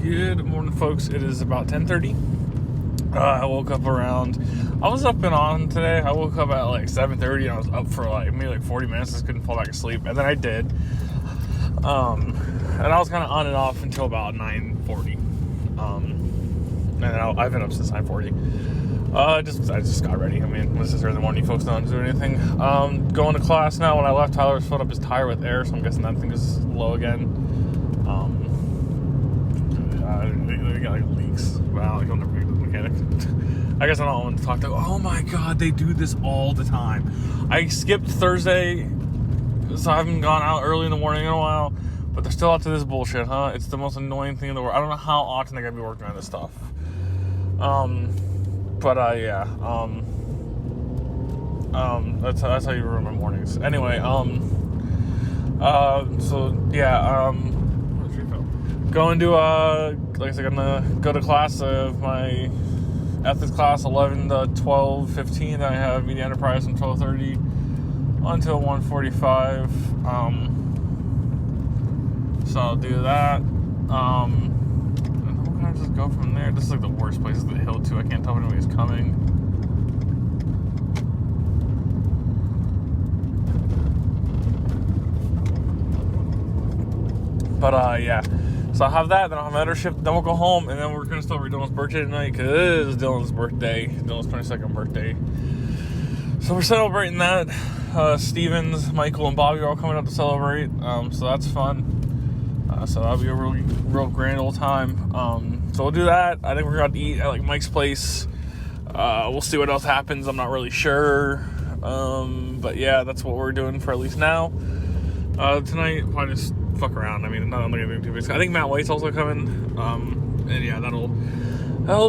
Good morning, folks. It is about 10:30. I woke up I was up and on today. I woke up at like 7:30 and I was up for maybe 40 minutes. I just couldn't fall back asleep. And then I did. And I was kind of on and off until about 9:40. And then I've been up since 9:40. I just got ready. I mean, this is early in the morning. You folks don't do anything. Going to class now. When I left, Tyler's filled up his tire with air, so I'm guessing that thing is low again. They got leaks. Wow, I'll never be the mechanic. I guess I don't want to talk to. Oh my god, they do this all the time. I skipped Thursday, so I haven't gone out early in the morning in a while. But they're still out to this bullshit, huh? It's the most annoying thing in the world. I don't know how often they gotta be working on this stuff. That's how you ruin my mornings. Anyway, going to, like I said, gonna go to class of my ethics class, 11 to 12:15. Then I have media enterprise from 12:30 until 1:45. So I'll do that. And we're gonna just go from there. This is like the worst place, is the hill too. I can't tell if anybody's coming. But yeah. So I'll have that, then I'll have my other shift, then we'll go home, and then we're going to celebrate Dylan's birthday tonight, because it is Dylan's birthday, Dylan's 22nd birthday. So we're celebrating that. Stevens, Michael, and Bobby are all coming up to celebrate, so that's fun. So that'll be a real grand old time. So we'll do that. I think we're going to eat at Mike's place. We'll see what else happens. I'm not really sure. But yeah, that's what we're doing for at least now. Tonight, probably just fuck around. I mean, not only anything too big. I think Matt White's also coming. And yeah, that'll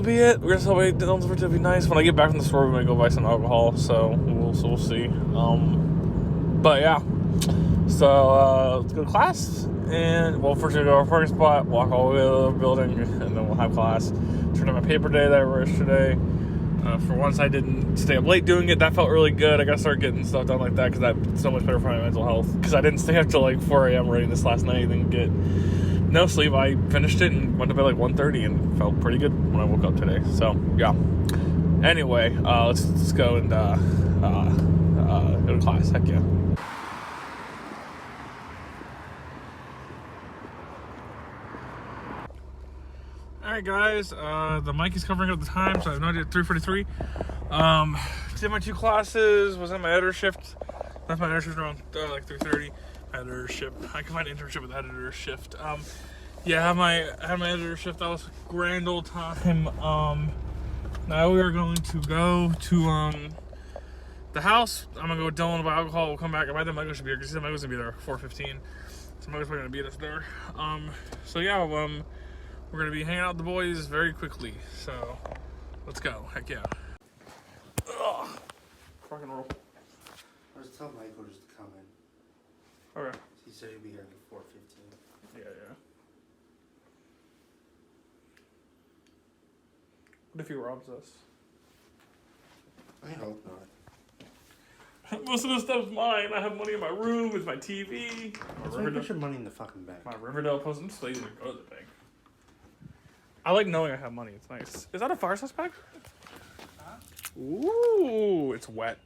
be it. We're gonna celebrate Dylan's birthday. It'll be nice. When I get back from the store, we might go buy some alcohol. So we'll see. But yeah. So let's go to class. And first we'll go to our parking spot, walk all the way to the building, and then we'll have class. Turn in my paper day that I wrote yesterday. For once, I didn't stay up late doing it. That felt really good. I got to start getting stuff done like that, because that's so much better for my mental health. Because I didn't stay up till 4 a.m. writing this last night and get no sleep. I finished it and went to bed 1:30 and felt pretty good when I woke up today. So, yeah. Anyway, let's go and go to class. Heck yeah. Alright guys, the mic is covering up the time, so I have no idea. 3:43. Did my 2 classes, was in my editor shift. That's my editor shift around 3:30. Editor shift. I can find an internship with editor shift. Yeah, I had my editor shift. That was a grand old time. Now we are going to go to the house. I'm gonna go with Dylan to buy alcohol. We'll come back. I think Michael should be here, because he said Michael's gonna be there at 4:15. So Michael's probably gonna be at us there. So yeah, we're going to be hanging out with the boys very quickly. So, let's go. Heck yeah. Ugh. Rock and roll. I was telling Michael just to come in. Okay. He said he'd be here at 4:15. Yeah. What if he robs us? I hope not. Most of the stuff's mine. I have money in my room. It's my TV. That's why you put your money in the fucking bank. My Riverdale post. I'm just lazy to go to the bank. I like knowing I have money. It's nice. Is that a fire suspect? Huh? Ooh, it's wet.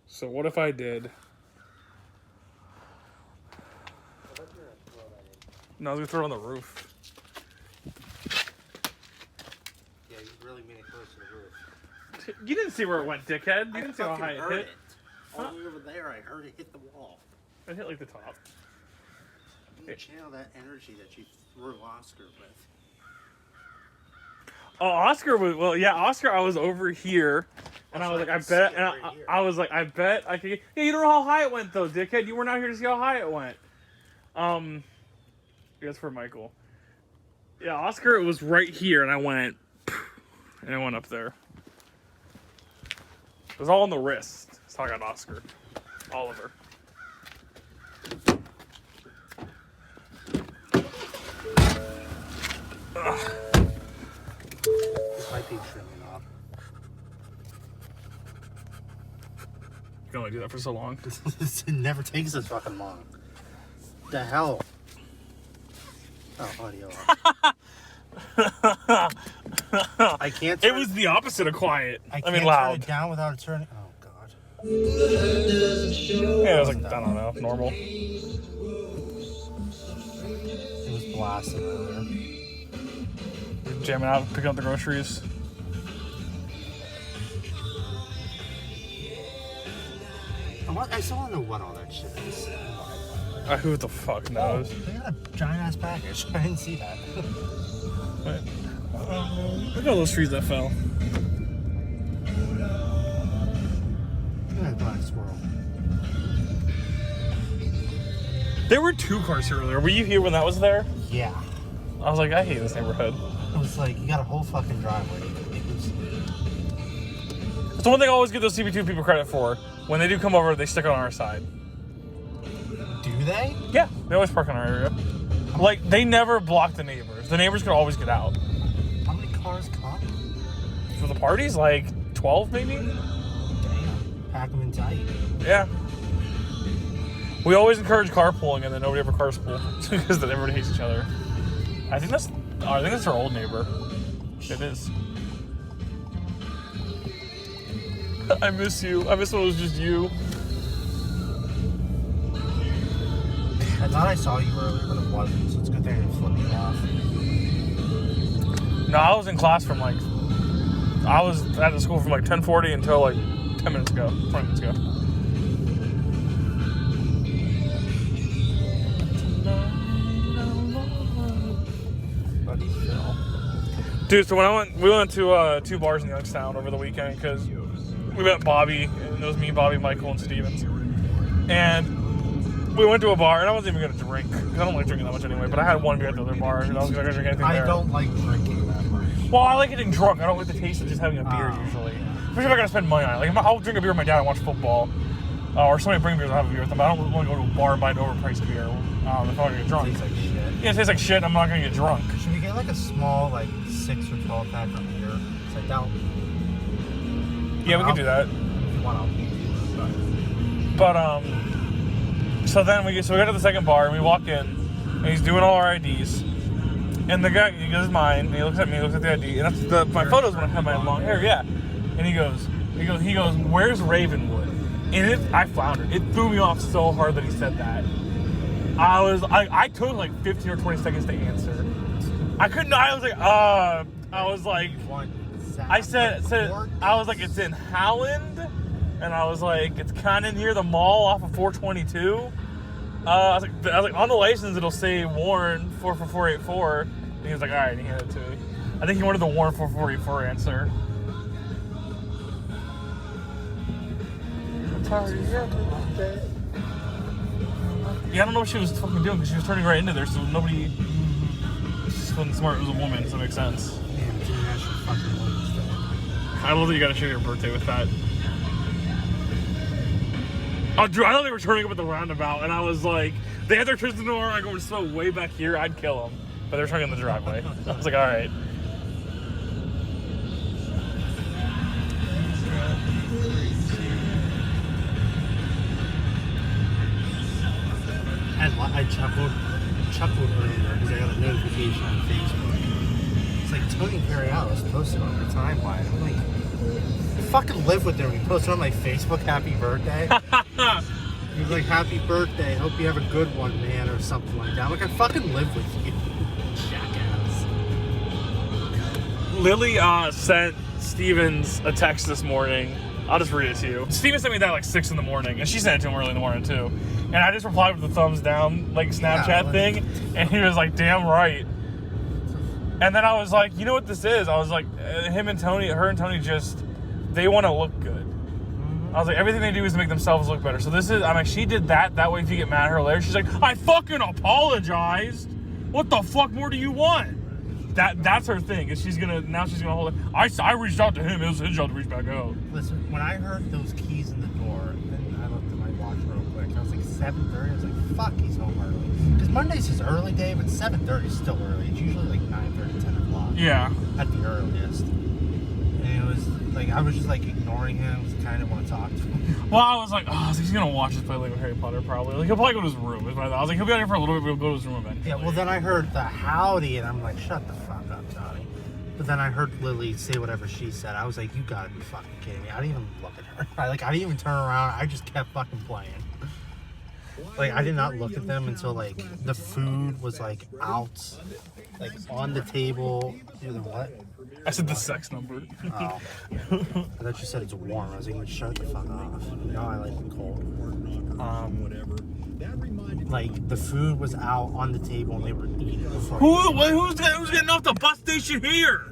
So what if I did? No, I was gonna throw it on the roof. Yeah, you really made it close to the roof. You didn't see where it went, dickhead. You didn't see how high it hit. All the way over there, I heard it hit the wall. It hit the top. You channel that energy that you threw Oscar with. Oh, Oscar was, Oscar, I was over here, and I was I bet I could get, yeah, you don't know how high it went, though, dickhead. You weren't out here to see how high it went. That's for Michael. Yeah, Oscar, it was right here, and I went up there. It was all on the wrist. That's how I got Oscar. Oliver. Ugh. This might be trimming off. You can only do that for so long. It never takes this fucking long. What the hell? Oh, audio off. I can't. It was the opposite of quiet. I mean, can't loud. turn it down without turning. Oh God. Yeah, it was like, I don't know, normal. It was blasting earlier. Jamming out, picking up the groceries. I still don't know what all that shit is. Who the fuck knows? They got a giant ass package. I didn't see that. Wait. Look at all those trees that fell. Look at that black squirrel. There were 2 cars here earlier. Were you here when that was there? Yeah. I was like, I hate this neighborhood. It was like, you got a whole fucking driveway. It's the one thing I always give those CB2 people credit for. When they do come over, they stick on our side. Do they? Yeah, they always park in our area. Like, they never block the neighbors. The neighbors could always get out. How many cars come? For the parties, like 12 maybe? Damn. Pack them in tight. Yeah. We always encourage carpooling, and then nobody ever carpool because then everybody hates each other. I think that's our old neighbor. It is. I miss you. I miss when it was just you. I thought I saw you earlier, but it wasn't, so it's a good thing I didn't flip you off. No, I was in class from like, I was at the school from like 10:40 until like 10 minutes ago, 20 minutes ago. Buddy Phil. Dude, so when we went to 2 bars in Youngstown over the weekend because we met Bobby, and it was me, Bobby, Michael, and Stevens. And we went to a bar, and I wasn't even going to drink, because I don't like drinking that much anyway, but I had 1 beer at the other bar, and I wasn't going to drink anything there. I don't like drinking that much. Well, I like getting drunk. I don't like the taste of just having a beer, usually. Especially if I got to spend money on it. Like, I'll drink a beer with my dad and watch football, or somebody bring beers, I'll have a beer with them, but I don't want to go to a bar and buy an overpriced beer if I'm going to get drunk. It tastes like shit. Yeah, it tastes like shit, I'm not going to get drunk. Should we get like a small, like 6 or 12 pack of beer? It's like that. Yeah, we can do that. If you want, I'll pay you. But, so then we got to the second bar, and we walk in, and he's doing all our IDs. And the guy, he goes, mine, and he looks at me, looks at the ID, and that's my photos when I have my long hair, yeah. And he goes, where's Ravenwood? And I floundered. It threw me off so hard that he said that. I took like 15 or 20 seconds to answer. I was like, it's in Howland, and I was like, it's kind of near the mall off of 422. I was like, on the license it'll say Warren 44484. And he was like, all right, and he handed it to me. I think he wanted the Warren 4484 answer. Yeah, I don't know what she was fucking doing because she was turning right into there, so nobody. She wasn't smart. It was a woman, so that makes sense. Damn, it's International fucking Women's Day. I love that you got to share your birthday with that. Oh, Drew, I thought they were turning up at the roundabout, and I was like, they had their kids in the door. I go to slow way back here, I'd kill them, but they're turning in the driveway. I was like, all right. I chuckled earlier because I got a notification on Facebook. It's like Tony Perriello's posted on her timeline. I'm like, I fucking live with them. He posted on my Facebook, happy birthday. He was like, happy birthday, hope you have a good one, man, or something like that. I'm like, I fucking live with you, jackass. Lily sent Stevens a text this morning. I'll just read it to you. Steven sent me that like 6 in the morning, and she sent it to him early in the morning too. And I just replied with the thumbs down, like Snapchat thing, and he was like, damn right. And then I was like, you know what this is? I was like, her and Tony just, they want to look good. I was like, everything they do is to make themselves look better. So this is, I'm like, she did that way if you get mad at her later, she's like, I fucking apologized. What the fuck more do you want? That's her thing. Is she's gonna hold it. I reached out to him. It was his job to reach back out. Listen, when I heard those keys in the door, and I looked at my watch real quick, I was like 7:30. I was like, fuck, he's home early. Because Monday's his early day, but 7:30 is still early. It's usually like 9:30, 10 o'clock. Yeah. At the earliest. and it was like I was just like ignoring him because I kind of want to talk to him. Well, I was like, oh, so he's gonna watch us play Lego Harry Potter probably. Like he'll probably go to his room. I was like, he'll be out here for a little bit, but he'll go to his room eventually. Yeah, well then I heard the howdy, and I'm like, shut the fuck up, Johnny. But then I heard Lily say whatever she said. I was like, you gotta be fucking kidding me. I didn't even look at her. I didn't even turn around. I just kept fucking playing. Like, I did not look at them until, like, the food was, like, out, like, on the table. You're the what? I said the sex number. Oh. I thought you said it's warm. I was like, shut the fuck off. You know I like it cold. Like, the food was out on the table and they were eating it before. Who's getting off the bus station here?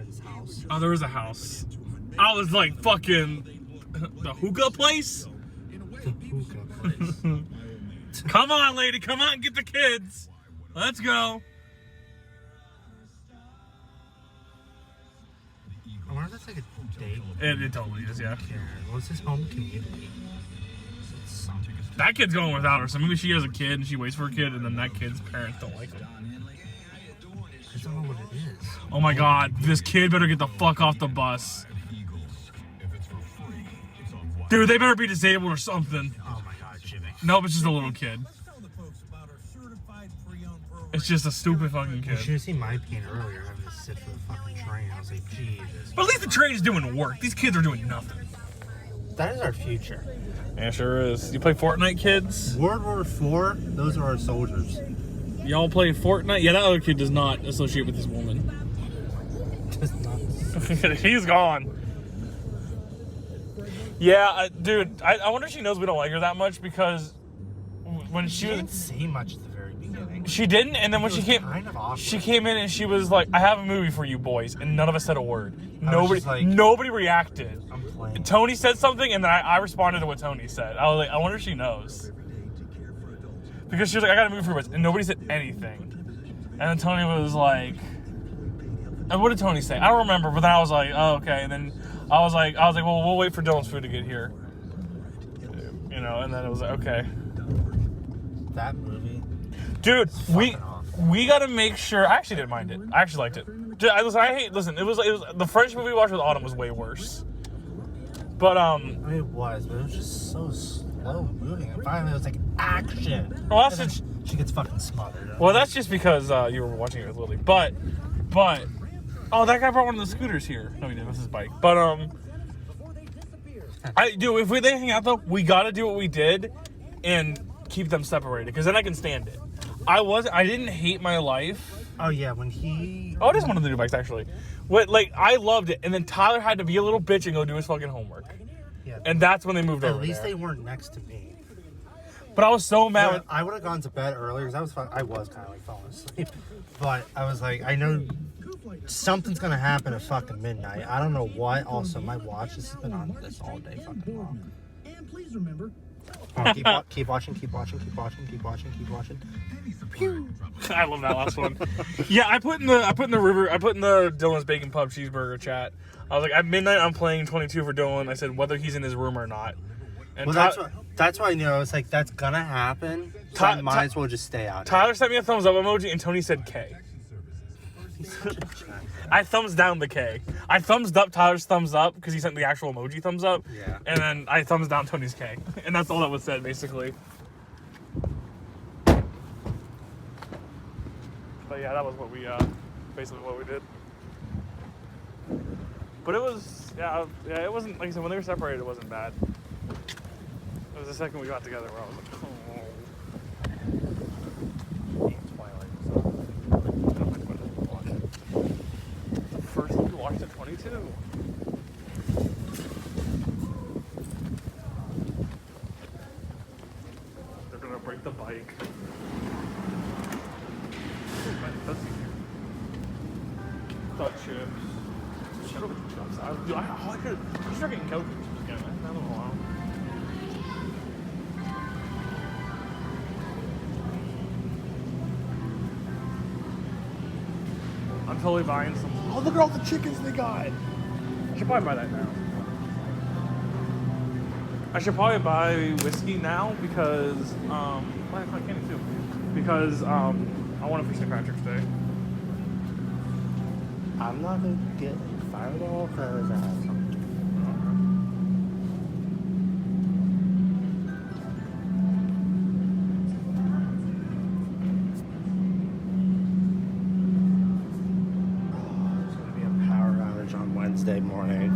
His house. Oh, there was a house. I was like, fucking, the hookah place? The hookah place. Come on, lady, come on, get the kids. Let's go. I wonder if that's like a date. It totally is, yeah. What's his home community? That kid's going without her, so maybe she has a kid and she waits for a kid, and then that kid's parents don't like her. I don't know what it is. Oh my god, this kid better get the fuck off the bus. Dude, they better be disabled or something. Oh my god, Jimmy. Nope, it's just a little kid. It's just a stupid fucking You kid. should have seen my pain earlier having to sit for the fucking train. I was like, Jesus. But at least the train is doing work. These kids are doing nothing. That is our future. Yeah, sure is. You play Fortnite, kids? World War IV, those are our soldiers. Y'all play Fortnite? Yeah, that other kid does not associate with this woman. Does not. He's gone. Yeah, dude, I wonder if she knows we don't like her that much because when She didn't say much at the very beginning. She didn't, and then when she came, kind of awkward. she came in and she was like, "I have a movie for you boys," and none of us said a word. Like, Nobody reacted. I'm playing. Tony said something, and then I responded to what Tony said. I was like, I wonder if she knows. Because she was like, I got a movie for you, and nobody said anything. And then Tony was like, and what did Tony say? I don't remember, but then I was like, oh, okay. And then I was like, well, we'll wait for Dylan's food to get here. You know, and then it was like, okay. That movie. Dude, we got to make sure. I actually didn't mind it. I actually liked it. Dude, listen, it was the French movie we watched with Autumn was way worse. But I mean, it was, but it was just so slow moving. And finally, it was like action. Well, that's she gets fucking smothered. Well, that's just because you were watching it with Lily. But, oh, that guy brought one of the scooters here. No, he didn't. That's his bike. But if they hang out though, we got to do what we did and keep them separated because then I can stand it. I didn't hate my life. Oh yeah, when he. Oh, it is one of the new bikes actually. I loved it, and then Tyler had to be a little bitch and go do his fucking homework. Yeah. And that's when they moved over. At least they weren't next to me. But I was so mad. I would have gone to bed earlier because I was kind of like falling asleep. But I was like, I know something's gonna happen at fucking midnight. I don't know what. Also, my watch has been on this all day fucking long. And please remember. Keep watching. Pew. I love that last one. Yeah, I put in the Dylan's Bacon Pub Cheeseburger chat. I was like, at midnight I'm playing 22 for Dylan. I said whether he's in his room or not. And well, that's why I knew. I was like, that's gonna happen. So I might as well just stay out. Tyler sent me a thumbs up emoji, and Tony said K. I thumbs down the K. I thumbs up Tyler's thumbs up because he sent the actual emoji thumbs up. Yeah. And then I thumbs down Tony's K. And that's all that was said, basically. But yeah, that was what we, basically what we did. But it was, yeah, it wasn't, like I said, when they were separated, it wasn't bad. It was the second we got together where I was like, oh. First we watched at 22. They're gonna break the bike. Thought chips. Shut up with the chips. I could start getting Coke chips again. I don't know how. I'm totally buying some. Oh, look at all the chickens they got. I should probably buy that now. I should probably buy whiskey now because, I candy too. Because, I want it for St. Patrick's Day. I'm not gonna get a fireball because I have something. There's gonna be a power outage on Wednesday morning.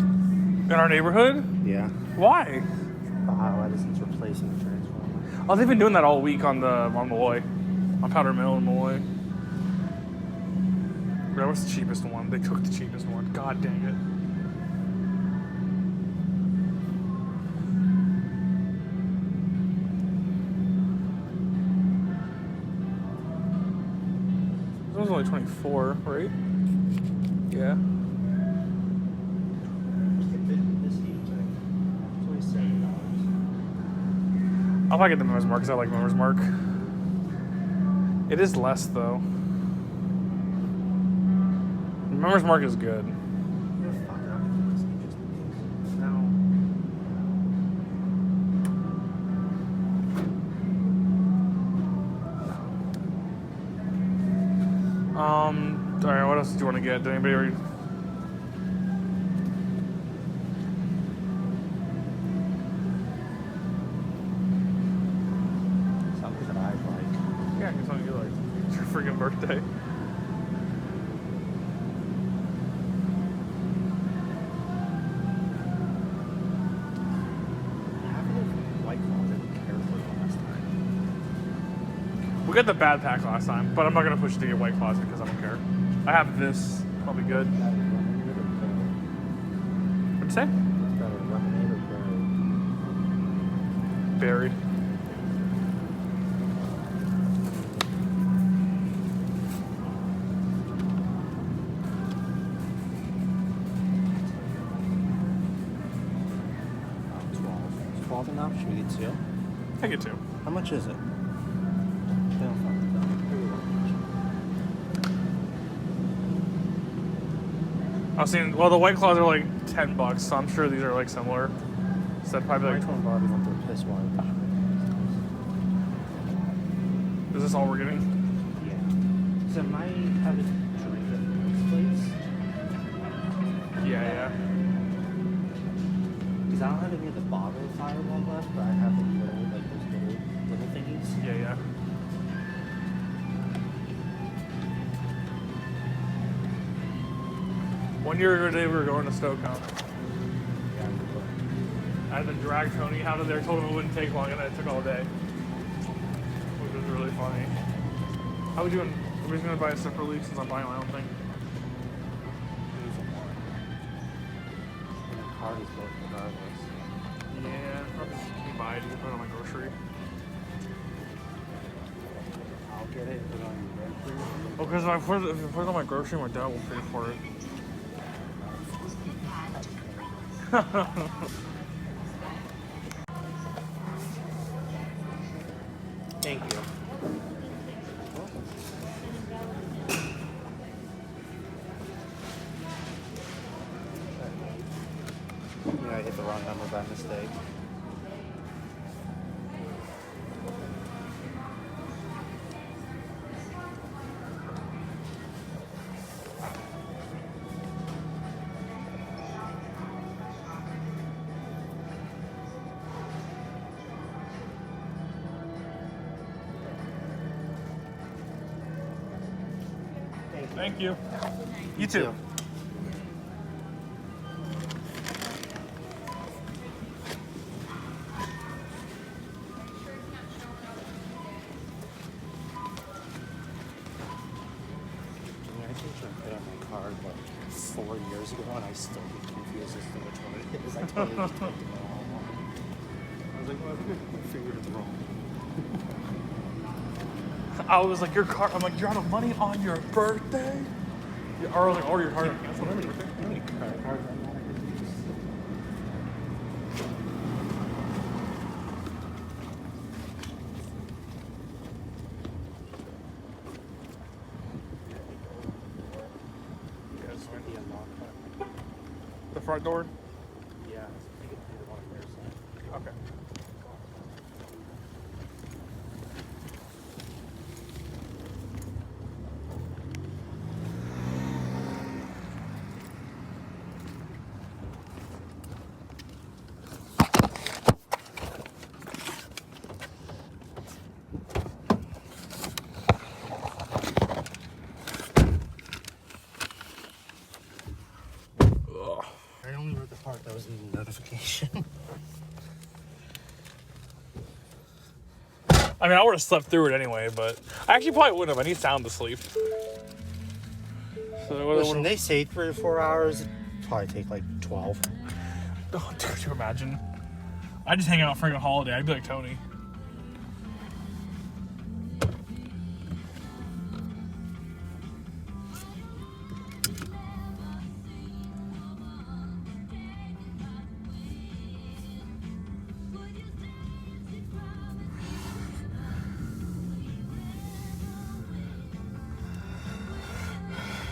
In our neighborhood? Yeah. Why? Ohio Edison's replacing the transformer. Oh, they've been doing that all week on Malloy. On Powder Mill and Malloy. That was the cheapest one. They took the cheapest one. God dang it. This one's only 24, right? Yeah. This huge thing. It's only $7. I'll probably get the Members Mark because I like Members Mark. It is less though. Members Mark is good. Alright, what else do you want to get? Did anybody already... Something that I like. Yeah, it's something you like. It's your freaking birthday. We got the bad pack last time, but I'm not gonna push it to get White Claws because I don't care. I have this, probably good. What'd you say? Buried. $12 enough? Should we get 2? I get 2. How much is it? I was seeing, well, the White Claws are like $10, so I'm sure these are like similar. So that'd probably like. Barbie went to piss one. Is this all we're getting? Yeah. So am I having drink at this place? Yeah. Because I don't have any of the bottle fireball left, but I have the little, like those little thingies. Yeah. One year ago today, we were going to Stoke Home. I had to drag Tony out of there, told him it wouldn't take long, and it took all day. Which was really funny. How are we doing? Are we going to buy it separately since I'm buying my own thing? And the card is both regardless. Yeah, probably just buy it and put it on my grocery. I'll get it and put it on your grocery. Well, because if I put it on my grocery, my dad will pay for it. Thank you. Yeah, I hit the wrong number by mistake. Thank you. You too. I think I put on my card like 4 years ago, and I still get confused as to which one it is. I totally just typed it wrong. I was like, well, I think I figured it wrong. I was like, your card. I'm like, you're out of money on your birthday? Yeah, or like, your card canceled on your birthday? The front door? Yeah, I think it's the one on their side. Okay. notification. I mean, I would have slept through it anyway, but I actually probably wouldn't have. I need sound to sleep. So Listen, they say 3 to 4 hours. It'd probably take like 12. Oh, dude, could you imagine? I just hang out for a holiday. I'd be like Tony.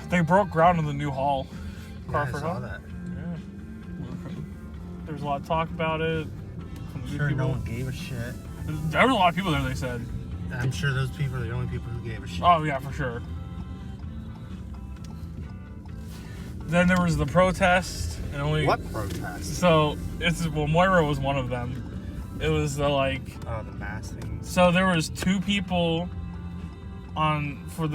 They broke ground in the new hall. Crawford I saw Hall. that. Yeah. There was a lot of talk about it. From Sure, people. no one gave a shit. There was a lot of people there, they said. I'm sure those people are the only people who gave a shit. Oh, yeah, for sure. Then there was the protest. And only. What protest? So, Moira was one of them. It was the, like. Oh, the mass thing. So there was 2 people for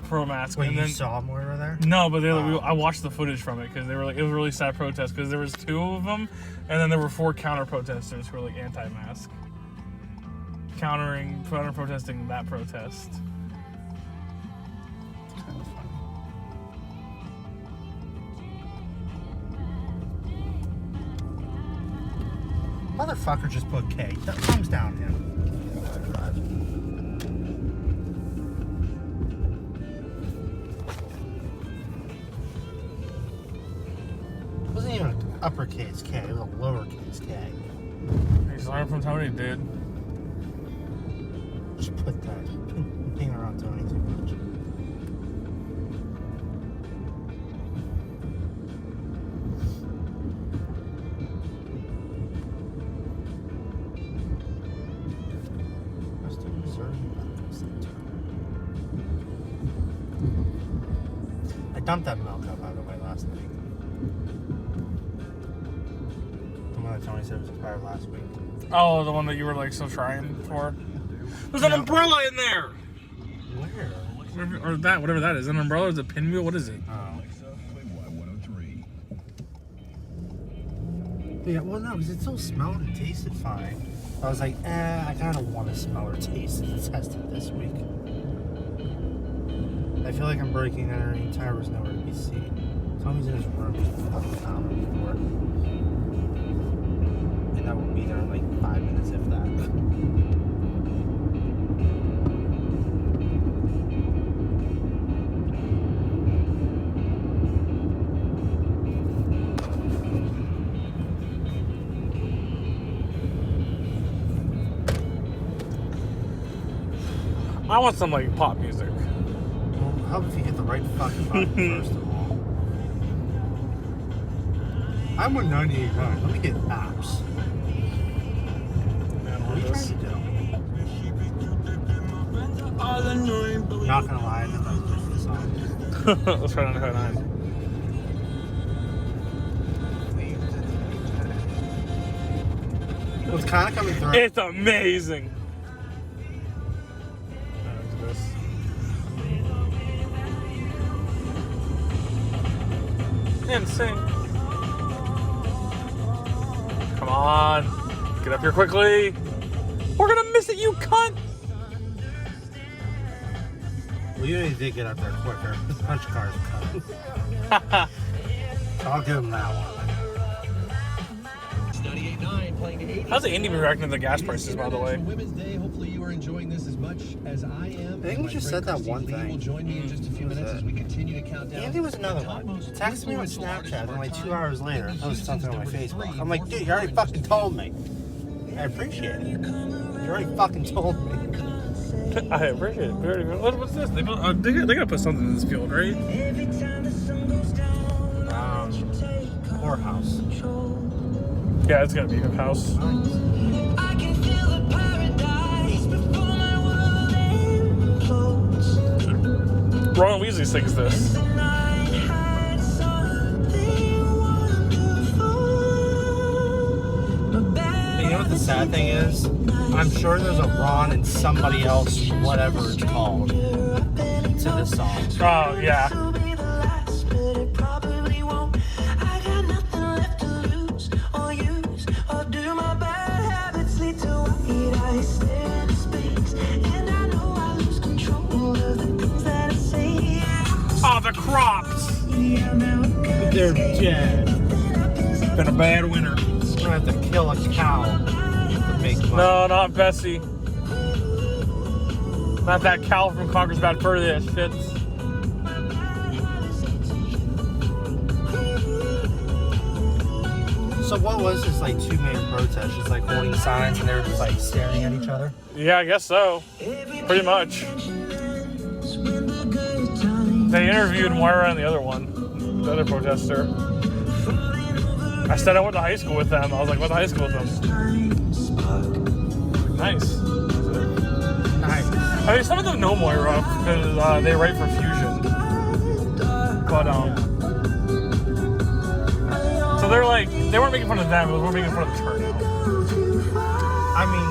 pro-mask. Wait, and you then, saw Moira there? No, but I watched the footage from it because they were like, it was a really sad protest because there was 2 of them, and then there were 4 counter protesters who were like anti-mask, counter protesting that protest. Kind of funny. Motherfucker just put K. Thumbs down him. It wasn't even an uppercase K, it was a lowercase K. He's learning from Tony, dude. Just put that. Hang around Tony too much. I was still observing that most of the time. I dumped that milk out, by the way, last week. The one that Tony said was expired last week. Oh, the one that you were like still trying for? There's an umbrella in there! Where? Whatever that is. An umbrella is a pinwheel? What is it? Oh. Yeah, well, no, because it still smelled and tasted fine. I was like, I kind of want to smell or taste it and test it this week. I feel like I'm breaking and entering. Tyra's nowhere to be seen. Tommy's in his room. He's fucking found him before. And that will be there in like 5 minutes, if that. I want some like pop music. Well, how about if you hit the right fucking button first of all? I'm 198.9. Let me get apps. Man, What are you trying to do? Not gonna lie, I think that was just the song. Let's try 999. Well, it's kind of coming through. It's amazing. Insane. Come on. Get up here quickly. We're gonna miss it, you cunt. Well, you did get up there quicker. The punch car's coming. I'll give him that one. How's the Indy been reacting to the gas prices, by the way? Women's Day. Hopefully you are enjoying this as much as I am. I think we just said that one Lee thing. will join me in just a few minutes as we continue to count down. Andy was another one. Texted me on Snapchat, and like 2 hours later, I posted something on my Facebook. I'm like, dude, you already fucking told me. I appreciate it. You already fucking told me. I appreciate it. What's this? They gotta put something in this field, right? Whorehouse. Yeah, it's gotta be a house. I can feel the paradise before my world implodes. Ron Weasley sings this. The night had something wonderful. But You know what the sad thing is? I'm sure there's a Ron and somebody else, whatever it's called, to this song. Oh, yeah. This will be the last, but it probably won't. I got nothing left to lose. They're dead. Been a bad winter. We're gonna have to kill a cow to make money. No, not Bessie. Not that cow from Conquer's Bad Fur that shits. So what was this like 2-man protest? Just like holding signs and they were just like staring at each other? Yeah, I guess so. Pretty much. They interviewed Moira and the other one, the other protester. I said I went to high school with them. I was like, went to high school with them. Nice. Nice. I mean, some of them know Moira because they write for Fusion. But, so they're like, they weren't making fun of them, but we were making fun of the turnout. I mean,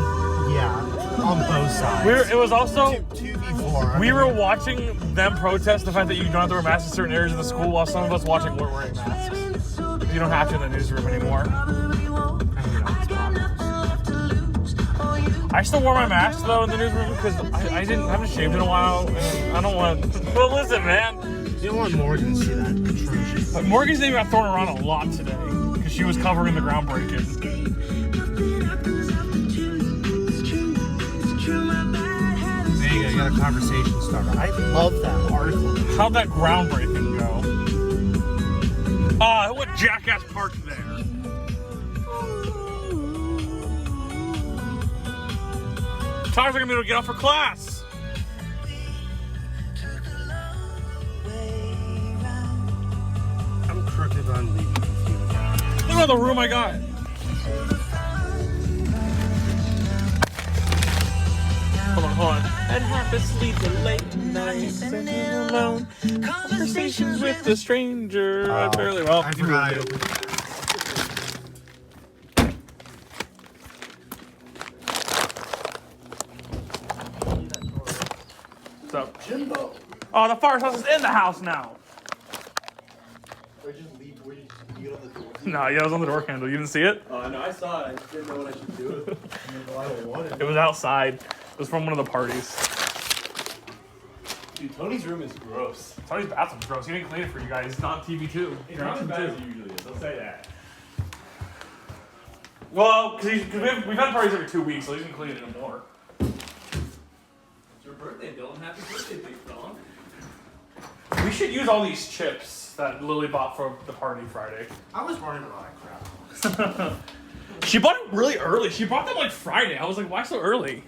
yeah, on both sides. It was also, 2v4. we were watching them protest the fact that you don't have to wear masks in certain areas of the school while some of us watching weren't wearing masks. You don't have to in the newsroom anymore. I still wore my mask though in the newsroom because I haven't shaved in a while and I don't want. Well, listen, man. You don't want Morgan to see that atrocious. But Morgan's name got thrown around a lot today because she was covering the groundbreaking. There you go, you got a conversation starter. I love that article. How'd that groundbreaking go? What jackass parked there? Tyler's gonna be able to get off for class. I'm crooked on leaving with you. Look at the room I got. Hold on. And half asleep the late night, sitting alone. Conversations with a stranger. I barely. Well, I forgot. What's up? Jimbo. Oh, the firehouse is in the house now. Or just leave where you get on the door. No, yeah, it was on the door handle. You didn't see it? Oh, no, I saw it. I just didn't know what I should do with it. I don't want it. It was outside. It was from one of the parties. Dude, Tony's room is gross. Tony's bathroom's gross. He didn't clean it for you guys. It's not on TV too. It's not as bad as it usually is. I'll say that. Well, because we've had parties every 2 weeks, so he's been cleaning it more. It's your birthday, Dylan. Happy birthday, big fella. We should use all these chips that Lily bought for the party Friday. I was running a lot of crap. She bought it really early. She bought them like Friday. I was like, why so early?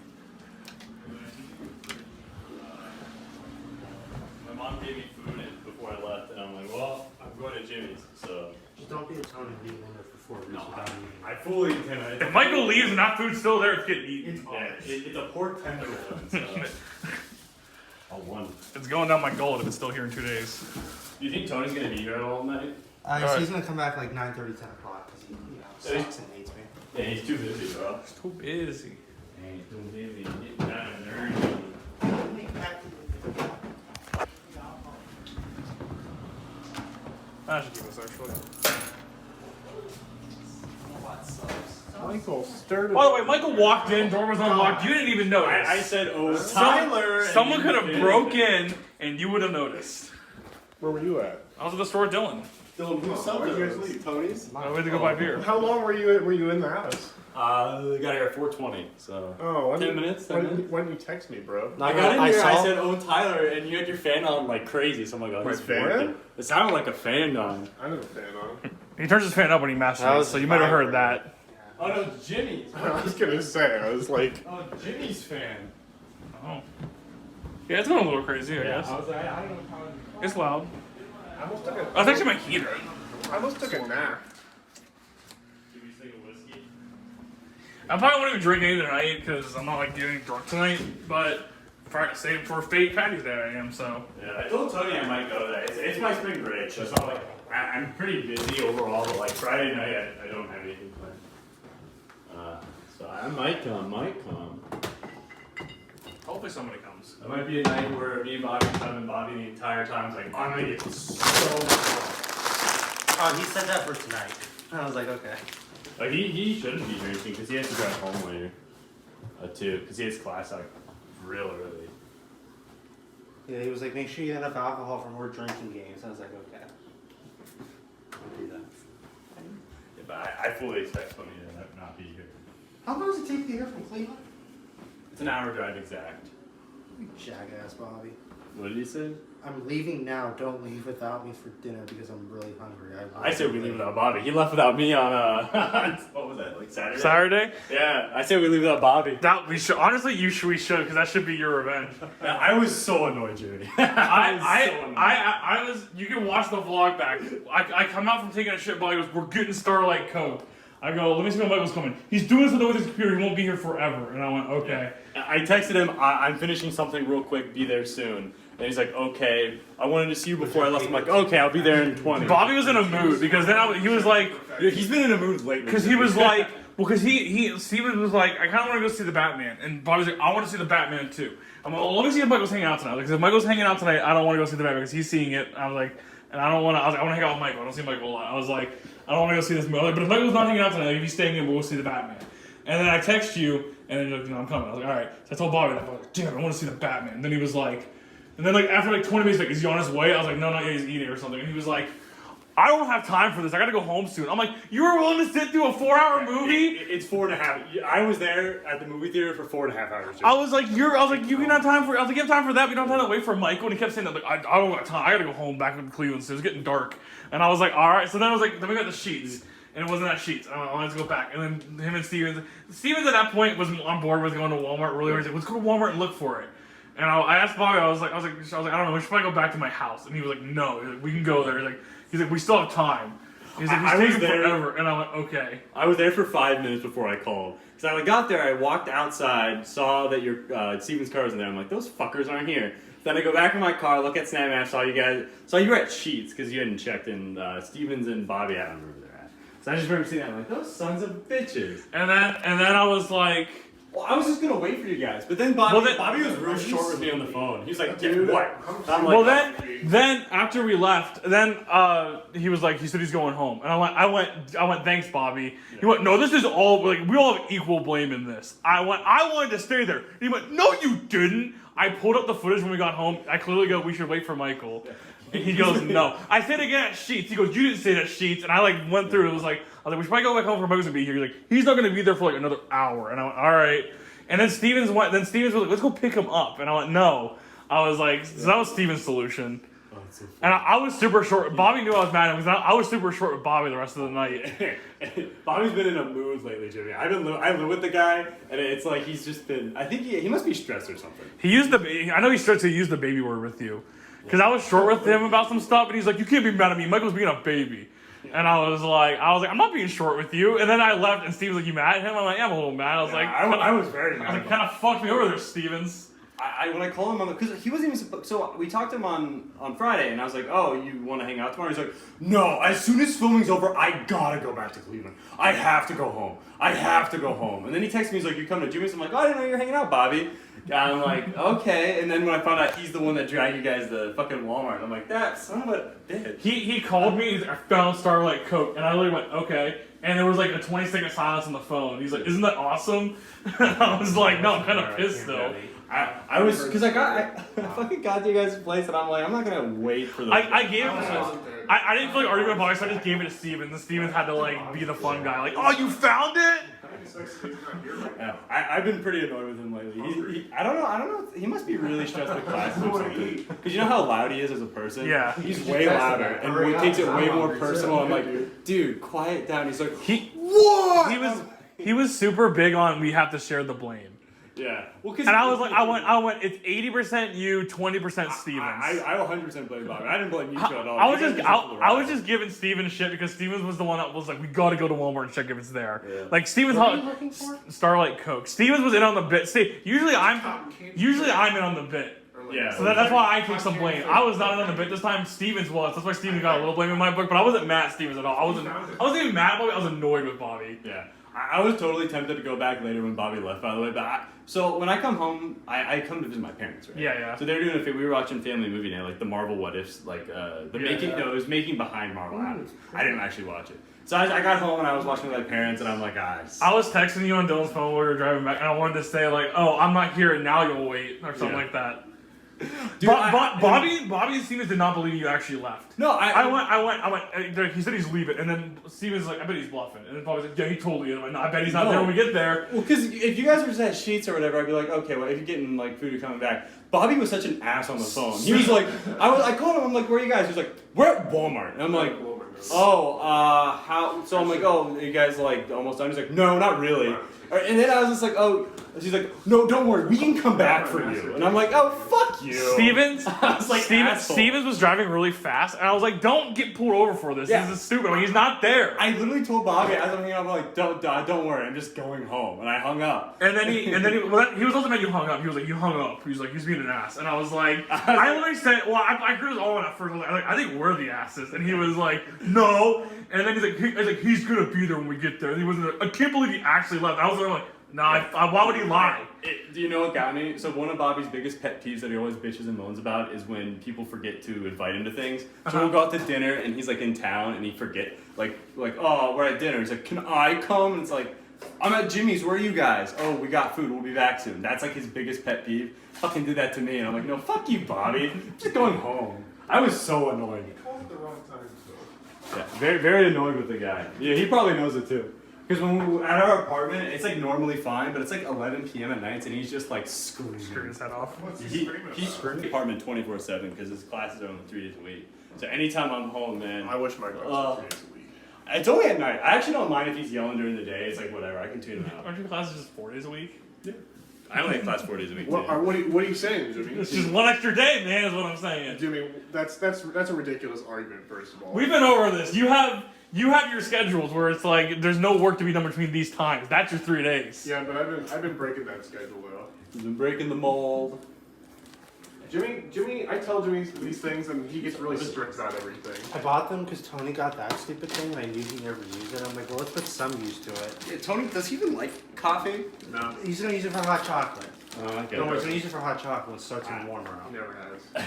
My mom gave me food before I left, and I'm like, well, I'm going to Jimmy's, so. Just don't be a Tony leaving there for 4 weeks without eating. I fully intend to. If Michael leaves and that food's still there, it's getting eaten. It's a pork tenderloin, so. A one. It's going down my gullet if it's still here in 2 days. Do you think Tony's gonna be here all night? So he's gonna come back like 9:30, 10 o'clock because he, sucks and hates me. Yeah, he's too busy, bro. It's too busy. Hey, he's too busy. Getting down and dirty. I should do this actually. Michael stirred By the way, Michael walked in, door was unlocked. You didn't even notice. I said, oh, Tyler. Someone could have broke in and you would have noticed. Where were you at? I was at the store with Dylan. Dylan, who Where'd you guys leave? Tony's? I went to go buy beer. How long were you in the house? We got here at 4:20, so. Oh, 10 minutes. When you text me, bro? I got in I here, I saw- said, oh, Tyler, and you had your fan on like crazy, so I'm like, oh, My he's fan? working. It sounded like a fan on. I have a fan on. He turns his fan up when he That masturbates, was so you might have heard fire. that. Oh, no, Jimmy's. I was gonna say, I was like, Oh, Jimmy's fan. Oh. Yeah, it's going a little crazy, I guess. I was like, I don't know how. It's loud. I almost took That's actually my heater. I almost took a nap. Give me a thing of whiskey. I probably won't even drink any tonight because I'm not like getting drunk tonight, but Friday, save for Patty's Day I am, so. Yeah, I told Tony I might go there. It's my spring break, so it's not like I'm pretty busy overall, but like Friday night I don't have anything planned. So I might come. Hopefully somebody comes. It might be a night where me and Bobby come and Bobby the entire time is like, I'm gonna get so Oh, he said that for tonight. I was like, okay. like he shouldn't be drinking because he has to drive home later, too, because he has class like real early. Yeah, he was like, make sure you get enough alcohol for more drinking games. I was like, okay. do that. Yeah, but I fully expect Tony to not be here. How long does it take to here from Cleveland? It's an hour drive exact. You jackass, Bobby. What did he say? I'm leaving now. Don't leave without me for dinner because I'm really hungry. I said we leave without Bobby. He left without me on what was that, like Saturday? Saturday? Yeah, I said we leave without Bobby. That we should honestly, we should because that should be your revenge. I was so annoyed, Jimmy. I was. You can watch the vlog back. I come out from taking a shit. Bobby goes, "We're getting Starlight Coke." I go, "Let me see when Michael's coming." He's doing something with his computer. He won't be here forever. And I went, "Okay." I texted him, I'm finishing something real quick. Be there soon. And he's like, "Okay." I wanted to see you before I left. I'm like, "Okay, I'll be there in 20." Bobby was in a mood because then he was like, He's been in a mood lately. because he was like, well, because Steven was like, I kind of want to go see the Batman, and Bobby's like, I want to see the Batman too. I'm like, well, let me see if Michael's hanging out tonight. Because if Michael's hanging out tonight, I don't want to go see the Batman because he's seeing it. I was like, and I don't want to. I was like, I want to hang out with Michael. I don't see Michael a lot. I was like, I don't want to go see this movie. I was like, but if Michael's not hanging out tonight, if he's staying in, we'll go see the Batman. And then I text you, and then you're like, I'm coming. I was like, all right. So I told Bobby that. I was like, dude, I want to see the Batman. And then he was like, and then like after like 20 minutes, like, is he on his way? I was like, no, not yet. He's eating or something. And he was like, I don't have time for this. I gotta go home soon. I'm like, you were willing to sit through a 4-hour movie? It's 4.5. I was there at the movie theater for 4.5 hours. I was like, you can have time for. I was like, you have time for that. We don't have time to wait for Michael. And he kept saying that, like, I don't got time. I gotta go home back to Cleveland. So it was getting dark. And I was like, all right. So then I was like, then we got the sheets. And it wasn't that sheets. I wanted to go back. And then him and Stevens at that point was on board with going to Walmart really. He's like, let's go to Walmart and look for it. And I asked Bobby. I was like, I don't know. We should probably go back to my house. And he was like, no. He's like, we can go there. He's like, we still have time. He's like, I he's was taking there forever. And I went, okay. I was there for 5 minutes before I called. Because I got there, I walked outside, saw that your Steven's car was in there. I'm like, those fuckers aren't here. Then I go back in my car, look at Snap Map, saw you were at Sheets because you hadn't checked, and Stevens and Bobby, I don't remember where they're at. So I just remember seeing that. I'm like, those sons of bitches. And then I was like, well, I was just gonna wait for you guys, but then Bobby was real short with me on the phone. He was like, "Dude, what?" I'm like, well, then after we left, then he was like, he said he's going home, and I went, thanks, Bobby. Yeah. He went, no, this is all like we all have equal blame in this. I wanted to stay there. And he went, no, you didn't. I pulled up the footage when we got home. I clearly go, we should wait for Michael. And he goes, no. I said again at Sheets. He goes, you didn't say that at Sheets. And I like went through. It was like, I was like, we should probably go back home for Michael's to be here. He's like, he's not going to be there for like another hour. And I went, all right. And then Stevens was like, let's go pick him up. And I went, no. I was like, so that was Stevens' solution. Oh, so and I was super short. Bobby knew I was mad at him because I was super short with Bobby the rest of the night. Bobby's been in a mood lately, Jimmy. I live with the guy, and it's like he's just been. I think he must be stressed or something. I know he's stressed to use the baby word with you. Because I was short with him about some stuff, and he's like, you can't be mad at me. Michael's being a baby. And I was like, I'm not being short with you. And then I left, and Steve was like, you mad at him? I'm like, yeah, I'm a little mad. I was like, I was very mad. I was like, kind of fucked me over there, Stevens. When I called him because he wasn't even supposed. So we talked to him on Friday, and I was like, oh, you want to hang out tomorrow? He's like, no. As soon as filming's over, I gotta go back to Cleveland. I have to go home. And then he texted me. He's like, you coming to Jimmy's? I'm like, oh, I didn't know you were hanging out, Bobby. And I'm like, okay. And then when I found out he's the one that dragged you guys to fucking Walmart, I'm like, that son of a bitch. He called me. He's like, I found Starlight Coke, and I literally went, okay. And there was like a 20-second silence on the phone. He's like, isn't that awesome? I was like, no, I'm kind of pissed though. I was, because I fucking got to you guys' place, and I'm like, I'm not gonna wait for the. I gave it. I didn't feel like arguing with Bobby, so I just gave it to Stevens. And Stevens had to like be the fun guy, like, oh, you found it. Yeah, I've been pretty annoyed with him lately. I don't know. He must be really stressed with classes or something. Because you know how loud he is as a person. Yeah. He's way louder, and he takes it way more personal. I'm like, dude, quiet down. He's like, what? He was super big on we have to share the blame. Yeah. Well, and I was like, I went. It's 80% you, 20% Stevens. I 100% blame Bobby. I didn't blame you two at all. I was just giving Stevens shit because Stevens was the one that was like, we got to go to Walmart and check if it's there. Yeah. Like Stevens, what are you looking for? Starlight Coke. Stevens was in on the bit. See, usually I'm in on the bit. Yeah. So that's why I take some blame. I was not in on the bit this time. Stevens was. That's why Stevens got a little blame in my book. But I wasn't mad at Stevens at all. I wasn't even mad at Bobby. I was annoyed with Bobby. Yeah. I was totally tempted to go back later when Bobby left, by the way. But so when I come home, I come to visit my parents, right? Yeah. So they're doing we were watching family movie night, like the Marvel What Ifs, like it was making behind Marvel. I didn't actually watch it. So I got home and I was watching with my parents, and I'm like, I was texting you on Dylan's phone while we were driving back, and I wanted to say like, oh, I'm not here, and now you'll wait, or something like that. Dude, Bobby and Stevens did not believe you actually left. No, I went. He said he's leaving, and then Stevens like, I bet he's bluffing, and then Bobby's like, yeah, he totally is. I'm like, no, I bet he's not there when we get there. Well, because if you guys were just at Sheets or whatever, I'd be like, okay, well, if you're getting like food or coming back. Bobby was such an ass on the phone. He was like, I called him. I'm like, where are you guys? He was like, we're at Walmart. And I'm like, oh, how? So I'm like, oh, you guys like almost done? He's like, no, not really. And then I was just like, oh, she's like, no, don't worry, we can come back for you. And I'm like, oh, fuck you. Stevens, I was like, Stevens was driving really fast, and I was like, don't get pulled over for this. Yeah. This is stupid. I mean, he's not there. I literally told Bobby as I'm hanging up, I'm like, don't worry, I'm just going home. And I hung up. And then he was also mad you hung up. He was like, you hung up. He was like, he's being an ass. And I was like, I literally said, well, I heard his all at first. I was like, I think we're the asses. And he was like, no. And then he's like, he's gonna be there when we get there. And he wasn't. I can't believe he actually left. I was like, nah, why would he lie? Do you know what got me? So one of Bobby's biggest pet peeves that he always bitches and moans about is when people forget to invite him to things. So we'll go out to dinner and he's like in town and he forget like oh, we're at dinner. He's like, can I come? And it's like, I'm at Jimmy's. Where are you guys? Oh, we got food. We'll be back soon. That's like his biggest pet peeve. Fucking did that to me and I'm like, no, fuck you, Bobby. I'm just going home. I was so annoyed. Yeah, very very annoyed with the guy. Yeah, he probably knows it too. Because when we at our apartment, it's like normally fine, but it's like 11 p.m. at night, and he's just like screaming. Screw his head off. He's in the apartment 24/7 because his classes are only 3 days a week. So anytime I'm home, man. I wish my class was 3 days a week. It's only at night. I actually don't mind if he's yelling during the day. It's like whatever. I can tune him out. Aren't your classes just 4 days a week? Yeah. I only have class 4 days a week. What are you saying, Jimmy? It's just one extra day, man, is what I'm saying. Jimmy, that's a ridiculous argument. First of all, We've been over this. You have your schedules where it's like there's no work to be done between these times. That's your 3 days. Yeah, but I've been breaking that schedule though. He's been breaking the mold. Jimmy, I tell Jimmy these things and he gets really strict about everything. I bought them because Tony got that stupid thing and I knew he'd never use it. I'm like, well, let's put some use to it. Yeah, Tony, does he even like coffee? No, He's gonna use it for hot chocolate. Okay. No, he's gonna use it for hot chocolate when it starts getting warmer out. he never has.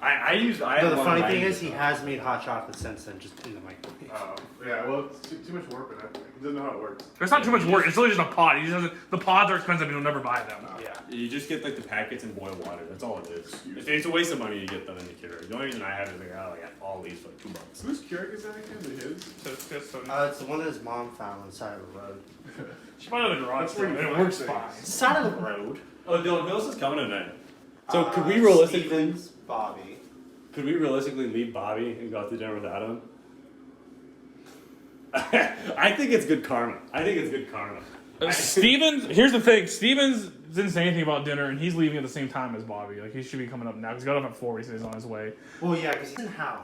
I No, the funny thing is, he has made hot chocolate since then, just in the microwave. Oh, yeah. Well, it's too much work with that thing. He doesn't know how it works. It's not too much work. It's really just a pod. He just doesn't. The pods are expensive, and you'll never buy them. Yeah. You just get like the packets and boil water. That's all it is. It's a waste of money to get them in the Keurig. The only reason I have it is like, oh, I got all these for like $2. Whose Keurig is that again? His? So it's just It's the one that his mom found on the side of the road. she bought it at the garage That's where door, you and it find works things. fine. Side of the road. Oh, Dylan, who else is coming tonight? So could we realistically Stevens, Bobby. could we realistically leave Bobby and go out to dinner without him? I think it's good karma. Stevens, here's the thing. Stevens didn't say anything about dinner, and he's leaving at the same time as Bobby. Like, he should be coming up now. He's got up at 4. He says he's on his way. Well, yeah, because he's in how?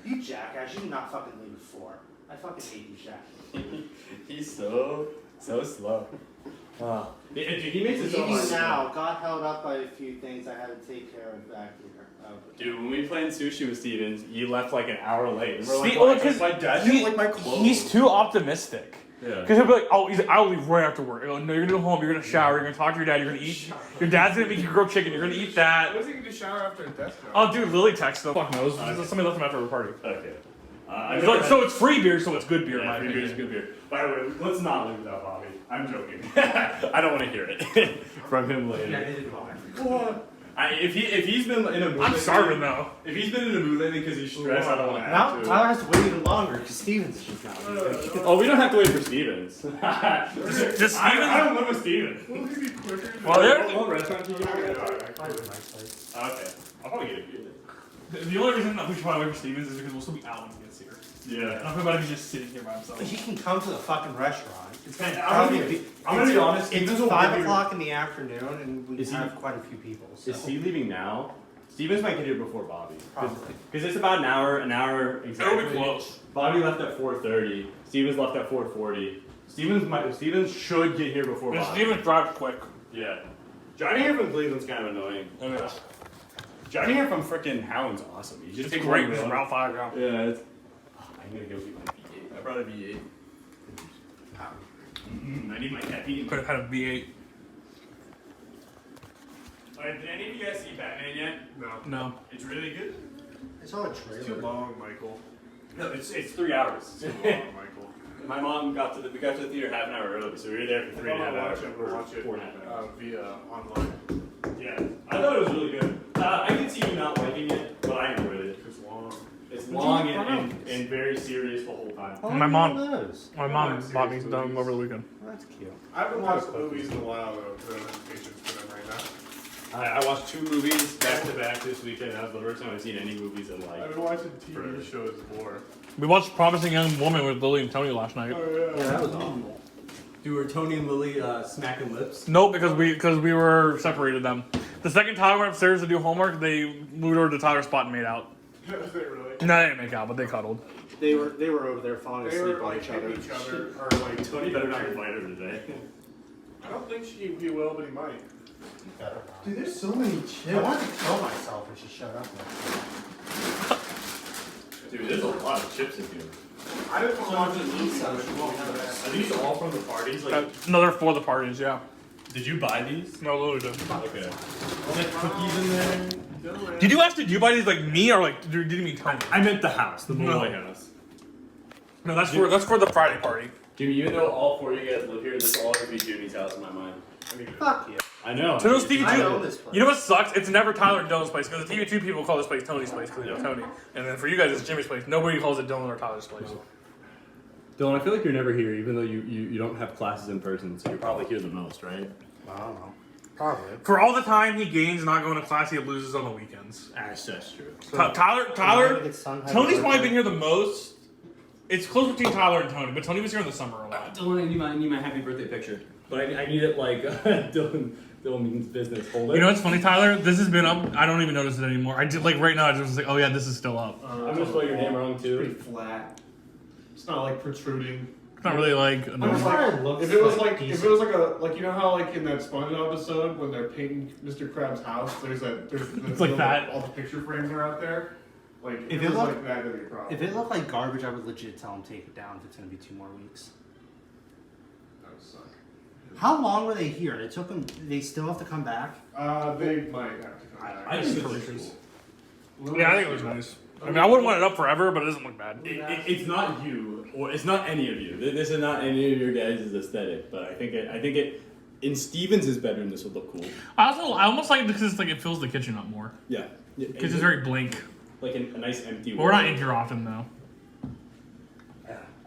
You jackass, you did not fucking leave at 4. I fucking hate you, Jack. He's so slow. He makes it so Leaving hard. now got held up by a few things I had to take care of back here. Dude, when we played sushi with Stevens, you left like an hour late. And we're like, Steve- "Why? well, 'cause my dad didn't like my clothes." He's too optimistic. Yeah. Because he'll be like, oh, I'll leave right after work. No, you're gonna go home, you're gonna shower, you're gonna talk to your dad, you're gonna eat. Your dad's gonna make you grilled chicken, you're gonna eat that. What is he going to shower after a desk job? Oh, dude, Lily texted him. Fuck knows. Somebody left him after a party. Okay. It's like, so it's free beer, so it's good beer, in my free beer is opinion. good beer. By the way, let's not leave without Bobby. I'm joking. I don't want to hear it from him later. If he's been in a mood, I'm starving though. If he's been in a mood lately because he's stressed, I don't want to Now have to. Tyler has to wait even longer because Stevens is just not leaving. Oh, we don't have to wait for Stevens. Just I Stevens? don't live with Stevens. Will he be quicker? Well, there. What restaurant do you go to? Okay, I'll probably get a beer. The only reason that we should probably wait for Stevens is because we'll still be Alum gets here. Yeah. I'm about him just sitting here by himself. He can come to the fucking restaurant. It's I'm probably gonna be honest. It's Stevens will 5 give you- o'clock in the afternoon, and we Is he- have quite a few people. So. Is he leaving now? Stevens might get here before Bobby. Probably. Because it's about an hour exactly. It'll be close. Bobby left at 4:30. Stevens left at 4:40. Stevens should get here before Bobby. Stevens drives quick. Yeah. Driving here from Cleveland's kind of annoying. It is. Driving here from frickin' Howland's awesome. You just It's take great. one It's road. Route 5 now. Yeah, it's. I'm gonna go get my V8. I brought a V8. I need my caffeine. Could have had a V8. Alright, did any of you guys see Batman yet? No. No. It's really good. It's all a It's too trailer. long, Michael. No, it's 3 hours. Too long, Michael. My mom we got to the theater half an hour early, so we were there for 3.5 hours. We'll watch it 4.5 hours. via online. Yeah, I thought it was really good. How My long mom- are those? My mom bought me them over the weekend. Oh, that's cute. I haven't watched movies in a while though, because I don't have patience for them right now. I watched 2 movies back to back this weekend. That was the first time I've seen any movies in I've like. been watching TV shows more. We watched Promising Young Woman with Lily and Tony last night. Oh yeah. that was awful. Were Tony and Lily smacking lips? Nope, because we were separated them. The second Tyler went upstairs to do homework, they moved over to Tyler's spot and made out. They really. No, they didn't make out, but they cuddled. They were over there falling They asleep were on like each other. hitting each other, or like Tony better not invite her today. I don't think he will, but he might. Dude, there's so many chips. I wanted to kill myself and she shut up. Dude, there's a lot of chips in here. I didn't watch the movie. Are these all from the parties? Like, No, they're for the parties, yeah. did you buy these? No, Lily did. Okay. Is there cookies in there? Did you buy these like me or like did you mean Tony? I meant the house, the Malloy No. house. No, that's for the Friday party. Jimmy, even though all 4 of you guys live here, this will always be Jimmy's house in my mind. Fuck you. I know. So those I know TV2, this place. you know what sucks? It's never Tyler and Dylan's place because the TV2 people call this place Tony's place because they know Tony, and then for you guys it's Jimmy's place. Nobody calls it Dylan or Tyler's place. Dylan, I feel like you're never here, even though you don't have classes in person, so you're probably here the most, right? I don't know. Probably. For all the time he gains not going to class, he loses on the weekends. That's true. Tyler, Tony's probably been here the most. It's close between Tyler and Tony, but Tony was here in the summer a lot. Dylan, I need my happy birthday picture. But I need it like Dylan means business. Hold it. You know what's funny, Tyler? This has been up. I don't even notice it anymore. I did like right now. I just was like, oh yeah, this is still up. I'm gonna spell your name wrong Pretty too. flat. It's not like protruding. It's not really like. It was like, if it was like you know how like in that SpongeBob episode when they're painting Mr. Krabs' house, there's It's like that. all the picture frames are out there. Like If if it it was looked- like that, that'd be a problem. If it looked like garbage, I would legit tell him take it down if it's gonna be 2 more weeks. That would suck. How long were they here? It took them. They still have to come back. They might have to come back. I just Yeah, I think it was nice. I mean, I wouldn't want it up forever, but it doesn't look bad. It's not you, or it's not any of you. This is not any of your guys' aesthetic. But I think it in Stevens' bedroom, this would look cool. I almost like it because it's like it fills the kitchen up more. Yeah, Because it's very blank. like a nice empty. But we're not in here often though.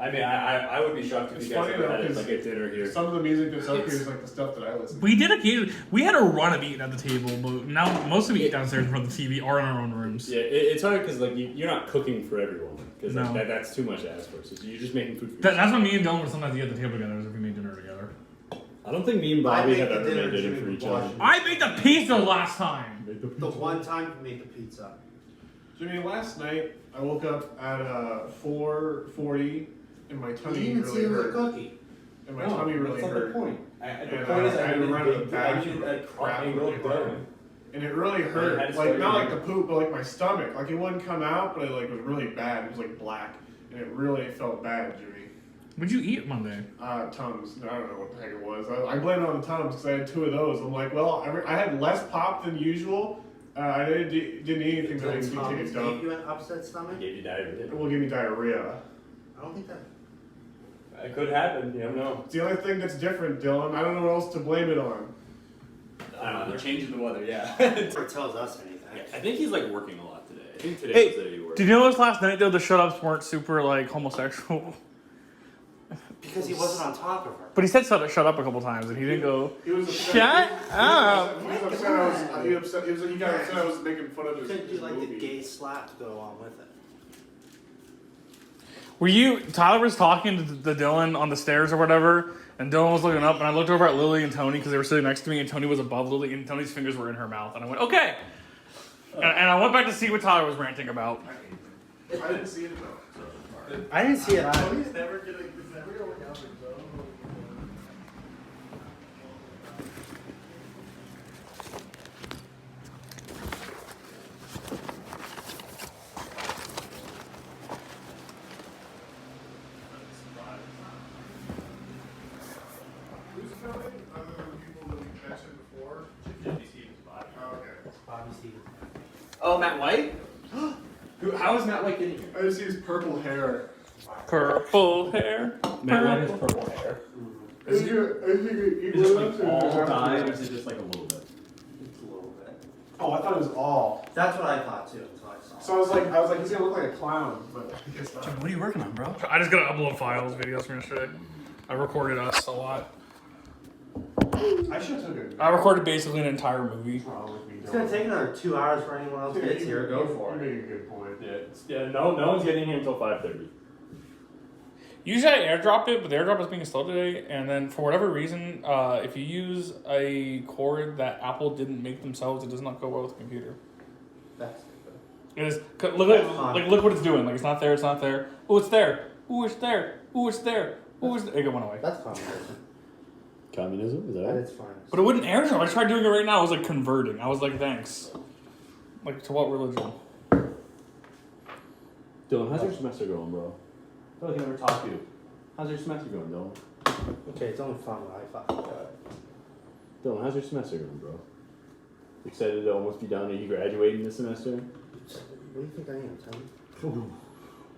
I mean, I would be shocked if It's you guys funny ever though, had it 'cause like a dinner here. Some of the music that's up here is like the stuff that I listen to. We did occasionally. We had a run of eating at the table, but now most of we eat downstairs in front of the TV or in our own rooms. Yeah, it's hard because like you're not cooking for everyone because No. that's too much to ask for. So you're just making food for That's yourself. what me and Dylan would sometimes eat at the table together, is if we made dinner together. I don't think me and I Bobby make have the ever dinner, made dinner Jimmy for would each watch other. it. I made the pizza last time. The one time you made the pizza. Jimmy, last night I woke up at 4:40 and my You tummy didn't even see really it was a hurt. cookie. And my tummy really that's not hurt. the point. The And, point is I had to run to the bathroom. a crap really hard. And it really I had hurt. to Like start not like eating. the poop, but like my stomach. Like it wouldn't come out, but it like was really bad. It was like black, and it really felt bad, Jimmy. What'd you eat Monday? Tums. I don't know what the heck it was. I blamed it on the Tums because I had 2 of those. I'm like, well, I had less pop than usual. I didn't eat anything that made me take a Gave dump. you an upset stomach? Gave you diarrhea. It will give me diarrhea. I don't think that. It could happen. You don't know. It's the only thing that's different, Dylan. I don't know what else to blame it on. I don't know. They're changing the weather. Yeah. Never tells us anything. I think he's like working a lot today. I think today Hey, was the day he worked. did you notice last night though the shut ups weren't super like homosexual? Because he wasn't on top of her. But he said shut up a couple times and he didn't go. He was upset. Shut up. He was upset. I was. He got upset. I was making fun of You his. couldn't do his like the movie. gay slap to go along with it. Tyler was talking to Dylan on the stairs or whatever, and Dylan was looking up, and I looked over at Lily and Tony because they were sitting next to me, and Tony was above Lily, and Tony's fingers were in her mouth, and I went, okay. And I went back to see what Tyler was ranting about. I didn't see it though. I didn't see it either. Tony's never getting. He's never gonna work out his own. Who's coming? Other than people that we mentioned before. Oh, okay. Bobby Stevens. Oh, Matt White? How is Matt White getting here? I just see his purple hair. Purple hair. Matt White has purple hair. I think he Is it like all dyed, or is it just like a little bit? It's a little bit. Oh, I thought it was all. That's what I thought too until I saw it. So I was like, he's gonna look like a clown, but I guess not. What are you working on, bro? I just gotta upload files, videos from yesterday. I recorded us a lot. I should have took it. I recorded basically an entire movie. It's gonna take another 2 hours for anyone else gets here. Go for You it. made a good point. Yeah. No one's getting here until 5:30. Usually I airdrop it, but the airdrop is being slow today. And then for whatever reason, if you use a cord that Apple didn't make themselves, it does not go well with the computer. That's It is. Look what it's doing. Like it's not there. It's not there. Oh, it's there. Oh, it's there. Oh, it's there. Oh, it's there. It went away. That's communism. Communism? Is that That it? is fine. But it wouldn't airdrop. I tried doing it right now. I was like converting. I was like, thanks. Like to what religion? Dylan, how's your semester going, bro? I feel like I never talked to you. How's your semester going, Dylan? Okay, it's only fun when I fucking do it. Dylan, how's your semester going, bro? Excited to almost be done? Are you graduating this semester? What do you think I am, Tony?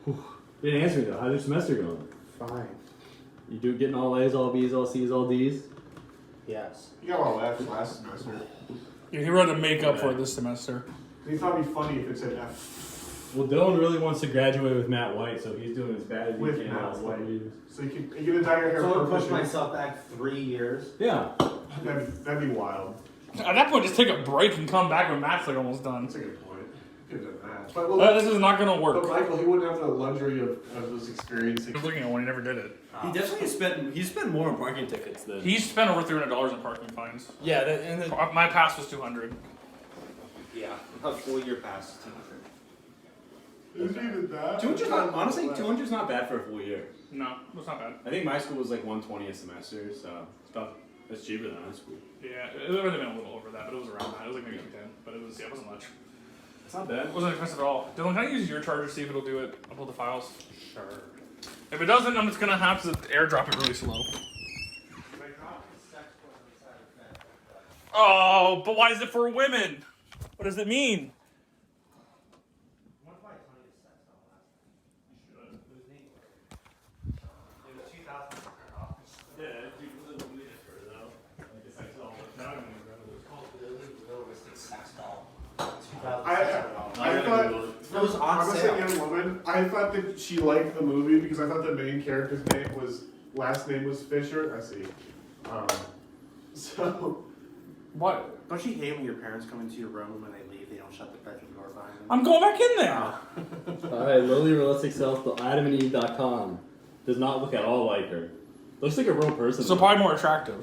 You didn't answer me though. How's your semester going? Fine. You getting all A's, all B's, all C's, all D's? Yes. You got all F's last semester. Yeah, he wrote to make up for it this semester. He thought it'd be funny if it said F. Well, Dylan really wants to graduate with Matt White, so he's doing as bad as he With can. Matt White. So you can dye your hair So I'm gonna purple. push myself back 3 years. Yeah. That'd be wild. At that point, just take a break and come back when Matt's like almost done. That's a good point. Could have done that. But well, This is not gonna work. but Michael, he wouldn't have the luxury of those experiences. I was looking at one. He never did it. He definitely spent more on parking tickets than. He spent over $300 on parking fines. Yeah, and then My pass was $200. yeah, a full year pass. Who needed that? 200's not honestly 200's not bad for a full year. No, it's not bad. I think my school was like 120 a semester, so it's cheaper than high school. Yeah, it would have been a little over that, but it was around that. It was like maybe 10, but it wasn't much. It's not bad. It wasn't expensive at all. Dylan, can I use your charger to see if it'll do it? Upload the files. Sure. If it doesn't, I'm just gonna have to airdrop it really slow. Oh, but why is it for women? What does it mean? I thought, It was on honestly, sale. young woman, I thought that she liked the movie because I thought the main character's last name was Fisher. I see. So. What? Don't you hate when your parents come into your room and when they leave, they don't shut the bedroom door behind them? I'm going back in there. Alright, Lily Realistic Self, adamandeve.com. Does not look at all like her. Looks like a real person. So probably more attractive.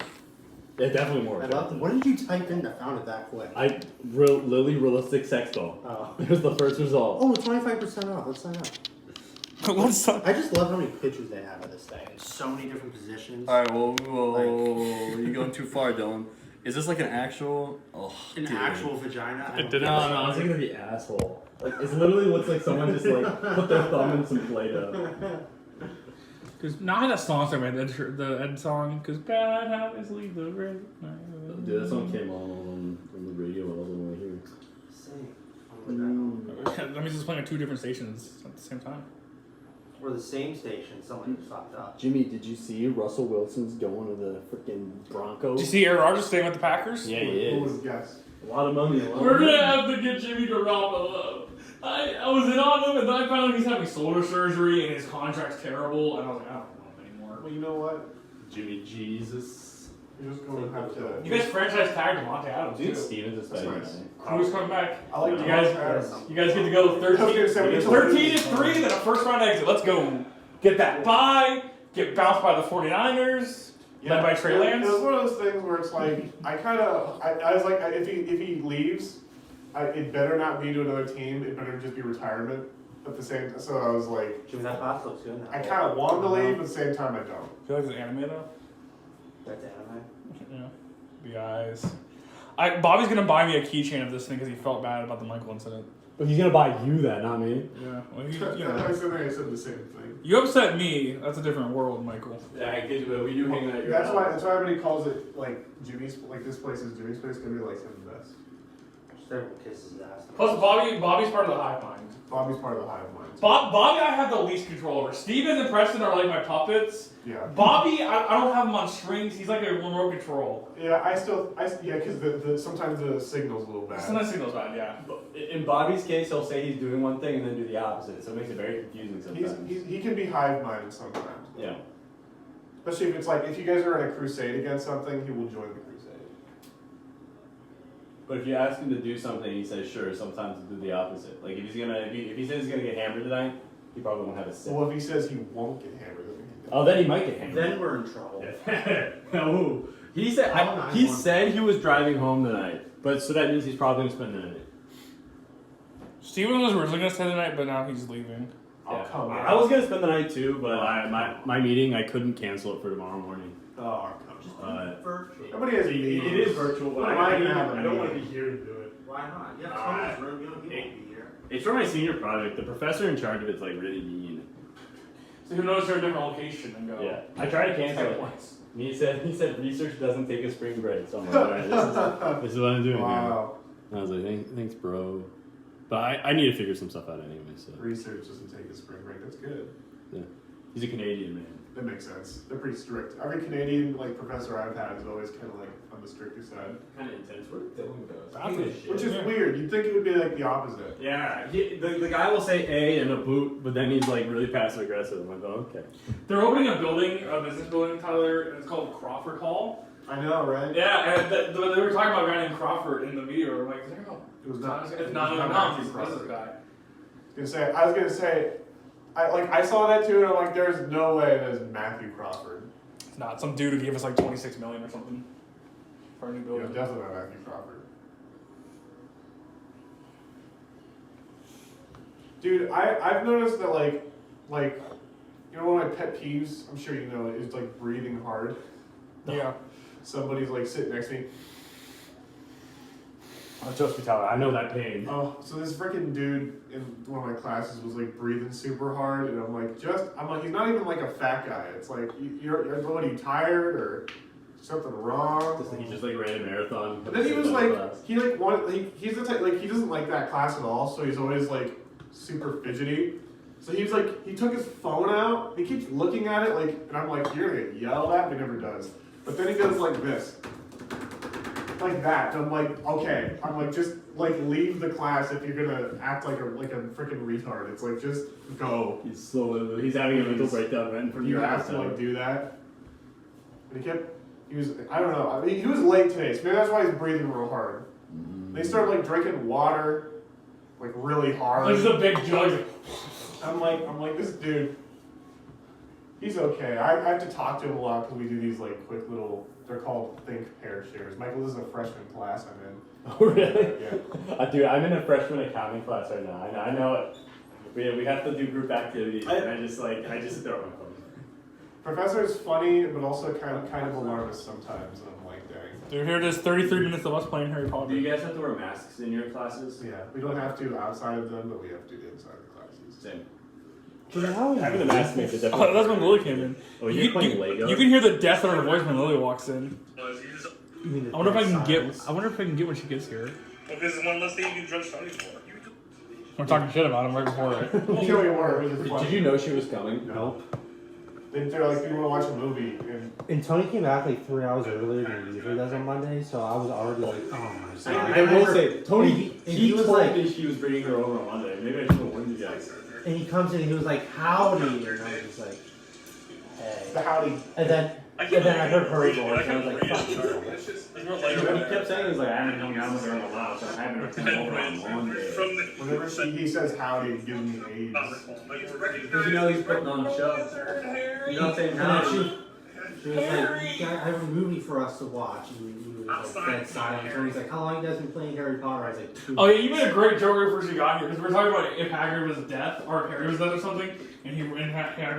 Yeah, definitely more. I love them. What did you type in that found it that quick? Lily Realistic Sex Doll. Oh. There's the first result. Oh, 25% off. Let's sign up. What's up? I just love how many pictures they have of this thing. In so many different positions. Alright, whoa, you're going too far, Dylan. Is this like an actual? Oh, An dude. actual vagina? I don't did think not. so. No, I was thinking of the asshole. Like, it literally looks like someone just like put their thumb in some Play-Doh. Because not that song, the Ed song. Because God obviously the red. Dude, that song came on the radio when I was on the way here. Same. Oh my God. That means it's playing on 2 different stations at the same time. We're the same station. Someone just fucked up. Jimmy, did you see Russell Wilson's going to the freaking Broncos? Did you see Aaron Rodgers staying with the Packers? Yeah, he Who is. would guess? A lot of money. We're gonna have to get Jimmy Garoppolo. I was in on him, and then I found out he's having shoulder surgery, and his contract's terrible. And I was like, I don't know him anymore. Well, you know what? Jimmy Jesus. You're just going to have to. You guys franchise tagged Devontae Adams Dude, too. Stevens is That's better nice. than Cruz coming back. I like you Devontae guys. Adams. You guys get to go 13 and 3, then a first round exit. Let's go. Get that bye. Get bounced by the 49ers. Led by Trey Lance. It was one of those things where it's like I was like if he leaves, it better not be to another team. It better just be retirement at the same time. So I was like, Jimmy, that box looks good now. I kind of want to leave, but at the same time I don't. I feel like it's anime though. That's anime. Yeah. The eyes. Bobby's gonna buy me a keychain of this thing because he felt bad about the Michael incident. But he's gonna buy you that, not me. Yeah. Well, I said the same thing. you upset me. That's a different world, Michael. Yeah, we do hang out at your That's why. house. That's why everybody calls it like Jimmy's. Like this place is Jimmy's place. Gonna be like him the best. Just everyone kisses his ass. Plus, Bobby's part of the hive mind. Bobby's part of the hive mind. Bobby, I have the least control over. Steven and Preston are like my puppets. Yeah. Bobby, I don't have him on strings. He's like a remote control. Yeah, because the sometimes the signal's a little bad. Sometimes signal's bad, yeah. In Bobby's case, he'll say he's doing one thing and then do the opposite, so it makes it very confusing sometimes. He can be hive-minded sometimes. Yeah. Especially if it's like, if you guys are in a crusade against something, he will join the crusade. But if you ask him to do something, he says sure. Sometimes he'll do the opposite. Like if he says he's gonna get hammered tonight, he probably won't have a sip. Well, if he says he won't get hammered, oh, then he might get hammered. Then we're in trouble. No. He said he was driving home tonight, but so that means he's probably gonna spend the night. Steven was originally gonna stay the night, but now he's leaving. Oh, come on. I was gonna spend the night too, but my meeting I couldn't cancel it for tomorrow morning. Oh, come on. Virtual. Nobody has It is virtual, but I don't want to be here to do it. Why not? You have Tony's room. He won't be here. It's for my senior project. The professor in charge of it's like really mean. So who knows they're a different location and go. Yeah, I tried to cancel it. He said research doesn't take a spring break. So I'm like, all right, this is what I'm doing. Wow. Man. I was like, thanks, bro. But I need to figure some stuff out anyway. So Research doesn't take a spring break. That's good. yeah, he's a Canadian man. That makes sense. They're pretty strict. Every Canadian professor I've had is always kind of on the stricter side. Kind of intense. Where did Dillion go? Which is weird. You'd think it would be the opposite. Yeah, the guy will say A in a boot, but then he's like really passive aggressive. I'm like, oh, okay. They're opening a business building, Tyler, and it's called Crawford Hall. I know, right? Yeah, and they were talking about a guy named Crawford in the media. We're like, It was not. it's not this guy. I was gonna say, I saw that too, and I'm like, there's no way that's Matthew Crawford. It's not some dude who gave us like 26 million or something for a new Yeah, building. definitely not Matthew Crawford. Dude, I've noticed that one of my pet peeves, I'm sure you know, is breathing hard. Yeah. Somebody's sitting next to me. Oh, trust me, Tyler, I know that pain. Oh, so this freaking dude in one of my classes was breathing super hard, and I'm like, he's not even a fat guy. It's like, you're what, are you tired or something wrong? He just ran a marathon. And then he was he's the type, he doesn't like that class at all, so he's always super fidgety. So he's he took his phone out, he keeps looking at it and I'm like, you're gonna get yelled at, but he never does. But then he goes like this. Like that. And I'm like, okay. I'm like, just leave the class if you're gonna act like a freaking retard. It's just go. He's slow. He's having a mental breakdown right in front of You your have ass. to do that. And he was, I don't know. I mean, he was late today, so maybe that's why he's breathing real hard. They started drinking water, really hard. There's a big jug. I'm like, this dude, he's okay. I have to talk to him a lot because we do these quick little, they're called think pair shares. Michael, this is a freshman class I'm in. Oh, really? Yeah. Dude, I'm in a freshman accounting class right now. I know it. We have to do group activities, and I just sit there on my phone. Professor is funny, but also kind of alarmist sometimes. And I'm like, dang. Dude, here it is, 33 minutes of us playing Harry Potter. Do you guys have to wear masks in your classes? Yeah, we don't have to outside of them, but we have to inside the classes. Same. Having the mask makes a difference. Oh, that's when Lily came in. Oh, you're playing Lego? You can hear the death in her voice when Lily walks in. I wonder if I can get when she gets here. Because it's one less thing you can judge studies for. We're talking shit about him right before it. Here we were. Did you know she was coming? Nope. They're like, we want to watch a movie. And Tony came back 3 hours earlier than he usually does on Monday, so I was already oh my god. I will say, Tony, he was told me she was bringing her over on Monday. Maybe I should have warned you guys. And he comes in and he was like, howdy, and I was just like, hey. The howdy. And then I heard her voice, and I was like, fuck you. What he kept saying was I haven't hung out with her in a while, so I haven't her come over on Monday. Whenever he says howdy, it gives me AIDS. Because he's putting on a show. You know what I'm saying? And she was like, I have a movie for us to watch. And he was dead silent. And he's like, how long have you guys been playing Harry Potter? I was like, 2 Oh yeah, you made a great joke right before she got here, because we were talking about if Hagrid was death, or if Harry was death or something, and Hagrid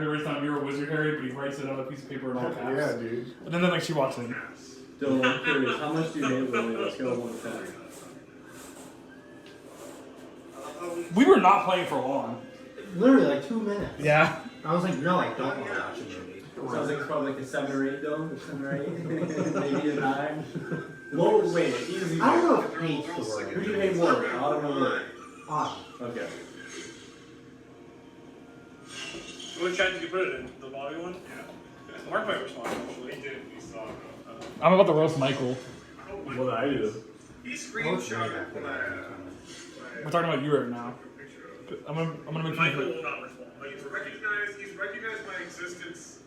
writes down, you're a wizard, Harry, but he writes it on a piece of paper in all caps. Yeah, dude. And then she walks in. Dylan, I'm curious, how much do you hate Lily? Let's go 1 to 10. We were not playing for long. Literally 2 minutes. Yeah. I was like, no, I don't want to watch a movie. Sounds like it's probably a 7 or 8 though. 7 or 8, maybe a 9. Low, wait, easy. I don't know if hate's the word. Who do you hate more? Autumn or Lily? Autumn. Okay. What chat did you put it in? The Bobby one? Yeah. Mark might respond, actually. He did. He saw it. I'm about to roast Michael. What did I do? He screenshotted when I. We're talking about you right now. I'm gonna make Michael sure. will not respond. Like, he's recognized my existence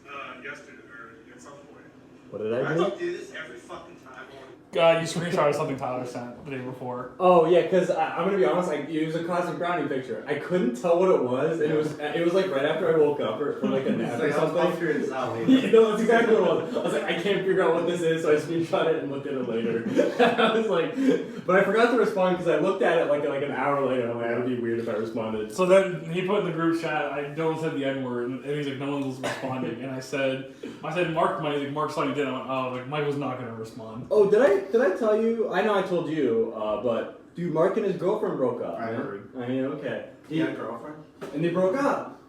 yesterday or at some point. What did I do? Do this every fucking time. You screenshotted something Tyler sent the day before. Oh yeah, because I'm gonna be honest, it was a classic brownie picture. I couldn't tell what it was, and it was like right after I woke up for like a nap or something. You know, that's exactly what it was. I was like, I can't figure out what this is, so I screenshot it and looked at it later. I was like, but I forgot to respond because I looked at it like an hour later. I'm like, that would be weird if I responded. So then he put in the group chat, I don't said the N word, and he's like, no one's responding. And I said, Mark might. He's like, Mark saw you did. I went, oh, like Michael's not gonna respond. Oh, did I tell you? I know I told you, but dude, Mark and his girlfriend broke up. I heard. I mean, okay. He had a girlfriend? And they broke up.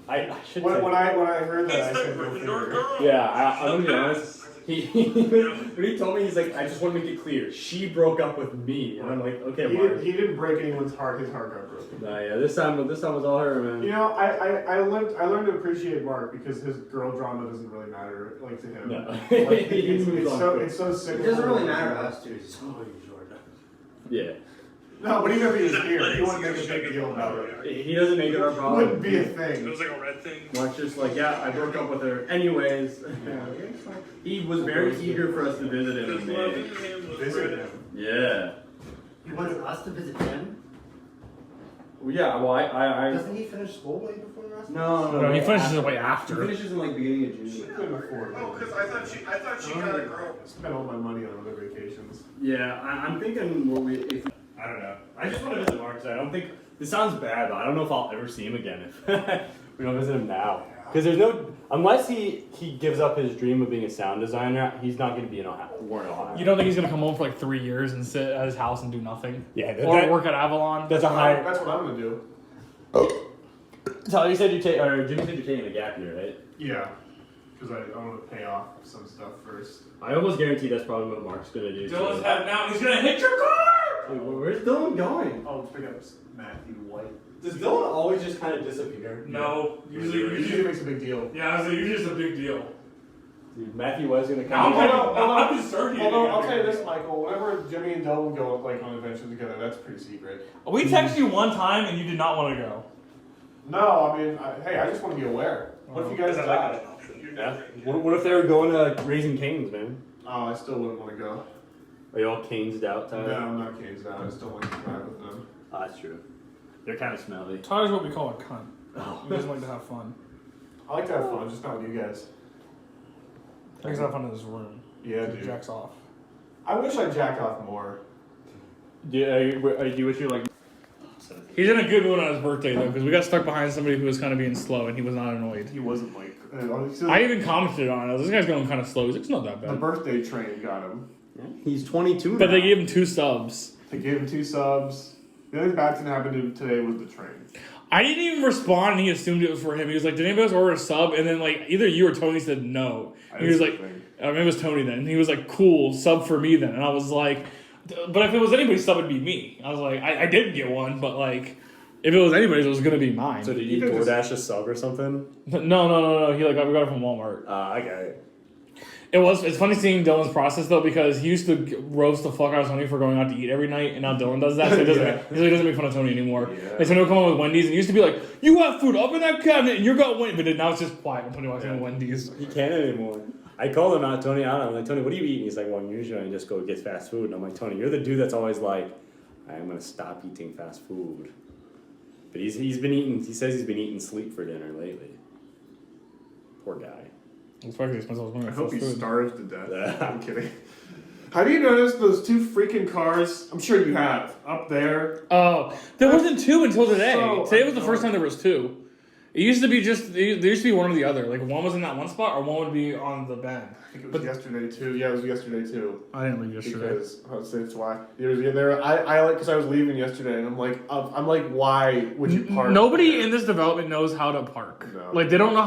I should say. When I heard that, I said go figure. Yeah, I'm gonna be honest. When he told me, he's like, I just want to make it clear, she broke up with me, and I'm like, okay, Mark. He didn't break anyone's heart. His heart got broken. Nah, yeah, this time was all her, man. You know, I learned to appreciate Mark because his girl drama doesn't really matter, like, to him. No. Like, It's so sick. It doesn't really matter to us, too. It's totally Georgia. Yeah. No, but even if he was here, he wouldn't make a big deal about it. He doesn't make it our It problem. wouldn't be a It thing. was like a red thing. Mark's just like, yeah, I broke up with her. Anyways, he was very eager for us to visit him in May. Visit him. Yeah. He wants us to visit him? Well, yeah, well, I Doesn't he finish school way before the rest of us? No, he finishes it way after. He finishes in like beginning of June. Couldn't afford it. Oh, because I thought she got a girl. Spent all my money on other vacations. Yeah, I'm thinking I don't know. I just want to visit Mark. I don't think this sounds bad, but I don't know if I'll ever see him again if we don't visit him now. Because there's no, unless he gives up his dream of being a sound designer, he's not going to be in Warren, Ohio. You don't think he's gonna come home for like 3 years and sit at his house and do nothing? Yeah, Or work at Avalon? That's a high. That's what I'm gonna do. So you said Jimmy said you're taking a gap year, right? Yeah, because I want to pay off some stuff first. I almost guarantee that's probably what Mark's going to do. Dylan's heading out. He's gonna hit your car. Wait, where's Dylan going? Oh, let's pick up Matthew White. Does Dylan always just kind of disappear? No, Usually usually. it makes a big deal. Yeah, I was usually it's a big deal. Dude, Matthew White's going to I'm come. I'm just starting. Although I'll tell you this, Michael. Whenever Jimmy and Dylan go like on adventures together, that's pretty secret. We texted you one time and you did not want to go. No, I mean, hey, I just want to be aware. What if you guys die? Yeah. What if they were going to Raising Cane's, man? Oh, I still wouldn't want to go. Are you all Cane's out, No, Tyler? I'm not Cane's out. I still want to drive with them. Oh, that's true. They're kind of smelly. Tyler's what we call a cunt. Oh. He doesn't like to have fun. I like to have fun, just not with you guys. He likes to have fun in his room. Yeah, He dude. jacks off. I wish I jacked off more. Do you wish you like? He's in a good mood on his birthday though, because we got stuck behind somebody who was kind of being slow, and he was not annoyed. He wasn't like. I even commented on it. This guy's going kind of slow. He's like, it's not that The bad. birthday train got him. He's 22 But now. they gave him 2 subs. They gave him 2 subs. The only bad thing that happened to him today was the train. I didn't even respond, and he assumed it was for him. He was like, "Did anybody else order a sub?" And then like either you or Tony said no. And he was like, maybe it was Tony then. And he was like, "Cool, sub for me then." And I was like, "But if it was anybody's sub, it'd be me." I was like, "I did get one, but like, if it was anybody's, it was gonna be mine." So did you DoorDash a sub or something? No. He like we got it from Walmart. I got it. It's funny seeing Dylan's process though, because he used to roast the fuck out of Tony for going out to eat every night, and now Dylan does that. So he doesn't make fun of Tony anymore. Yeah. Like Tony would come on with Wendy's, and he used to be like, "You have food up in that cabinet, and you're got Wendy's," but now it's just quiet when Tony walks in with Wendy's. He can't anymore. I called him out, Tony. I'm like, Tony, what do you eat? And he's like, well, usually I just go get fast food. And I'm like, Tony, you're the dude that's always like, I'm gonna stop eating fast food. But he's been eating. He says he's been eating sleep for dinner lately. Poor guy. It's fucking expensive. I hope he starves to death. I'm kidding. Have you noticed those 2 freaking cars? I'm sure you have. Up there. Oh, there wasn't 2 until today. So Today was the first time there was 2. It used to be there used to be one or the other. Like one was in that one spot, or one would be on the bend. I think it was yesterday too. Yeah, it was yesterday too. I didn't leave yesterday. Because that's why. I like because I was leaving yesterday, and I'm like, why would you park? Nobody in this development knows how to park. No. Like they don't know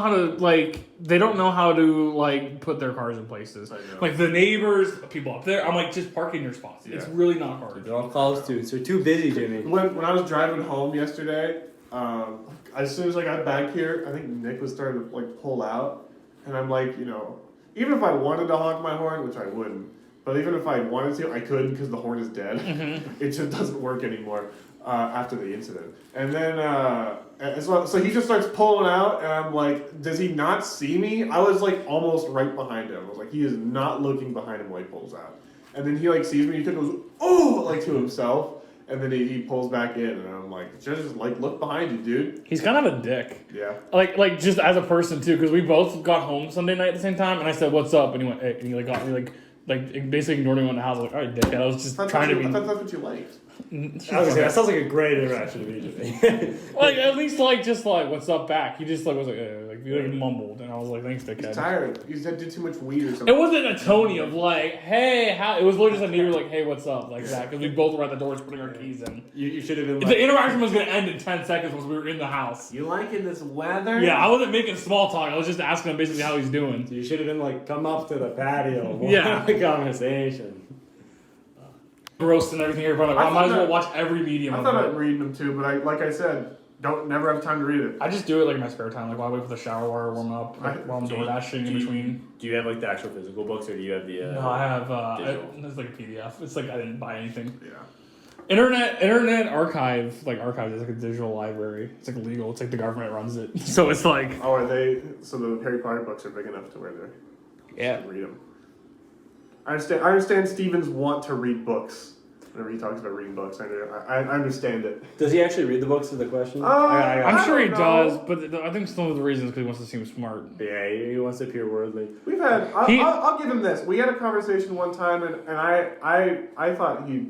how to put their cars in places. I know. Like the neighbors, people up there. I'm like, just park in your spots. It's Yeah. really not hard. They're all college students. They're too busy, Jimmy. When I was driving home yesterday, God, as soon as I got back here, I think Nick was starting to like pull out, and I'm like, you know, even if I wanted to honk my horn, which I wouldn't, but even if I wanted to, I couldn't because the horn is dead. It just doesn't work anymore after the incident. And then so he just starts pulling out, and I'm like, does he not see me? I was like almost right behind him. I was like, he is not looking behind him while he pulls out. And then he like sees me, he goes, oh, like to himself. And then he pulls back in, and I'm like, just like look behind you, dude. He's kind of a dick. Yeah. Like just as a person too, because we both got home Sunday night at the same time, and I said, "What's up?" And he went, "Hey," and he like got me like basically ignored me in the house. I was like, "All right, dick." I was just trying to be. I thought that's what you liked. That sounds like a great interaction to me. Like at least like just like what's up back. He just like was like you like mumbled, and I was like, thanks, dickhead. He's tired. He did too much weed or something. It wasn't a Tony of like, hey, how? It was literally just a neighbor like, hey, what's up, like that, because we both were at the doors putting our keys in. You should have been. Like, the interaction was gonna end in 10 seconds once we were in the house. You liking this weather? Yeah, I wasn't making small talk. I was just asking him basically how he's doing. You should have been like, come up to the patio. Yeah. The conversation. Gross and everything here, but I might as well watch every medium. I thought I'd read them too, but like I said, never have time to read it. I just do it like in my spare time, like while I wait for the shower water to warm up, like, while I'm door dashing in between. Do you have like the actual physical books, or do you have the? No, I have. It's like a PDF. It's like I didn't buy anything. Yeah. Internet archive is like a digital library. It's like legal. It's like the government runs it. So it's like. Oh, are they? So the Harry Potter books are big enough to where they're. Yeah. Read them. I understand Stevens want to read books. Whenever he talks about reading books, I understand it. Does he actually read the books? Is the question? I'm sure he does, but I think some of the reasons because he wants to seem smart. Yeah, he wants to appear worldly. We've had. I'll give him this. We had a conversation one time, and I thought he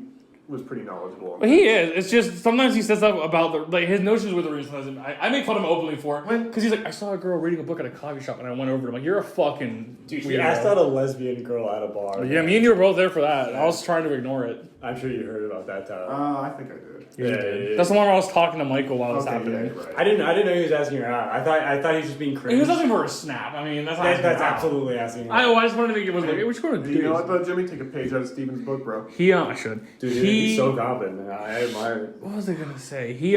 was pretty knowledgeable. He is. It's just sometimes he says stuff about his notions with the reason. I make fun of him openly for it because he's like, I saw a girl reading a book at a coffee shop, and I went over to him like, you're a fucking dude. You asked out a lesbian girl at a bar. Yeah, me and you were both there for that. I was trying to ignore it. I'm sure you heard about that time. I think I did. Yeah. That's the one where I was talking to Michael while it was happening. Yeah, right. I didn't know he was asking her out. I thought he was just being crazy. He was asking for a snap. I mean, that's absolutely asking her. I just wanted to think it was like, hey, what you going to do? You know what though, Jimmy? Take a page out of Steven's book, bro. I should. Dude, he's so confident. I admire it. What was I gonna say? That's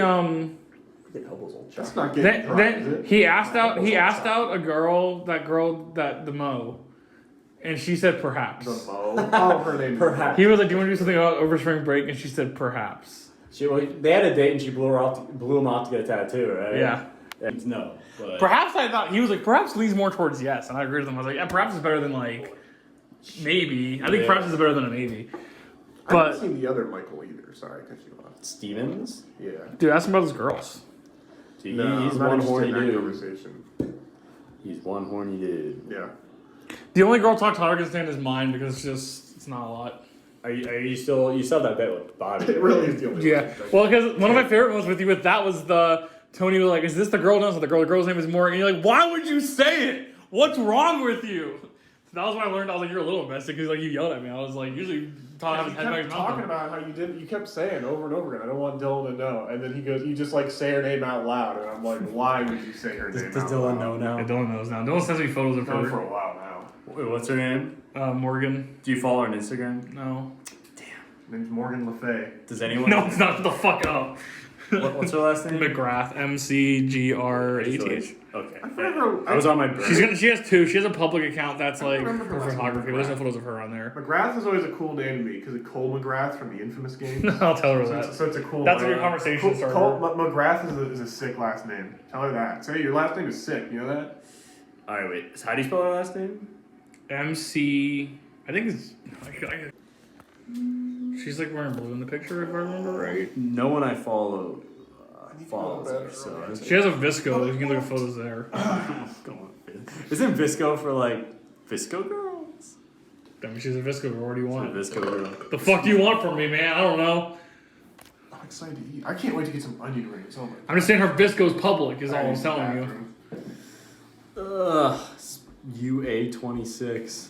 not getting dry, is it? He asked out a girl, the Mo. And she said perhaps. The Mo. Oh, her name. Perhaps. He was like, "Do you want to do something over spring break?" And she said perhaps. They had a date and she blew him off to get a tattoo, right? Yeah. No. But. Perhaps I thought he was like perhaps leans more towards yes, and I agreed with him. I was like, yeah, perhaps is better than like maybe. I think perhaps is better than a maybe. I haven't seen the other Michael either. Sorry, cut you off. Stevens? Yeah. Dude, ask him about his girls. Dude, No, he's I'm not one interested horny in that dude. conversation. He's one horny dude. Yeah. The only girl talk Tyler can stand is mine because it's not a lot. Are you still have that bet with Bobby? It really is the only Yeah. one. Well, because one of my favorite ones with you that was the Tony was like, "Is this the girl?" No, so the girl's name is Morgan. And you're like, "Why would you say it? What's wrong with you?" So that was when I learned. I was like, "You're a little invested," because like you yelled at me. I was like, usually Tyler has his head back You his kept mouth. talking about how you kept saying over and over again, I don't want Dylan to know. And then he goes, you just like say her name out loud. And I'm like, why would you say her name Does out Dylan loud? know now? Yeah, Dylan knows now. Dylan sends me photos of Known for her. a while now. Wait, what's her name? Morgan. Do you follow her on Instagram? No. Name's Morgan Le Fay. Does anyone? No, it's not. The fuck up. What's her last name? McGrath. McGrath. Okay. I was on my brain. She has two. She has a public account that's like remember her her last photography. name. There's no photos of her on there. McGrath is always a cool name to me because of Cole McGrath from the Infamous game. I'll tell her So that. it's a cool. That's a good conversation starter. Cole McGrath is a sick last name. Tell her that. Say your last name is sick. You know that? All right, wait. So how do you spell her last name? MC. I think it's. She's like wearing blue in the picture, if I remember right. No one I follow follows her. So She has a Visco. You can look at photos there. Isn't Visco for like Visco girls? I mean, she's a Visco girl. What do you want? Visco girl. The fuck do you want from me, man? I don't know. I'm excited to eat. I can't wait to get some onion rings. Oh my God. I'm just saying her Visco's public is all I'm telling you. UA26.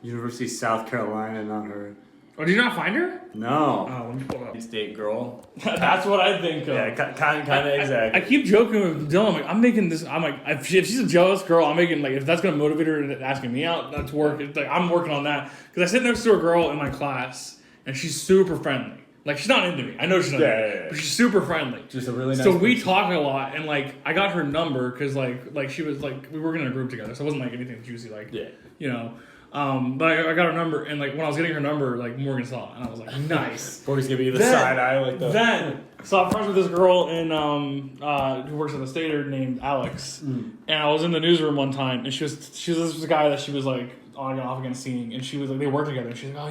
University of South Carolina, not her. Oh, did you not find her? No. Oh, let me pull it up. State girl. That's what I think of. Yeah, kind of exactly. I keep joking with Dylan. I'm like, I'm making this. I'm like, if she's a jealous girl, I'm making like, if that's gonna motivate her into asking me out, that's work. It's like I'm working on that because I sit next to a girl in my class and she's super friendly. Like, she's not into me. I know she's not into me. Yeah. But she's super friendly. Just a really nice So we person. talk a lot, and, like, I got her number because, like she was, like, we were in a group together, so it wasn't, like, anything juicy, like, you know. But I got her number, and, like, when I was getting her number, like, Morgan saw it, and I was like, nice. Morgan's giving you the side eye, like the... Then, so I'm friends with this girl in who works at the Stater named Alex, and I was in the newsroom one time, and she was this guy that she was, like, on and off again seeing, and she was like, they worked together, and she's like, oh,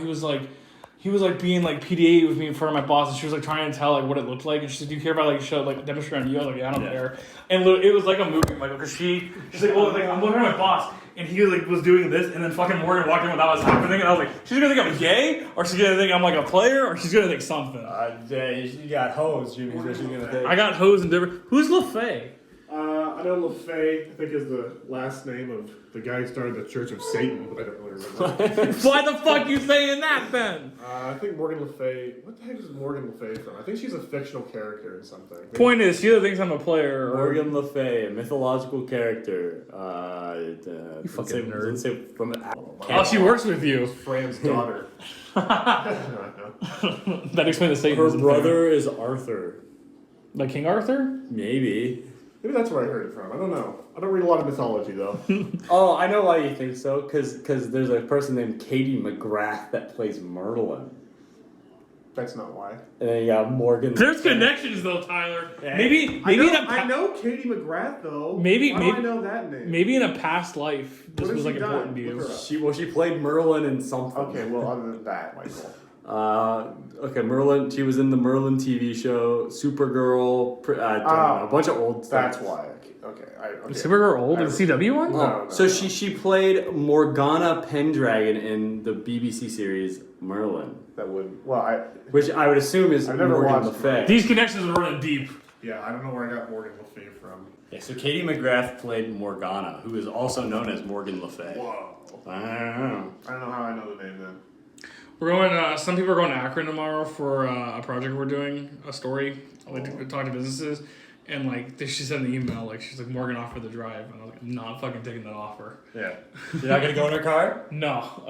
he was like being like PDA with me in front of my boss, and she was like trying to tell like what it looked like, and she said, do you care about like show like demonstrate on you? I was like, yeah, I don't care. And it was like a movie, Michael, because she's like, well, like I'm looking at my boss, and he like was doing this, and then fucking Morgan walked in when that was happening, and I was like, she's gonna think I'm gay, or she's gonna think I'm like a player, or she's gonna think something. Yeah, you got hoes, Jimmy. What she's gonna think? I got hoes and different. Who's LaFay? I know LaFay, I think, is the last name of the guy who started the Church of Satan, but I don't really remember. Why the fuck you saying that, Ben? I think Morgan Le Fay. What the heck is Morgan Le Fay from? I think she's a fictional character in something. Point is, she either thinks I'm a player or... Morgan Le Fay, a mythological character. You fucking nerd. Let's say from Oh, she works with you. Fran's daughter. That explains the Her Satanism. brother is Arthur. Like King Arthur? Maybe. Maybe that's where I heard it from. I don't know. I don't read a lot of mythology, though. Oh, I know why you think so. Because there's a person named Katie McGrath that plays Merlin. That's not why. And then you got Morgan. There's connections though, Tyler. Yeah. Maybe I know Katie McGrath, though. Why do I know that name? Maybe in a past life, this What was has like she done? important to you. Look her up. She played Merlin in something. Okay, well, other than that, Michael. Okay, Merlin. She was in the Merlin TV show, Supergirl. I don't know, a bunch of old stuff. That's why. Okay. Is Supergirl old? The CW one? No. So she played Morgana Pendragon in the BBC series Merlin, That would. Well, which I would assume is I've never Morgan watched Le Fay. These connections are running deep. Yeah, I don't know where I got Morgan Le Fay from. Yeah, so Katie McGrath played Morgana, who is also known as Morgan Le Fay. Whoa. I don't know. I don't know how I know the name then. We're going. Some people are going to Akron tomorrow for a project we're doing, a story. Like to talk to businesses, and like she sent an email. Like she's like, Morgan offered the drive, and I was like, I'm not fucking taking that offer. Yeah. You're not gonna go in her car? No.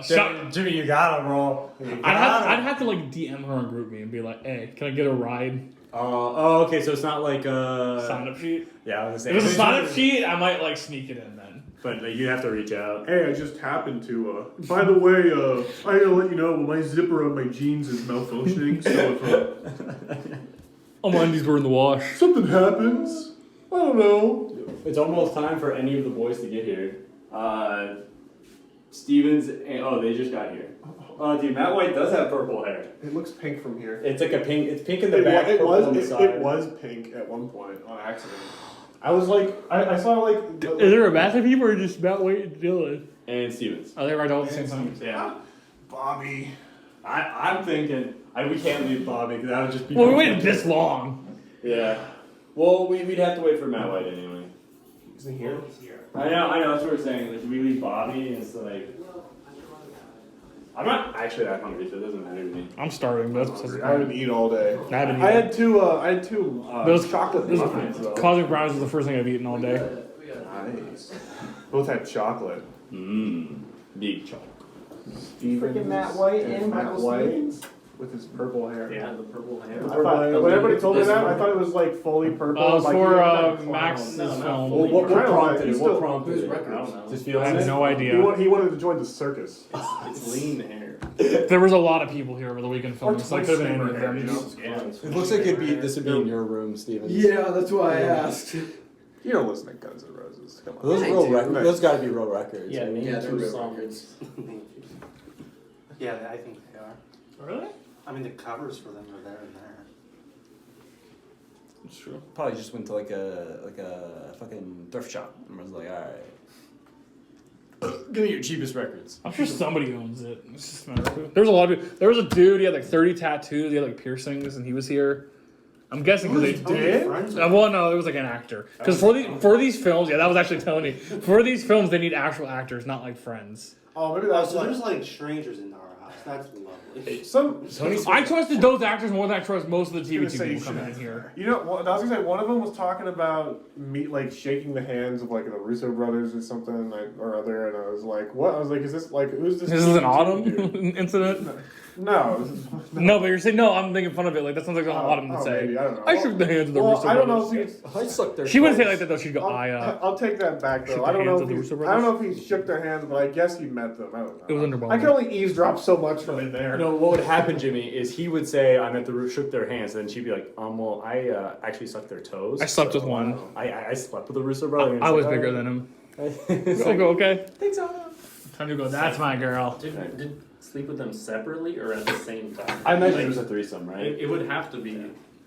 Jimmy, you gotta roll. I'd have to like DM her and group me and be like, hey, can I get a ride? Oh, okay. So it's not like a Sign up sheet. Yeah, I was If gonna say. it's a sign up sheet, I might like sneak it in then. But like, you have to reach out. Hey, I just happened to. By the way, I gotta let you know my zipper on my jeans is malfunctioning. So if All my undies were in the wash. something happens, I don't know. It's almost time for any of the boys to get here. Stevens, they just got here. Dude, Matt White does have purple hair. It looks pink from here. It's like a pink. It's pink in the back. It purple on the side. it was pink at one point on accident. I was like, I saw like. Is there a math of people or just Matt White and Dylan? And Stevens. Are they right all at the same time? Yeah. Bobby. I'm thinking we can't leave Bobby because that would just be. Well, we waited this long. Yeah. Well, we'd have to wait for Matt White anyway. Isn't he here? I know. That's what we're saying. Like, we leave Bobby, and it's like. I'm not actually that hungry, so it doesn't matter to me. I'm starving, but that's I haven't eaten all day. I haven't eaten. I had two. Those chocolate muffins though. Cosmic brownies was the first thing I've eaten all day. Nice. Both had chocolate. Big chocolate. Freaking Matt White and Matt White with his purple hair. Yeah, the purple hair. I thought, when everybody told me that, I thought it was like fully purple. It's like, for like Max's film. Well, what Kinda prompted like- it? What prompted it? records? I don't know. Just I feeling have it? no idea. He wanted to join the circus. It's lean hair. There was a lot of people here over the weekend filming, so I Or could have been any of hair, them. you know? It looks like this would be in your room, Steven. Yeah, that's why I asked. You don't listen to Guns N' Roses. Come on. Those Yeah, I real do. records. Those got to be real records. Yeah, name Yeah, two they're real real records. Yeah, I think they are. Really? I mean, the covers for them are there and there. It's true. Probably just went to like a fucking thrift shop and was like, all right, give me your cheapest records. I'm sure somebody owns it. It's just a matter of who. There was a lot of people. There was a dude, he had like 30 tattoos, he had like piercings, and he was here. I'm guessing because they did. Well, no, it was like an actor. Because for these films, yeah, that was actually Tony. For these films, they need actual actors, not like friends. Oh, maybe Oh, that's so like there's like strangers in our house. That's lovely. some. I trusted those actors more than I trust most of the gonna TV say people coming shit. in here. You know, I was gonna say one of them was talking about like shaking the hands of like the Russo brothers or something or other, and I was like, what? I was like, is this like who's this? This is an dude? autumn incident. No. No, but you're saying no. I'm making fun of it. Like that sounds like something Autumn would say. Maybe, I don't know. I shook the hands of the Well, Russo I don't know brothers. if he's. I sucked their She wouldn't say it toes. like that though. She'd go, I'll take that back Shook though. the I don't hands know of the if Russo he, I don't know brothers? if he shook their hands, but I guess he met them. I don't know. It was underwhelming. I can only eavesdrop so much from in there. No, what would happen, Jimmy, is he would say, "I met the roof, shook their hands," and then she'd be like, well, I actually sucked their toes. I slept with so, one. I slept with a Russo brother. and I it's was like, bigger oh. than him. It's I'll like, go okay. Thanks, Autumn. Time to go. That's my girl. Did sleep with them separately or at the same time? I imagine it was a threesome, right? It would have to be.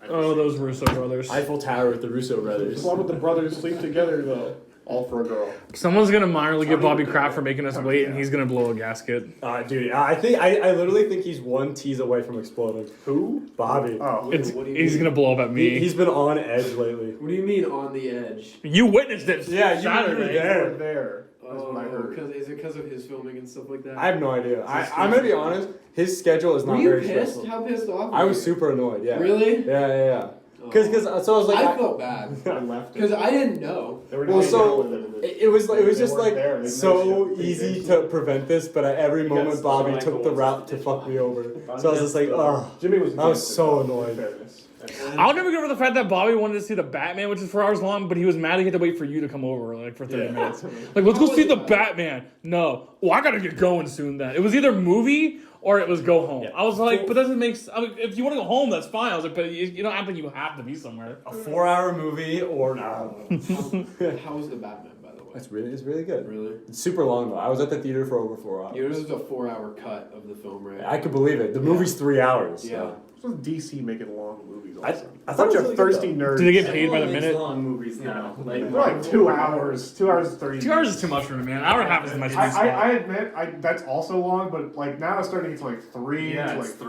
Oh, those Russo brothers. Eiffel Tower with the Russo brothers. Why would the brothers sleep together though? All for a girl. Someone's gonna minorly give Bobby crap for making us wait, and he's gonna blow a gasket. Dude, I literally think he's one tease away from exploding. Who? Bobby. Oh. He's gonna blow up at me. He's been on edge lately. What do you mean on the edge? You witnessed it. Yeah, you were Saturday. There. There. That's what I Oh, heard. is it because of his filming and stuff like that? I have no idea. I'm gonna be honest. His schedule is not Were you very pissed? stressful. How pissed off? I were was you? super annoyed. Yeah. Really? Yeah. Because so I was like, I felt bad I left. because I didn't know. Well, so it was just like there. They so mentioned it. easy to prevent this, but at every moment Bobby took the route to fuck me over. So I was just like, oh, Jimmy was. I was so annoyed. I'll never get over the fact that Bobby wanted to see the Batman, which is 4 hours long, but he was mad he had to wait for you to come over like for 30 minutes. Like, let's go see the Batman. No. Well, I gotta get going soon then. It was either movie or it was go home. I was like, but doesn't make I mean, if you want to go home, that's fine. I was like, but you don't act like you have to be somewhere. A 4-hour movie or no? How was the Batman, by the way? It's really good. Really? It's super long though. I was at the theater for over 4 hours. Yeah, this is a 4-hour cut of the film, right? I could believe it. The movie's 3 hours. So. Yeah. What's DC making long movies? I Also? thought it was Bunch really of good, thirsty nerds. Do they get paid by the Everyone makes minute? long movies now. They're like 2 hours. 2 hours 30. 2 hours is too much for me, man. An hour and a half is my sweet spot. I admit that's also long, but like now it's starting to get to like 3, Yeah, to like it's 4.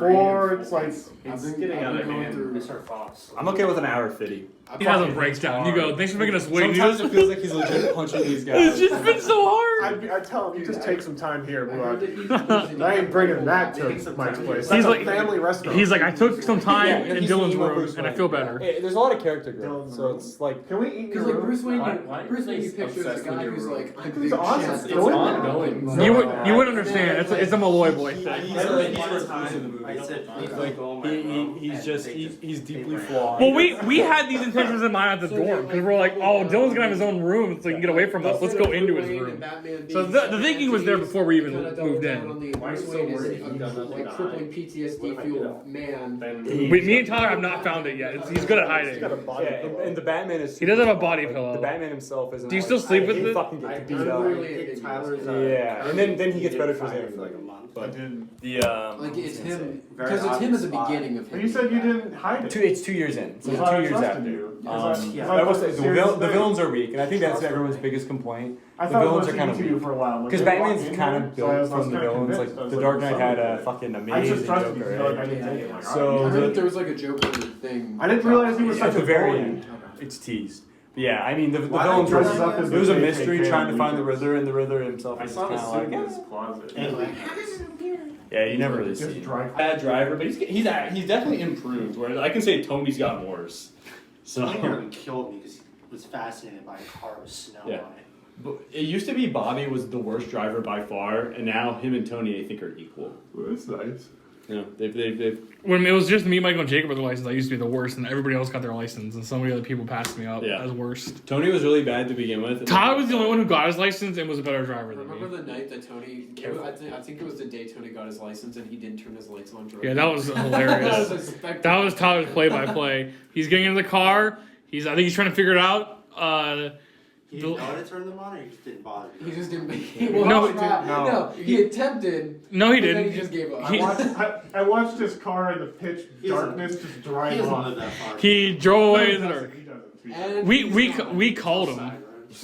three. It's like It's getting out of hand. Mr. Fox. I'm okay with an hour 50. He has a breakdown. You go, thanks for making us wait. Sometimes it feels like he's legit punching these It's guys. just been so hard. I tell him, you just take some time here, I heard bro. that he I ain't bringing that to Mike's place. That's He's a like- family restaurant. He's like, I took some time Yeah, in he's Dylan's eating with room, Bruce and I Wayne. feel better. There's a lot of character growth, Dylan's so room. it's like Can we eat in Because your like room? Bruce Wayne, Why Bruce Wayne, you is he picture as a obsessed guy with your who's room? like, I'm It's big awesome. chest, It's it's ongoing. ongoing. You would understand. It's a Malloy boy thing. He's deeply flawed. Well, we had these intentions in mind at the dorm because we're like, oh, Dylan's gonna have his own room so he can get away from us. Let's go into his room. So the thinking was there before we even moved in. Why are you so worried? He does nothing Like to crippling hide. PTSD fueled man. Me and Tyler have not found it yet. He's good at hiding. Yeah, and the Batman is. He does have a body like, pillow. The Batman himself isn't. Do you still sleep with he it? fucking gets beat up. Tyler's Yeah, and then he gets better for his for like a month. I didn't. Like it's him, because it's him at the beginning of him. But you said you didn't hide it. It's 2 years in. So That's it's why 2 I years trusted after. you. I will say, the villains are weak, and I think that's everyone's biggest complaint. I The thought villains I are was kind of to you weak. for a while. Because Batman's kind of built from the villains. Like the Dark Knight had a fucking I amazing just trusted you. Joker. So like, I Right? didn't take it. Like, So I the- heard there was like a Joker thing. I didn't realize he was At such the a very bully. end, it's teased. But yeah, I mean the Why villains don't were. you dress up as It was a the mystery KKK trying to find the Weekends? Riddler, and the Riddler himself I is saw kind the of suit like. in his closet. Yeah, you never really Just see. dry. Bad driver, but he's definitely improved. Where I can say Tony's gotten worse. So He nearly killed me because he was fascinated by a car with snow Yeah. on it. but it used to be Bobby was the worst driver by far, and now him and Tony I think are equal. Well, that's nice. You know, they've When it was just me, Michael, and Jacob with their license, I used to be the worst, and everybody else got their license, and so many other people passed me up as worst. Tony was really bad to begin with. Tyler was the only one who got his license and was a better driver than me. Remember the night that Tony? I think it was the day Tony got his license and he didn't turn his lights on. Yeah, that was hilarious. That was Tyler's play-by-play. He's getting in the car. I think he's trying to figure it out. He didn't know how to turn them on, or he just didn't bother. He just didn't. No, he attempted. No, he but then didn't. He just gave up. I watched his car in the pitch darkness just drive He doesn't off. live that far. He drove away in the dark. He doesn't. And We called him.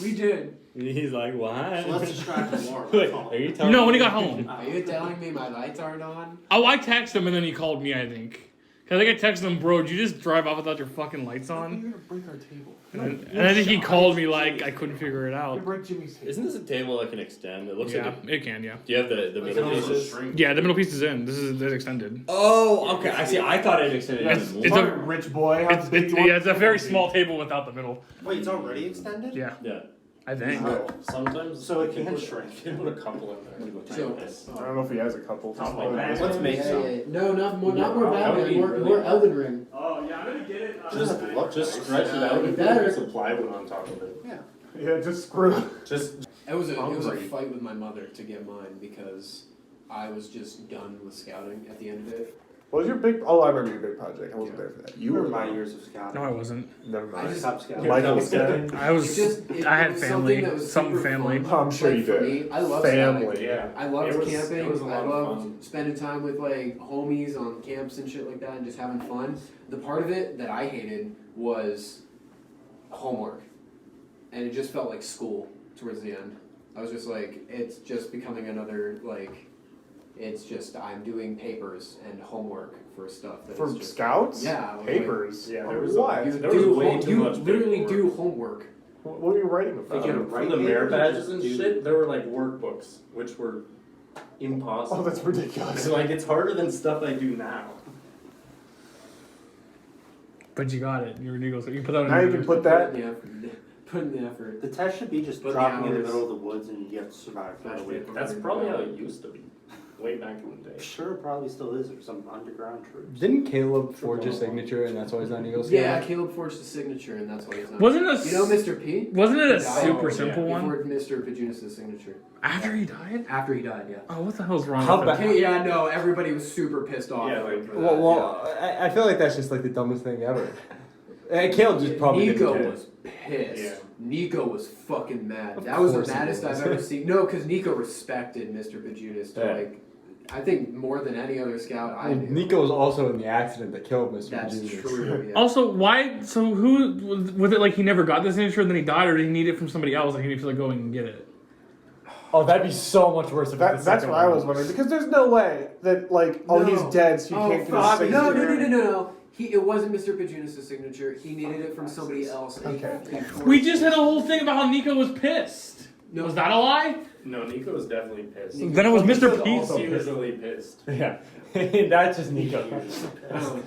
we did. He's like, why? So let's distract him more. Wait, are you telling No, me? when he got home. Are you telling me my lights aren't on? Oh, I texted him and then he called me, I think. Cause I think I texted him, bro, did you just drive off without your fucking lights on? You're gonna break our table. And I think he called me like I couldn't figure it You out. break Jimmy's table. Isn't this a table that can extend? It looks Yeah, like. it can, yeah. Do you have the middle pieces? Yeah, the middle piece is in. This is extended. Oh, okay. I see. I thought it extended. It's- even it's more. a- Rich boy. It's a very small table without the middle. Wait, it's already extended? Yeah. Yeah. I think. Sometimes So it can put- shrink. You can put a couple in there. So- I don't know if he has a couple. Let's make some. No, not more That would Batman. be More, really more nice. Elden Ring. Oh yeah, I'm gonna get it. Just stretch it out and Better. put some plywood on top of it. Yeah, just screw it. Just It was a Hungry. fight with my mother to get mine because I was just done with scouting at the end of it. What was your big? Oh, I remember your big project. I wasn't there for that. You were my years of scouting. No, I wasn't. Never I mind. just Top scout. Michael was scouting. I was. I had family. Something super family. fun. Oh, I'm sure Like, you for did. me, I love Family. scouting. yeah. I loved It was camping. a lot I of loved fun. spending time with like homies on camps and shit like that, and just having fun. The part of it that I hated was homework, and it just felt like school towards the end. I was just like, it's just becoming another like, it's just I'm doing papers and homework for stuff that For is just, scouts? Yeah, like- Papers? Yeah, On there was what? You There was do way home- too you much literally paperwork. do homework. What are you writing about? for the merit badges and shit, there were like workbooks, which were impossible. Oh, that's ridiculous. Like it's harder than stuff I do now. But you got it. You're an Eagle, so you put that on Now your you can put that. Yeah, put in the effort. The test should be just But the dropping in the hours- middle of the woods and you have to survive for a week. That's probably how it used to be, way back in the day. Sure, it probably still is, or some underground troops. Didn't Caleb forge a signature and that's why he's not an Eagle Scout? Yeah, Caleb forged the signature, and that's why he's not. Wasn't it a You know Mr. P? Wasn't it a He died. super yeah. simple He one? forged Mr. Pajunas' signature. After he died? After he died, yeah. Oh, what the hell's wrong How with bad- him? Okay, yeah, no, everybody was super pissed off. Yeah, at him like- for Well, that, I feel like that's just like the dumbest thing ever. Caleb just probably Nico didn't care. was pissed. Yeah. Nico was fucking mad. Of That was the course he maddest was. I've ever seen. No, because Nico respected Mr. Pajunas to Yeah. like, I think more than any other scout I knew. Nico was also in the accident that killed Mr. That's Junior. true. Yeah. Also, why? So who was it? Like he never got the signature, and then he died, or did he need it from somebody else, and he needed to like go and get it? Oh, that'd be so much worse if That's what I was wondering. Because there's no way that, like, oh, No. he's dead, so you can't get his fuck. signature. No. It wasn't Mr. Pajunas' signature. He needed it from somebody else. Okay. We just had a whole thing about how Nico was pissed. No. Was that a lie? No, Nico was definitely pissed. Then it was Mr. P. He was really pissed. Yeah. That's just Nico.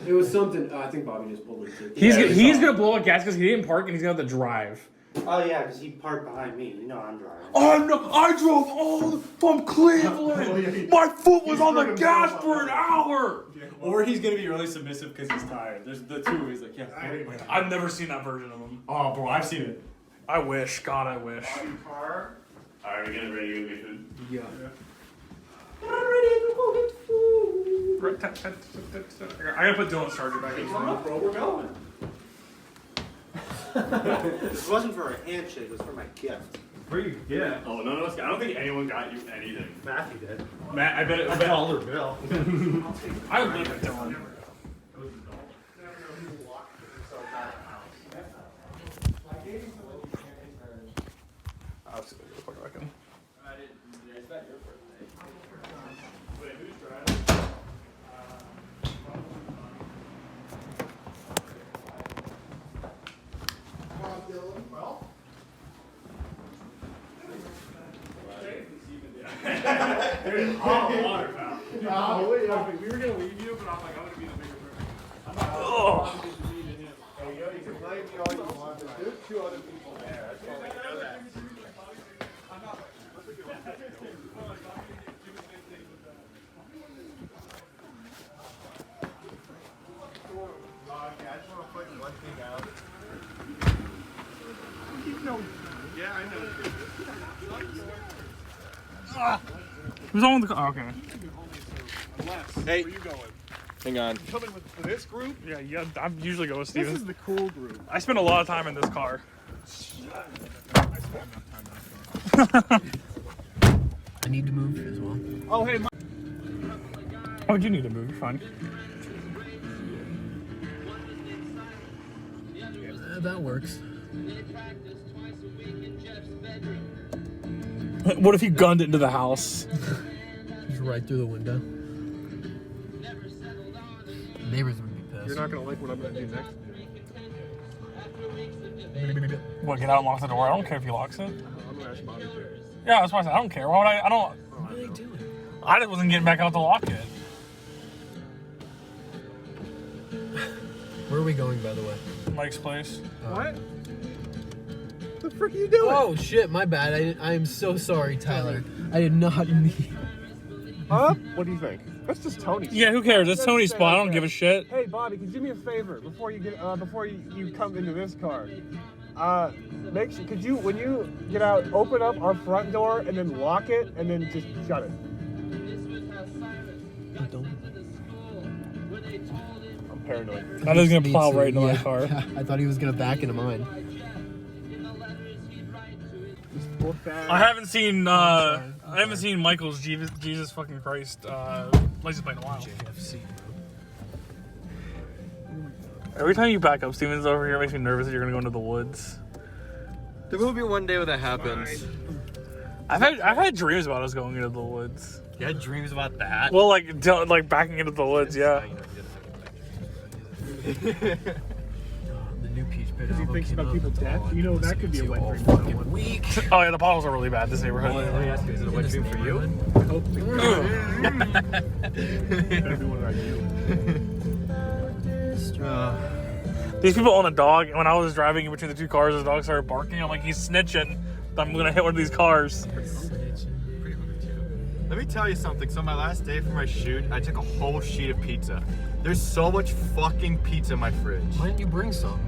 It was something. I think Bobby just pulled it too. He's gonna blow a gas because he didn't park, and he's gonna have to drive. Oh yeah, because he parked behind me. You know I'm driving. Oh no! I drove all from Cleveland. My foot was on the gas for an hour. Or he's gonna be really submissive because he's tired. There's the two. He's like, yeah. I've never seen that version of him. Oh, bro, I've seen it. I wish. God, I wish. Car. Alright, we're getting ready to get food. Yeah. I gotta put Dylan's charger back in. Bro, we're going. This wasn't for a handshake, it was for my gift. Where you get? Oh, no, I don't think anyone got you anything. Matthew did. Matt, I bet it. $1 bill. I would live with Dylan. I'll just go fuck back in. Wait, who's driving? There's hot water, pal. Oh, wait, yeah. We were gonna leave you, but I'm like, I'm gonna be the bigger person. Hey, yo, you can blame me all you want, but there's 2 other people there. That's all I know that. I just want to point one thing out. Yeah, I know. Who's on the car? Okay. Hey, where you going? Hang on. Coming with this group? Yeah, I usually go with Steven. This is the cool group. I spend a lot of time in this car. I need to move as well. Oh, hey, Oh, you need to move. You're fine. That works. What if he gunned it into the house? Just right through the window. Neighbors would be pissed. You're not going to like what I'm going to do next. What? Get out and lock the door? I don't care if he locks it. I'm going to ask Bobby too. Yeah, that's why I said I don't care. Why would I? I don't. What are they doing? I just wasn't getting back out to lock it. Where are we going, by the way? Mike's place. What? The frick are you doing? Oh shit, my bad. I am so sorry, Tyler. I did not mean. Huh? What do you think? That's just Tony's. Yeah, who cares? That's Tony's Say spot. I like don't that. give a shit. Hey, Bobby, could you do me a favor before you get before you come into this car? Make sure, could you, when you get out, open up our front door and then lock it and then just shut it. I'm paranoid. I was gonna plow right into my car. I thought he was gonna back into mine. I haven't seen Michael's Jesus fucking Christ license plate in a while. Every time you back up, Steven's over here makes me nervous that you're gonna go into the woods. There will be one day when that happens. I've had dreams about us going into the woods. You had dreams about that? Well, like backing into the woods, yeah. The new Peach Pit Because he album thinks came about out. people's death. You know, that could be a wet all dream. fucking week. Oh yeah, the potholes are really bad in this neighborhood. Let me ask you, is it a wet dream for you? I hope so. Better be one about you. These people own a dog, and when I was driving in between the two cars, the dog started barking. I'm like, he's snitching. I'm gonna hit one of these cars. Let me tell you something. So my last day for my shoot, I took a whole sheet of pizza. There's so much fucking pizza in my fridge. Why didn't you bring some?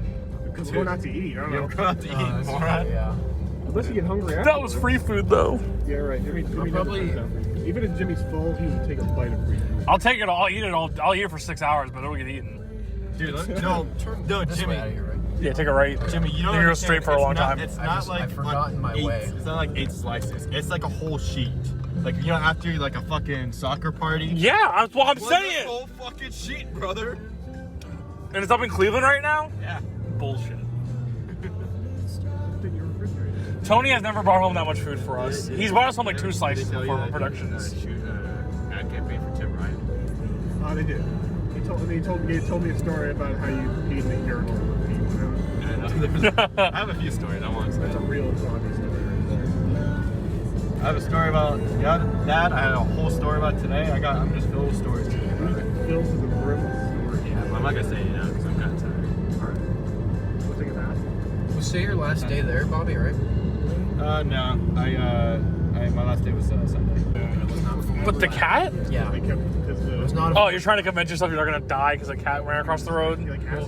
Because we're going out to eat. I don't know. We're going out to eat, moron. Yeah. Unless you get hungry after. That was free food, though. Yeah, right. Jimmy probably- even if Jimmy's full, he will take a bite of free food. I'll take it. I'll eat it. I'll eat it for 6 hours, but it'll get eaten. Dude, no, Jimmy. Yeah, take a right. Jimmy, you don't You're gonna go understand. straight for a long time. It's not like I've forgotten my way. It's not like 8 slices. It's like a whole sheet. Like, you know, after like a fucking soccer party. Yeah, that's what I'm Well, saying. the whole fucking sheet, brother. And it's up in Cleveland right now? Yeah. Bullshit. Tony has never brought home that much food for us. He's brought us home like 2 slices for productions. Shoot ad campaign for Tim Ryan. Oh, they did. He told me a story about how you peed in the urinal when he went out. I have a few stories I want to say. That's a real Bobby story. I have a story about that. I had a whole story about today. I'm just filled with stories today, brother. Filled to the brim with stories. Yeah, but I'm not gonna say it now because I'm kind of tired. Alright. We'll take a bath. Was today your last day there, Bobby, right? No. My last day was Sunday. But the cat? Yeah. They kept, because It was not Oh, you're trying to convince yourself you're not gonna die because a cat ran across the road?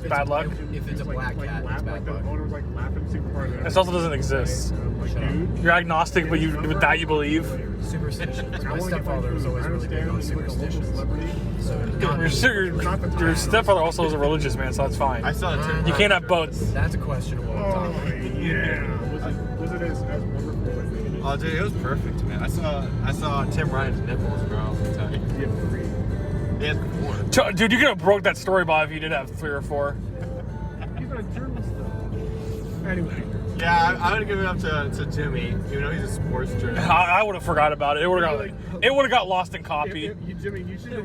Bad luck. If it's a black cat, it's bad the luck. owner was like laughing super hard. This also doesn't exist. And I'm like, dude. You're agnostic, but with that you believe. Superstition. I My wanna get stepfather was always really big on he's like a local superstitions. celebrity. So Your stepfather also is a religious man, so that's fine. I saw Tim. You can't have both. That's a questionable Oh, topic. yeah. Was it as wonderful as I think it is? Oh, dude, it was perfect, man. I saw Tim Ryan's nipples, bro. I'll tell you. You have 3. He has 4. Dude, you could have broke that story, Bob, if you did have 3 or 4. He's not a journalist, though. Anyway. Yeah, I'm gonna give it up to Jimmy, even though he's a sports journalist. I would have forgot about it. It would have got lost in copy. Jimmy, you should have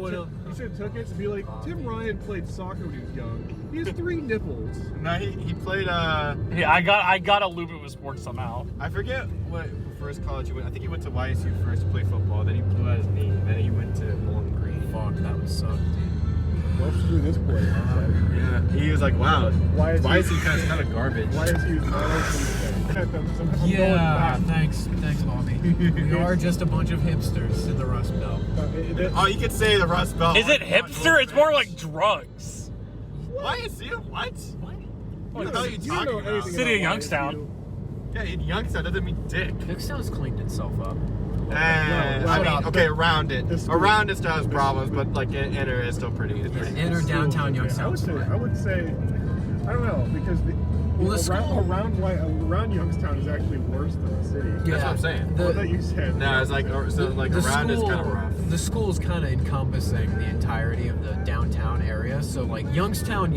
took it to be like, Tim Ryan played soccer when he was young. He has 3 nipples. No, he played. Yeah, I gotta loop it with sports somehow. I forget what first college he went. I think he went to YSU first to play football. Then he blew out his knee. Then he went to Bowling Green. Fuck, that would suck. What else do this boy? Yeah, he was like, wow, YSU kind of garbage. YSU is Yeah, thanks, Bobby. We are just a bunch of hipsters in the Rust Belt. Oh, you could say the Rust Belt. Is it hipster? It's more like drugs. YSU? What? What the hell are you You talking know about? anything City of about Youngstown. Yeah, in Youngstown doesn't mean dick. Youngstown's cleaned itself up. I mean, okay, around it. Around it still has problems, but like inner is still pretty. It's pretty. Inner downtown I Youngstown's fine. would say, I don't know, because around Youngstown is actually worse than the city. That's what I'm saying. I thought you said. No, it's like around is kind of rough. The school's kind of encompassing the entirety of the downtown area. So like Youngstown,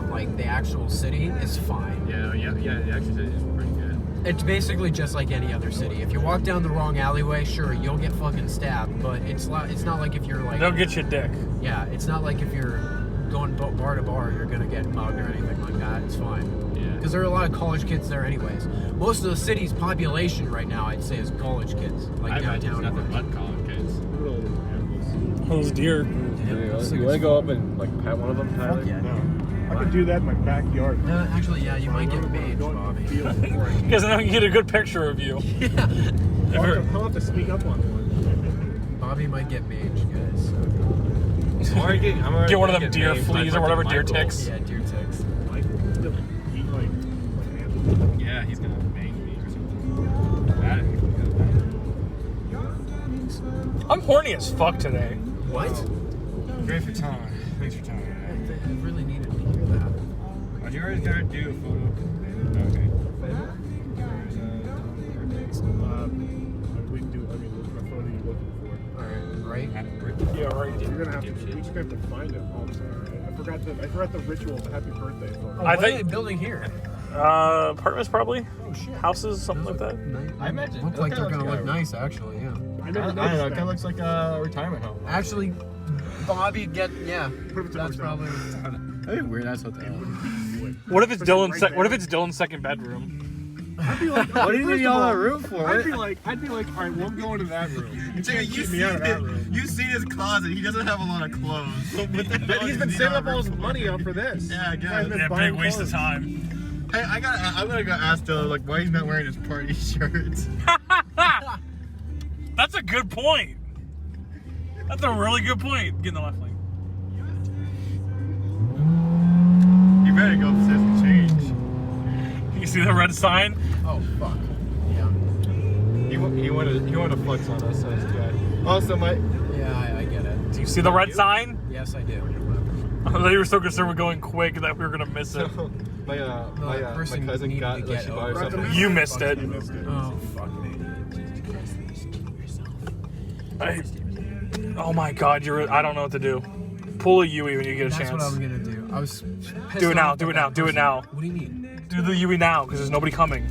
like the actual city is fine. Yeah. The actual city is pretty good. It's basically just like any other city. If you walk down the wrong alleyway, sure, you'll get fucking stabbed. But it's not like if you're like. They'll get you a dick. Yeah, it's not like if you're going bar to bar, you're gonna get mugged or anything like that. It's fine. Yeah. Because there are a lot of college kids there anyways. Most of the city's population right now, I'd say, is college kids. Like I imagine downtown. it's nothing but college kids. Those deer. You want to go up and like pet one of them, Tyler? Fuck yeah. No. I could do that in my backyard. Actually, yeah, you might get mage, Bobby. Because then I can get a good picture of you. Yeah. I'll have to sneak up on one. Bobby might get mage, guys. Get one of them deer fleas or whatever, deer ticks. Yeah, deer ticks. Yeah, he's gonna make me or something. I'm horny as fuck today. What? Great for Tom. Thanks for telling me that. I really needed to hear that. Oh, you already gotta do a photo. Okay. We can do. I mean, what's my photo you looking for? Alright, right? Yeah, right. You're gonna have to. We just have to find it. I forgot the ritual. The happy birthday photo. I What think- are they building here? Apartments probably. Oh shit. Houses, something like that. I imagine. Look like they're gonna look nice, actually. Yeah. I I never don't know. noticed It kind that. of looks like a retirement home. Actually, Bobby yeah. That's probably. That'd be weird. That's what they are. What if it's Dylan's? What if it's Dylan's second bedroom? I'd be like, What do you first need of all all, that room for? I'd be like, all right, well, I'm going to that room. You can't keep me out of that room. You see his closet. He doesn't have a lot of clothes. But he's been saving up all his money up for this. Yeah, I guess. He's been Yeah, buying big waste of clothes. time. Hey, I'm gonna go ask Dylan like why he's not wearing his party shirts. That's a good point. That's a really good point. Get in the left lane. You better go upstairs and change. You see the red sign? Oh fuck. Yeah. He wanted to flex on us as guy. Also, Yeah, I get it. Do you see the red sign? Yes, I do. I thought you were so concerned with going quick that we were gonna miss it. my person cousin needed got to like get she bought over herself. it. You missed it. Oh fucking idiot. Jesus Christ. Oh my god, I don't know what to do. Pull a Yui when you get a That's chance. what I was gonna do. I was pissed Do it now, off do at it now, that do it person. now. What do you mean? Do the Yui now, because there's nobody coming.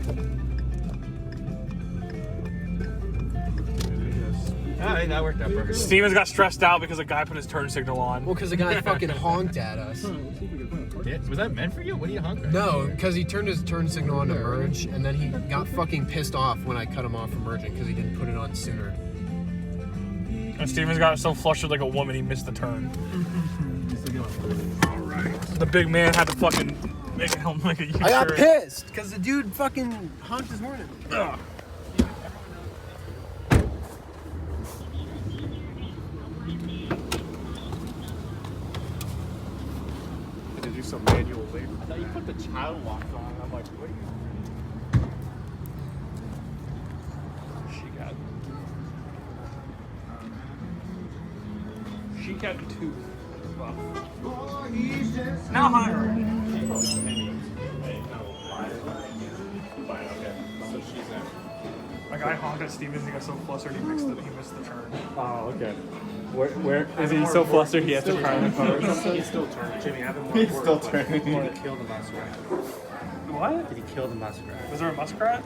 Alright, that worked out perfectly. Steven's got stressed out because a guy put his turn signal on. Well, because the guy fucking honked at us. Was that meant for you? What are you hungry? No, because he turned his turn signal on to merge, and then he got fucking pissed off when I cut him off from merging because he didn't put it on sooner. And Steven's got so flustered like a woman, he missed the turn. The big man had to fucking make a helmet like a U-turn. I got pissed because the dude fucking honked his horn at me. Ugh. To do some manual labor. I thought you put the child lock on. I'm like, what are you? She got two. Now higher. A guy honked at Steven, he got so flustered he missed the turn. Oh, okay. Where is he so flustered he has to cry in the car or something? He's still turning. Jimmy, I have more He's still turning. Did he kill the muskrat? What? Did he kill the muskrat? Was there a muskrat?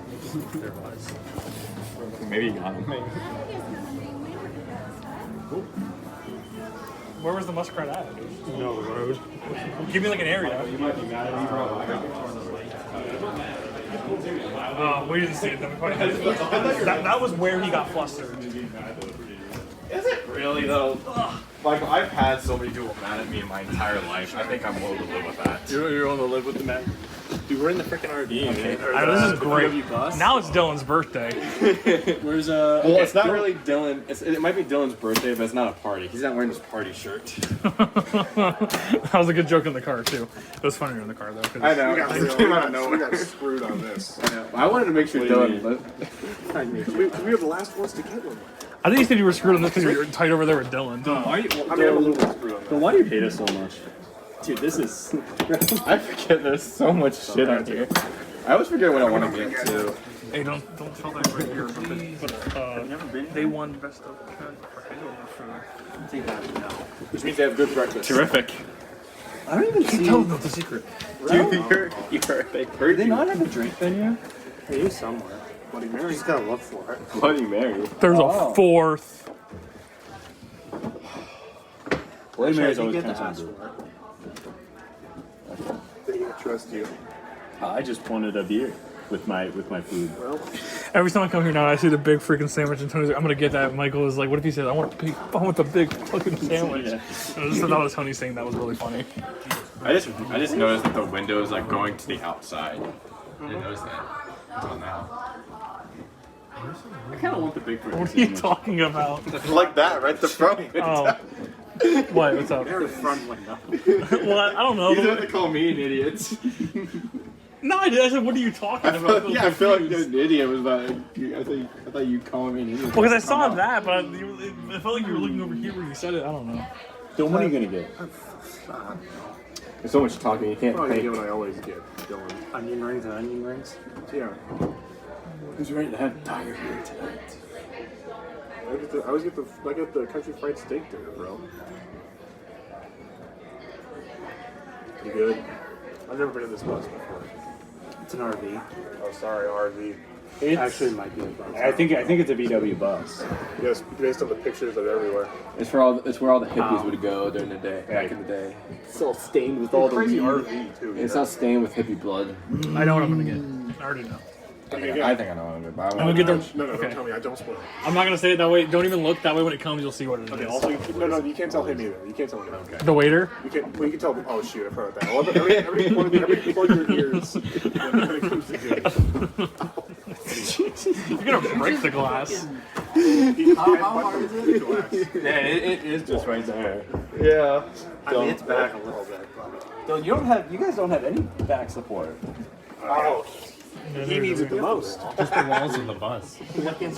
There was. Maybe he got him. Where was the muskrat at? No, the road. Give me like an area. You might be mad at me, bro. We didn't see it. Then we probably that was where he got flustered. Is it really though? Like I've had so many people mad at me in my entire life. I think I'm willing to live with that. You're willing to live with the man. Dude, we're in the freaking RV. Okay. This is great. Now it's Dylan's birthday. Where's Well, it's not really Dylan. It might be Dylan's birthday, but it's not a party. He's not wearing his party shirt. That was a good joke in the car too. It was funnier in the car though. 'Cause I know. We got, It came out of we nowhere. got screwed on this. I know. I wanted to make sure Dylan. We were the last ones to get one. I think you said you were screwed on this because you were tight over there with Dylan. Why are you? I mean, I'm a little bit screwed on that. Why do you hate us so much? Dude, this is... I forget there's so much shit out here. I always forget what I want to get to. Hey, don't tell that right here. But they won best of 10 Which means they have good breakfast. Terrific. I don't even see. Tell them the secret. Dude, you're a big hurt. Do they not have a drink venue? There is somewhere. Bloody Mary's gotta look for it. Bloody Mary. There's a fourth. Bloody Mary's I always get kind to of ask good. for it. They can trust you. I just wanted a beer with my food. Well, Every time I come here now, I see the big freaking sandwich, and Tony's like, "I'm gonna get that." Michael is like, "What if he says I want the big fucking sandwich?" Yeah. I just thought that was Tony saying that was really funny. I just noticed that the window is like going to the outside. I didn't notice that until now. I kind of want the Bigfoot. What are you talking about? Like that, right? The front. Oh. What? What's up? The front window. What? I don't know. You have to call me an idiot. No, I did. I said, what are you talking about? Yeah, I feel like you're an idiot. Was like, I thought you calling me an idiot. Well, because I saw that, but I felt like you were looking over here where you said it. I don't know. Dylan, what are you gonna get? There's so much talking, you can't Probably think. get what I always get, Dylan. Onion rings and onion rings. Yeah. Who's ready to have Tiger here tonight? I always get the country fried steak dinner, bro. You good? I've never been in this bus before. It's an RV. Oh, sorry, RV. Actually, it might be a bus. I think it's a VW bus. Yes, based on the pictures that are everywhere. It's where all the hippies would go during the day, back in the day. It's all stained with all the crazy RV too. It's all stained with hippie blood. I know what I'm gonna get. I already know. I think I know what I'm gonna buy. I'm gonna get the. No, Okay. don't tell me. I don't spoil it. I'm not gonna say it that way. Don't even look that way. When it comes, you'll see what it is. Okay, also, you can't tell him either. You can't tell him. Okay. The waiter. You can tell him. Oh shoot, I forgot that. Well, every point your ears when it comes to good. You're gonna break the glass. How hard is it? Yeah, it is just right there. Yeah. I mean, it's back a little bit. So you guys don't have any back support. Oh. He needs it the most. Just the walls of the bus.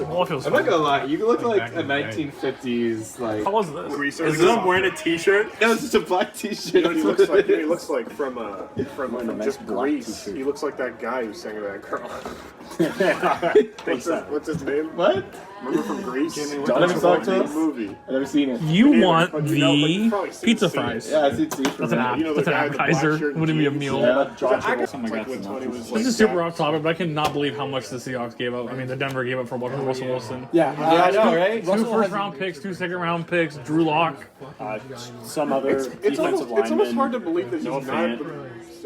Wall feels I'm not gonna lie, you look like a 1950s like. How was this? Is this wearing a T-shirt? No, it's just a black T-shirt. You know what he looks like? He looks like from nice just black Grease. t-shirt. He looks like that guy who sang to that girl. What's his name? What? Remember from Grease? Y'all never saw it? Movie. I've never seen it. You want But you know, but you've the probably seen pizza the scene. fries? Yeah, I see T-shirt. That's an app. You know That's the an guy with the black appetizer. shirt and Wouldn't be a jeans? meal. Yeah, I guess like when Tony was like This is super off topic, but I cannot believe how much the Seahawks gave up. I mean, the Denver gave up for Russell Wilson. Yeah, I know, right? Two first-round picks, 2 second-round picks, Drew Lock. Some other It's defensive almost lineman. hard to believe that he's No not fan. the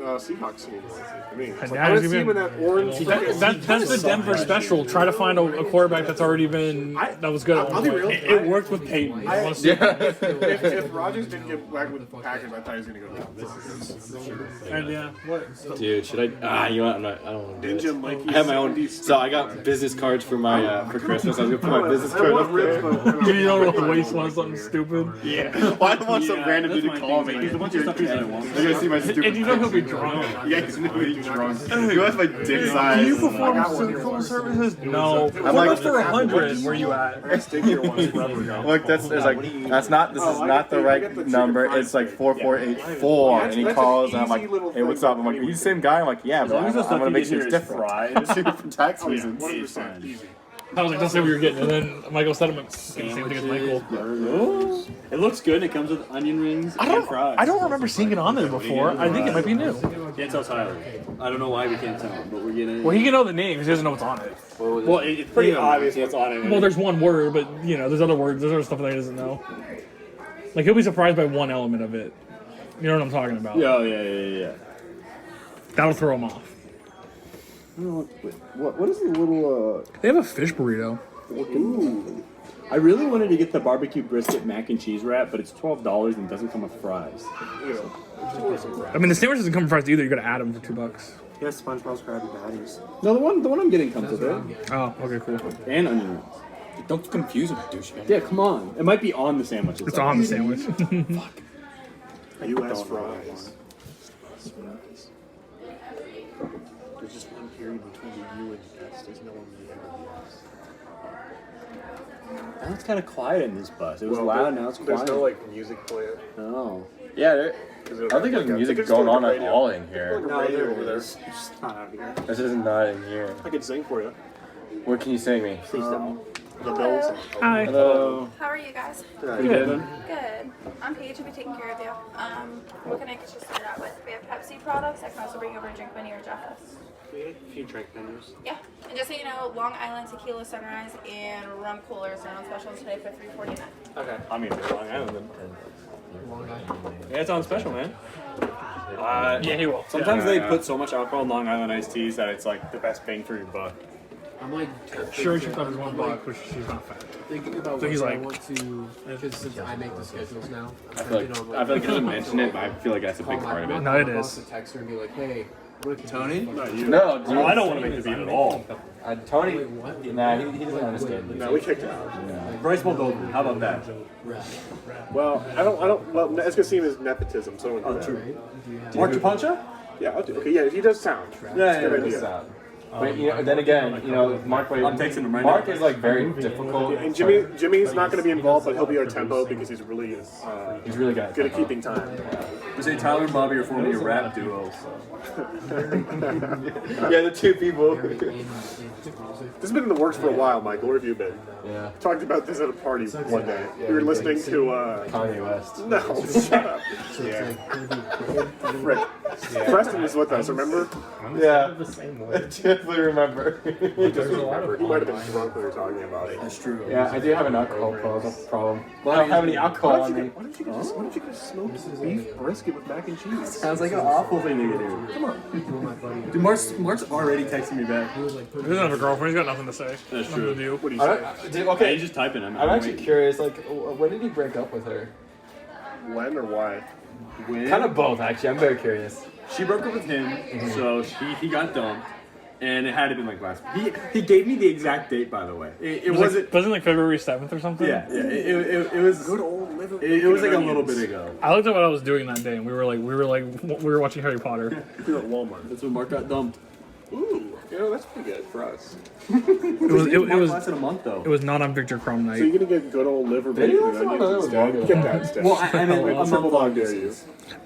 Seahawks anymore. I mean, it's like, Yeah, I want to he's see him in that orange. That's the Denver special. Try to find a quarterback that's already been that was good. At I'll one be point. real. It worked with Peyton. If Rodgers didn't get back with the Packers, I thought he was going to go. And yeah, what? Dude, should I? You know what? I don't want to do Ninja it. Mikey. I have my own. So I got business cards for my for Christmas. I was gonna put my business card up there. You don't want to waste one on something stupid. Yeah. Well, I don't want some random dude to call me. There's a bunch of stuff they're gonna see my stupid. And you know he'll be drunk. Yeah, he's gonna be drunk. You have my dick size. Do you perform full services? No. I'm What like- was for 100? Where you at? Stick your ones forever ago. Look, that's there's like that's not this is not the right number. It's like 4484, and he calls and I'm like, hey, what's up? I'm like, are you the same guy? I'm like, yeah, but I'm gonna make sure it's different. For tax reasons. 100% easy. I was like, don't say what you're getting. And then Michael said, I'm like, same thing as Michael. It looks good. It comes with onion rings and fries. I don't remember seeing it on there before. I think it might be new. Can't tell Tyler. I don't know why we can't tell him, but we're getting. Well, he can know the name because he doesn't know what's on it. Well, it's pretty obvious what's on it. Well, there's one word, but you know, there's other words. There's other stuff that he doesn't know. Like he'll be surprised by one element of it. You know what I'm talking about? Yeah. That'll throw him off. What is the little? They have a fish burrito. Ooh. I really wanted to get the barbecue brisket mac and cheese wrap, but it's $12 and doesn't come with fries. I mean, the sandwich doesn't come with fries either. You got to add them for $2. Yeah, SpongeBob's Krabby Patties. No, the one I'm getting comes with it. Oh, okay, cool. And onion rings. Don't confuse him, douchebag. Yeah, come on. It might be on the sandwich. It's on the sandwich. Fuck. U.S. fries. There's just one period between the U and the S. There's no one in the S. Now it's kind of quiet in this bus. It was loud, now it's quiet. There's no like music playing. Oh. Yeah, I don't think there's music going on at all in here. No, radio over there. It's just not out here. This is not in here. I could sing for you. What can you sing me? Please don't. The Bills. Hi. Hello. How are you guys? Good. Good. I'm Paige. I'll be taking care of you. What can I get you started out with? We have Pepsi products. I can also bring over a drink menu or Jeff's. A few drink menus. Yeah. And just so you know, Long Island Tequila Sunrise and rum coolers are on special today for $3.49. Okay. I mean, Long Island. Yeah, it's on special, man. Yeah, he will. Sometimes they put so much alcohol in Long Island iced teas that it's like the best bang for your buck. I'm like Sure, she thought it was $1, but she's not fat. thinking about So he's what I like- want to, because since I make the schedules now, I feel like he doesn't mention it, but I feel like that's a big part of it. No, it is. To text her and be like, hey, Tony? Not you. No, dude. I don't want to make the beat at all. Tony. Wait, what? Nah, he doesn't understand. No, we kicked it out. Bryce Muldover, how about that? Well, I don't. Well, it's gonna seem as nepotism, so I don't do that. Mark Japoncha? Yeah, I'll do. Okay, yeah, he does sound. Yeah, Good It idea. does sound. But you know, then again, you know, Mark. I'm texting him right Mark now. is like very difficult. And Jimmy's not going to be involved, but he'll be our tempo because he's really He's really good. good at keeping time. We say Tyler and Bobby are forming a rap duo. Yeah, the two people. This has been in the works for a while, Michael. Where have you been? Yeah. Talked about this at a party one day. We were listening to Kanye West. No, shut up. Rick. Preston was with us, remember? Yeah. I definitely remember. He might have been drunk when we were talking about it. That's true. Yeah, I do have an alcohol problem. Well, I don't have any alcohol on me. Why don't you just smoke beef brisket with mac and cheese? Sounds like an awful thing to do. Come on. Dude, Mark's already texting me back. He doesn't have a girlfriend. He's got nothing to say. That's Nothing true. to do. What do you say? Okay, He's just typing. I'm actually curious. Like, when did he break up with her? When or why? Kind of both, actually. I'm very curious. She broke up with him, so he got dumped, and it had to be like last. He gave me the exact date, by the way. It wasn't. Wasn't like February 7th or something? Yeah. It was good old liver. It was like a little bit ago. I looked at what I was doing that day, and we were watching Harry Potter. We were at Walmart. That's when Mark got dumped. Ooh, you know, that's pretty good for us. It was lasted a month though. It was not on Victor Crumb So night. you're gonna get good old liver bacon and onions instead. Get that instead. Well, I mean, Wait, a triple month dog dare you.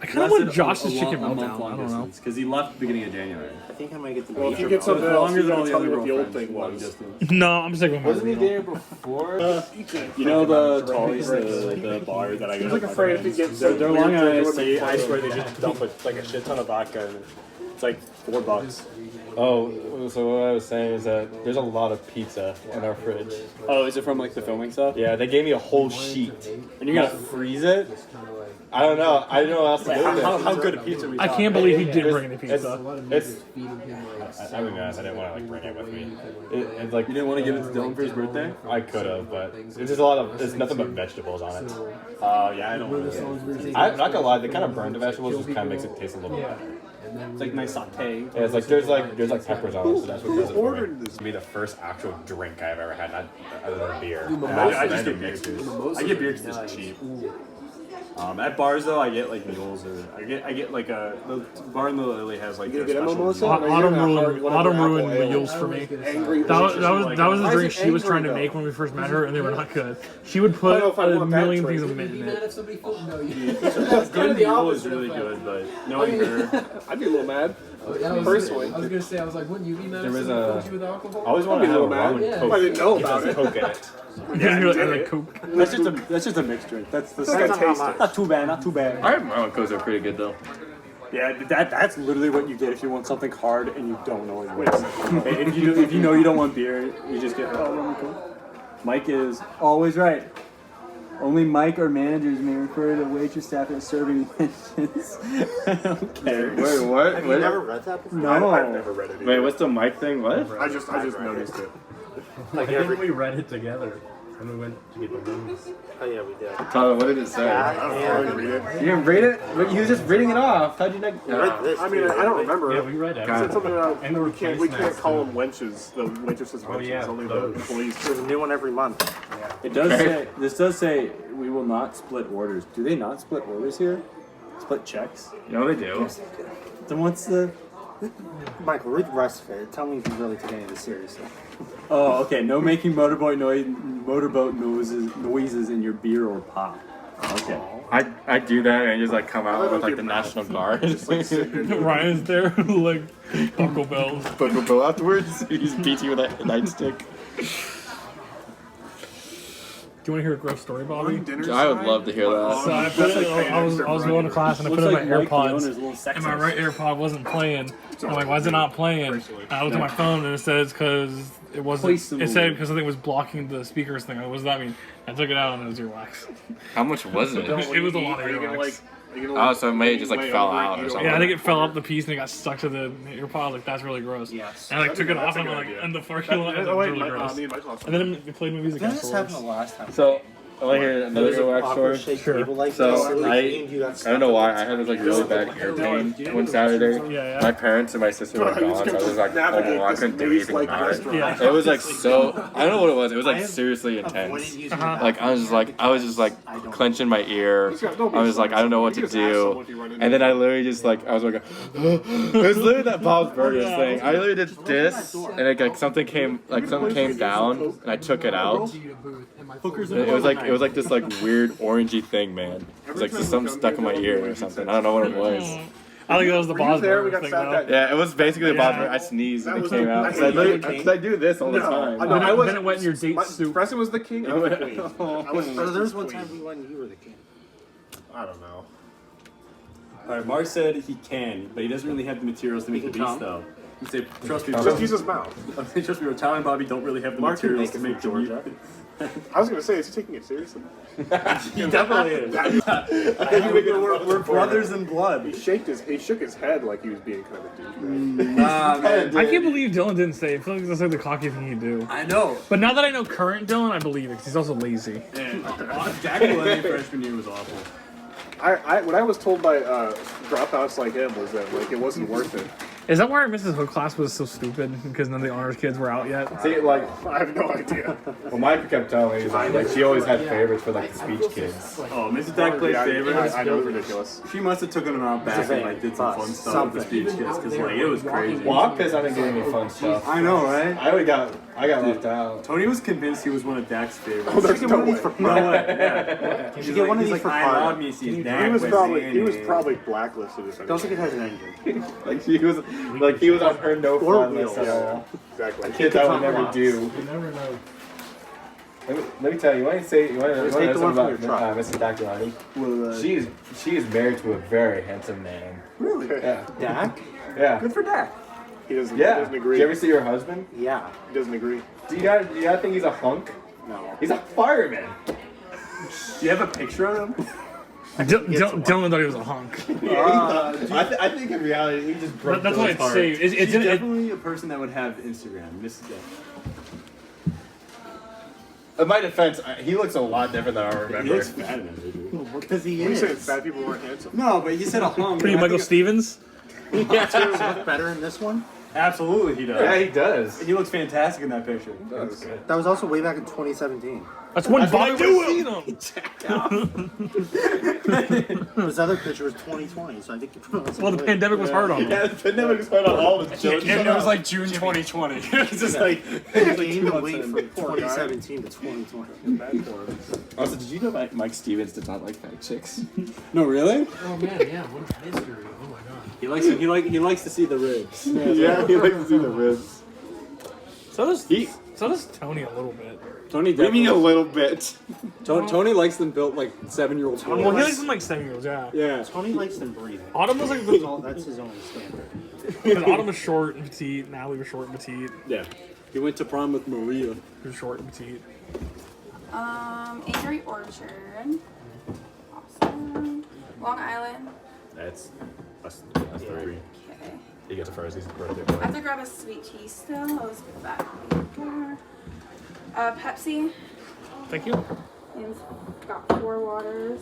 I kind of want Josh's chicken meltdown. I don't know. because he left beginning of January. I think I might get the Well, if you get something else, Longer you than all gotta the tell me other what the old girlfriends. thing Long was. distance. No, I'm sticking with my Wasn't he original. there before? You know the Tolly's, the bar that I go He to? was like afraid if he gets They're Long Island iced tea. I iced swear they just dump like a shit ton of vodka in it. It's like $4. Oh, so what I was saying is that there's a lot of pizza in our fridge. Oh, is it from like the filming stuff? Yeah, they gave me a whole sheet. And you're gonna freeze it? I don't know. I don't know what else to do with it. How good a pizza we I talking? can't believe he did bring any pizza. It's I mean, honest, I didn't want to like bring it with me. It's like You didn't want to give it to Dylan for his birthday? I could have, but it's just a lot of. There's nothing but vegetables on it. Yeah, I don't really. I'm not gonna lie, they kind of burn the vegetables, just kind of makes it taste a little bit better. It's like nice saute. Yeah, it's like there's peppers on it, so that's what does it for me. This will be the first actual drink I've ever had, not other than beer. I just get beer too. I get beer because it's cheap. At bars though, I get like mules or I get like the bar in the Lily has like You their get a special mimosa? mules. Autumn ruined mules for me. Angry. That was the Why is drink it she was trying to angry, make when we first met her, and they were not good. She would put I don't know if I a want that million drink. things of mint Be in mad it. if somebody filmed no you. Good mule is really good, but knowing her, I'd be a little mad. Personally, I was gonna say, I was like, wouldn't you be mad if There was somebody a- filmed you with alcohol? I always want to have a rum and Yeah. coke. I didn't know about It it. has Coke in it. Yeah, You're I did like it. Coke. that's just a mixed drink. That's I can taste it. not too bad, not too bad. Our rum and cokes are pretty good though. Yeah, that's literally what you get if you want something hard and you don't know what it is. If you know you don't want beer, you just get rum and coke. Mike is always right. Only Mike or managers may refer to waitress staff as serving mentions. I don't care. Wait, what? Have you never read that before? No. I've never read it either. Wait, what's the mic thing? What? I just noticed it. I think we read it together when we went to get the rooms. Oh yeah, we did. Tyler, what did it say? I don't know. I didn't read it. You didn't read it? But you was just reading it off. How'd you not? I mean, I don't remember. Yeah, we read it. It said something about And the we replacements can't call them wenches. The waitresses wenches. yeah, Only the those. employees. There's a new one every month. It does say, this does say we will not split orders. Do they not split orders here? Split checks? No, they do. Then what's the... Michael, read the rest of it. Tell me if you really take any of this seriously. Oh, okay. No making motorboat noises in your beer or pop. Okay. I do that and just like come out with like the National Guard. Ryan's there, like Buckle Bells. But go afterwards, he just beats you with a nightstick. Do you want to hear a gross story, Bobby? I would love to hear that. So I put it, I was going to class and I put in my AirPods, AirPods. and my right AirPod wasn't playing. I'm like, why is it not playing? And I looked at my phone and it says because it wasn't. It said because something was blocking the speakers thing. What does that mean? I took it out and it was earwax. How much was it? It was a lot of earwax. Oh, so it may have just like fell out or something. Yeah, I think it fell up the piece and it got stuck to the earpod. Like that's really gross. Yes. And I like took it off and like in the first one. It was really gross. And then it played my music Didn't this happen afterwards. the last time? So I want to hear another Zoac story. Sure. So I don't know why I had this like really bad ear pain one Saturday. Yeah. My parents and my sister were gone, so I was like, oh, I couldn't do anything about it. Yeah. It was like so. I don't know what it was. It was like seriously intense. Like I was just like clenching my ear. I was like, I don't know what to do. And then I literally just like I was like, it was literally that Bob's Burgers thing. I literally did this, and like something came down, and I took it out. It was like this like weird orangey thing, man. It was like just something stuck in my ear or something. I don't know what it was. I think that was the Bob's Burgers thing, though. Yeah, it was basically the Bob's Burgers. I sneezed and it came out. Because I do this all the time. Then it went in your date soup. Preston was the king. I was the queen. There was one time we went and you were the king. I don't know. Alright, Mark said he can, but he doesn't really have the materials to make the beast, though. You say, trust me, Just use his mouth. trust me, Tyler and Bobby don't really have the Mark can materials make to it make from Georgia. I was gonna say, is he taking it seriously? He definitely is. We're brothers in blood. He shook his head like he was being kind of a douchebag. I can't believe Dylan didn't say it. I feel like that's like the cocky thing he'd do. I know. But now that I know current Dylan, I believe it because he's also lazy. Jack Millennium freshman year was awful. What I was told by dropouts like him was that like it wasn't worth it. Is that why our Mrs. Hook class was so stupid? Because none of the honors kids were out yet? See, like, I have no idea. well, Mike kept telling me like she always had favorites for like the speech kids. Oh, Mrs. Dak played favorites. I know it's ridiculous. She must have taken them out back and like did some fun stuff with the speech kids because like it was crazy. Well, I'm pissed I didn't get any fun stuff. I know, right? I got left out. Tony was convinced he was one of Dak's favorites. Oh, there's no way. Yeah. You get one of these for I love me see Dak. He was probably blacklisted. Don't think it has an engine. Like he was on her no fun list at all. Exactly. Kids I would never do. You never know. Let me tell you. You want to know something about Mrs. Dakulani? She is married to a very handsome man. Really? Yeah. Dak? Yeah. Good for Dak. He doesn't agree. Did you ever see her husband? Yeah. He doesn't agree. Do you guys think he's a hunk? No. He's a fireman. Do you have a picture of him? Dylan thought he was a hunk. I think in reality he just broke. That's what I'd say. She's definitely a person that would have Instagram. Mrs. Dak. In my defense, he looks a lot different than I remember. He looks fat in that picture. Because he You is. said fat people weren't handsome. No, but you said a hunk. Pretty Michael Stevens? Does he look better in this one? Absolutely, he does. Yeah, he does. He looks fantastic in that picture. That's good. That was also way back in 2017. That's when Bobby seen him. His other picture was 2020, so I think Well, the pandemic was hard on him. Yeah, the pandemic was hard on all of us. And it was like June 2020. It's just like he even wait from 2017 to 2020. Also, did you know Mike Stevens did not like fat chicks? No, really? Oh man, yeah. What a mystery. Oh my god. He likes to see the ribs. Yeah, he likes to see the ribs. So does Tony a little bit. Tony What do you mean a little bit? Tony likes them built like 7-year-old. Well, he likes them like 7-year-olds, yeah. Yeah. Tony likes them breathing. Autumn was like That's his only standard. because Autumn was short and petite. Natalie was short and petite. Yeah. He went to prom with Maria. He was short and petite. Avery Orchard. Awesome. Long Island. That's three. Okay. He gets a first. He's a birthday I boy. have to grab a sweet tea still. Let's get back door. Pepsi. Thank you. We've got 4 waters.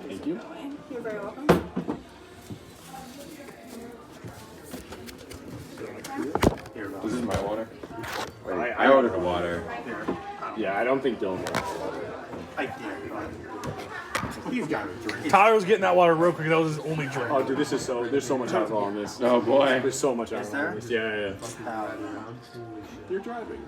Thank you. You're very welcome. This is my water. Wait, I ordered water. Yeah, I don't think Dylan wants I dare you. He's got a drink. Tyler was getting that water real quick. That was his only drink. Oh, dude, there's so much alcohol in this. Oh boy. There's so much alcohol in this. Yeah. You're driving.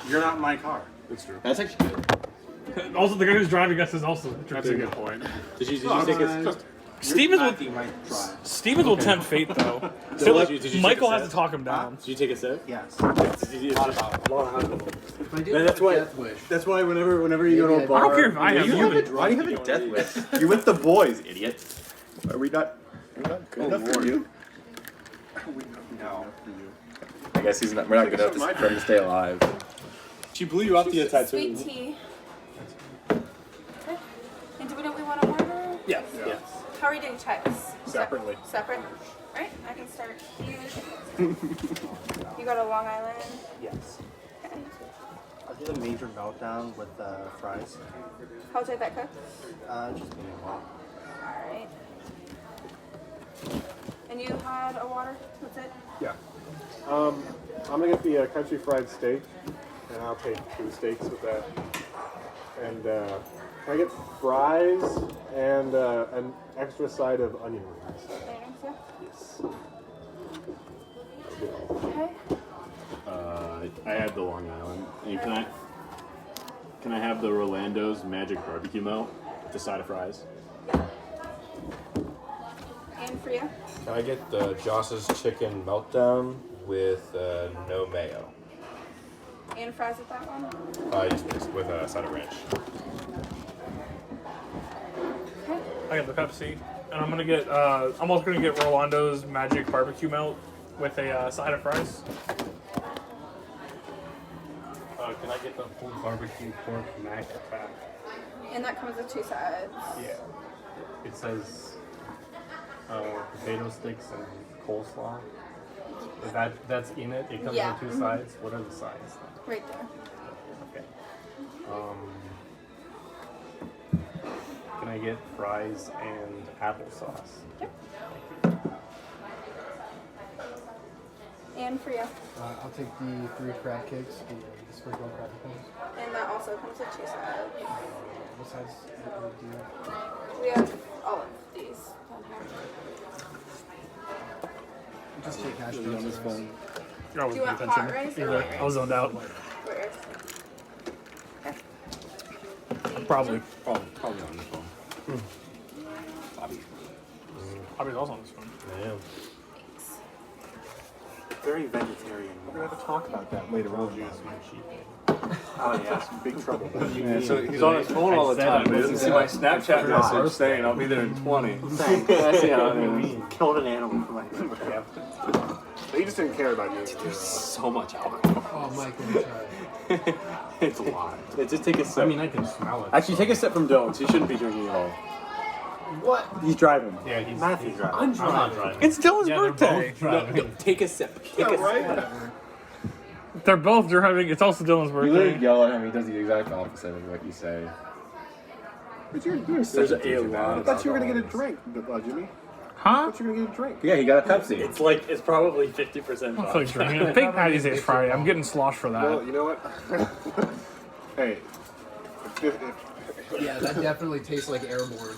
You're not in my car. That's true. That's actually good. Also, the guy who's driving us is also That's a drinking. good point. Did you take his? Stevens will tempt fate, though. So, did you Michael take a has to sip? talk him down. Did you take a sip? Yes. That's why whenever you go to a bar. I don't care if I have Why you. do you have a death wish? You're with the boys, idiot. Are we not good enough for you? No. I guess we're not good enough for him to stay alive. She blew you off to get a tattoo. Sweet tea. How are you doing checks? Separately. Separate? Alright, I can start here. You got a Long Island? Yes. Okay. I'll do the major meltdown with fries. How much did that cook? Just medium well. Alright. And you had a water? That's it? Yeah. I'm gonna get the country fried steak, and I'll take 2 steaks with that. And can I get fries and an extra side of onion rings? Onions, yeah? Yes. Okay. I had the Long Island. And can I have the Rolando's Magic Barbecue Melt with the side of fries? And for you? Can I get the Joss's Chicken Meltdown with no mayo? And fries with that one? Yes, please, with a side of ranch. Okay. I got the Pepsi, and I'm gonna get. I'm also gonna get Rolando's Magic Barbecue Melt with a side of fries. Can I get the pulled barbecue pork mac attack? And that comes with 2 sides. Yeah. It says potato sticks and coleslaw. Is that's in it? It comes Yeah. with 2 sides. What are the sides? Right there. Okay. Can I get fries and applesauce? Yep. And for you? I'll take the 3 crab cakes, the sprinkle crab cakes. And that also comes with 2 sides. What size do you have? We have all of these down here. Just take hash browns and rice. I Do you want hot rice or white rice? I was zoned out. White rice. Okay. Probably. Probably on the phone. Bobby's also on his phone. Yeah. Very vegetarian. We're gonna have to talk about that later on. Oh yeah, some big trouble. Yeah, so he's on his phone all the time. He doesn't see my Snapchat message saying I'll be there in 20. Thanks. That's how it is. Killed an animal for my He just didn't care about you. There's so much alcohol. Oh, Mike, let me try. It's a lot. Yeah, just take a sip. I mean, I can smell it. Actually, take a sip from Dylan. He shouldn't be drinking at all. What? He's driving. Yeah, he's Matthew's driving. I'm not driving. It's Dylan's Yeah, they're birthday. both driving. No, take a sip. Take a sip. They're both driving. It's also Dylan's You literally birthday. yell at him, he does the exact opposite of what you say. But you're Such There's a douchebag. lot I thought you were gonna get a drink, Jimmy. I Huh? thought you were gonna get a drink. Yeah, he got a Pepsi. It's probably 50% I'm fucking drinking. Big Patty's Day Friday. I'm getting sloshed for Well, that. you know what? Hey. Yeah, that definitely tastes like airborne.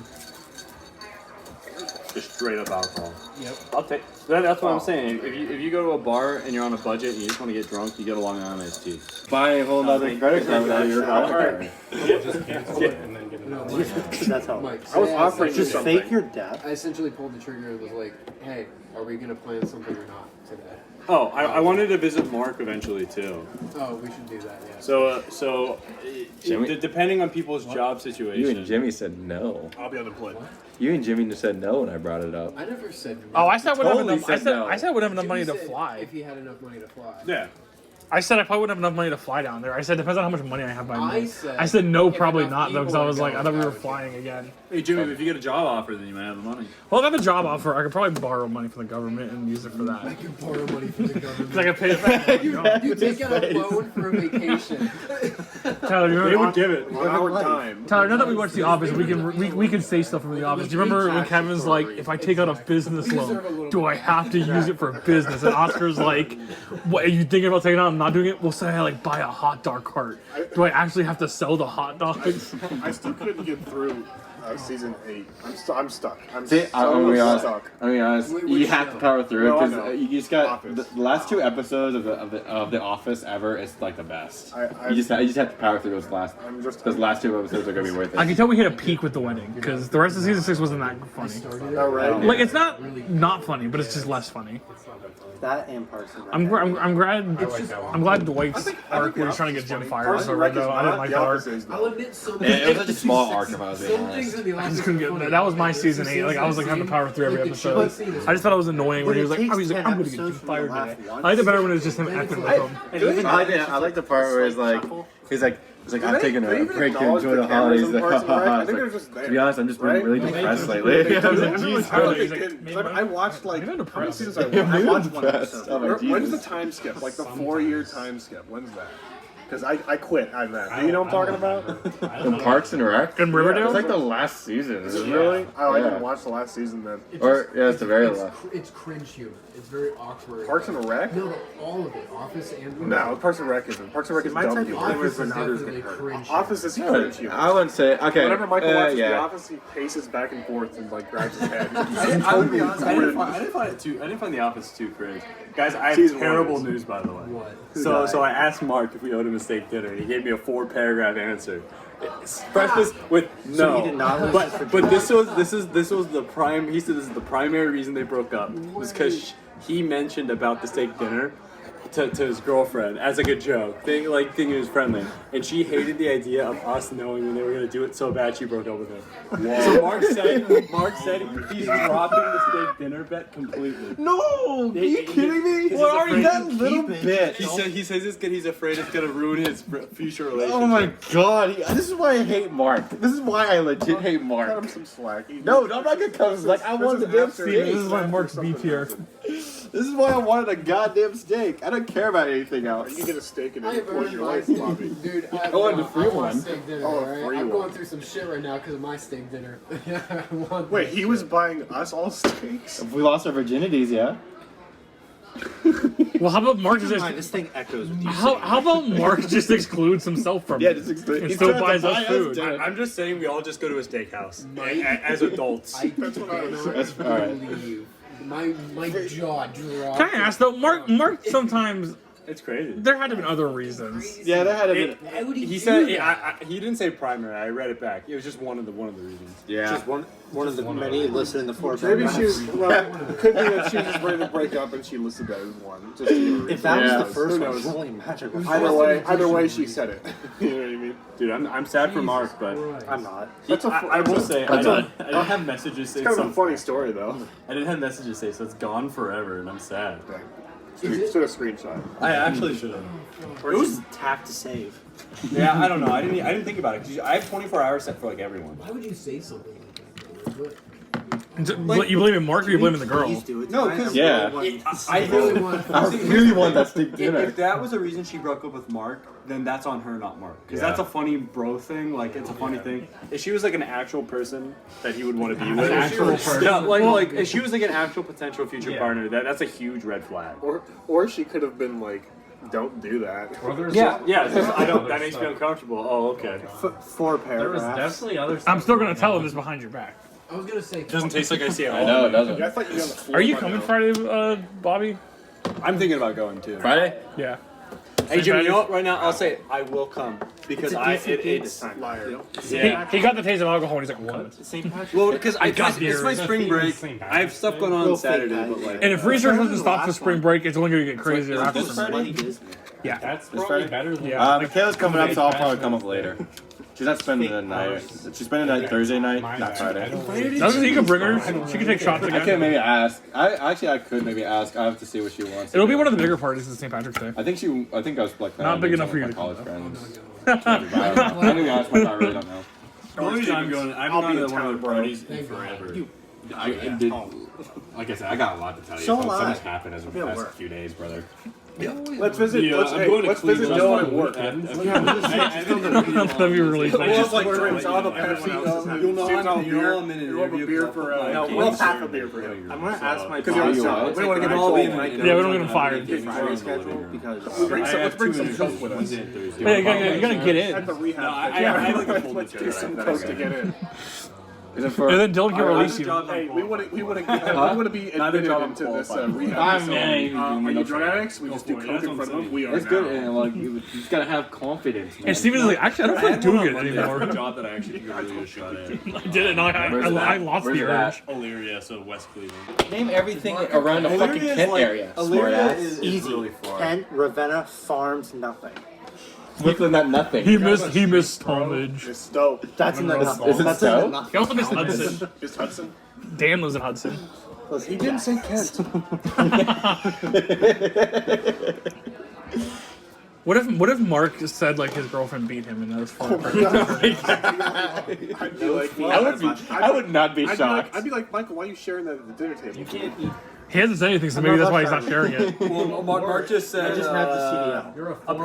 Just straight up alcohol. Yep. I'll take. That's what I'm saying. If you go to a bar and you're on a budget and you just want to get drunk, you get a Long Island iced tea. Buy a whole nother credit card without your credit card. Just cancel it and then get another one. That's how. Mike, I was offering you Just something. fake your death. I essentially pulled the trigger and was like, hey, are we going to plan something or not today? Oh, I wanted to visit Mark eventually too. Oh, we should do that, yeah. So Jimmy? depending on people's job situation. You and Jimmy said no. I'll be unemployed. You and Jimmy just said no when I brought it up. I never said no. Oh, I said I wouldn't have Totally enough. I said said no. I said I wouldn't have enough money Jimmy to said fly. If he had enough money to fly. Yeah. I said I probably wouldn't have enough money to fly down there. I said depends on how much money I have by me. I said no, if probably enough not though, because I people was were like I going, thought we I were would flying again. Hey Jimmy, if you get a job offer, then you might have the money. Well, if I have a job offer, I could probably borrow money from the government and use it for I that. can borrow money from the government. Because I could pay it back. You take out a loan for a vacation. Tyler, you They remember? would give it on our time. Tyler, now that we watched The Office, we can say stuff from The Office. Do you remember when Kevin's like, if I take out a business loan, do I have to use it for business? And Oscar's like, what are you thinking about taking it out and not doing it? Well, say I like buy a hot dog cart. Do I actually have to sell the hot dogs? I still couldn't get through season 8. I'm stuck. See, I'm gonna be honest. stuck. I'm gonna be honest. Which You have to power through it No, I because know. you just got the Office. last 2 episodes of the Office ever. It's like the best. I- you just have to power through those last. I'm just- Those last 2 episodes are gonna be worth it. I can tell we hit a peak with the wedding because the rest of season 6 wasn't that funny. Oh, right. Like it's not funny, but it's just less funny. That and Parks and Rec. I'm glad Dwight's arc where he's trying to get Jim fired was over though. I didn't like that arc. I'll admit some It was such a small arc if I was being some things honest. in the I office just couldn't are get funny. that was my season 8. Like I was like having to power through every episode. I just thought it was annoying when he was like, I'm gonna get Jim fired today. I liked it better when it was just him acting with him. I like the part where he's like, It's like, Do I'm they- taking they a even break to acknowledge enjoy the the cameras holidays. in Like, Parks and Rec? I It's think like, they're just there, to be honest, I'm just right? really They depressed do. lately. They do. I was like, I really Jesus felt like Christ. they didn't. 'Cause I watched like how many seasons I Yeah, watched? I maybe watched one depressed. episode. Oh, my When's the Jesus. time skip? Like the 4-year time skip. When's that? Because I quit on that. Do you know what I'm talking about? In Parks and Rec? In Riverdale? It's like the last season. Is it really? Oh, I Yeah. didn't watch the last season then. It's the very last. It's cringe humor. It's very awkward. Parks and Rec? No, all of it. Office and No, Parks and Rec isn't. Parks and Rec is My dumb type of humor. humor is when others definitely get hurt. cringe. Office is No, cringe humor. I wouldn't say. Okay. Whenever Michael watches The yeah. Office, he paces back and forth and like grabs his head. I would be honest. I didn't find The Office too cringe. Guys, I have Season one terrible is. news, by the way. What? So I asked Mark if we owed him a steak dinner, and he gave me a 4-paragraph answer. Preface with no. So he did not listen but this was the prime. He said this is the primary reason they broke up was because he mentioned about the steak dinner to his girlfriend as like a joke, thinking it was friendly, and she hated the idea of us knowing when they were gonna do it so bad she broke up with him. So Mark said he's dropping the steak dinner bet completely. No! Are you kidding me? What are you, that little bitch? He says he's afraid it's gonna ruin his future relationship. Oh my god! This is why I hate Mark. This is why I legit hate Cut Mark. him some slack. No, I'm not gonna cut him. Like, I wanted the damn after- steak. This is like Mark's B tier. This is why I wanted a goddamn steak. I don't care about anything else. You can get a steak in I any have point in earned your my life, Bobby. dude. I wanted the free I want one. steak dinner. Oh, a Alright? free I'm one. going through some shit right now because of my steak dinner. I want Wait, that he shit. was buying us all steaks? If we lost our virginities, yeah. Well, how about Mark Keep in mind, this thing echoes with you. how about Mark just excludes himself from Yeah, it just exclude. and still buys us food? I'm just saying we all just go to a steakhouse as adults. That's what I was That's all right. Believe. My jaw dropped. Can I ask though, Mark sometimes It's crazy. there had to have been other reasons. Yeah, that had to be. Why would He said he didn't say primary. I read it back. It was just one of the reasons. Yeah. Just one of the many listed in the 4 Maybe paragraphs. she was, well, it could be that she was just ready to break up and she listed that as one. Just If that Yeah. was the first Who one, knows? holy magic. Either way, she said it. You know what I mean? Dude, I'm sad for Mark, but I'm not. I will say I not. don't have messages say It's kind of a something. funny story, though. I didn't have messages say so it's gone forever, and I'm sad. Should have screenshot. I actually should have. Or just tap to save. Yeah, I don't know. I didn't think about it because I have 24 hours set for like everyone. Why would you say something like that, bro? What? You believe in Mark or you believe in the girl? Please do it. No, I 'cause- Yeah. I really want. I really want that steak dinner. If that was the reason she broke up with Mark, then that's on her, not Mark. Because that's a funny bro thing. Like it's a funny thing. If she was like an actual person that he would want to be with, actual person. yeah, like if she was like an actual potential future partner, that's a huge red flag. Or she could have been like, don't do that. Yeah, I don't. That makes me uncomfortable. Oh, okay. 4 There was paragraphs. definitely other. I'm still gonna tell him this behind your back. I was gonna say. It doesn't taste like I see it. I know it doesn't. I thought you got the floor Are you by coming now. Friday, Bobby? I'm thinking about going too. Friday? Yeah. Hey Jimmy, you know what? Right now, I'll say I will come because it's Liar. yeah. He got the taste of alcohol and he's like, what? St. Patrick's Well, because got it's my spring break. I have stuff going on Saturday, but like. And if research doesn't stop for spring break, it's only gonna get crazier after. This is Bloody Disney. Yeah. That's This probably Friday? better than. Yeah. Michaela's coming up, so I'll probably come up later. She's not spending the night. She's spending the night Thursday night, not Friday. No, you can bring her. She can take shots I again. can maybe ask. I could maybe ask. I have to see what she wants. It'll be one of the bigger parties at St. Patrick's Day. I think I was like Not big enough for you my to college come. friends. I don't know. I'm gonna be honest, I really don't know. The only reason I'm going, I haven't gone to one of the parties in Thank God. forever. Like I said, I got a lot to tell you. So am So I. much happened as of the Yeah, past work. few days, brother. Let's visit. Yeah, let's I'm hey, going to let's visit Cleveland. Dylan at work. That'd be really We'll have funny. like drinks. I'll have a Pepsi. You'll know I'm a beer. You'll have a beer for. No, we'll have half a beer for him. I'm gonna ask my Because boss. we don't want to get all in. Yeah, we don't get him fired. Friday schedule because Let's bring some coke with us. Hey, you gotta get At in. the rehab. I like a full Let's do some coke to get in. Is it for? And then Dylan can release you. Hey, we want to be admitted into this rehab facility. Are you drug addicts? We just do coke in front of them. We are It's good, and like you just gotta have confidence. Man. And Steven's like, actually, I don't feel like doing it anymore. job that I actually could really a shot at. I did it, and I lost Where's the that? urge. Elyria, so West Cleveland. Name everything around the fucking Kent area. Elyria is easy. really far. Kent, Ravenna, Farms, nothing. Within that nothing. He missed Talmadge. It's dope. That's in the nothing. Is it That's in so? the nothing. He also missed Hudson. Is Hudson? Dan lives in Hudson. He didn't say Kent. What if Mark said like his girlfriend beat him and that was fun? I'd be like, I would not be shocked. I'd be like, Michael, why are you sharing that at the dinner table? You can't eat. He hasn't said anything, so maybe that's why he's not sharing it. Well, Mark just said. I just have the CDL. You're a former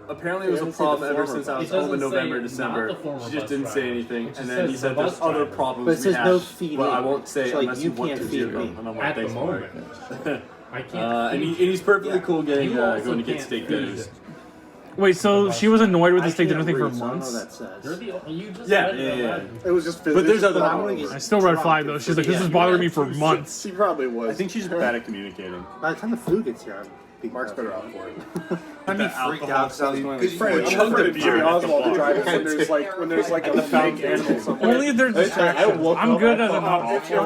Apparently it was a problem ever since I was home in November, December. She just didn't say anything, and then he said there's other problems But it says we no have, feeding. but I won't say So, like, unless you you want can't to feed do me. them. And I'm like, At the thanks, Mark. moment. I can't. And he's perfectly cool getting You also going to get can't steak feed. dinners. Wait, so she was annoyed with the I steak dinner can't thing for read, so I don't know months? what that says. You're the you just Yeah, read it yeah. already. It was just But there's other But I'm gonna problems. get I still red flag though. She's like, this is bothering me for months. She probably was. I think she's bad at communicating. By the time the food gets here, Mark's better off for it. I'd be freaked out because I was going to I'm afraid of Jimmy Oswald to drive it when there's like a fake animal somewhere. Only if there's distractions. I'm good as an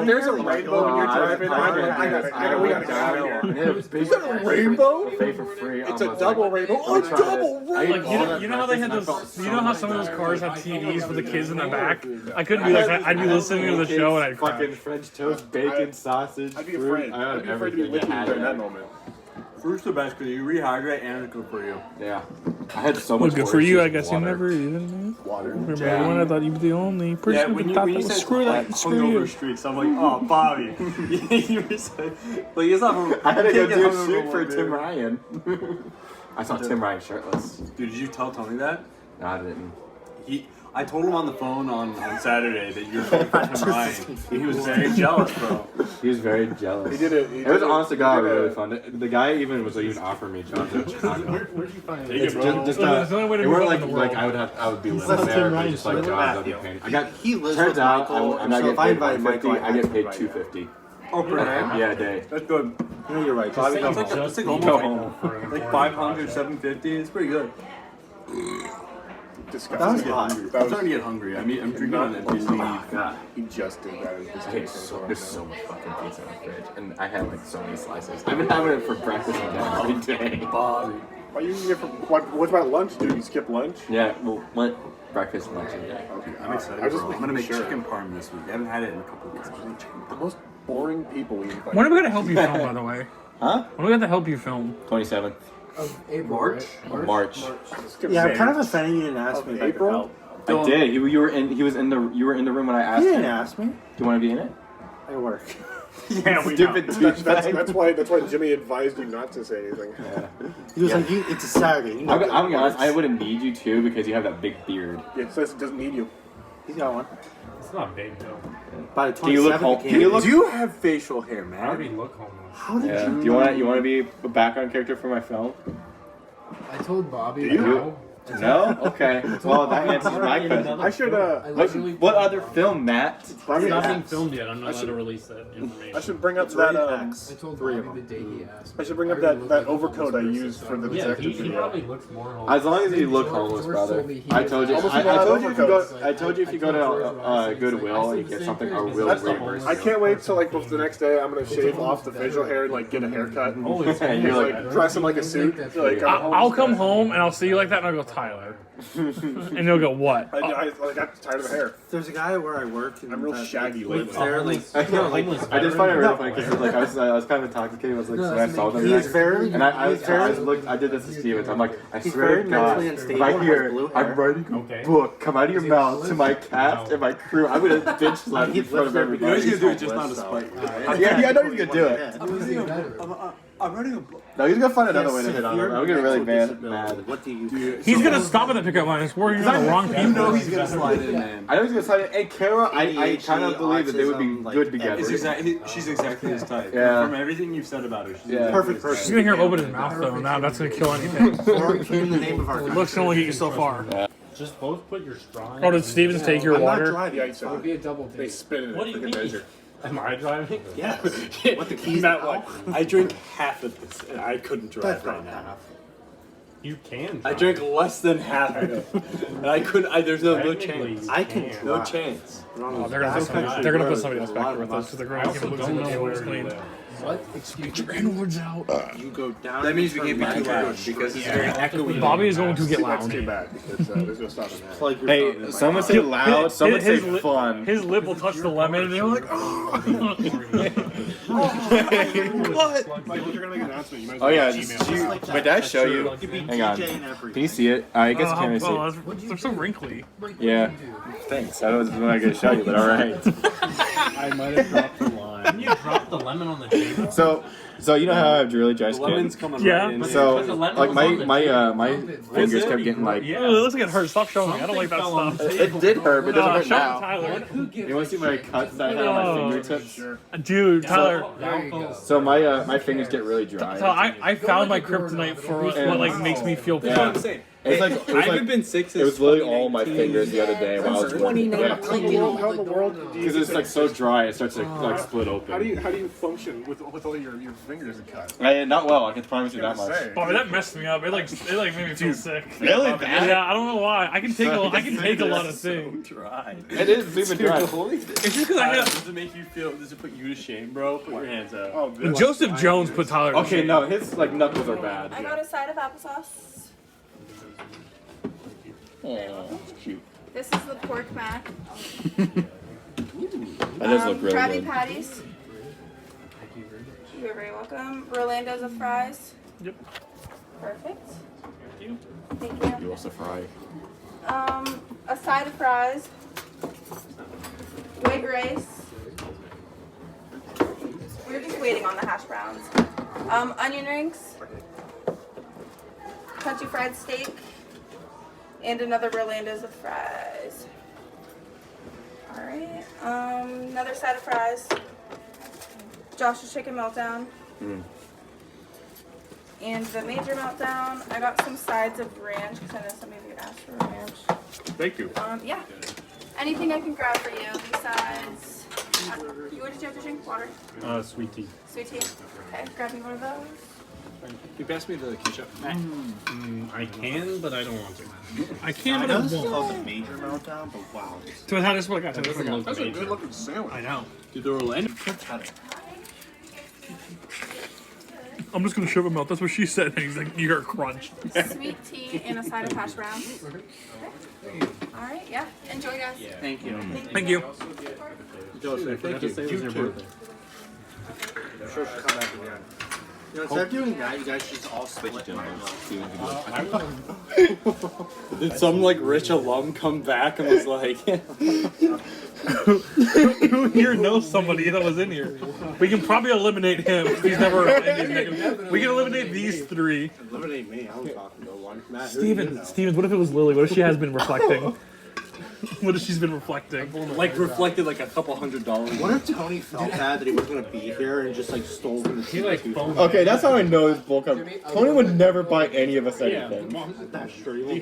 If there's a rainbow when you're driving, I gotta we gotta get out of here. Is that a rainbow? For free. It's a double rainbow. Oh, it's double rainbow! Like, you know how they had those? You know how some of those cars have TVs for the kids in the back? I couldn't be like that. I'd be listening to the show and I'd cry. fucking French toast, bacon, sausage, I'd be fruit. afraid. I I'd had be afraid to be everything. licking I had during that it. moment. Fruit's the best because you rehydrate and it's good for you. Yeah. I had so Well, much good for you. I orange guess juice you and never even. Water. Remember Yeah. when I thought you were the only person who thought that was screw that and screw hungover you. streets. I'm like, oh, Bobby. You were saying, like, it's not from. I had to go you can't do get a hungover shoot one for day. Tim Ryan. I saw Tim Ryan shirtless. Dude, did you tell Tony that? No, I didn't. I told him on the phone on Saturday that you're going for Tim Ryan. He was very jealous, bro. He was very jealous. He did it. It was honest to God really fun. The guy even was even offering me jobs in Chicago. Where'd you find Take it? it, bro. Just There's the only way to it move weren't up in the like world. I would be living That's there, Tim but Ryan's just like with jobs I'd be Matthew. paying. I got He lives turns with out Michael, I'm not so if I getting paid invite 150. Michael, I get have paid to invite 250. Oh, per day? Yeah, a day. That's good. You know, you're right. Just Bobby, say It's like be almost grateful for an like important 500, project. 750. It's pretty good. Disgusting. That was Yeah, hot. that I'm was- starting to get hungry. I'm drinking on empty sleeve. God. He just did that. There's so much fucking pizza in the fridge, and I had like so many slices. I've been having it for breakfast and dinner every day. Bobby. Why you eating it for? What about lunch, dude? You skip lunch? Yeah, well, breakfast, lunch, and dinner. I'm excited. I was just bro. I'm gonna make making sure. chicken parm this week. I haven't had it in a couple of weeks. I'm gonna make chicken The parm. most boring people we invite. When are we gonna help you film, by the way? Huh? When are we gonna help you film? 27th Of April, March? right? March. Yeah, I'm kind of offended you didn't ask me if I could April? help. I did. You were in. He was in the. You were in the room when I asked You him. didn't ask me. Do you want to be in it? I work. Yeah, we Stupid know. douchebag. That's why Jimmy advised you not to say anything. He was like, it's a Saturday. You know I'm that gonna be honest. I works. wouldn't need you too because you have that big beard. Yeah, it says it doesn't need you. He's got one. It's not big though. By the 27th, Do you look home? he Do you can't. look? Do you have facial hair, I man? already look homeless. How did Yeah. you? Do you want to be a background character for my film? I told Bobby. Do you? No. No. Okay. Well, that answers my question. I should I literally What other film, Matt? It's not being filmed yet. I'm not allowed to release that information. I should bring up It's that rated I X. told Three Bobby of the day he asked. I should bring up I already that look like a overcoat I homeless used person, for the so- Yeah, detective he video. probably looks more homeless. As long as you look George homeless, told brother. me he I was told you. almost I about told you if you go. overcoats. I told you if you go to Goodwill and you get something, I will That's reimburse. I can't wait till like the next day. I'm gonna shave off the facial hair and like get a haircut. And Oh, it's You're like dress in like a suit. Like I'll come home and I'll see you like that and I'll go, Tyler. And you'll go, what? I got tired of the hair. There's a guy where I work. And I'm real shaggy Wait, lately. They're like, I know, like, homeless I just find it really No. funny because like I was kind of intoxicated. I was like, No, so I that's saw them. he is very. And I he's very. looked. I did this to Stevens. I'm like, I He's swear very to God, mentally if unstable I and hear has blue I'm hair. writing a Okay. book come out of your Is he mouth to homeless? my cast No. and my crew, I'm gonna bitch slap you in front of You know everybody. he's gonna do it just not to spite you. Yeah, I know he's gonna do it. Yeah. I'm even better. I'm writing a book. No, he's gonna find another Yes, way to hit on severe him. I'm getting really mental mad. disability. What do you do? He's gonna stop at the pickup line. It's where you're on the wrong people. You know he's gonna slide in, man. I know he's gonna slide it. Hey, Kara, I kind of believe that they would be autism, like, good together. She's exactly his type. Yeah. From everything you've said about her, she's Yeah. exactly Perfect his type. She's gonna hear him open his mouth though, and now that's gonna kill anything. Or in the name of our Looks can only get you so far. Just both put your straw in. Oh, did Stevens take your I'm not water? driving. Yeah, It's you It would fine. be a double They date. spit in What do it you for the mean? measure. Am I driving? Yes. What the keys? Matt, now? like, I drink half of this, and I couldn't drive That's right not now. enough. You can. I drive. drank less than half of it, and I couldn't. There's no Technically, chance. you I can can. No drive. chance. Oh, they're gonna put somebody else back here with us because they're I going to also keep losing don't the know table where was you clean. live. What? Excuse me. Inwards out. You go down. That means we can't be too loud because it's very echoey. Bobby is going to get That's loud. too bad because there's no stopping that. Like you're Hey, talking someone about- say loud. Someone say His lip- fun. His lip will touch the lemon, and you're like, oh. What? Like, if you're gonna make an announcement, you might as Oh well yeah, email. wait, did I show you? Hang on. Can you see it? I guess can't see. Oh, they're so wrinkly. Yeah. Thanks. I was not gonna show you, but all right. I might have dropped the line. Didn't you drop the lemon on the table? So you know how I have really dry The lemon's skin? coming Yeah. right in. So But the lemon like was my on the my fingers kept getting like. Yeah, it looks like it hurts. Stop showing me. I don't like that Something fell on stuff. It did hurt, but it doesn't hurt Show now. Tyler. You want to see my cuts that I had on my Oh. fingertips? Dude, Tyler. There you go. So my fingers get really dry. So I found my kryptonite for what like makes me feel Yeah. fun. Insane. It's like I haven't been sick since it was literally all my fingers the other day while I was working. Yeah. How in the world do you Because it's like so dry, it starts to like split How open. do you function with all your fingers cut? Not well. I can promise you that much. Oh, that messed me up. It like made me feel sick. Really bad? Yeah, I don't know why. I can take a lot of things. Dry. It is super dry. It's just because I have. Does it make you feel? Does it put you to shame, bro? Put your hands up. Oh, good. Joseph Jones put Tyler. to Okay, shame. no, his like knuckles are bad. I got a side of applesauce. Oh, that's cute. This is the pork mac. That does look really Krabby good. Patties. You're very welcome. Rolando's of fries. Yep. Perfect. Thank you. Thank you. You also fry. A side of fries. White rice. We're just waiting on the hash browns. Onion rings. Country fried steak. And another Rolando's with fries. Alright. Another side of fries. Josh's chicken meltdown. And the major meltdown, I got some sides of ranch because I know some of you asked for ranch. Thank you. Yeah. Anything I can grab for you besides. What did you have to drink? Water? Sweet tea. Sweet tea? Okay, grab me one of those. You pass me the ketchup. I can, but I don't want to. I can't, I but know I this is won't. called the major meltdown, but wow. So how this what I got? That doesn't look That's a major. good looking sandwich. I know. Did the Orlando? I'm just gonna shove him out. That's what she said. And he's like, you're crunch. Sweet tea and a side of hash browns. Okay. Alright, yeah. Enjoy, guys. Thank you. Thank you. Joseph, thank you. Say it was your birthday. I'm sure she'll come back again. You know, instead of doing that, you guys just all split it. Did some like rich alum come back and was like, Who here knows somebody that was in here? We can probably eliminate him. He's never. We can eliminate these three. Eliminate me. I was talking to one. Matt, who do you know? Steven, what if it was Lily? What if she has been reflecting? What if she's been reflecting? like reflected like a couple $100? What if Tony felt bad that he wasn't gonna be here and just like stole from the He like phoned Okay, that's how I know this bull cup. Tony would never buy any of us anything. That's true. He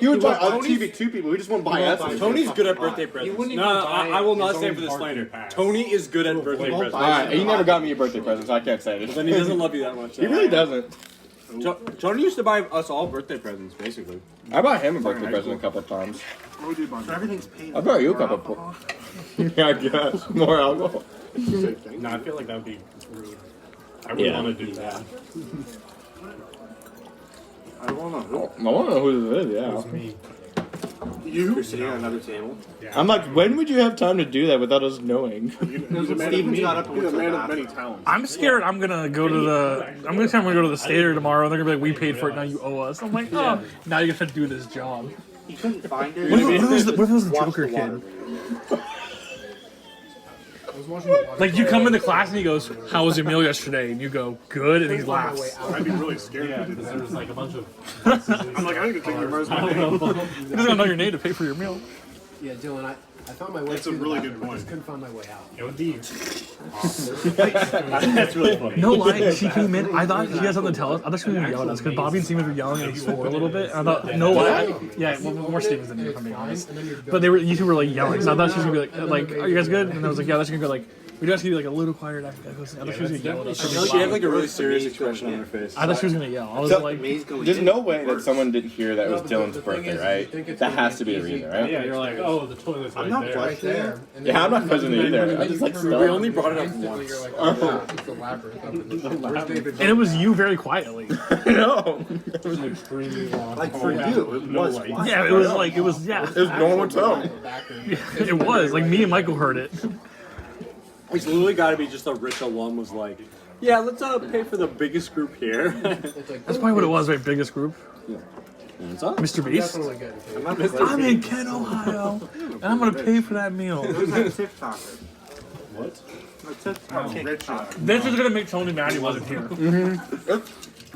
would buy other two people. We just won't buy us. Tony's good at birthday presents. wouldn't No, even buy I will not his stand own for this parking slander. pass. Tony is good at birthday won't presents. buy Alright, he never got me a birthday present, so I can't say it. Then he doesn't love you that much. He really doesn't. Tony used to buy us all birthday presents, basically. I bought him a birthday present a couple of times. What would you buy? So everything's paid. I bought you a couple. Yeah, I guess more alcohol. No, I feel like that would be rude. I wouldn't Yeah. want to do that. I don't know. I want to know who this is. Yeah. Me. You're sitting at another table. I'm like, when would you have time to do that without us knowing? He's a man Steven's got up and He's a went to the man of bathroom. many talents. I'm scared. I'm gonna go to the. I'm gonna tell them we're gonna go to the Stater tomorrow. They're gonna be like, we paid for it. Now you owe us. I'm like, oh, now you're gonna do this job. He couldn't find it. What if it was the Joker kid? Like you come into class and he goes, "How was your meal yesterday?" And you go, "Good," and he laughs. I'd be really scared if he did Because that. there was like a bunch of. I'm like, I need to take your first I name. don't know. He doesn't know your name to pay for your meal. Yeah, Dylan, I found my way That's a through the really bathroom, good I just point. couldn't find my way out. It would be. That's really funny. No lie, she came in. I thought she had something to tell us. I thought she was gonna yell at us because Bobby and Steven were yelling and he swore a little bit. And I thought, no lie. Yeah, well, more Stevens than me, if I'm being honest. But you two were like yelling. So I thought she was gonna be like, "Are you guys good?" And I was like, "Yeah." That's gonna go like, We just keep like a little quieter. I thought she was gonna yell at us. She had like a really serious expression on her face. I thought she was gonna yell. I was So, like, there's no way that someone didn't hear that it was Dylan's birthday, right? That has to be the reason, right? Yeah, you're like, oh, the toilet's right there. Right there. Yeah, I'm not questioning it either. I just like We only brought it up once. You're like, oh, yeah, it's the labyrinth. Where's David? and it was you very quietly. No. It was extremely long. Like for you, it was. Yeah, it was like it was. Yeah, It was normal tone. it was like me and Michael heard it. It's literally got to be just a rich alum was like, yeah, let's pay for the biggest group here. That's probably what it was. Right, biggest group. What's up? Mr. Beast. I'm in Kent, Ohio, and I'm gonna pay for that meal. Who's that TikToker? What? This is gonna make Tony mad he wasn't here.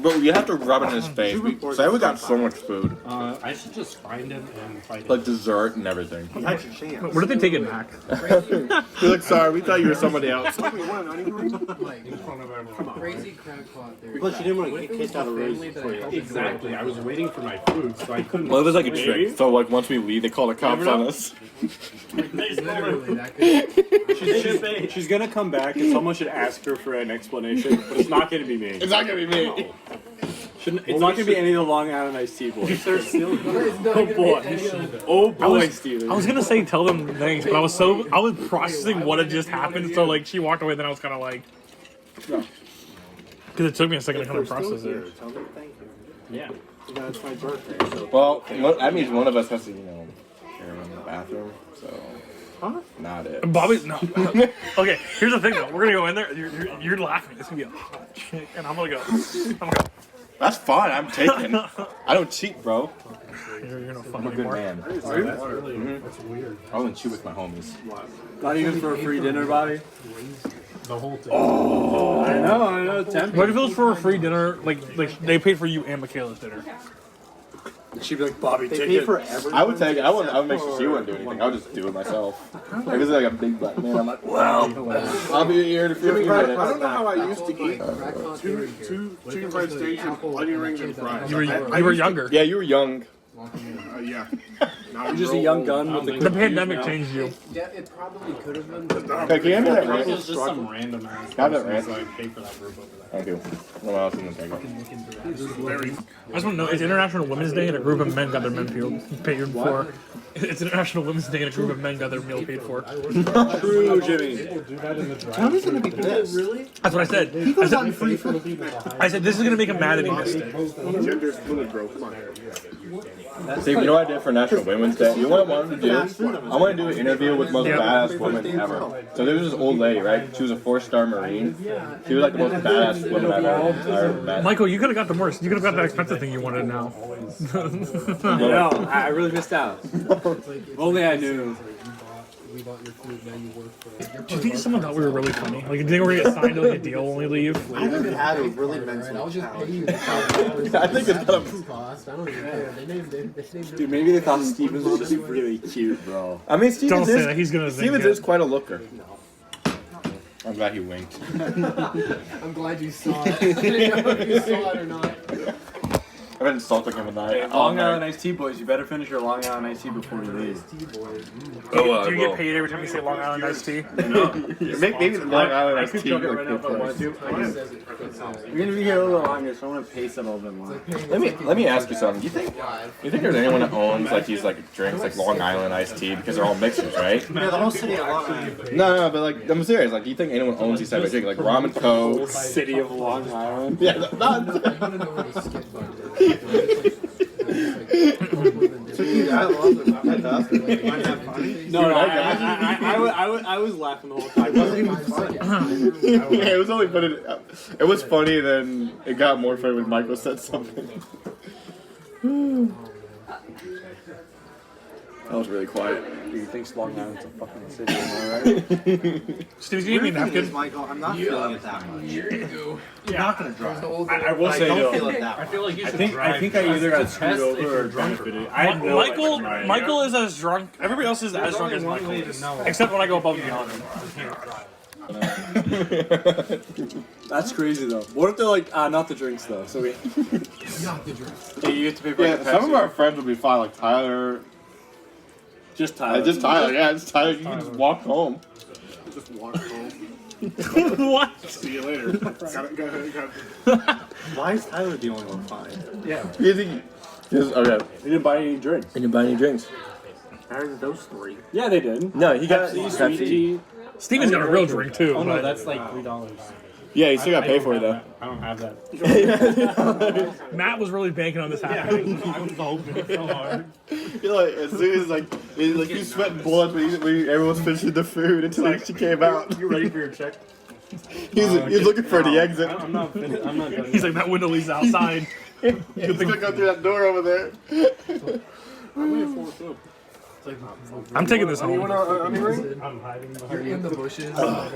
But you have to rub it in his face. So we got so much food. I should just find him and fight him. Like dessert and everything. You had your chance. Where did they take it back? You're like, sorry, we thought you were somebody else. Crazy crackpot there. Plus, you didn't want to get kicked out of Rose. Exactly. I was waiting for my food, so I couldn't. Well, it was like a trick. So like once we leave, they call the cops on us. Literally that good. She's gonna come back and someone should ask her for an explanation, but it's not gonna be me. It's not gonna be me. It's not gonna be any of the Long Island iced tea boys. They're still Oh boy. Oh boy, Steven. I was gonna say tell them thanks, but I was processing what had just happened. So like she walked away, then I was kind of like, because it took me a second to kind of process it. Tell them thank you. Yeah. That's my birthday. So. Well, that means one of us has to, share in the bathroom. So. Not it. Bobby's no. Okay, here's the thing though. We're gonna go in there. You're laughing. It's gonna be a hot chick, and I'm gonna go. That's fine. I'm taking. I don't cheat, bro. You're no fun I'm a good anymore. man. That's weird. I wasn't cheat with my homies. Not even for a free dinner, Bobby? The whole thing. Oh, I know. What if it was for a free dinner? Like they paid for you and Michaela's dinner. She'd be like, Bobby, They take pay it. for everything. I would take it. I would make sure she wouldn't do anything. I would just do it myself. If it was like a big black man, I'm like, well, I'll be here in a few minutes. I don't know how I used to eat two chicken fried steaks and onion rings and fries. You were younger. Yeah, you were young. Yeah. You're just a young gun with The pandemic changed you. It probably could have been. Hey, can you hand me that It rant? was just some random ass Have that person's rant. like pay for that group over there. Thank you. No one else is gonna take it. I just want to know, it's International Women's Day and a group of men got their men paid for. It's International Women's Day and a group of men got their meal paid for. True, Jimmy. People do that in the drive. Tony's gonna be pissed. Really? That's what I said. He goes out free for the I said this is gonna make him mad that he missed it. Gender split, bro. Come on. See, you know what I did for National Women's Day? You know what I wanted to do? I want to do an interview with the most badass woman ever. So there was this old lady, right? She was a 4-star Marine. She was like the most badass woman I've ever met. Michael, you could have got the worst. You could have got that expensive thing you wanted now. No, I really missed out. If only I knew. We bought your food, now you work for it. Do you think someone thought we were really funny? Like, do you think we're gonna get signed to like a deal when we leave? I think it had a really mental I'll just pay you. I think it's kind of. Cost. I don't even care. They named Dude, maybe they thought Stevens was just really cute, bro. I mean, Stevens Don't say that. He's gonna think Stevens it. is quite a looker. I'm glad he winked. I'm glad you saw it. I didn't know if you saw it or not. I've been insulting him tonight. Hey, Long Island iced tea boys, you better finish your Long Island iced tea before you leave. Do you get paid every time you say Long Island iced tea? Maybe the Long Island iced tea. Right now if I want to. You're gonna be here a little longer, so I want to pace it a little bit more. Let me ask you something. Do you think there's anyone that owns like these like drinks like Long Island iced tea because they're all mixers, right? Yeah, the whole city of Long Island. No, but like I'm serious. Like, do you think anyone owns these type of drinks like Ramen Co? City of Long Island. Yeah, not. I love them. No, I was laughing the whole time. Yeah, it was only funny. It was funny, then it got more funny when Michael said something. That was really quiet. Do you think Long Island's a fucking city? Am I right? Steve's giving me a napkin. Michael, I'm not feeling it that much. Yeah. Not gonna drive. I will say don't though. feel it that I way. feel like you should I drive. think I either got screwed test if over you're or drunk. benefited. I had no Michael is as drunk. Everybody else is as drunk as Michael is, except when I go above and beyond him. That's crazy though. What if they're like, not the drinks though? So we. Not the drinks. Yeah, you get to pay for Yeah, the some of Pepsi. our friends would be fine, like Tyler. Just Tyler. Just Tyler, yeah, just Tyler. You can just walk home. Just walk home. What? See you later. Got Why is Tyler the only one fine? Yeah. Okay. He didn't buy any drinks. He didn't buy any drinks. How did those three? Yeah, they did. No, he got Pepsi, Pepsi. sweet tea. Steven's got a real drink too. Oh no, but- that's like $3. Yeah, you still got to pay for it though. I don't have that. Matt was really banking on this happening. I was hoping so hard. You're like, as soon as like you sweating bullets when everyone's finishing the food until she came out. You ready for your check? He's looking for the exit. I'm not finished. I'm not done. He's like, that window leads outside. He's gonna go through that door over there. I'm taking this home. I'm hiding behind In the bushes. I'll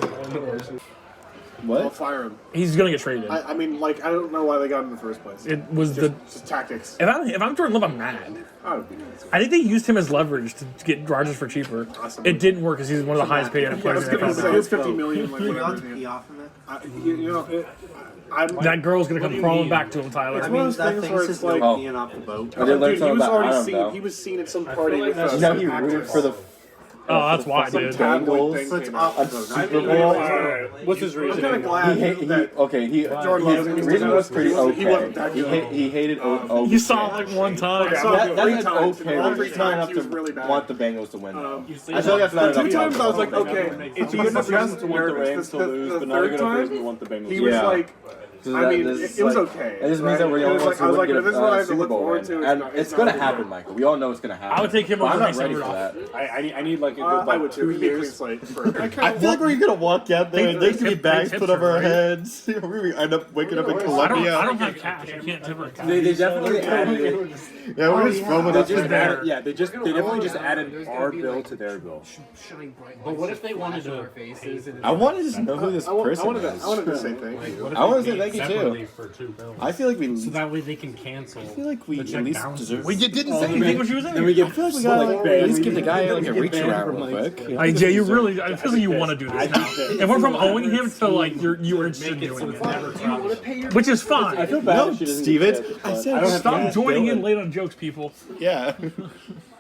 What? fire him. He's gonna get traded. I mean, like, I don't know why they got him in the first place. It was the. Just tactics. If I'm Jordan Love, I'm mad. I would be nice. I think they used him as leverage to get Rodgers for cheaper. Awesome. It didn't work because he's one of the highest paid I players was in the gonna say NFL. it's $50 million, like whatever. Be off in that? That girl's gonna come crawling back to him, Tyler. It's one of those that things thing where says it's like, no peeing off the boat. I did learn dude, he something was about already Adam seen. though. He was seen at some feel party like with that's us. No, he rooted for the Oh, that's why, dude. tabloid thing So it's came off out. the boat. Super Bowl. What's his reason? I'm kind of He glad that Jordan Love his reason was pretty he wasn't that okay. good. He hated You saw it like one time. I saw it That's 3 times. okay. All We're 3 just not times enough he was to really bad. want the Bengals to win. I You feel like that's not The enough. 2 times I was like, okay, it's good enough just to wear the Rams to lose, the but now you're third gonna time, praise me want the Bengals. he was Yeah. like, I mean, it was okay. It just means that we're the right? only ones I who was would like, get this is what I a have to Super look Bowl forward win. to. And it's gonna happen, Michael. We all know it's gonna happen. I would take him But over I'm not Mason ready for Rudolph. that. I need like a good I would like, too. 2 It'd be a clean years. slate. I feel like we're gonna walk out there and there's gonna be They bags tip put over our right? heads. We're gonna end up waking up in I Colombia. don't have cash. I can't tip her cash. They definitely added it. Yeah, we're just filming They up just there. added, yeah, they definitely just added our bill to their bill. But what if they wanted to? I want to just know who this person is. I wanted the same thing. What if I wanna they say paid thank you, too. separately for 2 bills? I feel like we. So that way they can cancel. I feel like we the at check least bounces. deserve. We didn't say anything when she was in Then we here. get I feel like we gotta like, at least give the guy like a reach banned around from, real like- quick. Like, Jay, you really, I feel like you want to do this now. If we're from owing him to like you were interested in doing it, which is fine. I feel bad No, if she doesn't Stevens. get I that, said but I don't have Stop to joining bill in it. late on jokes, people. Yeah.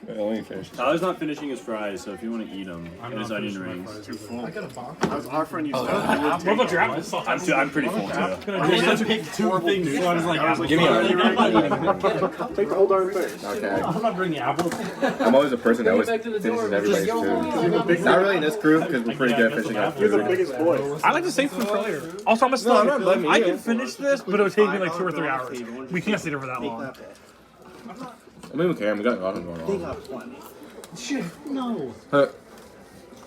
Let me finish. Tyler's not finishing his fries, so if you want to eat them, I'm and his not onion finishing my rings. fries. I got a box. I was offering you stuff. What about your apple sauce? I'm pretty full too. I just picked 2 things, so I was like, Give me I'm a. Take the whole darn thing. Okay. I'm not bringing apples. I'm always a person that always finishes everybody's food. Not really in this group because we're pretty good at finishing up You're the food. biggest boy. I like to save food for later. Also, I'm a No, I'm not blaming I you. can finish this, but it would take me like 2 or 3 hours. We can't sit here for that long. I mean, we can. We got a lot of going on. plenty. Shit, no.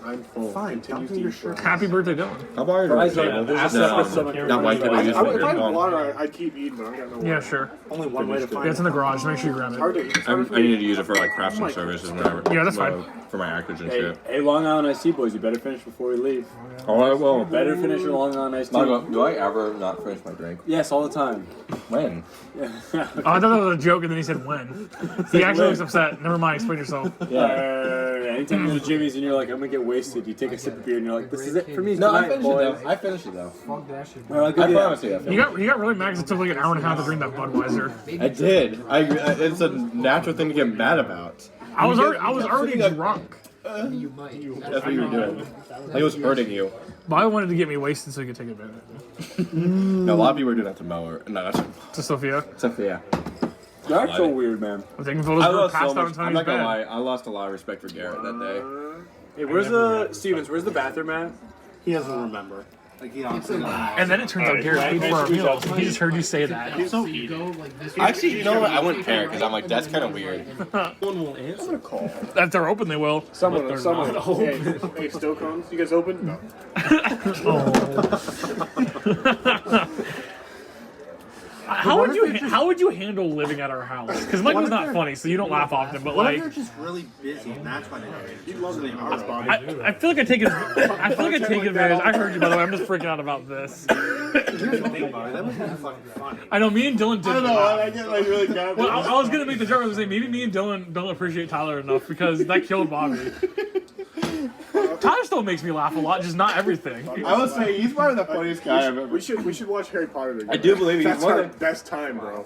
I'm full. Fine, tell me your shirt. Happy birthday, Dylan. How about your Fries are- table? there's a separate stomach. Not white people. Just If I had long. water, I'd keep eating, but I got no water. Yeah, sure. Only one way to find Yeah, it's in the garage. Make sure you grab It's hard it. to eat. It's I hard for need me. to use it for like crafting services whenever. Yeah, that's fine. For my actors and Hey, shit. hey, Long Island iced tea boys, you better finish before we leave. Oh, I will. Better finish your Long Island iced tea. Margo, do I ever not finish my drink? Yes, all the time. When? Oh, I thought that was a joke, and then he said when. He actually looks upset. Never mind. Explain yourself. Anytime you go to Jimmy's and you're like, I'm gonna get wasted, you take a sip of beer and you're like, this is it for me. No, I tonight, finished boys. it though. I finished it though. Alright, I good deal. promise you. He got really mad because it took like an hour and a half to drink that Budweiser. I did. It's a natural thing to get mad about. I was already drunk. That's what you were doing. Like it was hurting you. But I wanted to get me wasted so he could take advantage. No, a lot of people were doing that to Mo. No, that's To Sophia. Sophia. That's so weird, man. I'm taking photos I of her lost passed so out much. in I'm Tony's not gonna bed. lie. I lost a lot of respect for Garrett that day. Hey, where's the Stevens? Where's the bathroom at? He doesn't remember. Like he honestly. And then it turns out Garrett paid for our meal. He just heard you say that. So ego like this. Actually, you know what? I wouldn't care because I'm like, that's kind of weird. One will answer. I'm gonna call. If they're open, they will. Someone. Hey, still cones? You guys open? No. How would you handle living at our house? Because Michael's not funny, so you don't laugh often. But What if like, they're just really busy and that's why they don't answer? You love the hours, Bobby. I feel like I take advantage. I heard you, by the way. I'm just freaking out about this. Here's the thing, Bobby. That was fucking funny. I know me and Dylan did. I get like really bad. Well, I was gonna make the joke. I was saying maybe me and Dylan don't appreciate Tyler enough because that killed Bobby. Tyler still makes me laugh a lot, just not everything. I would say he's probably the funniest guy I've ever. We should watch Harry Potter together. I do believe he's That's one our of the best time, bro.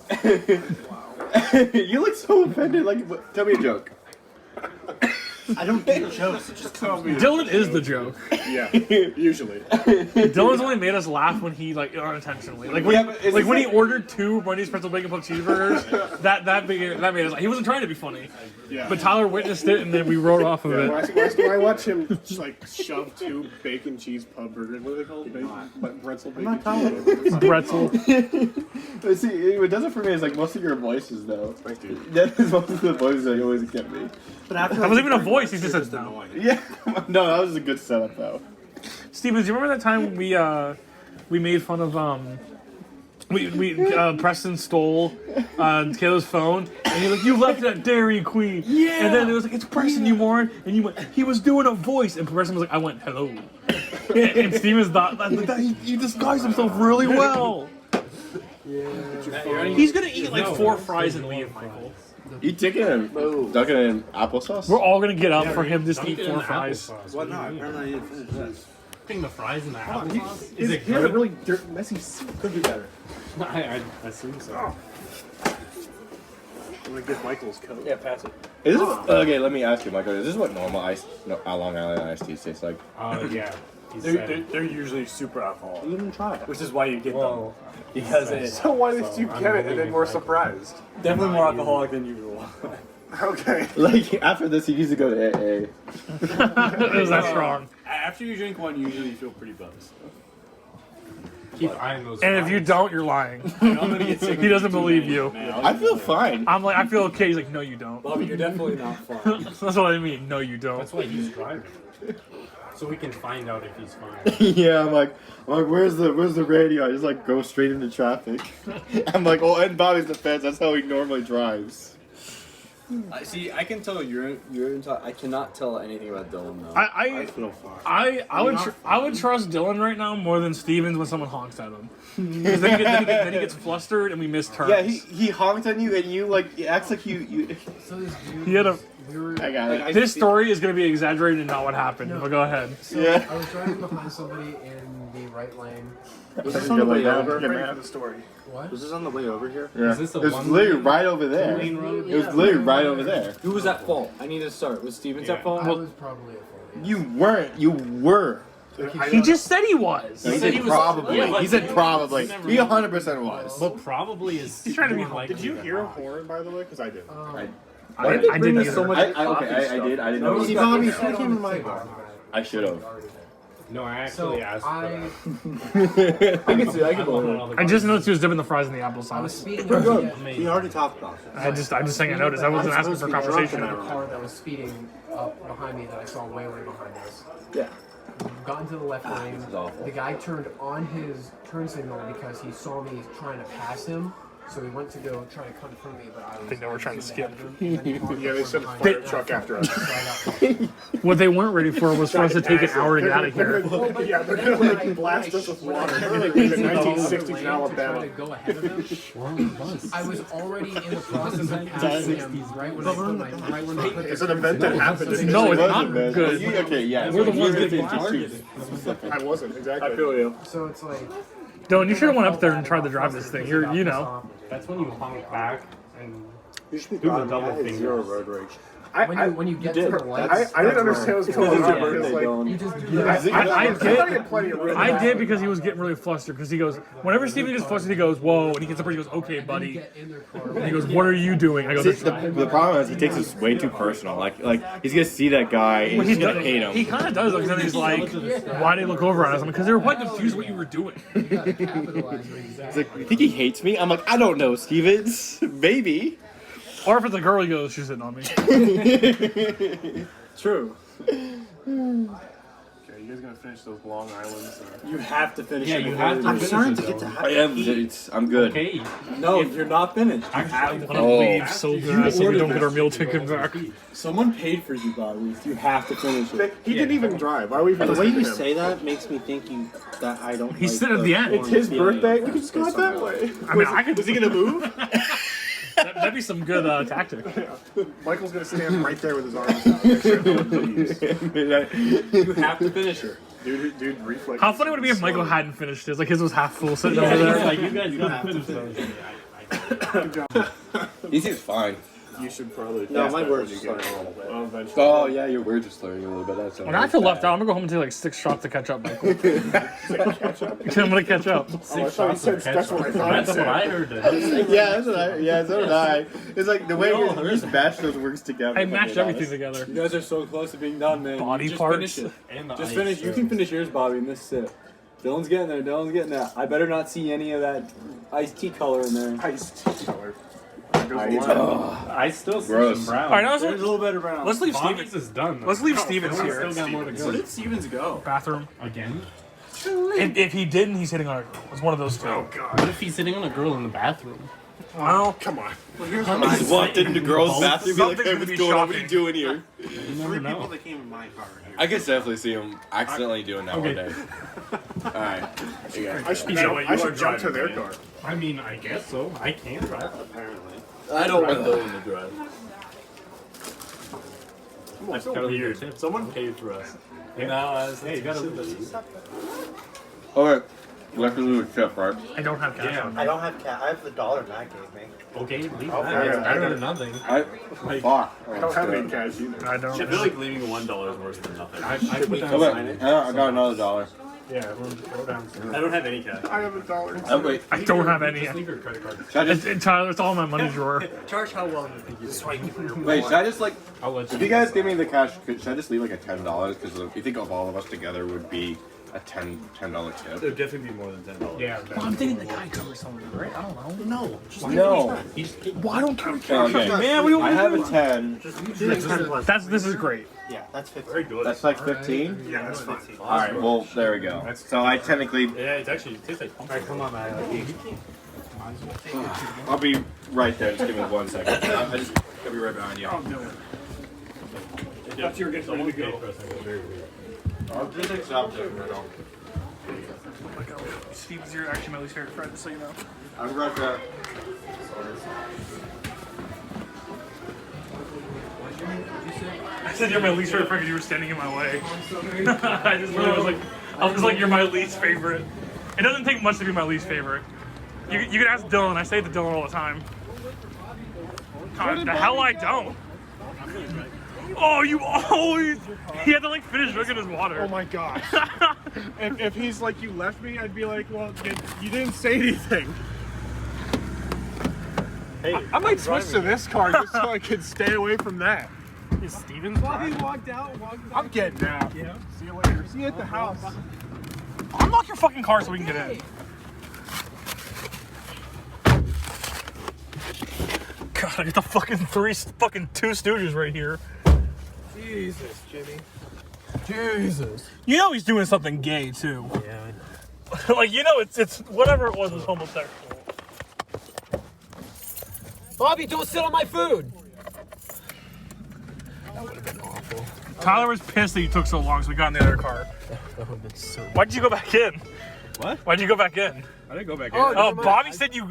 You look so offended. Like, tell me a joke. I don't get jokes. It just comes me. Dylan is the joke. Yeah, usually. Dylan's only made us laugh when he like unintentionally, like when he ordered 2 Wendy's pretzel bacon flip cheeseburgers. that made us. He wasn't trying to be funny. Yeah. But Tyler witnessed it, and then we wrote off of it. When I watch him just like shove 2 bacon cheese pub burgers. What are they called? Pretzel bacon. Pretzel. But see, what does it for me is like most of your voices though. Thank you. That is most of the voices that you always get me. But after That wasn't even a voice. He just said no. Yeah. No, that was a good setup though. Steven, do you remember that time we made fun of Preston stole Kayla's phone, and he's like, "You left it at Dairy Queen." Yeah. And then it was like, "It's Preston, you moron!" And you went, "He was doing a voice," and Preston was like, "I went hello." And Steven's thought that he disguised himself really well. Yeah. He's gonna eat like 4 fries and leave, Michael. Eat chicken and duck it in applesauce. We're all gonna get up for him just to eat 4 fries. Well, no, apparently I didn't finish this. Putting the fries in the applesauce? Is it good? Really messy soup. Could be better. I assume so. I'm gonna get Michael's coat. Yeah, pass it. Is this, okay, let me ask you, Michael. Is this what normal Long Island iced teas taste like? Yeah. They're usually super alcoholic. You didn't try it. Which is why you get them. Because it. So why did you get it and then we're surprised? Definitely more alcoholic than usual. Okay. Like after this, he needs to go to AA. It was that strong. After you drink one, usually you feel pretty buzzed. Keep eyeing those. And if you don't, you're lying. He doesn't believe you. I feel fine. I'm like, I feel okay. He's like, no, you don't. Bobby, you're definitely not fine. That's what I mean. No, you don't. That's why he's driving. So we can find out if he's fine. Yeah, I'm like, where's the radio? I just like go straight into traffic. I'm like, well, in Bobby's defense, that's how he normally drives. See, I can tell you're I cannot tell anything about Dylan though. I feel fine. I would trust Dylan right now more than Stevens when someone honks at him. Because then he gets flustered and we miss turns. Yeah, he honked on you and you like it acts like you. So this dude, He had a. I got it. This story is going to be exaggerated and not what happened. But go ahead. So Yeah. I was driving behind somebody in the right lane. Was this on the way over? I'm ready for the story. What? Was this on the way over here? Yeah. Is this a It was one literally lane? right over there. 2-lane road? It was literally right over there. Who was at fault? I need to start. Was Stevens at fault? I was probably at fault. Yes. You weren't. You were. He just said he was. No, he said probably. He said probably. He 100% was. Well, probably is. He's trying to be more likely Did you than hear a not. horn, by the way? Because I didn't. I didn't either. so much I did. I didn't know. See, Bobby, you came in my car. I should have. No, I So actually asked. I can see. I can believe it. I just noticed he was dipping the fries in the I was applesauce. speeding. We already talked about it. I just saying I noticed. I wasn't asking for conversation. A car that was speeding up behind me that I saw way behind us. Yeah. Got into the left lane. This is awful. The guy turned on his turn signal because he saw me trying to pass him. So he went to go try to confront me, but I was. They know we're trying to skip. Yeah, they sent a fire truck after us. What they weren't ready for was for us to take an hour to get out of here. Yeah, they're gonna like blast us with water. Like in the 1960s in Alabama. Trying to go ahead of him. I was already in the process of passing him right when I put It's an event that happened. No, it's not good. Okay, yeah. We're the ones getting targeted. I wasn't, exactly. I feel you. So it's like. Dylan, you should have went up there and tried to drive this thing. You know. That's when you honk back and You should be do the proud double of me. I had finger. zero road rage. When you get to the lights, I didn't understand what was going on because like you just do that. I did because he was getting really flustered. Because he goes, whenever Steven gets flustered, he goes, "Whoa!" And he gets up and he goes, "Okay, buddy." Get in their car. And he goes, "What are you doing?" I go, See, the problem is he takes this way too personal. Like he's gonna see that guy and he's gonna hate him. He kind of does. Because then he's like, "Why did he look over at us?" I'm like, "Because they were quite confused what you were doing." He's like, "You think he hates me?" I'm like, "I don't know, Stevens. Maybe." Or if it's a girl, he goes, "She's hitting on me." True. Okay, you guys gonna finish those Long Islands? You have to finish Yeah, it. you have to. I'm finish starting it, to get though. to I am. I'm good. Okay. No, you're not finished. I want to Oh. leave so bad so we don't get our meal ticket back. Someone paid for you, Bobby. You have to finish it. He didn't even drive. Why are we even The way listening you to him? say that makes me think that I don't. He's like sitting at the end. It's his birthday. We can just go out that way. I mean, I could. Was he gonna move? That'd be some good tactic. Michael's gonna stand right there with his arms out. Make sure no one leaves. You have to finish it. Dude, reflex. How funny would it be if Michael hadn't finished his? Like his was half full sitting over there. Like you guys gotta finish those. He seems fine. You should probably. No, fix my that words when are you get slurring a home. little bit. Oh, eventually. Oh yeah, your words are slurring a little bit. That's When I feel left out, I'm gonna go home and take like 6 shots to catch up, Michael. I'm gonna catch up. Oh, I thought you said special. That's what I heard. Yeah, that's what I. Yeah, so did I. It's like the way you match those words together. I matched everything together. You guys are so close to being done, man. Body You just parts. Finish it. And the Just ice, finish. You so- can finish yours, Bobby, and this is it. Dylan's getting there. Dylan's getting there. I better not see any of that iced tea color in there. Iced tea color. I still see Gross. some brown. All right, now There's a little bit of brown. let's leave Bobby's Stevens. is done. Let's leave Stevens Still here. got more to go. Where did Stevens go? Bathroom. Again? If he didn't, he's hitting on a girl. It's one of those two. Oh God. What if he's sitting on a girl in the bathroom? Well, Come on. Just walked into the girls' bathroom. Be like, Something's hey, gonna what's be going on? What are shocking. you doing here? You Three never people know. that came in my car are here. I could definitely see him accidentally doing that one day. All right. I should, You know what, I you should are jump to driving, their man. car. I mean, I guess so. I can drive. Apparently. I don't want Dylan to drive. That's kind of weird. Someone paid for us. Hey, you gotta leave. Okay. We have to do a tip, right? I don't have cash on me. I don't have cat. I have the $1 Matt gave me. Okay, leave Oh, that. It's yeah, better I than nothing. Fuck. I don't have any cash either. I don't. I feel like leaving $1 is worse than nothing. I put down Okay. sign it. I got another $1. Yeah, we're down. I don't have any cash. I have $1. Oh, wait. I don't have any. Just leave your credit card. Should I just, Tyler, it's all in my money drawer. Charge how well you think you do. wait, should I just like, I'll let if you guys give me the cash, should I just leave like a $10? Because if you think of all of us together would be a $10 tip. There'd definitely be more than $10. Yeah. Well, I'm thinking the guy covers something, right? I don't know. No. Just No. Well, I don't care. Okay. Man, we I have a 10. This is great. Yeah, that's 15. Very good. That's like 15? Yeah, that's 15. Alright, well, there we go. So I technically, Yeah, it's actually, it tastes like pumpkin. Alright, come on, man. I'll be right there. Just give me 1 second. I just, I'll be right behind you. Yeah, you were getting someone paid for us. It was very weird. I'll just accept it. Oh my god. Steve's your actually my least favorite friend, just so you know. I'm right there. I said you're my least favorite friend because you were standing in my way. I just really was like, you're my least favorite. It doesn't take much to be my least favorite. You can ask Dylan. I say it to Dylan all the time. God, the hell I don't. Oh, you always. He had to like finish drinking his water. Oh my gosh. if he's like, you left me, I'd be like, well, you didn't say anything. Hey, I might switch to this car just so I could stay away from that. Is Steven's Bobby walked out. I'm getting out. Yeah. See you later. See you at the house. Unlock your fucking car so we can get in. God, I got the fucking two Stooges right here. Jesus, Jimmy. Jesus. You know he's doing something gay too. Yeah. Like you know it's whatever it was homosexual. Bobby, don't sit on my food. Tyler was pissed that you took so long, so we got in the other car. Why'd you go back in? What? Why'd you go back in? I didn't go back in. Oh, Bobby said you.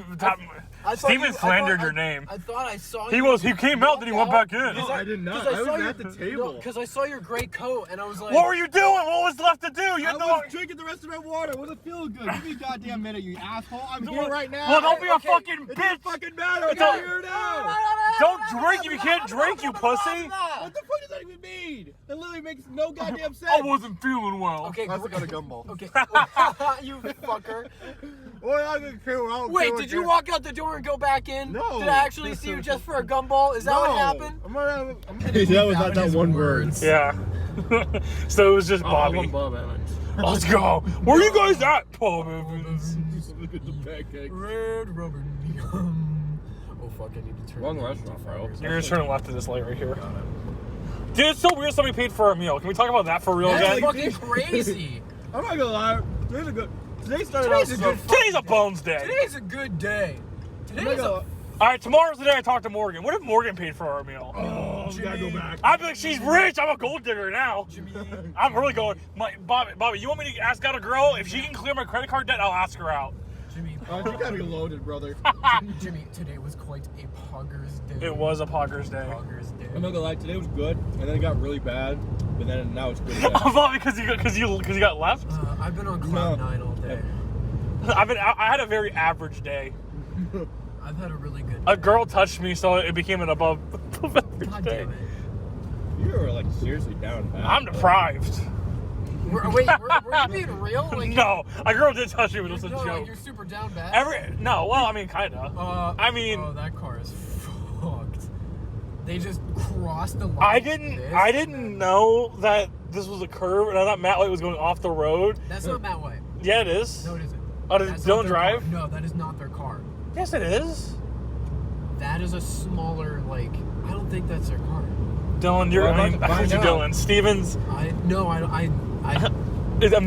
Steven slandered your I name. thought I saw He you. was. He came out, then he went back in. No, I did not. I was at the table. Because I saw your gray coat and I was like, What were you doing? What was left to do? You I had was to. drinking the rest of my water. It wasn't feeling good. Give me a goddamn minute, you asshole. I'm here right now. Well, don't be a Okay. fucking It bitch. doesn't fucking matter. It's I'm all- here now. Don't drink if you can't drink, you pussy. What the fuck does that even mean? It literally makes no goddamn sense. I wasn't feeling well. okay, I forgot a gumball. okay. You fucker. Well, I don't care. I don't Wait, care did you walk out the door and go back in? No. Did I actually see you just for a gumball? Is that what happened? That was not that one word. Yeah. So it was just Bobby. Bob Evans. Let's go. Where are you guys at, Paul Evans? Look at the pancakes. Red rubber. Oh fuck! I need to turn. Wrong restaurant, bro. You're gonna turn left to this light right here. Dude, it's so weird somebody paid for our meal. Can we talk about that for real That's again? fucking crazy. I'm not gonna lie. Today's a good. Today started Today's out a so. good. Today's a bones day. Today's a good day. Today's a. All right, tomorrow's the day I talk to Morgan. What if Morgan paid for our meal? Oh, we gotta go back. I'd be like, she's rich. I'm a gold digger now. Jimmy. I'm really going. Bobby, you want me to ask out a girl? If she can clear my credit card debt, I'll ask her out. Jimmy. You gotta be loaded, brother. Jimmy, today was quite a poggers day. It was a poggers day. Poggers day. I'm not gonna lie. Today was good, and then it got really bad, but then now it's good again. Bobby, because you got left. I've been on cloud 9 all day. I had a very average day. I've had a really good. A girl touched me, so it became an above average God day. damn it. You were like seriously down bad. I'm deprived. Were you being real? Like, No, a girl did touch me, but it was a no, like joke. you're super down bad. Well, I mean, kinda. I mean, oh, that car is fucked. They just crossed the line. I didn't know that this was a curve, and I thought Matt White was going off the road. That's not Matt White. Yeah, it is. No, it isn't. Oh, does That's Dylan not their drive? car. No, that is not their car. Yes, it is. That is a smaller, like, I don't think that's their car. Dylan, you're. I heard you, Dylan. Stevens. I'm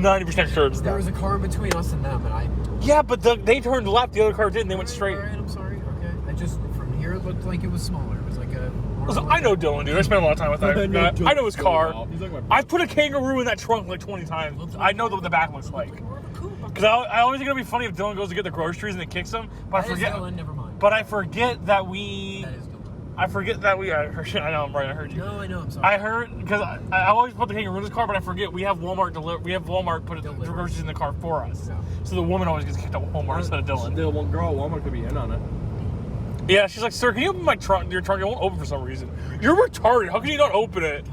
90% sure it's There that. was a car in between us and them, and I. Yeah, but they turned left. The other car didn't. They went straight. Alright, I'm sorry. Okay. I just from here it looked like it was smaller. It was like a. Listen, I know Dylan, dude. I spent a lot of time with him. I know his car. I've put a kangaroo in that trunk like 20 times. I know what the back looks like. Because I always think it'll be funny if Dylan goes to get the groceries and it kicks him. But That is Dylan, never mind. But I forget that we. That is Dylan. I forget that we. I know I'm right. I heard you. No, I know. I'm sorry. I heard because I always put the kangaroo in his car, but I forget we have Walmart We have Walmart put the groceries in the car for us. Yeah. So the woman always gets kicked out of Walmart instead of Dylan. The one girl at Walmart could be in on it. Yeah, she's like, "Sir, can you open my trunk? Your trunk, it won't open for some reason. You're retarded. How can you not open it?"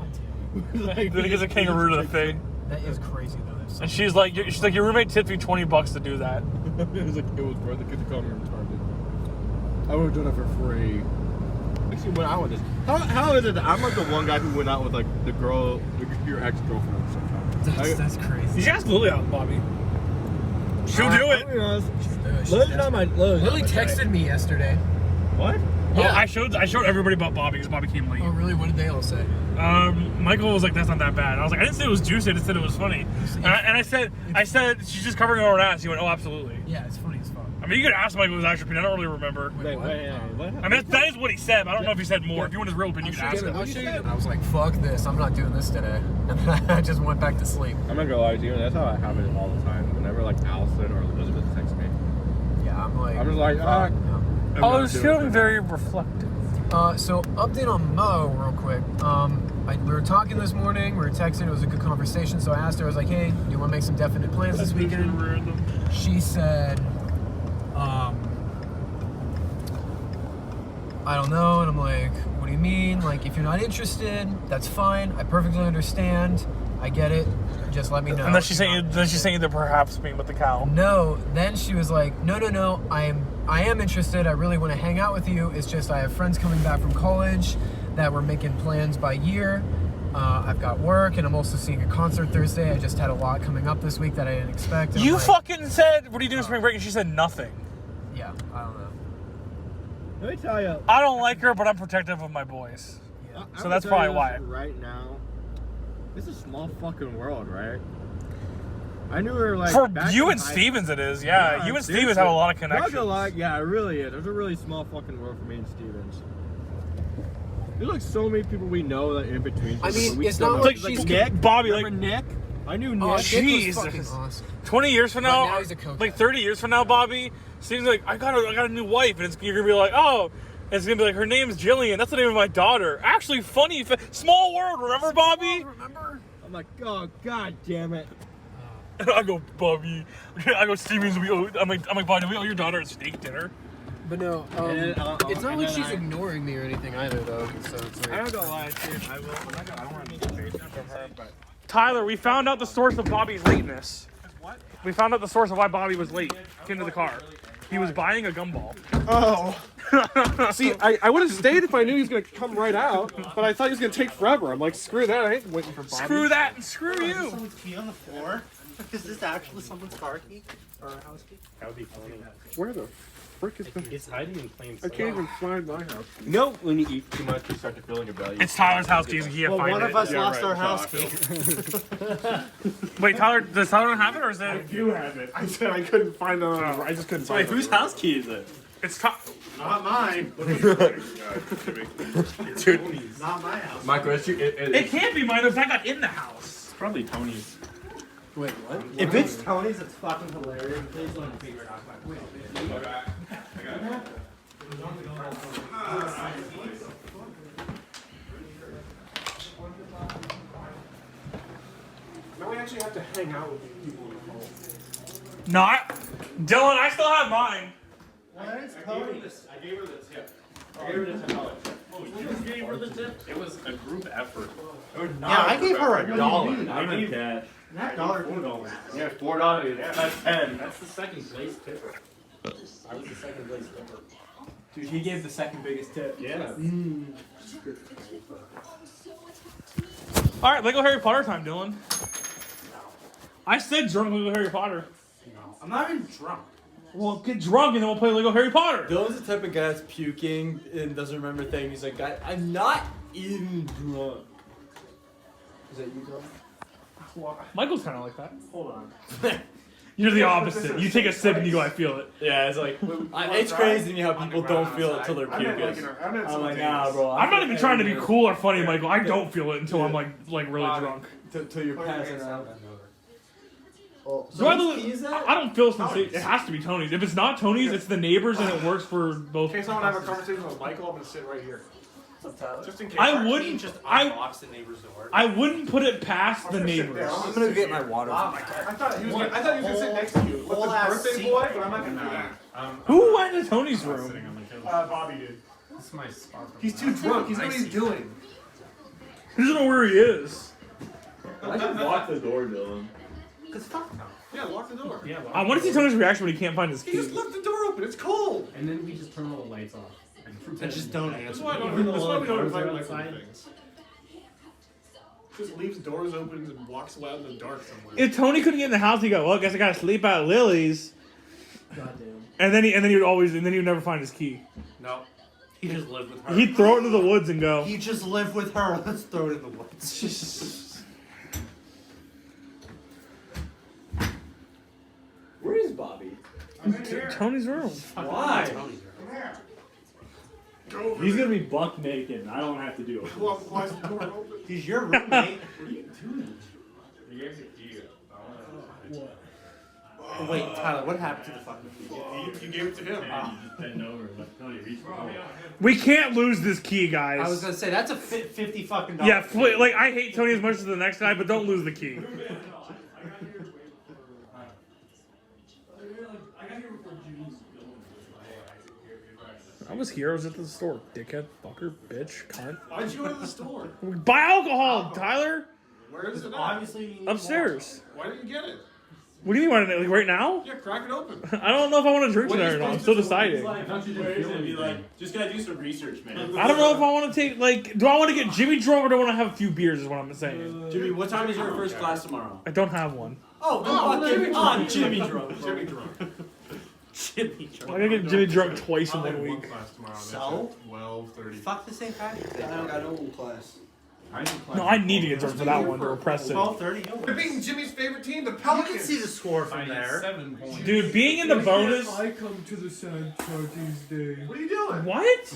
Then he gives a kangaroo to the thing. That is crazy though. And she's like, your roommate tipped me $20 to do that. It was like, it was worth it. Could you call me retarded? I would have done it for free. Actually, went out with this. How is it that I'm like the one guy who went out with like the girl, your ex-girlfriend or something? That's crazy. You should ask Lily out, Bobby. She'll do it. Lily texted me yesterday. What? Yeah. Oh, I showed everybody about Bobby because Bobby came late. Oh, really? What did they all say? Michael was like, "That's not that bad." I was like, "I didn't say it was juicy. I just said it was funny." And I said, she's just covering her own ass. He went, "Oh, absolutely." Yeah, it's funny as fuck. I mean, you could ask Michael his actual opinion. I don't really remember. Wait, what? I mean, that is what he said. But I don't know if he said more. If you want his real opinion, you can ask him. I'll show you. I was like, "Fuck this! I'm not doing this today," and then I just went back to sleep. I'm not gonna lie to you, and that's how I have it all the time. Whenever like Allison or Elizabeth text me, Yeah, I'm I'm just like, I was feeling very reflective. So update on Mo real quick. We were talking this morning. We were texting. It was a good conversation. So I asked her. I was like, "Hey, do you want to make some definite plans this weekend?" She said, "I don't know." And I'm like, "What do you mean? Like, if you're not interested, that's fine. I perfectly understand. I get it. Just let me know." And then she sent you the perhaps meme with the cow. No. Then she was like, "No. I am interested. I really want to hang out with you. It's just I have friends coming back from college that we're making plans by year. I've got work, and I'm also seeing a concert Thursday. I just had a lot coming up this week that I didn't expect." And You I'm like, fucking said, "What are you doing spring break?" And she said nothing. Yeah, I don't know. let me tell you, I don't like her, but I'm protective of my boys. Yeah. So that's probably why. Right now, this is a small fucking world, right? I knew her like For back you in and high- Stevens, it is. Yeah, you and seriously. Stevens have a lot of Not connections. gonna lie, yeah, it really is. There's a really small fucking world for me and Stevens. There's like so many people we know that in between. I mean, we it's still not know. like she's Nick, Bobby, remember Nick? I knew Nick. Oh, Nick was Jesus. fucking awesome. 20 years from now, now he's a cokehead. like 30 years from now, Bobby, Steve's like, I got a new wife, and you're gonna be like, oh, and it's gonna be like, her name's Jillian. That's the name of my daughter. Actually, funny, small world. Remember, Bobby? Remember? I'm like, oh god damn it. And I go, Bobby. I go, Stevens. I'm like, Bobby, we owe your daughter a steak dinner. But no, And then, it's not and like then she's ignoring me or anything either, though. So it's like, I'm not gonna lie, Steve. I will. I don't want to make a face from her, but Tyler, we found out the source of Bobby's lateness. What? We found out the source of why Bobby was late into the car. He was buying a gumball. Oh. See, I would have stayed if I knew he was going to come right out, but I thought he was going to take forever. I'm like, screw that. I ain't waiting for Bobby. Screw that and screw you. Someone's key on the floor? Is this actually someone's car key? Or a house key? That would be funny. Where the frick is the... It's hiding in plain I sight. can't even find my house. You know when you eat too much, you start to feel in your belly. It's Tyler's house keys, and he can't Well, find one it. of us Yeah, lost right, our house so key. Wait, Tyler, does Tyler not have it, or is I it? do have it. I said I couldn't find it. I just couldn't find Wait, it. whose house key is it? It's Not mine. Tony's. Not my house. Michael, It can't be mine. Because I got in the house. It's probably Tony's. wait, what? If it's Tony's, it's fucking hilarious. Please let me figure it out. Now we actually have to hang out with these people in the home. Not. Dylan, I still have mine. Where's I Tony? gave her the tip. I gave her the $10 tip. Oh, you gave her the tip? It was a group effort. Yeah, I gave her $1. I gave that. That dollar. $4. Yeah, $4. Yeah. That's 10. That's the second place tipper. I was the second place tipper. Dude, he gave the second biggest tip. Yeah. All right, Lego Harry Potter time, Dylan. I said drunk Lego Harry Potter. I'm not even drunk. Well, get drunk and then we'll play Lego Harry Potter. Dylan's the type of guy that's puking and doesn't remember things. He's like, I'm not even drunk. Is that you, Dylan? Michael's kind of like that. Hold on. You're the opposite. You take a sip and you go, I feel it. Yeah, it's like, it's crazy to me how people don't feel it until they're puking. I'm like, nah, bro. I'm not even trying to be cool or funny, Michael. I don't feel it until I'm like really drunk. Till you're passing out. Do I don't feel sensation. It has to be Tony's. If it's not Tony's, it's the neighbors, and it works for both. In case I want to have a conversation with Michael, I'm going to sit right here. Just in case. I wouldn't. Unbox the neighbor's door. I wouldn't put it past the neighbors. I'm gonna get my water. I thought he was going to sit next to you with the birthday boy, but I'm not going to do that. Who went to Tony's room? Bobby did. This is my sparkle. He's too drunk. He's know what he's doing. He doesn't know where he is. I should lock the door, Dylan. Cause fuck no. Yeah, lock the door. Yeah, I want to see Tony's reaction when he can't find his He key. just left the door open. It's cold. And then we just turn all the lights off. And just don't That's answer. why I don't. Even That's though why all we the don't cars invite are Michael to outside. things. Just leaves doors open and walks out in the dark somewhere. If Tony couldn't get in the house, he'd go, well, I guess I gotta sleep at Lily's. Goddamn. And then he would never find his key. No. He just lived with her. He'd throw it into the woods and go. He just lived with her. Let's throw it in the woods. Where is Bobby? Tony's room. Why? He's gonna be buck naked, and I don't have to do it. Why is the door open? He's your roommate. What are you doing? Oh, wait, Tyler, what happened to the fucking key? You gave it to him. Bend over, like, Tony, reach for it. We can't lose this key, guys. I was gonna say that's a $50 fucking. Yeah, like I hate Tony as much as the next guy, but don't lose the key. I was here. I was at the store. Dickhead, fucker, bitch, cunt. Why'd you go to the store? Buy alcohol, Tyler. Where is it at? Obviously, you need Upstairs. Why didn't you get it? What do you mean? Like right now? Yeah, crack it open. I don't know if I want to drink tonight or not. I'm still deciding. Be like, just gotta do some research, man. I don't know if I want to take do I want to get Jimmy drunk or do I want to have a few beers? Is what I'm saying. Jimmy, what time is your first class tomorrow? I don't have one. Oh, fucking on, Jimmy drunk. Jimmy drunk. Jimmy drunk. I gotta get Jimmy drunk twice in I have 1 one week. class tomorrow. So? 12:30. Fuck the St. Patrick's Day. I got no class. No, I need to get drunk for that one to repress it. 12:30. They're beating Jimmy's favorite team, the You Pelicans. can see the score from there. 7 points. Dude, being in the bonus. I come to the St. Patrick's Day. What are you doing? What?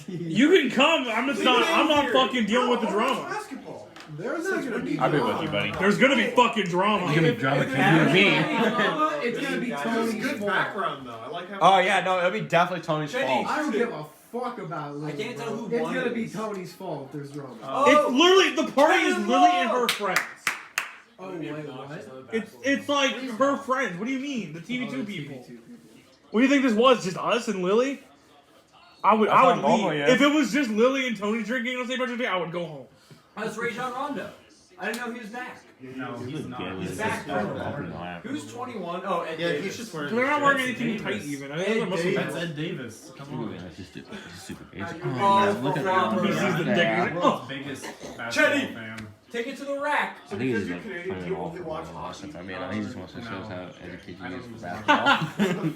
You can come. I'm just not. I'm not fucking dealing with the drama. Basketball. There's not gonna be. I'll be with you, buddy. There's gonna be fucking drama. It's gonna be drama between you and me. It's gonna be This is Tony's good fault. background though. I like how. Oh yeah, no, it'll be definitely Tony's fault. I don't give a fuck about Lily. I can't tell who It's won gonna it. be Tony's fault if there's drama. It's literally the party is Lily and her friends. Oh wait, what? It's like her friends. What do you mean? The TV2 people. What do you think this was? Just us and Lily? I would not leave. normal, yeah. If it was just Lily and Tony drinking on St. Patrick's Day, I would go home. How's Ray John Rondo? I didn't know he was back. No, he's not. He's back. Who's 21? Oh, Ed Yeah, Davis. he's just wearing. They're not wearing anything tight even. I think those are That's muscle. Ed Davis. Come on. Oh, Look at Robert. He sees the dick. He's like, World's oh. biggest Chetty. basketball fan. Take it to the rack. So because you're Canadian, do you only watch hockey? he just wants to show us how educated he he is is for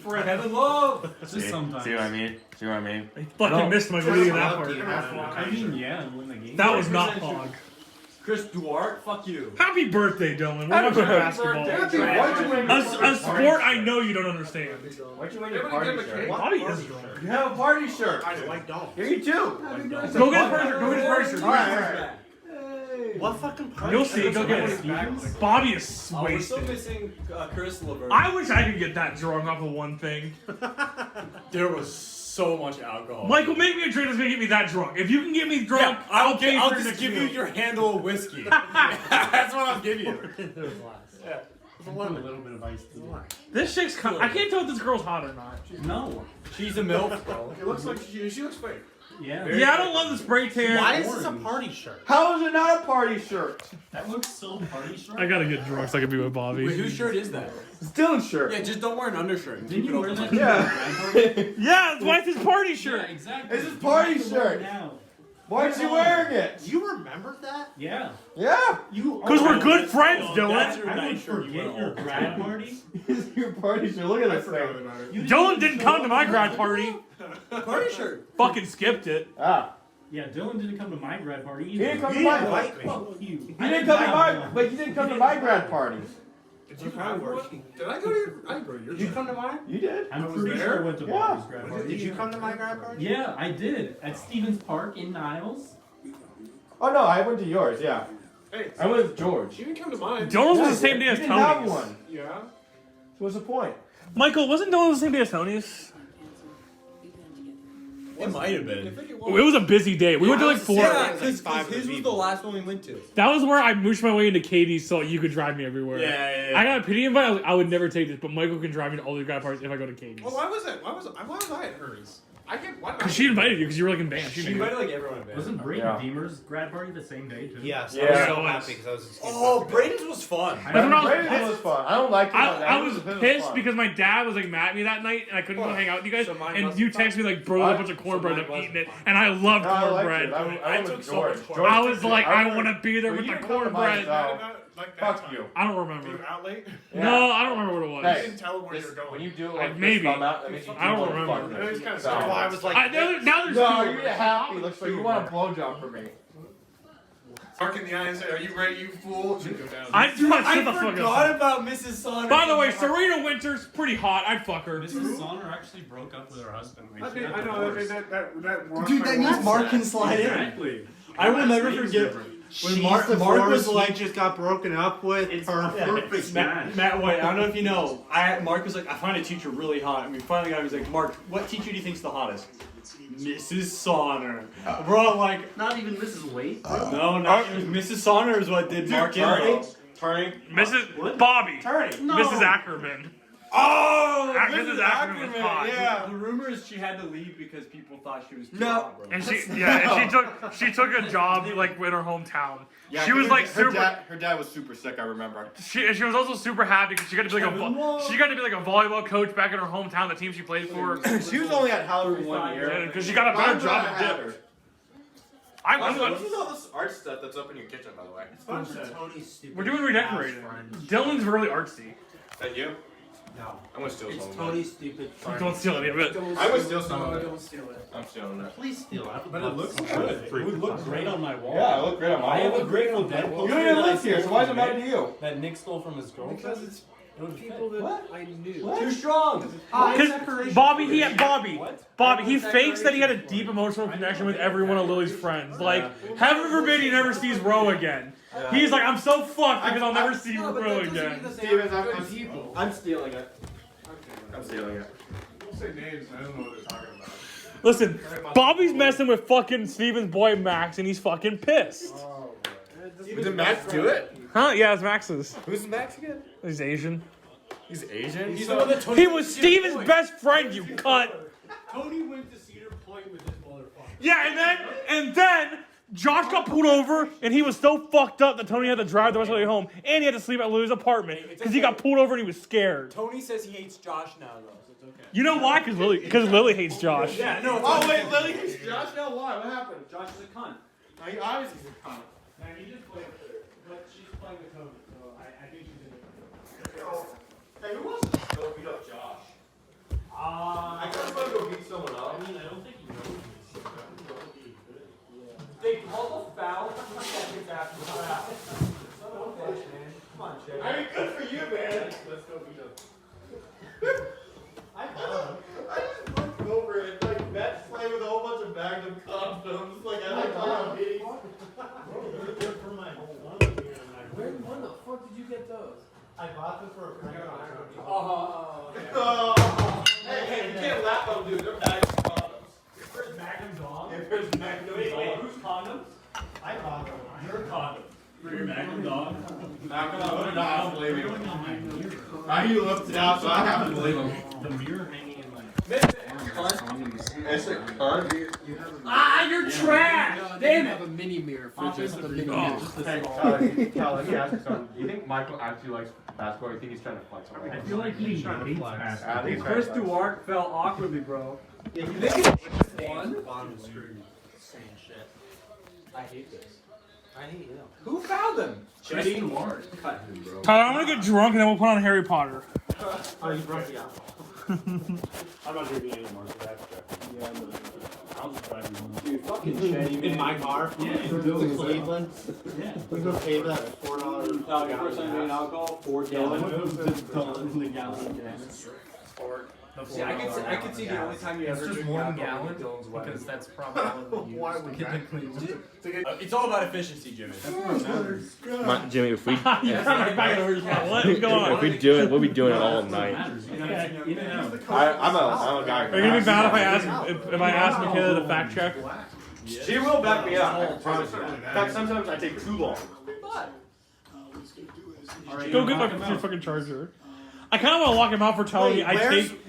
for basketball. Kevin Love. Just sometimes. See what I mean? See what I mean? I fucking missed my video in that part. I mean, yeah, and win the game. That was not Pog. Chris Duarte. Fuck you. Happy birthday, Dylan. We're watching basketball. A sport I know you don't understand. Why'd you win your party shirt? Bobby is drunk. You have a party shirt. I like don't. Here you too. Go get his party shirt. Go get his party shirt. Alright. What fucking party? You'll see. Go get it. Bobby is Oh, we're still wasted. missing Chris LeVert. I wish I could get that drunk off of one thing. There was so much alcohol. Michael, make me a drink that's gonna get me that drunk. If you can get me drunk, Yeah, I'll pay I'll for just next give meal. you your handle of whiskey. That's what I'll give you. Put a little bit of ice tea. This chick's. I can't tell if this girl's hot or not. No. She's a MILF, bro. It looks like she looks fake. Yeah. Yeah, I don't love the spray tan. Why is this a party shirt? How is it not a party shirt? That looks so party shirt. I gotta get drunk so I can be with Bobby. Wait, whose shirt is that? It's Dylan's shirt. Yeah, just don't wear an undershirt. Didn't you wear that? Yeah. Yeah, that's why it's his party shirt. Yeah, exactly. It's his party shirt. Now. Why is he wearing it? You remember that? Yeah. Yeah. Because we're good friends, That's Dylan. your night shirt. Forget your grad party. It's your party shirt. Look at I this forgot thing. about it. Dylan didn't come to my grad party. Party shirt. Fucking skipped it. Ah. Yeah, Dylan didn't come to my grad party He either. didn't come to my invite me. Fuck you. He didn't come to my, but he didn't come to my grad parties. Did you have one? Did I go to your? I didn't go to your. Did you come to mine? You did. I'm was pretty there? sure I went to Yeah. Bobby's grad party. Did you come to my grad party? Yeah, I did. At Stevens Park in Niles. Oh no, I went to yours. Yeah. Hey, I went with George. she didn't come to mine. Dylan's was Yeah, the same day you as didn't have Tony's. one. Yeah. So what's the point? Michael, wasn't Dylan the same day as Tony's? It might have I been. think it Oh, it was a busy day. We went to like 4. Yeah, because his was the last one we went to. That was where I mooshed my way into Katie's so you could drive me everywhere. Yeah. I got a pity invite. I was like, I would never take this, but Michael can drive me to all the grad parties if I go to Katie's. Well, why was it? Why was I at hers? I get why. Because she invited you because you were like in band. She invited like everyone in band. Wasn't Brayden Yeah. Deemer's grad party the same day too? Yes. Yeah. I was so Yeah. happy because I was. Oh, Braden's was fun. That's when I was Brandon pissed. was fun. I don't like it. I was pissed because my dad was like mad at me that night and I couldn't go hang out with you guys. So mine And wasn't you fun? texted me like, bro, there's a bunch of cornbread. mine I'm wasn't eating it. fun. And I love No, I liked cornbread. it. I went took with so George. much George I took was it. like, I remember- want to be there Well, with you the didn't come to mine, cornbread. so- Like that Fuck time. you. I don't Were remember. you out late? Yeah. No, I don't remember what it was. Hey, You didn't tell him where you were going. When you do it like Maybe. this, thumb out, that means you I don't do remember. fuck It was this. kind of So- sad. I was like, Now there's No, two. you're happy. Looks like you want a blowjob from me. Mark in the eye and say, "Are you ready, you fool?" Should go down. I just want to shut the I fuck forgot up. about Mrs. Saunders. By the way, Serena Winters, pretty hot. I'd fuck her. Mrs. Sonner actually broke up with her husband. Like, she got I know divorced. that. Dude, that means Mark can slide in. Exactly. I will never Name's forget different. when She's Mark was divorced, like, he just got broken up with. Perfect. Matt White, I don't know if you know, Mark was like, I find a teacher really hot. And we finally got him, he's like, Mark, what teacher do you think's the hottest? Mrs. Sonner. We're all like, Not even Mrs. Waite. no, it was Mrs. Sonner is what did Mark in. bro. Turning. Mrs. Bobby. Turning. No. Mrs. Ackerman. Oh, Mrs. Ackerman was hot. Yeah. The rumor is she had to leave because people thought she was too No. hot, bro. And she took a job like in her hometown. Yeah, she was like her super. Her dad was super sick. I remember. She was also super happy because she got to be like a volleyball coach back in her hometown, the team she played for. She was only at Howard for 1 year. Because she got a better job at Dip. I'm What is all this art stuff that's up in your kitchen, by the way? It's a bunch of Tony's stupid. We're doing redecorating. Dylan's really artsy. And you? No. I'm gonna steal It's some of Tony's stupid. Don't steal any of it. I would steal some of it. Don't steal it. I'm stealing it. Please steal it. But it looks good. It would look great on my wall. Yeah, I look great on I my have a wall. Grateful Dead You poster. don't even that live I here, so stole why does it from matter Nick, to you? That Nick stole from his girlfriend. Because it's It would people fit. that I knew. Too strong. Because Bobby, he fakes that he had a deep emotional connection with every one of Lily's friends. Like, heaven forbid he never sees Ro again. He's like, I'm so fucked because I'll never see Ro again. I'm stealing it. I'm stealing it. Don't say names. I don't know what they're talking about. Listen, Bobby's messing with fucking Steven's boy Max, and he's fucking pissed. Did Max do it? Huh? Yeah, it's Max's. Who's Max again? He's Asian. He's Asian? He's the one that Tony He was Steven's best friend, you cunt. Tony went to Cedar Point with his motherfucker. Yeah, and then Josh got pulled over, and he was so fucked up that Tony had to drive the rest of the way home, and he had to sleep at Lily's apartment because he got pulled over and he was scared. Tony says he hates Josh now, though, so it's okay. You know why? Because Lily hates Josh. Yeah, no. Oh, wait, Lily hates Josh now? Why? What happened? Josh is a cunt. No, he obviously is a cunt. Nah, he just played with her. But she's playing with Tony, so I think she's in it. Hey, who wants to go beat up Josh? I just want to go beat someone up. I mean, I don't think he knows me. They called a foul 2 seconds after the foul. Son of a bitch, man. Come on, Chad. I mean, good for you, man. Let's go beat up. I just looked over it, like, Matt's playing with a whole bunch of bags of condoms. Like, I like how meeting. They're for my son here and my When the fuck did you get those? I bought them for a friend of mine. Oh, hey, you can't laugh at them, dude. They're bags of condoms. Where's Magnum Dog? If there's Magnum Dog. Whose condoms? I bought them. Your condom. For your Magnum Dog? Magnum Dog, I don't believe you. Mirror. Now you lifted it out, so I have to believe him. The mirror hanging in my It's a cunt. Ah, you're trash! Damn it! A mini mirror for just the mini Oh. mirror. Cal, let me ask you something. Do you think Michael actually likes basketball, or do you think he's trying to flex on it? I feel like he's trying to flex. I think he's Chris trying to flex. Duarte fell awkwardly, bro. Yeah, you think it's one? Bottom screen. Same shit. I hate this. I hate you. Who fouled him? Chris Duarte. Cut him, bro. Tyler, I'm gonna get drunk and then we'll put on Harry Potter. Oh, you broke the apple. I'm not drinking anymore, so that's good. I'll just drive you home. Dude, fucking Shetty. In my car? Yeah, In Cleveland? Yeah. We go pay for that $4. No, the first time made alcohol, 4 gallons. The gallon. See, I could see the only time you ever drink alcohol with Dylan's wedding. Because that's probably all we Why use would to get the that? clean. It's all about efficiency, Jimmy. Jimmy, if we What is going on? if we do it, we'll be doing it all night. I'm a guy. Are you gonna be mad if I ask Michaela to fact check? She will back me up. I promise you. In fact, sometimes I take too long. Go get your fucking charger. I kind of want to lock him out for telling me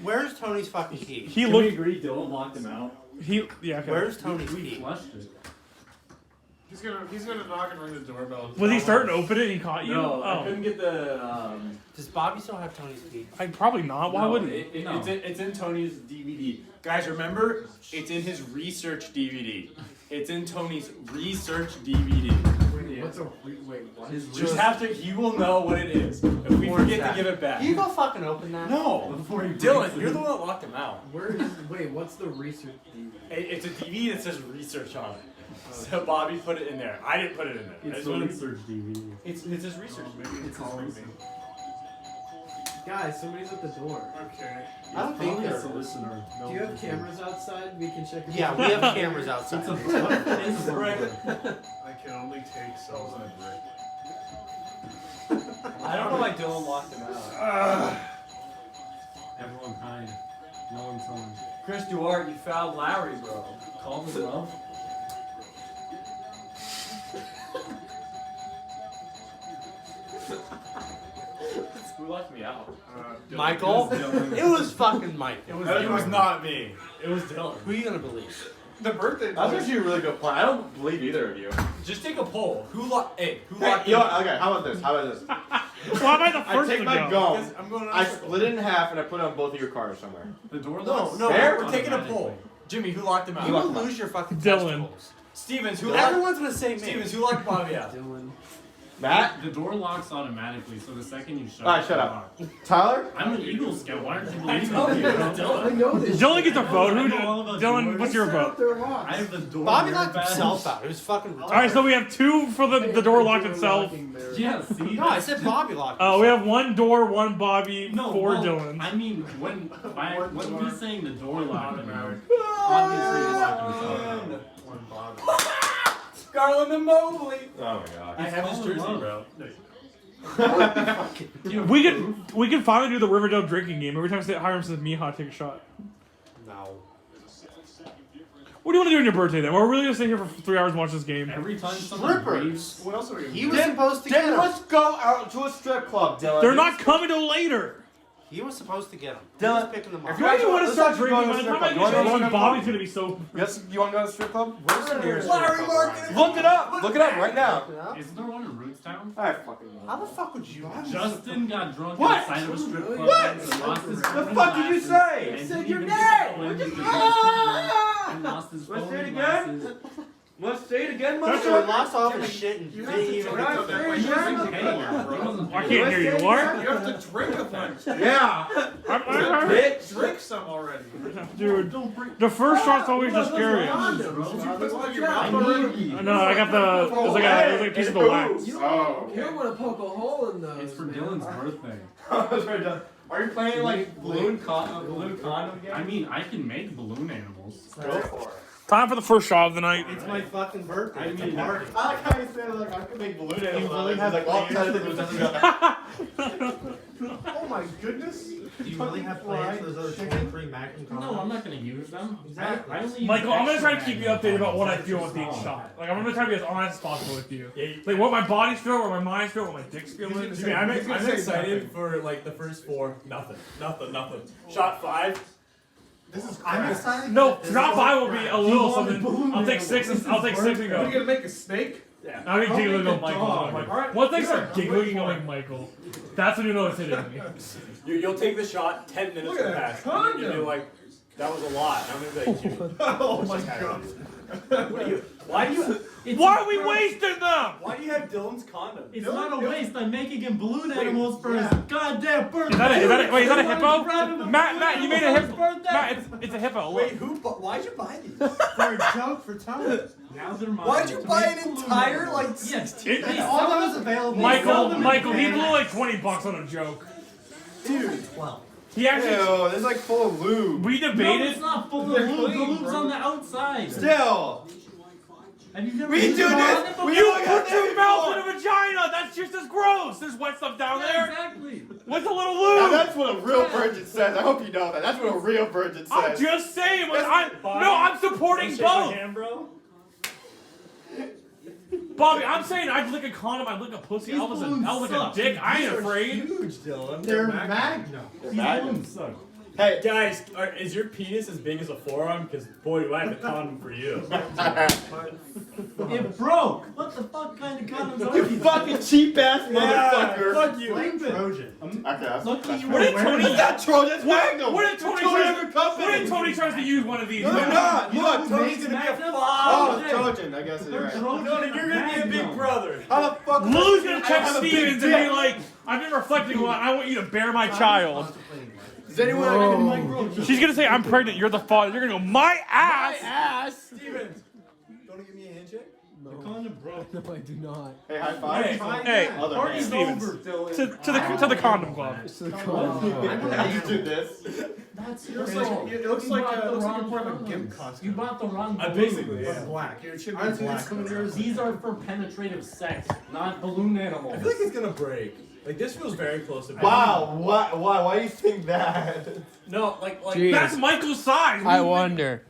Where's Tony's fucking key? He Can looked. we agree Dylan locked him out? Yeah. Okay. Where's Tony's We key? flushed it. He's gonna knock and ring the doorbell. Was he starting to open it and he caught you? No, I Oh. couldn't get the. Does Bobby still have Tony's key? Probably not. Why would he? It's in Tony's DVD. Guys, remember, it's in his research DVD. It's in Tony's research DVD. What's a wait? What is Just have to. He will know what it is. If we forget to give it back. Can you go fucking open that? No. Dylan, you're the one that locked him out. Where is? Wait, what's the research? It's a DVD that says research on it. So Bobby put it in there. I didn't put it in there. I It's just the wanted- research DVD. It's his research. Maybe it's all research. Guys, somebody's at the door. Okay. I don't think Probably a they're. solicitor. Do you have cameras outside? We can check. Yeah, we have cameras outside. It's a brick. I can only take cells on a brick. I don't know why Dylan locked him out. Everyone hide. No one's home. Chris Duarte, you fouled Larry, bro. Call him up. Who locked me out? Michael? It was fucking Mike. It was not me. It was Dylan. Who are you gonna believe? The birthday. That's actually a really good point. I don't believe either of you. Just take a poll. Who locked? Hey, who Hey, locked you him? know what? Okay, how about this? How about this? Why am I the I first take to my go? gum, I'm going I split it in half, and I put it on both of your cars somewhere. The door No, locks. no, Fair? we're taking a poll. Jimmy, who locked him out? You will lose your fucking Dylan. testicles. Stevens, who locked? Everyone's gonna say me. Stevens, who locked Bobby out? Dylan. Matt? The door locks automatically, so the second you shut Alright, it, shut it's up. locked. Tyler? I'm an Eagle Scout. Why aren't you I believing told me? you. I know this. Dylan gets a vote. I know all about Dylan, doors. what's your vote? I have the door. Bobby mirror locked badge. himself out. It was fucking retarded. All right, so we have 2 for the door locked itself. Yeah, see? No, I said Bobby locked Oh, we have 1 door, 1 Bobby, No, 4 well, Dylan. I mean, when he's saying the door locked him out, obviously he locked himself out. One Bobby. Garland and Mobley. Oh my god. I have his jersey, bro. We can finally do the Riverdale drinking game. Every time Hiram says Miha, take a shot. No. What do you want to do on your birthday then? We're really gonna stay here for 3 hours and watch this game. Every time someone Strippers. breathes, What else are we gonna He do? was supposed to get Then him. let's go out to a strip club, Dylan. They're not coming till later. He was supposed to get him. He Dylan, was picking them up. if Why do you want to let's start actually drinking? go By to the a time I strip get club. home, Bobby's gonna be so. Yes, you want to go to a strip club? Where's the nearest Larry strip club, Martin. Ryan? Look it up. Look it up right now. isn't there one in Rootstown? I fucking know. How the fuck would you? Justin got drunk What? outside of a strip club. What? And lost his The phone fuck did you glasses, say? and Said didn't your even name. get the What lens the to fuck? and lost his Let's phone say it again. glasses. Let's say it again, So he motherfucker. lost all his shit and You didn't have to even drink get up the that He much. wasn't paying. He wasn't I paying. can't hear you. What? You have to drink a bunch. Yeah. Bitch, drink some already. Dude, the first shot's always the scariest. Did you put some in your I mouth already? need No, I got the. It was like a piece of the wax. Oh, You don't want to poke a hole in those. It's for man. Dylan's birthday. okay. Are you playing like balloon condom game? I mean, I can make balloon animals. Go for it. Time for the first shot of the night. It's my fucking birthday. It's a party. I like how you said like I could make balloon animals. really have like all plans kinds for of those things. Oh my goodness. Do you really have plans for those other 23 Magnum condoms? No, I'm not gonna use them. Exactly. I only use Michael, I'm gonna try to extra keep you updated about what I magnums. feel with each shot. Like, I'm gonna try to be as honest as possible with you. Like, what my body's feeling, what my mind's feeling, what my dick's feeling. Jimmy, I'm excited for like the first 4. Nothing. Shot 5. This is I'm crap. excited. No, drop by will be a little something. I'll take 6 and I'll take 6 and What, are go. you gonna make a snake? Yeah. I'll be giggling on Michael. Alright. Once they start giggling on Michael, that's when you know it's hitting me. You'll take the shot, 10 minutes Look at will that pass. condom. You'll be like, that was a lot. I'm gonna be like, dude. Oh my god. Why are we wasting them? Why do you have Dylan's condom? It's not a waste. I'm making him balloon animals for his goddamn birthday. Is that a, wait, is that a hippo? Grab him a Matt, balloon you made a animal hippo. for his birthday. Matt, it's a hippo. Wait, why'd you buy these? For a joke for Tony. Now they're mine. Why'd you buy an Balloon entire, animals. like, Yes, That's all that was available. Michael, he blew like $20 on a joke. Dude, 12. He actually. Ew, this is like full of lube. We No, debated. it's not full of They're lube. The clean, lube's bro. on the outside. Still. Have you never We used do it on this. it before? You put your mouth in a vagina. That's just as gross. There's wet stuff down Yeah, there. exactly. What's a little Now lube? that's what a real virgin says. I hope you know that. That's what a real virgin I'm says. just saying. I'm supporting both. Hand, bro? Bobby, I'm saying I'd lick a condom. I'd lick a pussy. These I'll lick balloons a suck. dick. I ain't afraid. Huge, Dylan. They're magnum. These balloons suck. Hey, Guys, is your penis as big as a forearm? Because, boy, do I have a condom for you. It broke. What the fuck kind of condoms are you these? fucking cheap ass motherfucker. Fuck you. Flame Trojan. Okay, that's Lucky you What did Tony? That's not Trojan. That's Magnum. What if Tony tries to use one of these? No, they're not. You Look, know who Tony's makes gonna be a Magnum? Oh, Trojan. I guess you're right. Tony, you're gonna be a big brother. How the fuck? Lou's gonna I check have a big Stevens and dick. be like, I've been reflecting a lot. I want you to bear my child. Does anyone? She's gonna say, I'm pregnant. You're the father. You're gonna go, my ass. Ass. Stevens, don't give me a handshake? The condom broke. No, I do not. Hey, high five. Hey, Other Party's hand. Stevens. To the condom club. To the condom. You did this. That's It your looks fault. like it looks like bought the you're wrong part of a condoms. gimp costume. You bought the wrong balloons. Basically, But yeah. black. It should be Aren't black. some of yours? These are for penetrative sex, not balloon animals. I feel like it's gonna break. Like, this feels very close to Wow. Why do you think that? No, like. Jeez. That's Michael's size. I wonder.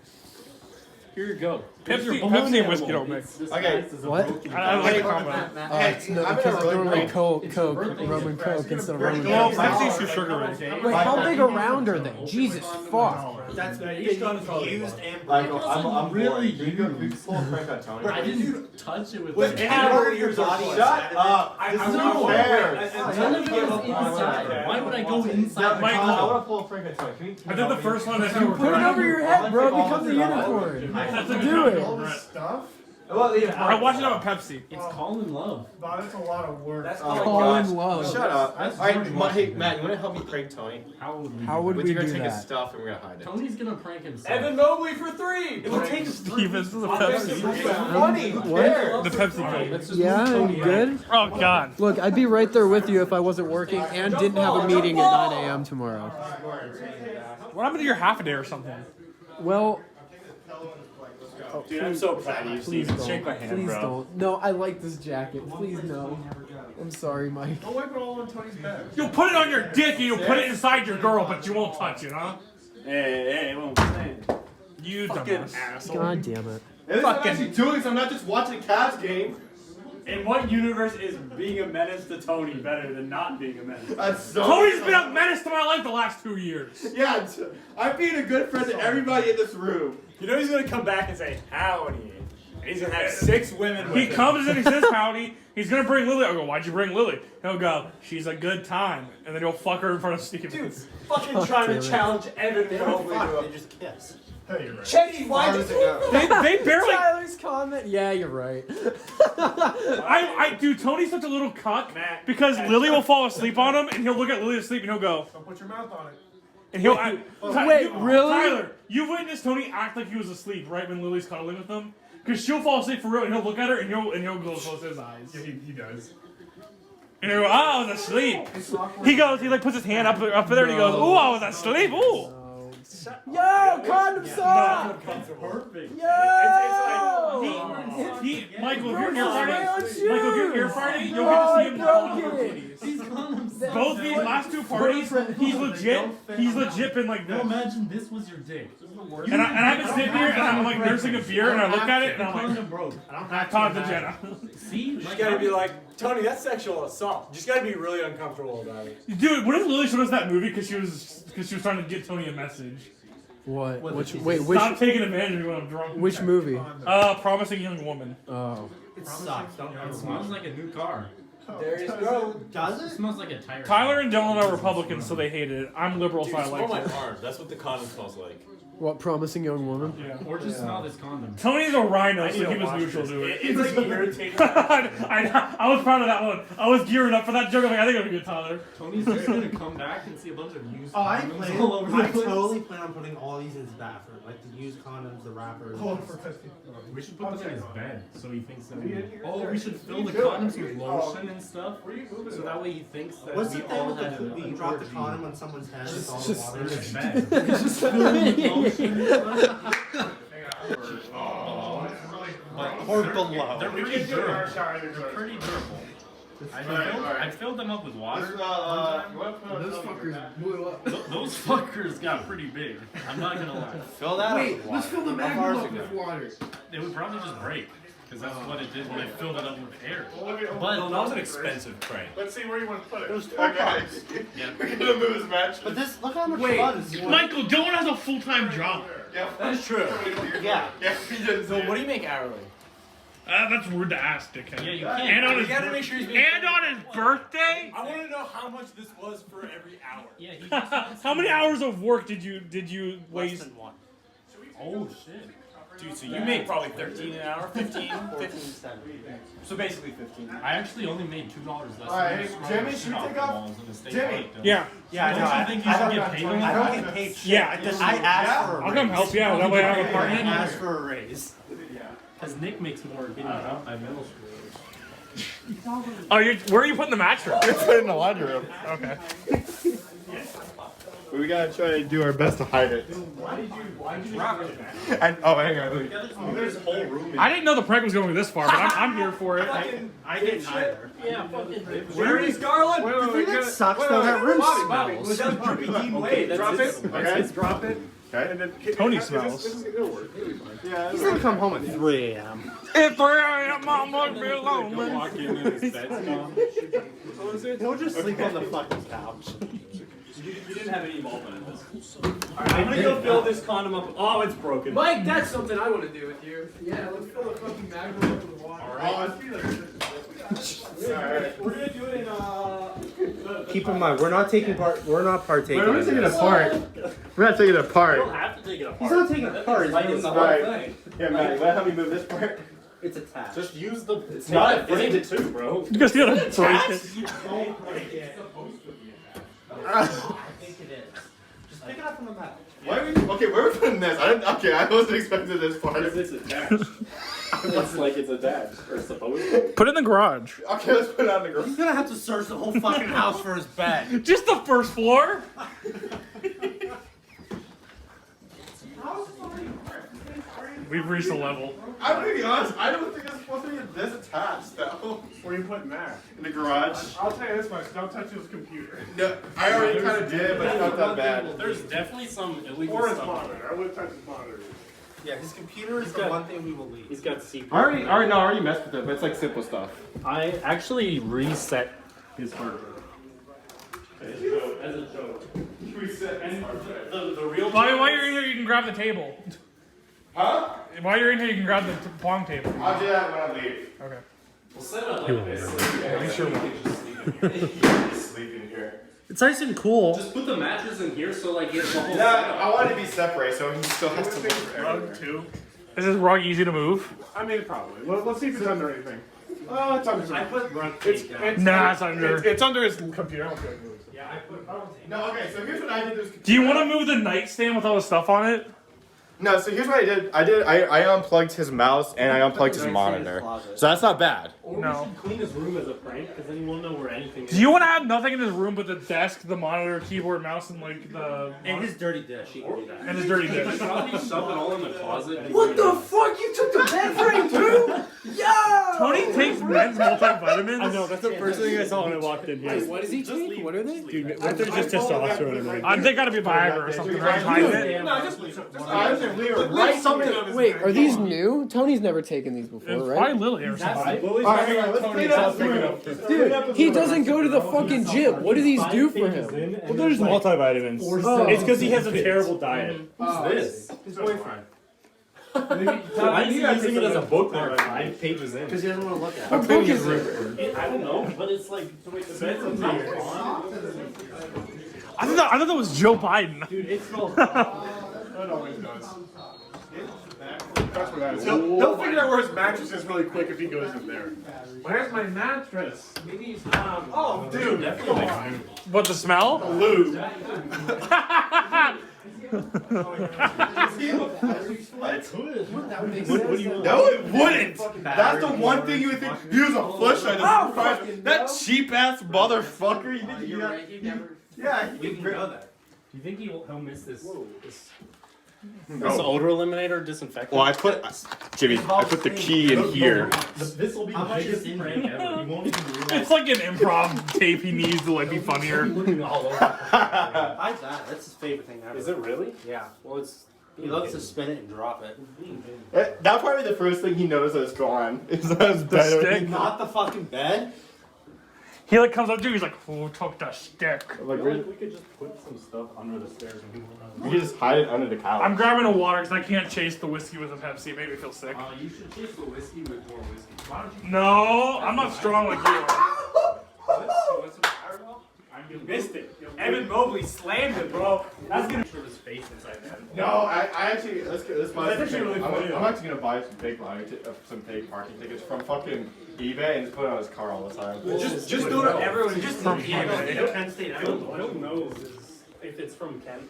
Here you go. Pepsi and whiskey don't mix. Okay. What? I like the combo. It's no, I'm because in a really normally great- Coke, Rum and Coke instead of Rum and Well, Coke. Pepsi's too sugary. Wait, how big around are they? Jesus fuck. That's Each gun is probably used and Like, I'm really bored. We can pull a prank on Tony. I didn't touch it with With my calorie your body. Shut up. This is No. unfair. None of it was inside. Why would I go inside the Michael, I condom? want to pull a prank on Tony. Can I did the first one. That you were Put it over your head, bro. It becomes a unicorn. That's a Do it. All this stuff. Well, yeah. I watched it on Pepsi. It's Colin Love. Wow, that's a lot of work. That's Oh, Fall gosh. in love. Shut up. That's All right, George hey, Matt, you want to help me prank Tony? How would we? How would We're we gonna do take his that? stuff and we're gonna hide it. Tony's gonna prank himself. Evan Mobley for 3. It will take us Stevens is a Pepsi. Funny. What? The Pepsi Let's just Yeah, move Tony you out. good? Oh God. Look, I'd be right there with you if I wasn't working and didn't have a meeting at 9 a.m. tomorrow. What happened to your half a day or something? Well, Dude, I'm so proud of you, please Steven. don't. Shake my hand, Please bro. don't. No, I like this jacket. Please no. I'm sorry, Mike. Don't wipe it all on Tony's bed. You'll put it on your dick and you'll put it inside your girl, but you won't touch it, huh? Hey, what I'm saying. You Fucking dumbass. asshole. God damn it. I'm actually doing this. I'm not just watching a Cavs game. In what universe is being a menace to Tony better than not being a menace? That's so. Tony's been a menace to my life the last 2 years. Yeah, I'm being a good friend to everybody in this room. You know he's gonna come back and say, howdy. And he's gonna have 6 women with He him. comes and he says howdy. He's gonna bring Lily. I'll go, why'd you bring Lily? He'll go, she's a good time. And then he'll fuck her in front of Stevens. Fucking trying to challenge Evan They don't Mobley. fuck, they just kiss. Hey, you're right. Chetty, why did you? They barely. Tyler's comment. Yeah, you're right. Dude, Tony's such a little cuck because Lily will fall asleep on him and he'll look at Lily asleep and he'll go, Don't put your mouth on it. and he'll. Wait, really? Tyler, you witnessed Tony act like he was asleep right when Lily's cuddling with him, because she'll fall asleep for real and he'll look at her and he'll go close his eyes. Yeah, he does. And he'll go, oh, I was asleep. He goes, he like puts his hand up there and he goes, ooh, I was asleep, ooh. Yo, condom sock! Perfect. Yo! Michael, if you're here Friday, on Michael, if you're here Friday, you'll get to see him on her titties. These condoms suck. Both these last 2 parties, he's legit been like Now this. imagine this was your dick. And I've been sitting here and I'm like nursing a beer and I look at it and The I'm like, condom broke. I talked to Jenna. See? You just gotta be like, Tony, that's sexual assault. You just gotta be really uncomfortable about it. Dude, what if Lily showed us that movie because she was trying to get Tony a message? What? Which? Stop taking advantage of me when I'm drunk. Which movie? Promising Young Woman. Oh. It sucks. It smells like a new car. There go. Does It it? smells like a tire. Tyler and Dylan are Republicans, so they hate it. I'm liberal, so I like my it. arm. That's what the condom smells like. What? Promising Young Woman? Yeah. Or just smell this condom. Tony's a rhino, so he was neutral to it. It's like irritating. I was proud of that one. I was gearing up for that joke. I think it'll be good, Tyler. Tony's just gonna come back and see a bunch of used I condoms all over the place. totally plan on putting all these in his bathroom, like the used condoms, the wrappers. We should put them in his bed so he thinks that we should fill the condoms with lotion and stuff so that way he thinks that What's we the thing all with had the an you drop the orgy. condom on someone's head? It's all Just water. in his bed. Just fill it with lotion and stuff. Or below. They're pretty durable. They're pretty durable. I filled them up with water. Those fuckers blew up. Those fuckers got pretty big. I'm not gonna lie. Fill that Wait, up with let's water. fill the How far magnum is up it with water. They would probably just break. Because that's what it did when I filled it up with air. But that was an expensive prank. Let's see where you want to put it. There's 4 parts. Yeah. We're gonna move his match. But this, look how much Wait, blood is. Michael, Dylan has a full-time job. Yeah, That is true. Yeah. Yeah, he did. So what do you make hourly? That's rude to ask, dickhead. Yeah, you can. And on You his, gotta make sure he's being and on his birthday? I want to know how much this was for every hour. Yeah, he just wants How to- many hours of work did you Less waste? than 1. Oh shit. Dude, so you make probably 13 an hour, 15? 14 cents. So basically 15. I actually only made $2 less. Alright, than this Jimmy, shit should we off take the off? walls in the state Jimmy. park, though. Yeah. Yeah, I Don't know. you think you should get paid on I that? don't get paid shit. Yeah. I asked for a I'll raise. come help you out. That way I have a I partner. asked for a raise. Because Nick makes more getting out by middle school. Oh, where are you putting the mattress? Put it in the laundry room. Okay. We gotta try to do our best to hide it. Why did you drop it? And hang on. There's a whole room. I didn't know the prank was going this far, but I'm here for it. I didn't either. Yeah, fucking Where is Garland? The thing that sucks though, that room smells. Was that Droopy Dean Wade? Drop it. Okay. Drop it. Okay. And then Tony this smells. it'll work. It'll be fine. Yeah. He's gonna come home at 3 a.m. If I am mom would be lonely. Walk in and his bed's gone. He'll just sleep on the fucking couch. You didn't have any involvement in this. Alright, I'm gonna go fill this condom up. Oh, it's broken. Mike, that's something I want to do with you. Yeah, let's fill the fucking magnum up with water. We're gonna do it in Keep in mind, we're not taking part. We're not partaking. We're not in taking it this. apart. We're not taking it You don't apart. have to take it apart. He's not taking it apart. He's doing the whole Alright. thing. Yeah, man. Let me move this part. It's attached. Just use the. It's not. Break it too, bro. You guys gotta break it. Don't break it. I think it is. Just pick it up from the mat. Why are we? Okay, where are we putting this? I wasn't expecting this part. It's attached. It's like it's attached. Or supposed to. Put it in the garage. Okay, let's put it on the ground. He's gonna have to search the whole fucking house for his bed. Just the first floor. We've reached a level. I'm gonna be honest. I don't think it's supposed to be this attached, though. Where you putting that? In the garage. I'll tell you this much. Don't touch his computer. No, I already kind of did, but it's not that bad. There's definitely some illegal Or his stuff. monitor. I wouldn't touch his monitor. Yeah, his computer is the one thing we will leave. He's got secrets. I already messed with it, but it's like simple stuff. I actually reset his hard drive. As a joke. Reset. And the real While you're in here, you can grab the table. Huh? While you're in here, you can grab the pong table. I'll do that when I leave. Okay. We'll set it up like this. Yeah, sure. Sleep in here. It's nice and cool. Just put the mattress in here so like it's the whole Yeah, I want it to be separate, so he still has to live Rug too. Is this rug easy to move? I mean, probably. Let's see if it's under anything. Oh, it's under. I put rug It's, tape down. it's, Nah, it's under. It's under his computer. I don't feel like moving. Yeah, I put rug tape. No, okay, so here's what I did. Do you want to move the nightstand with all the stuff on it? No, so here's what I did. I unplugged his mouse and I unplugged his monitor. So that's not bad. Or No. we should clean his room as a prank, because then you won't know where anything is. Do you want to have nothing in his room but the desk, the monitor, keyboard, mouse, and like the And his dirty dish. He can do that. and his dirty You dish? should probably shove it all in the closet. What the fuck? You took the bed frame too? Yo! Tony takes men's multivitamins. I know, that's the first thing I saw when I walked in here. Wait, what does he take? What are they? Dude, what if they're just testosterone? They gotta be Viagra or something. Right? Hide it. No, just leave it. I was and we were right something on his Wait, are these new? Tony's never taken these before, It's right? probably Lily or something. All right, let's clean up Dude, he doesn't go to the fucking gym. What do these do for him? Well, there's multivitamins. Oh. It's because he has a terrible diet. Oh, this? his boyfriend. Why are you using it as a bookmark 5 pages in? Because he doesn't want to look at it. What book is it? I don't know, but it's like the bed's in here. I thought that was Joe Biden. Dude, it smells. It always does. That's what that is. He'll figure out where his mattress is really quick if he goes in there. Where's my mattress? Maybe he's Oh, dude, come on. What, the smell? Lube. What do you want? No, it wouldn't. That's the one thing you would think. He was a flashlight. That cheap ass motherfucker. You think You're right, he never. Yeah, We can know that. Do you think he'll miss this? No. This odor eliminator disinfectant? Well, I put Jimmy. I put the key in here. This will be the biggest prank ever. You won't even realize. It's like an improv tape he needs to like be funnier. Looking all over. Besides that, that's his favorite thing ever. Is it really? Yeah. Well, it's. He loves to spin it and drop it. That probably the first thing he noticed that it's gone. Is that his The bed. stick. Not the fucking bed. He like comes up to you, he's like, "Who took the stick?" Like, we could just put some stuff under the stairs and people You can just hide it under the couch. I'm grabbing a water because I can't chase the whiskey with a Pepsi. It made me feel sick. You should chase the whiskey with more whiskey. Why don't you? No, I'm not strong like you are. You missed it. Evan Mobley slammed it, bro. That's gonna show his face inside that. No, I actually let's buy. That's actually really funny. I'm actually gonna buy some fake parking tickets from fucking eBay and just put it on his car all the time. Just go to everyone. Just From Kent State. I don't know if it's from Kent.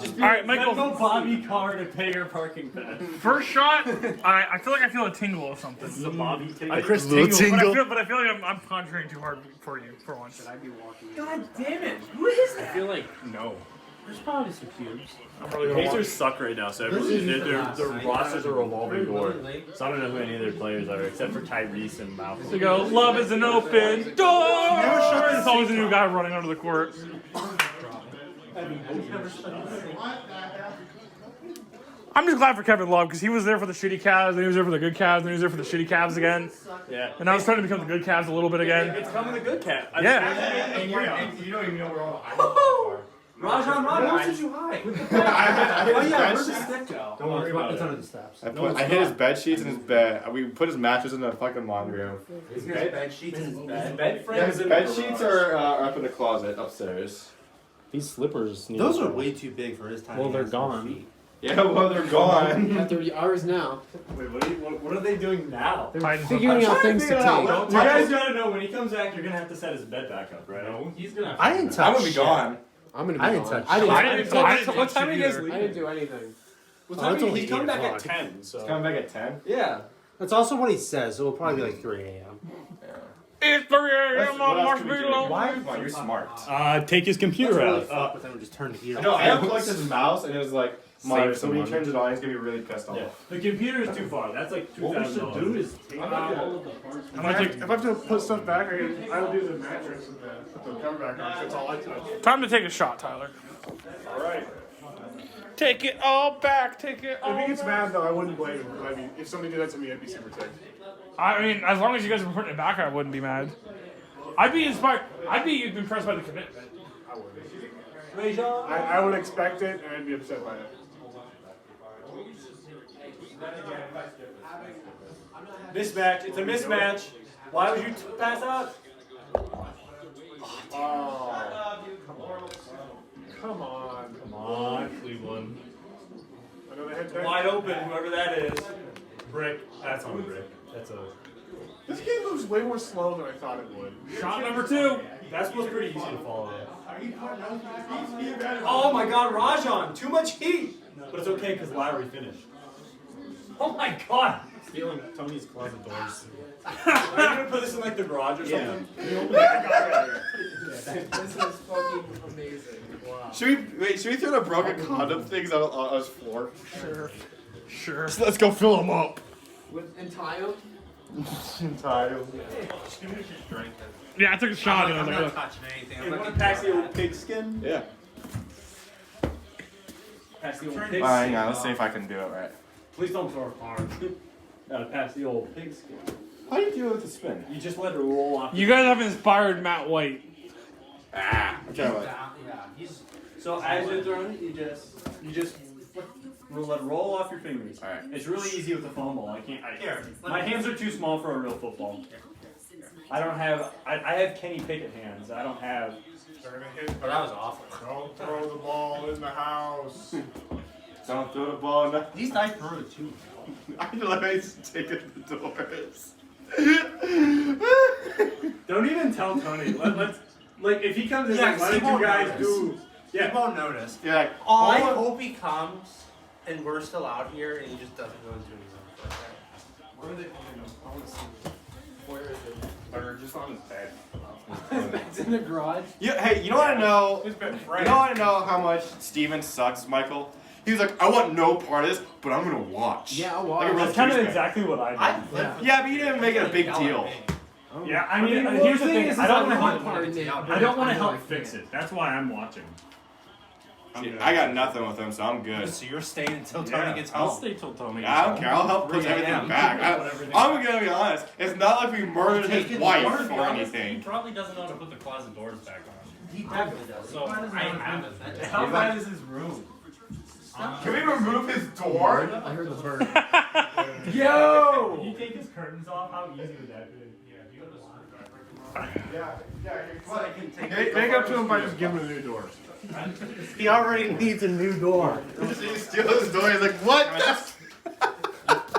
Just All right, Michael. Go Bobby Carr to pay your parking pass. First shot, I feel like I feel a tingle or something. This is a Bobby ticket. A Chris tingle. But I feel like I'm conjuring too hard for you for once. Should I be walking? God damn it! What is I feel like no. There's probably some cubes. I'm really gonna Pacers suck right now, so their rosters are revolving door. So I don't know who any of their players are, except for Tyrese and Malcolm. So you go, love is an open door. There's always a new guy running under the court. I'm just glad for Kevin Love because he was there for the shitty Cavs, and he was there for the good Cavs, and he was there for the shitty Cavs again. Yeah. And now he's trying to become the good Cavs a little bit again. It's coming the good cat. Yeah. And you don't even know where all the Rajon Rondo, where did you hide? Oh yeah, where's the stick go? Don't worry about it. It's under the steps. I hid his bed sheets in his bed. We put his mattress in the fucking laundry room. His bed sheets in his bed. Bed Yeah, his frames bed sheets are up in the closet upstairs. These slippers. Need Those to- are way too big for his tiny Well, they're ass gone. feet. Yeah, well, they're gone. After ours now. Wait, what are they doing now? They're figuring out things to take. You guys gotta know when he comes back, you're gonna have to set his bed back up, right? No, he's gonna. I didn't touch I'm gonna be shit. gone. I'm gonna be I didn't gone. touch I shit. didn't What time are you guys I leaving? didn't do anything. What Oh, time it's are you? only He's coming back 8 at o'clock. 10, so. It's coming back at 10. Yeah. That's also what he says, so it'll probably be like 3 a.m. It's 3 a.m. on Marshmallow. Why? Come on, you're smart. Take his computer Really out. fuck with him and just turn the heat off. No, I unplugged his mouse and it was like, Save so some when he money. turns it on, he's gonna be really pissed off. Yeah. The computer is too far. That's like What we should $2,000. do is take out all of the parts. If I have to put stuff back, I'll do the mattress and put the cover back on. That's all I touch. Time to take a shot, Tyler. All right. Take it all back. Take it all If he gets back. mad though, I wouldn't blame him. I mean, if somebody did that to me, I'd be super ticked. I mean, as long as you guys were putting it back, I wouldn't be mad. I'd be inspired. I'd be impressed by the commitment. I would expect it and I'd be upset by it. Mismatch. It's a mismatch. Why would you pass out? Oh. Come on. Come on, Cleveland. Another head check. Wide open, whoever that is. Brick. That's on a brick. That's a. This game moves way more slow than I thought it would. Shot number 2. That's what's pretty easy to follow. Oh my God, Rajon! Too much heat. But it's okay because Lowry finished. Oh my God! Stealing Tony's closet doors. Are you gonna put this in like the garage or something? This is fucking amazing. Wow. Should we throw the broken condom things on his floor? Sure. Let's go fill them up. And tie them? Entire. Yeah, I took a shot. And I was like, touching anything. And one packs the old pigskin. Yeah. Pass the old Alright, pig hang on, let's see if I can do it right. Please don't throw it hard. Gotta pass the old pig skin. How do you do it with the spin? You just let it roll off. You guys have inspired Matt White. Okay, wait. So as you're throwing it, you just let it roll off your fingers. Alright. It's really easy with the foam ball. My hands are too small for a real football. I have Kenny Pickett hands. I don't have. But that was awful. Don't throw the ball in the house. Don't throw the ball in the... These guys throw it too. I like I used to take it to the doors. Don't even tell Tony. Let's like if he comes in, Yeah, like, why did you guys do? Yeah, he won't notice. You're like, I hope he comes and we're still out here and he just doesn't go into his own. Where are they? I want to see. Where is it? Or just on his bed. It's in the garage. Yeah, hey, you know what I know? Who's been You friends? know what I know how much Steven sucks, Michael? He was like, I want no part of this, but I'm gonna watch. Yeah, I'll watch. Like a real That's kind of douchebag. exactly what I did. Yeah, but you didn't make it a big deal. Yeah, I mean, well, here's the the thing thing. is, I don't I'm want not part of it. I don't want to I know I help fix can't. it. That's why I'm watching. I got nothing with him, so I'm good. So you're staying until Yeah, Tony gets I'll home. stay till Tony. I don't care. I'll help put 3 a.m. everything back. I'm gonna be honest. It's not like we murdered his wife or anything. probably doesn't know how to put the closet doors back on. He definitely does. So I haven't. How bad is his room? Can we remove his door? I heard the bird. Yo! Can you take his curtains off? How easy would that be? Yeah, come on. Make Make up to him by just giving him a new door. He already needs a new door. You steal his door, he's like, what the?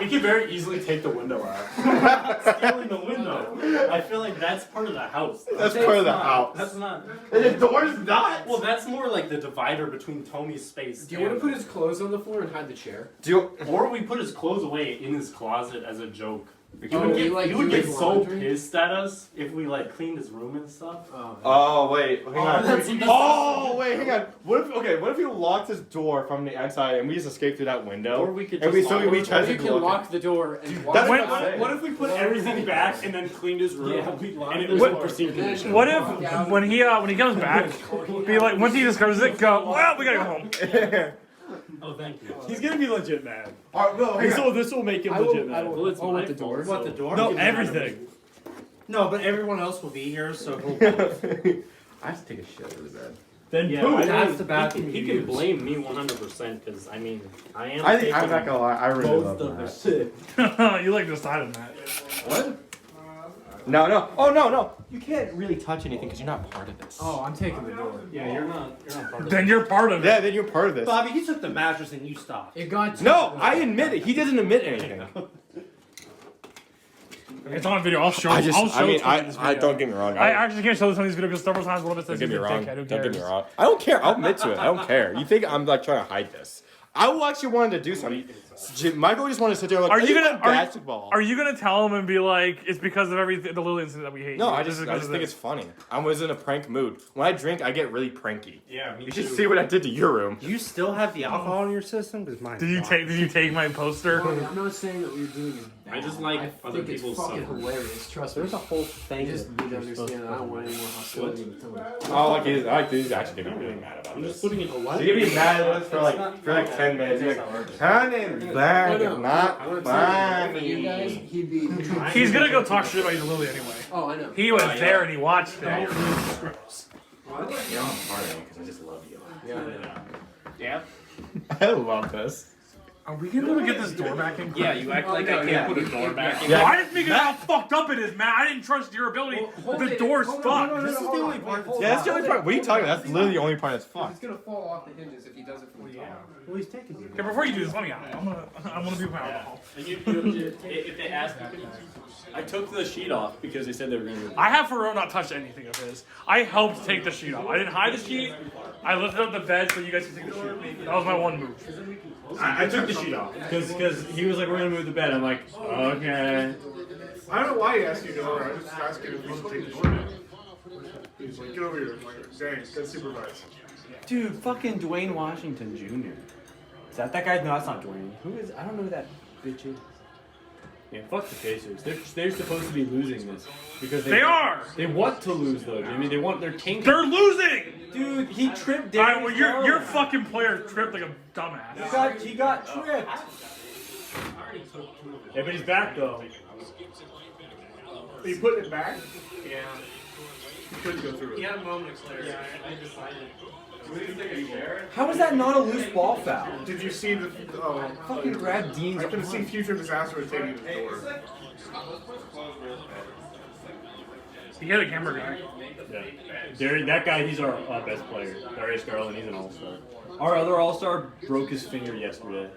We could very easily take the window out. Stealing the window. I feel like that's part of the house. That's part of the house. That's not. And the door's not? Well, that's more like the divider between Tony's space. Do you want to put his clothes on the floor and hide the chair? Or we put his clothes away in his closet as a joke. He Oh, would you get, like he would do get his so laundry? pissed at us if we like cleaned his room and stuff. Oh, wait, hang on. that's- Oh, wait, hang on. What if he locked his door from the outside and we just escaped through that window? Or we could and just so we lock tried to You can lock the door and walk that's outside. What if we put everything back and then cleaned his room? Yeah, we locked and it the was in door. pristine condition. What if when he comes back, be like once he discovers it, go, well, we gotta go home. Oh, thank you. He's gonna be legit mad. Alright, no, hang on. This will make him I legit will, I mad. will, oh, with the door. What, the door? No, everything. No, but everyone else will be here, so he'll I have to take a shit really bad. Then Yeah, poop. I That's mean, the bad he thing can, you he can use. blame me 100% because I mean I am. I think, I'm taking not gonna lie, I really love both of the that. shit. You like the side of that. What? No. Oh, no. You can't really touch anything because you're not part of this. Oh, I'm taking the door. Yeah, you're not part of Then you're part of it. Yeah, then you're part of this. Bobby, he took the mattress and you stopped. It got No, I admit it. He doesn't admit anything. It's on video. I'll show. I I'll show Tony this I video. don't get me wrong. I actually can't show this on these videos because several times one of us Don't says get he's me a wrong. dickhead. Who Don't get me cares? wrong. I don't care. I'll admit to it. I don't care. You think I'm like trying to hide this? I actually wanted to do something. Michael just wanted to sit there like, Are you gonna basketball? Are you gonna tell him and be like, it's because of everything, the Lily incident that we hate? No, you. I This just is because of think this." it's funny. I was in a prank mood. When I drink, I get really pranky. Yeah, me You should see what I did to your room. Do you still have the alcohol in your system? Because mine. Did you take my poster? I'm not saying that what you're doing is bad. I just like I other think it's people's fucking suffering. hilarious. Trust me. There's a whole thing. You just need to understand that I don't want any more hostility with Tony. Oh, I like these actually gonna be really mad about I'm this. just putting it away. You're gonna be mad at us for like 10 minutes. You're like, turn it back, it's not You funny. guys, he'd be. He's gonna go talk shit about you to Lily anyway. Oh, I know. He was there and he watched it. You know I'm part of it because I just love you. Yeah. I love this. Are we gonna be able to get this door back in? Yeah, you act like I can't put a door back in. Yeah. I just figured out how fucked up it is, man. I didn't trust your ability. The door's fucked. This is the only part. Yeah, that's the only part. What are you talking about? That's literally the only part that's It's fucked. gonna fall off the hinges if he does it from the top. Well, he's taking you. Okay, before you do this, let me out. I wanna be with my alcohol. If they ask me, I took the sheet off because they said they were going to. I have for real not touched anything of his. I helped take the sheet off. I didn't hide the sheet. I lifted up the bed so you guys could take the sheet. That was my one move. I took the sheet off because he was like, we're gonna move the bed. I'm like, okay. I don't know why he asked you to go over. I just asked him if you should take the door down. He's like, get over here. I'm like, dang, go supervise. Dude, fucking Dwayne Washington Jr. Is that guy? No, that's not Dwayne. Who is? I don't know who that bitch is. Yeah, fuck the Pacers. They're supposed to be losing this because They are! They want to lose though, Jimmy. They want their tank. They're losing! Dude, he tripped All down. right, well, your fucking player tripped like a dumbass. He got tripped. Yeah, but he's back though. You put it back? Yeah. You couldn't go through it. He had a moment of clarity. Yeah, I decided. How is that not a loose ball foul? Did you see the? Fucking grab Dean's I can see future disaster was taking the door. He had a camera guy. Yeah. That guy, he's our best player. Darius Garland, he's an all-star. Our other all-star broke his finger yesterday.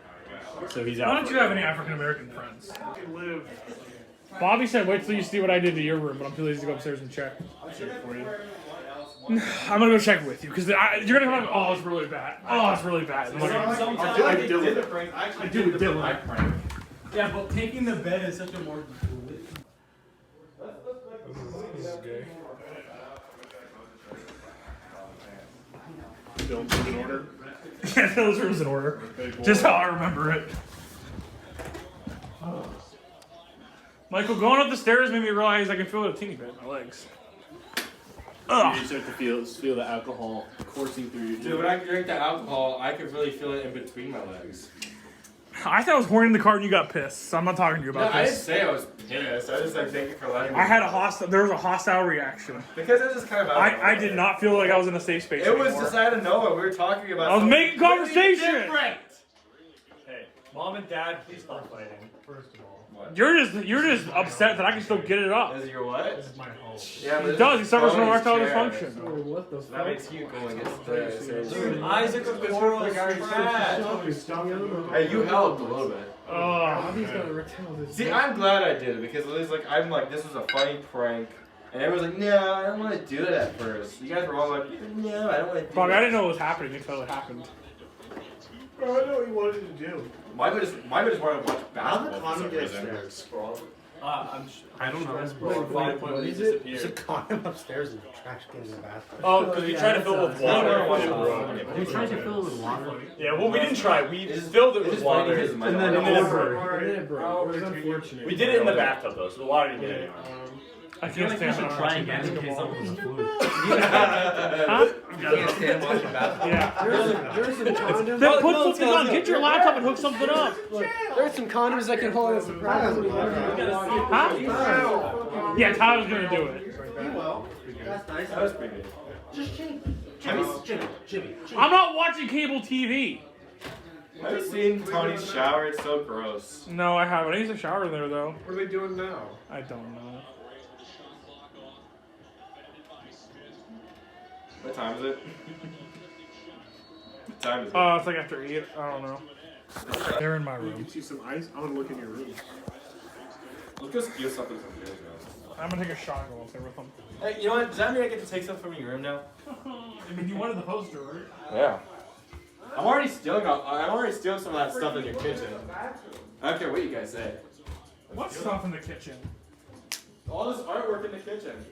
So he's out. Why don't you have any African American friends? Bobby said, wait till you see what I did to your room, but I'm too lazy to go upstairs and check. I'll check it for you. I'm gonna go check with you, because you're gonna come out, oh, it's really bad. Oh, it's really bad. I did the prank. I do with Dillion. Yeah, but taking the bed is such a more. This is gay. Don't put in order. Yeah, those rooms in order. Just how I remember it. Michael, going up the stairs made me realize I can feel it a teeny bit in my legs. Ugh. You start to feel the alcohol coursing through your. Dude, when I drink the alcohol, I could really feel it in between my legs. I thought I was horny in the car and you got pissed, so I'm not talking to you about No, I this. didn't say I was pissed. I just like thank you for letting me. I had there was a hostile reaction. Because it was just kind of. I did not feel like I was in a safe space. It was anymore. just out of nowhere. We were talking about. I was making conversation. Different. Hey, mom and dad, please stop fighting. First of all. What? You're just upset that I can still get it up. Is your what? This is my home. Yeah, but He does. He suffers from Tony's erectile chair, dysfunction. so What the that makes you go against the. Dude, Isaac's coral is trash. Hey, you helped a little bit. Bobby's got erectile dysfunction. See, I'm glad I did it because at least like I'm like this was a funny prank, and everyone's like, no, I don't want to do it at first. You guys were all like, no, I don't want to do Fuck, it. I didn't know what was happening until it happened. Bro, I know what you wanted to do. Michael just wanted to watch How the basketball for condom some get reason. upstairs? I don't know. What is it? There's a condom upstairs in the trash can in the bathroom. Oh, because we tried to fill it with water. We tried to fill it with water. Yeah, well, we didn't try. We filled it with water. And then it broke. And then it broke. It was unfortunate. We did it in the bathtub though, so the water didn't get anywhere. I can't stand it. try again in case something was a fluke. Huh? Can't stand watching basketball. Yeah. There's some condoms. Then put something on. Get your laptop and hook something up. There's some condoms that can hold us surprise. Huh? Yeah, Tyler's gonna do it. That's nice. That was pretty good. Just Jimmy. I'm not watching cable TV. Have you seen Tony's shower? It's so gross. No, I haven't. I used to shower there though. What are they doing now? I don't know. What time is it? What time is it? It's like after 8. I don't know. They're in my You room. can see some ice. I want to look in your room. Let's go steal something from yours, guys. I'm gonna take a shot and go up there with them. Hey, you know what? Does that mean I get to take something from your room now? I mean, you wanted the poster, right? Yeah. I'm already stealing some of that stuff in your kitchen. I don't care what you guys say. What stuff in the kitchen? All this artwork in the kitchen.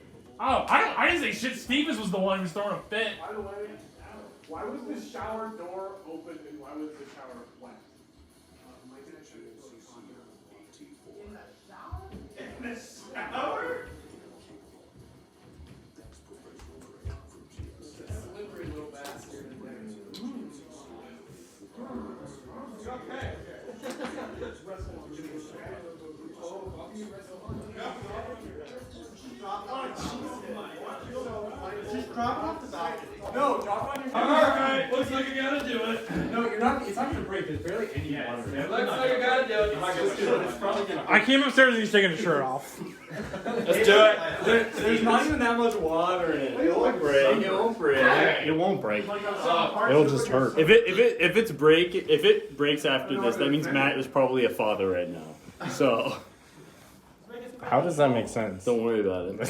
Oh, I didn't say shit. Stevens was the one who was throwing a fit. By the way, why was the shower door open and why was the shower wet? In the shower? Slippery little bastard. Okay. Just drop it off the balcony. No, drop on your. Alright, looks like you gotta do it. No, you're not. It's not gonna break. There's barely any water. It looks like you gotta do it. It's probably gonna. I came upstairs and he's taking his shirt off. Let's do it. There's not even that much water in it. It won't break. It won't break. It won't break. It'll just hurt. If it breaks after this, that means Matt is probably a father right now. So. How does that make sense? Don't worry about it.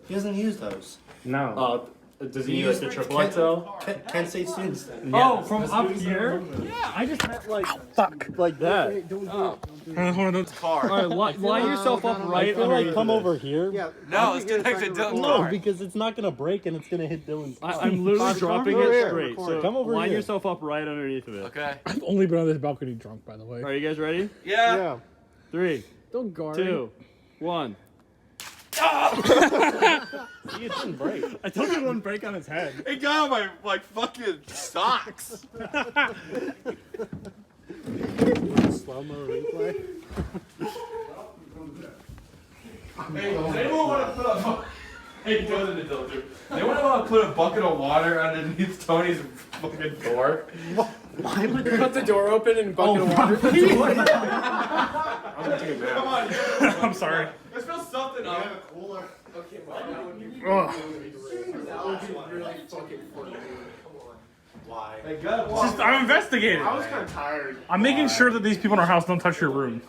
He doesn't use those. No. Does he use the triple XL? Kent State students. Oh, from up here? Yeah, I just meant like. Like that. Alright, line yourself up right I feel underneath like come of it. over here. Yeah. No, it's connected to Dylan's No, car. because it's not gonna break and it's gonna hit Dylan's. I'm literally dropping over it here. straight. So Come over line here. yourself up right underneath of it. Okay. I've only been on this balcony drunk, by the way. Are you guys ready? Yeah. 3, Don't guard. 2, 1. See, it didn't break. I told you it wouldn't break on his head. It got on my fucking socks. Slow-mo replay. Hey, does anyone want to put a Hey, Dylan and Dylan, anyone want to put a bucket of water underneath Tony's fucking door? Why would you cut the door open and bucket of water? I'm gonna take a nap. Come on. I'm sorry. Let's fill something up. Okay, well, that would be Ugh. really fucking funny. Come on. Why? Thank God. It's just, I'm investigating. I was kind of tired. I'm making sure that these people in our house don't touch your room.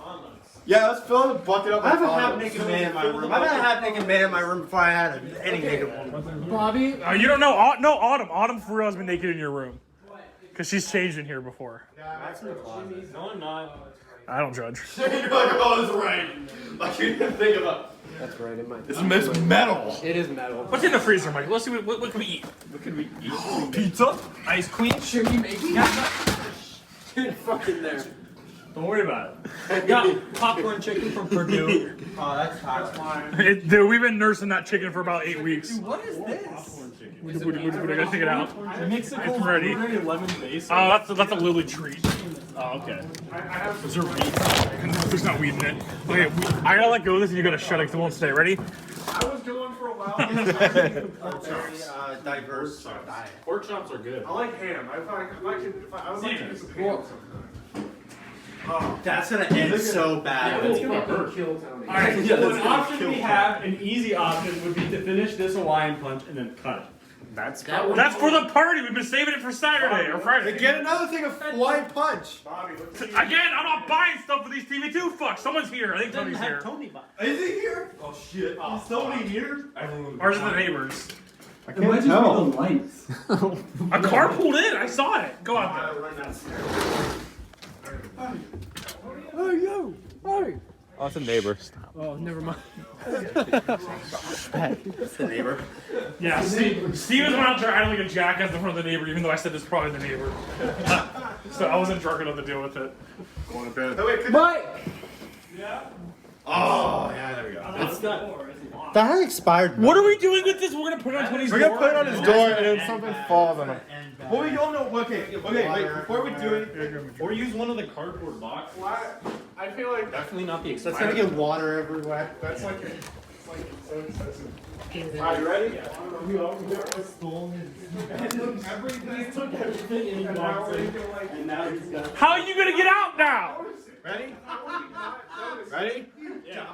Yeah, let's fill the bucket up. I have a half-naked man in my room. I've had a half-naked man in my room before I had any naked woman. Bobby? You don't know. No, Autumn. Autumn for real has been naked in your room. Because she's changed in here before. That's in the closet. No, I'm not. I don't judge. You're like, oh, that's right. Like, you didn't think about That's right, it might. It's metal. It is metal. What's in the freezer, Mike? Let's see what can we eat. What can we eat? Pizza? Ice Queen? Should we make it? Get fucking there. Don't worry about it. We got popcorn chicken from Purdue. Oh, that's mine. Dude, we've been nursing that chicken for about 8 weeks. Dude, what is this? I gotta take it out. It's ready. lemon base. Oh, that's a Lily treat. Oh, okay. Is there weed? There's not weed in it. Okay, I gotta let go of this and you gotta shut it because it won't stay. Ready? I was going for a while. Very diverse diet. Pork chops are good. I like ham. I would like to do some ham. Oh, that's gonna end so bad. Yeah, it's gonna kill Tony. Alright, so an option we have, an easy option, would be to finish this Hawaiian punch and then cut it. That's for the party. We've been saving it for Saturday or Friday. Get another thing of Hawaiian punch. Again, I'm not buying stuff for these TV2 fucks. Someone's here. I think Tony's here. Is he here? Oh shit. Is Tony here? Or is it the neighbors? I can't tell. The lights. A car pulled in. I saw it. Go out there. Oh, yo. Hey. Oh, it's a neighbor. Oh, never mind. That's the neighbor. Yeah, Steven went out there acting like a jackass in front of the neighbor, even though I said it's probably the neighbor. So I wasn't drunk enough to deal with it. Going to bed. Oh, wait, Mike! Yeah? Oh, yeah, there we go. It's got. That has expired. What are we doing with this? We're gonna put it on Tony's door? We're gonna put it on his door and then something falls on him. Well, we don't know. Okay, wait. Before we do it, Or use one of the cardboard boxes. I feel like Definitely not the That's expired. gonna get water everywhere. that's like it's so excessive. Are you ready? Everything took everything and now he's got. How are you gonna get out now? Ready? Ready? Yeah,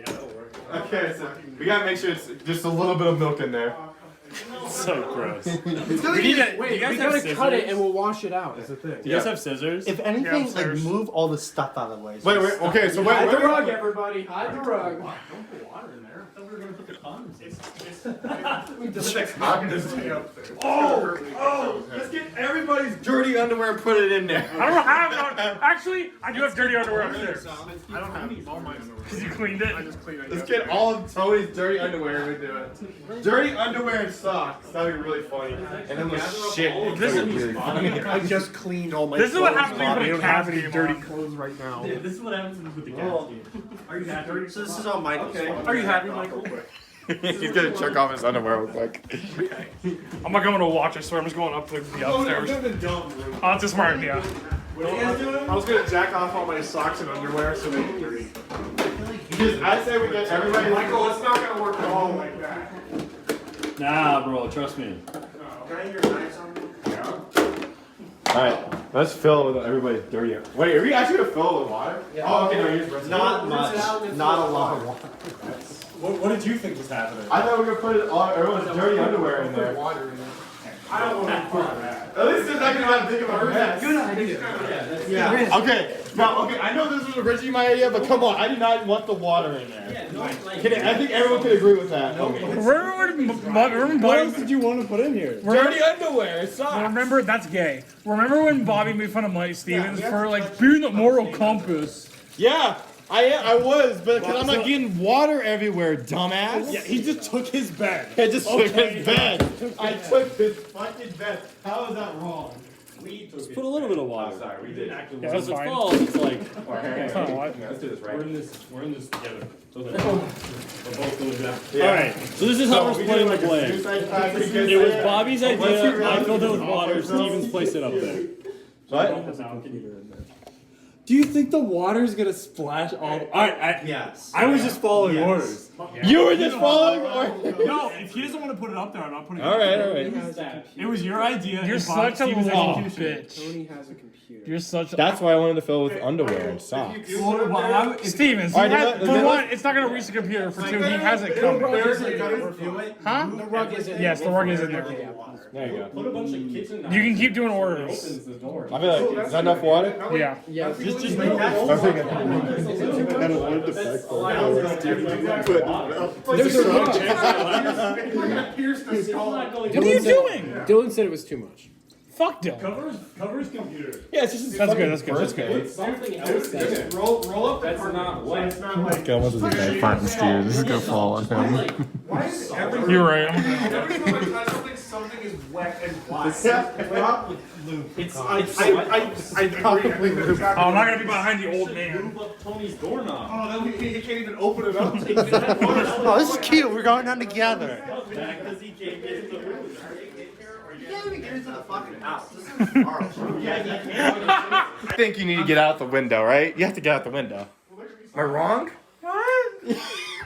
that'll work. Okay, so we gotta make sure it's just a little bit of milk in there. So gross. Wait, we gotta cut it and we'll wash it out. Is the thing. Do you guys have scissors? If anything, like move all the stuff out of the way. Wait, okay, so Hide the wait. rug, everybody. Hide the rug. Don't put water in there. I thought we were gonna put the condoms in. Oh, let's get everybody's dirty underwear and put it in there. I don't have no. Actually, I do have dirty underwear upstairs. I don't have all my underwear. Because you cleaned it. I just cleaned it. Let's get all of Tony's dirty underwear and we do it. Dirty underwear and socks. That'd be really funny. And then the shit. This is really funny. I just cleaned all my. This is what happens when you I put a don't have cat any game dirty on. clothes right now. Yeah, this is what happens with the gas game. Are you happy? So this is all Michael's fault. Are you happy, Michael? He's gonna check off his underwear real quick. I'm not going to watch. I swear, I'm just going up to the upstairs. Oh, that's a smart idea. I was gonna jack off all my socks and underwear so they get dirty. I say we get everybody. Michael, it's not gonna work at all like that. Nah, bro, trust me. Can I hear nice on me? Alright, let's fill it with everybody's dirty. Wait, are we actually gonna fill it with water? Yeah. Oh, okay, no, you're just Not much. Not a lot of water. What did you think was happening? I thought we were gonna put all everyone's dirty underwear in there. I don't want to put that. At least they're not gonna have to think about that. Good idea. Yeah. Okay, now, okay, I know this was originally my idea, but come on, I did not want the water in there. I think everyone could agree with that. What else did you want to put in here? Dirty underwear, it sucks. Remember, that's gay. Remember when Bobby made fun of Mike Stevens for like being the moral compass? Yeah, I was, but cause I'm not getting water everywhere, dumbass. Yeah, he just took his bed. I just took his bed. I took his fucking bed. How is that wrong? Just put a little bit of water. Sorry, we did. So Yeah, if that's it fine. falls, it's like. Let's do this right. We're in this together. So that we're both going down. Yeah. All right. So this is how we're splitting the blame. It was Bobby's idea. I filled it with water. Stevens placed it up there. Do you think the water's gonna splash all? Yes. I was just following orders. You were just following orders. No, if he doesn't want to put it up there, I'm not putting it All up right, there. all right. It was your idea. You're and Bob such a Stevens' little execution. bitch. Tony has a computer. You're such a. That's why I wanted to fill it with underwear and socks. Stevens, All right, for one, it's not going to reach the computer. For two, he hasn't come. Huh? The rug is in Yes, the rug is in there. There you go. Put a bunch of kitchen knives. You can keep doing orders. Opens the door. I feel like, is that enough water? Yeah. Yeah. Just make that. There's a rug. What are you doing? Dylan said it was too much. Fuck Dylan. Covers computer. Yeah, it's just That's good. That's good. That's good. Something else. Roll up. That's not wet. It's not like. God, what's this guy fighting Steve? This is gonna fall on him. Why is every? You're right. Every time I touch something is wet and black. I agree. Oh, I'm not going to be behind the old man. Move up Tony's doorknob. Oh, then he can't even open it up. Oh, this is cute. We're going down together. Because he can't get in the room. You can't even get into the fucking house. This is horrible. I think you need to get out the window, right? You have to get out the window. Am I wrong?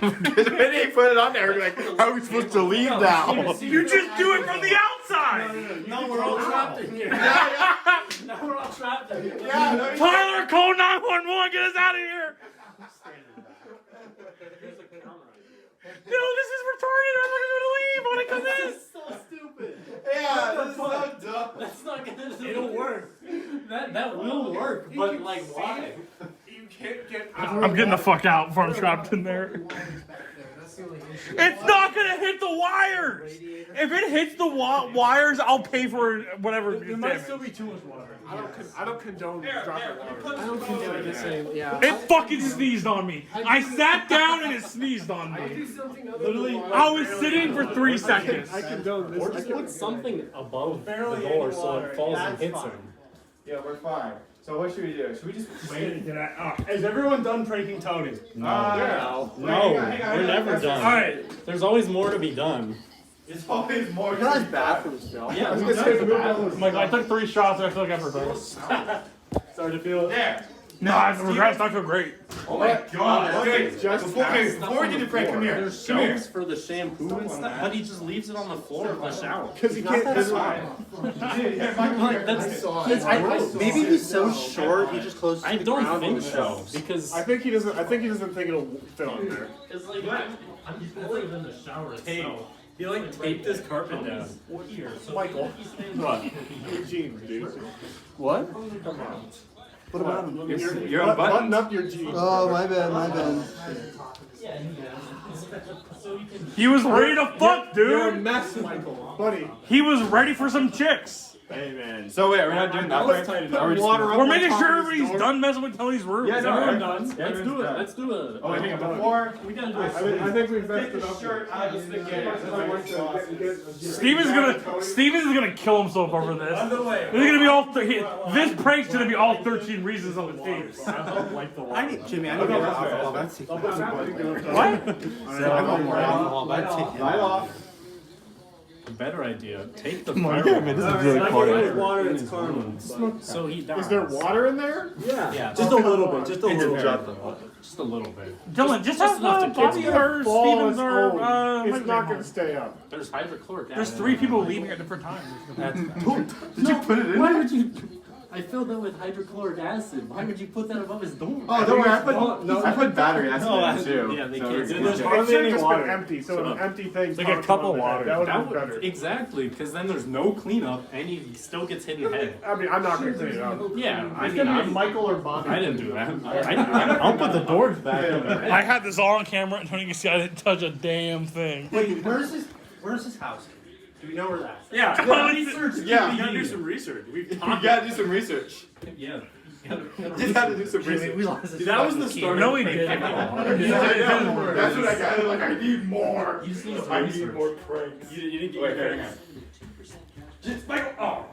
Because when they put it on there, we're like, how are we supposed to leave now? You just do it from the outside. No, we're all trapped in here. Now we're all trapped in here. Tyler, call 911. Get us out of here. No, this is retarded. I'm not going to leave when I come in. This is so stupid. Yeah, this is so dumb. That's not gonna. It'll work. That will work, but like why? You can't get out. I'm getting the fuck out before I'm trapped in there. It's not gonna hit the wires. If it hits the wires, I'll pay for whatever. There might still be too much water. I don't condone dropping water. I don't condone this saying, yeah. It fucking sneezed on me. I sat down and it sneezed on me. Literally, I was sitting for 3 seconds. I condone this. Or just put something above the door so it falls and hits him. Yeah, we're fine. So what should we do? Should we just wait? Is everyone done pranking Tony? No, we're never done. All right. There's always more to be done. It's always more. You guys bathroom still. Yeah, I was gonna say the bathroom. Like, I took 3 shots and I feel like I forgot. Starting to feel it. There. No, I feel great. Oh my God. Okay, Before we get to prank, come here. There's shelves for the shampoo and stuff, but he just leaves it on the floor of the shower. Because he can't. That's fine. Maybe he's so short, he just closes to I the don't ground on think the so shelves. because I think he doesn't think it'll fit on there. it's like I'm older than the shower itself. He like taped his carpet down. Michael. What? Your jeans, dude. What? Come on. What about him? You're Button up your jeans. Oh, my bad, my bad. He was ready to fuck, You're a dude. mess, Michael. Buddy. He was ready for some chicks. Hey, man. So wait, we're not doing that. Put water up We're on making top sure of his everybody's door. done messing with Tony's room. Yeah, Is no, everyone everyone's done? Let's do it. Let's do it. Oh, I think before. We gotta do I think we've messed it up. Steven's gonna kill himself over this. This is gonna be all. This prank's gonna be all 13 reasons on the tapes. I need Jimmy. I need more alcohol. That's taking What? I want more alcohol. That's taking Light off. Better idea. Take the Yeah, fireworks. man, this is really Water, Water it's karma. So he dies. Is there water in there? Yeah, just a little bit. Just a little bit. Just a little bit. Dylan, just have Bobby or Stevens or It's not gonna stay up. There's hydrochloric acid. There's 3 people leaving at different times. Did you put it in Why there? would you? I filled that with hydrochloric acid. Why would you put that above his door? Oh, don't worry. I put battery acid in there too. Yeah, they So can't it's do good. this. It hardly should any have just water. been empty, so an empty thing. Like a cup of water. That would That have been would, better. exactly, because then there's no cleanup and he still gets hit in the head. I mean, I'm not gonna clean it up. Yeah, I It's mean, gonna be Michael or Bobby. I didn't do that. I'll put the doors back in there. I had this all on camera, and Tony can see I didn't touch a damn thing. Wait, where's his house? Do we know where that's? Yeah, Yeah. you gotta do some research. We've You talked. gotta do some research. Yeah. Just have to do some research. Dude, that was the start. No, he didn't. That's what I got. Like, I need more. You just need some I research. need more pranks. You didn't get Wait, your hang on. parents. Just Michael. Oh.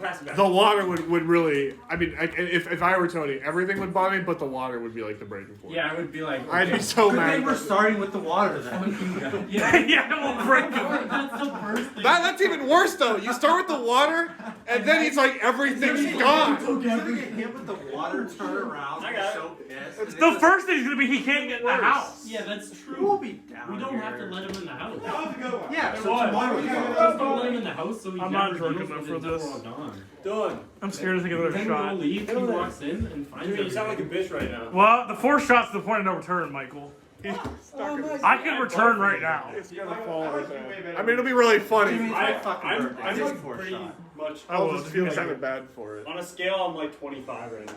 pass it back. The water would really. I mean, if I were Tony, everything would bother me, but the water would be like the breaking point. Yeah, I would be like. I'd be so Good mad. thing we're starting with the water then. Yeah, we'll break him. That's the first thing. That's even worse though. You start with the water, and then he's like, everything's gone. He's gonna get hit with the water, turn around, I got so pissed. The first thing is gonna be he can't get in the house. Yeah, that's true. We'll be down We don't here. have to let him in the house. That was a good one. Yeah, It so was. tomorrow we Just go. don't let him in the house so he I'm never not drunk deals enough with for it until this. we're all gone. Done. I'm scared to take another Then shot. we'll leave. He walks in and finds Dude, you sound like a everything. bitch right now. Well, the 4 shots to the point of no return, Michael. I can return right now. It's gonna fall. I mean, it'll be really funny. I'm like for pretty shot. much. I'll just feel kind of bad for it. On a scale, I'm like 25 right now.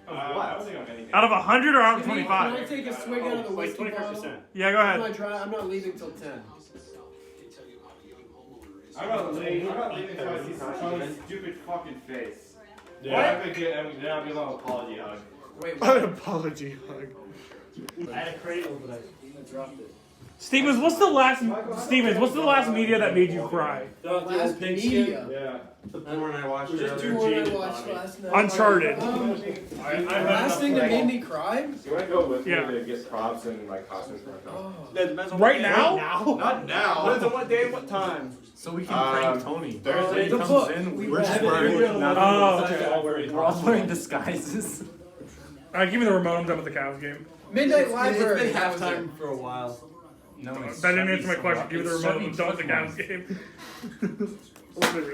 I don't think I'm anything. Out of 100 or out of Can I 25? take a swig out of the Like whiskey bottle? 25%. Yeah, go ahead. I'm not leaving till 10. I'm not leaving until I see Tony's stupid fucking face. Yeah. I'm gonna get a little apology hug. Wait, An apology hug. I had a cradle, but I dropped it. Stevens, what's the last media that made you cry? Last media. Yeah. The porn I watched Just earlier. two What I jeans watched on it. last night. Uncharted. Last thing that made me cry? You want to go with Yeah. me to get props and like costumes for myself? Right now? Not now. Depends on what day and what time. So we can prank Tony. Thursday The comes book. in. We're just wearing. Oh, We're all wearing disguises. Alright, give me the remote. I'm done with the Cavs game. Midnight Library. It's been halftime for a while. No, That didn't answer my question. Give me the remote. I'm done with the Cavs game.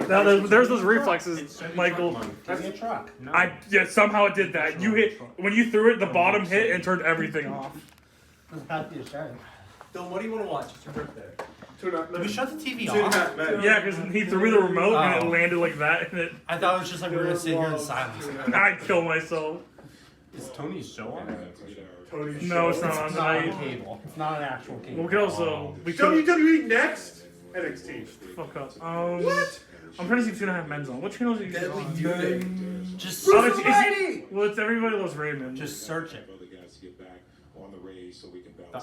Now there's those reflexes, Michael. Give me a truck. Somehow it did that. You hit when you threw it, the bottom hit and turned everything off. Dylan, what do you want to watch? It's your birthday. Did we shut the TV Two and a off? half men. Yeah, because he threw me the remote and it landed like that, and it. I thought it was just like we were gonna sit here in silence. I'd kill myself. Is Tony's show on? No, it's not on It's not on tonight. cable. It's not an actual cable. We could also we could WWE next. NXT. fuck up. What? I'm trying to see 2.5 Men's on. What channel is it? Deadly Duty. Just Oh, well, it's Everybody Loves Raymond. Just search it.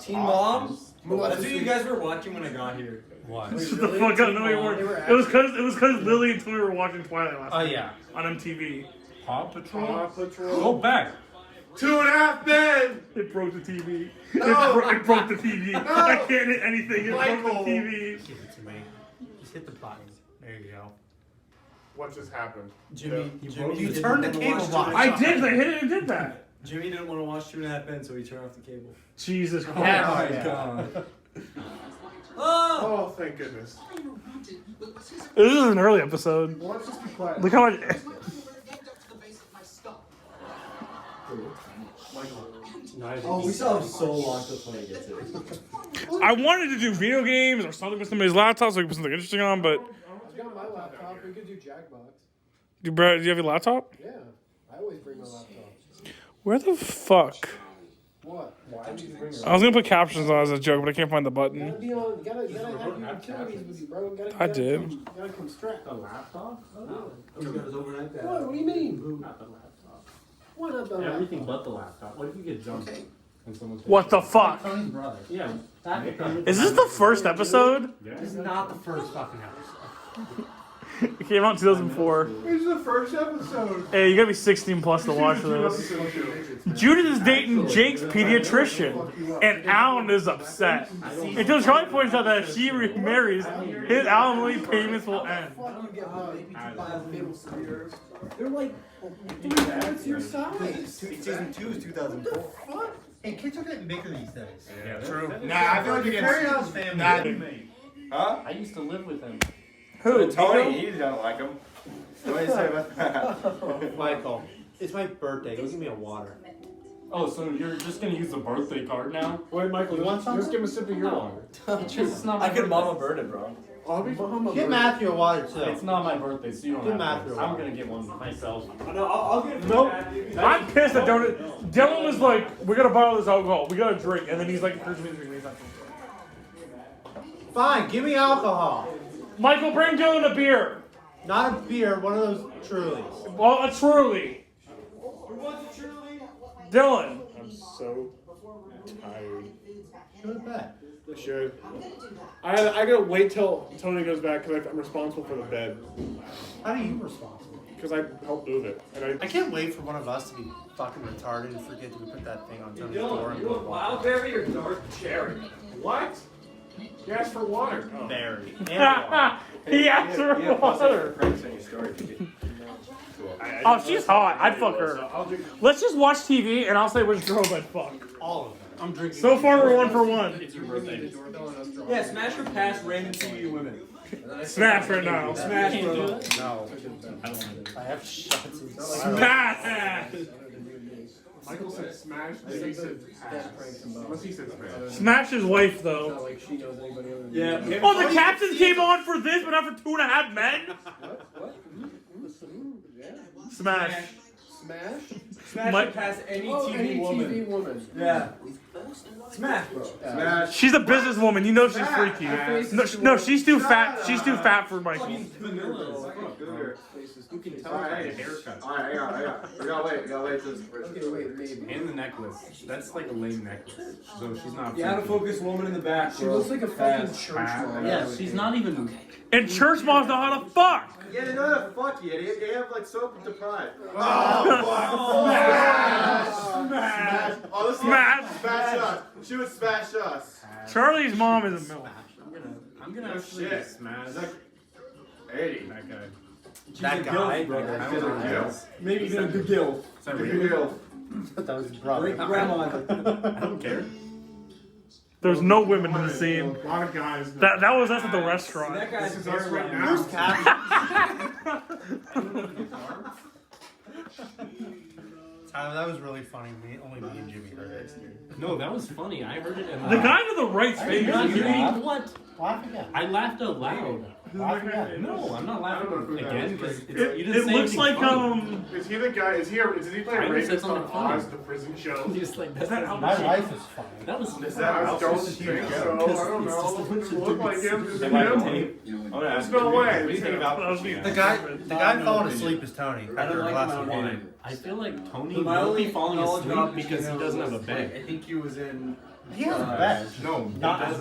Teen Moms? That's what you guys were watching when I got here. What? Shut the fuck up! No, you weren't. It was because Lily and Tony were watching Twilight last Oh night yeah. on MTV. Paw Patrol. Paw Patrol. Go back. 2.5 men. It broke the TV. No. It broke the TV. No. I can't hit anything. It broke Michael. the TV. Give it to me. Just hit the button. There you go. What just happened? Jimmy, You turned the cable box. I did. I hit it and did that. Jimmy didn't want to watch 2.5 Men, so he turned off the cable. Jesus Christ. Yeah. God. Oh, thank goodness. This is an early episode. Well, let's just be quiet. Look how much. Oh, we still have so long till Tony gets it. I wanted to do video games or something with somebody's laptop so we could put something interesting on, but. I've got my laptop. We could do Jackbox. Do you have your laptop? Yeah. I always bring my laptop. Where the fuck? What? Why do you bring I was gonna put captions on as a joke, but I can't find the button. Gotta be on. Gotta have your utilities with you, bro. I did. Gotta come strapped. A laptop? He's got his overnight bag. What? What do you mean? Not the laptop. What not the laptop? Everything but the laptop. What if you get jumped? And someone What the fuck? Tony's brother. Yeah. Is this the first episode? This is not the first fucking episode. It came out in 2004. This is the first episode. Hey, you gotta be 16 plus to watch this. Judith is dating Jake's pediatrician, and Alum is upset. Until Charlie points out that if she remarries, his alimony payments will end. They're like 3 points your size. Season 2 is 2004. What? Hey, kids are getting bigger these days. Yeah, true. Nah, I feel like the Perry House family. Huh? I used to live with him. Who? Tony, you don't like him. What do you say about that? Michael, it's my birthday. Go give me a water. Oh, so you're just gonna use the birthday card now? Wait, Michael, You want just give him a sip of your water. It's not my I could birthday. mama bird it, bro. Get Matthew a water too. It's not my birthday, so you don't Give have Matthew to. a I'm water. gonna get one myself. No, I'll get it. Nope. I'm pissed that Dylan was like, we gotta buy all this alcohol, we gotta drink, and then he's like, encouraging me to drink, and he's not drinking. Fine, give me alcohol. Michael, bring Dylan a beer. Not a beer, one of those Trulies. Well, a Truly. Dylan. I'm so tired. Go to bed. I should. I gotta wait till Tony goes back because I'm responsible for the bed. How are you responsible? Because I helped move it. And I can't wait for one of us to be fucking retarded and forget to put that thing on Tony's door and You want wild berry or dark cherry? What? He asked for water. Oh. Berry. He asked for water. Oh, she's hot. I'd fuck her. Let's just watch TV and I'll say which girls I'd fuck. All of them. I'm drinking. So far, we're 1 for 1. It's your birthday. Yeah, smash or pass random TV women. Smash right now. Smash, bro. No. I have shots. Smash! Michael said smash, he said pass. Unless he said smash. Smash his wife, though. Yeah. Oh, the captains came on for this, but not for 2.5 men? Smash. Smash? Smash or pass any TV woman. TV woman. Yeah. Smash, bro. Smash. She's a businesswoman. You know she's freaky. No, she's too fat. She's too fat for Michael. You can tell Alright, by the haircut. Alright, I gotta wait till this. Okay, wait, maybe. And the necklace. That's like a lame necklace. So she's not. You out of focus woman in the back, She bro. looks like a fucking church mom. Yeah, she's not even. And church moms know how to fuck. Yeah, they know how to fuck you, idiot. They have like soap deprived. Smash! Oh, this Smash! Smash us. She would smash us. Charlie's mom is a milk. I'm gonna actually shit. smash Like 80. that guy. That guy. Maybe even a good deal. That was probably. Great grandma. I don't care. There's no women in the scene. A lot of guys. That was us at the restaurant. That guy's This is us right now. Tyler, that was really funny. Only me and Jimmy heard it. No, that was funny. I heard it. The guy to the right's face. What? Laugh again. I laughed out loud. Laugh again. No, I'm not laughing again because you It didn't say looks anything like funny. Is he the guy? Does he play I a didn't say rapist on something funny. Oz, the prison show? Just like Is that My life is funny. That was Is that I don't think so. I don't know. Does it look like him? Is it him? There's no way. What do you think about The guy falling asleep is Tony. After a glass of wine. I feel like Tony My will only be falling knowledge asleep about because he doesn't have a I bed. think he was in. He has a bed. No,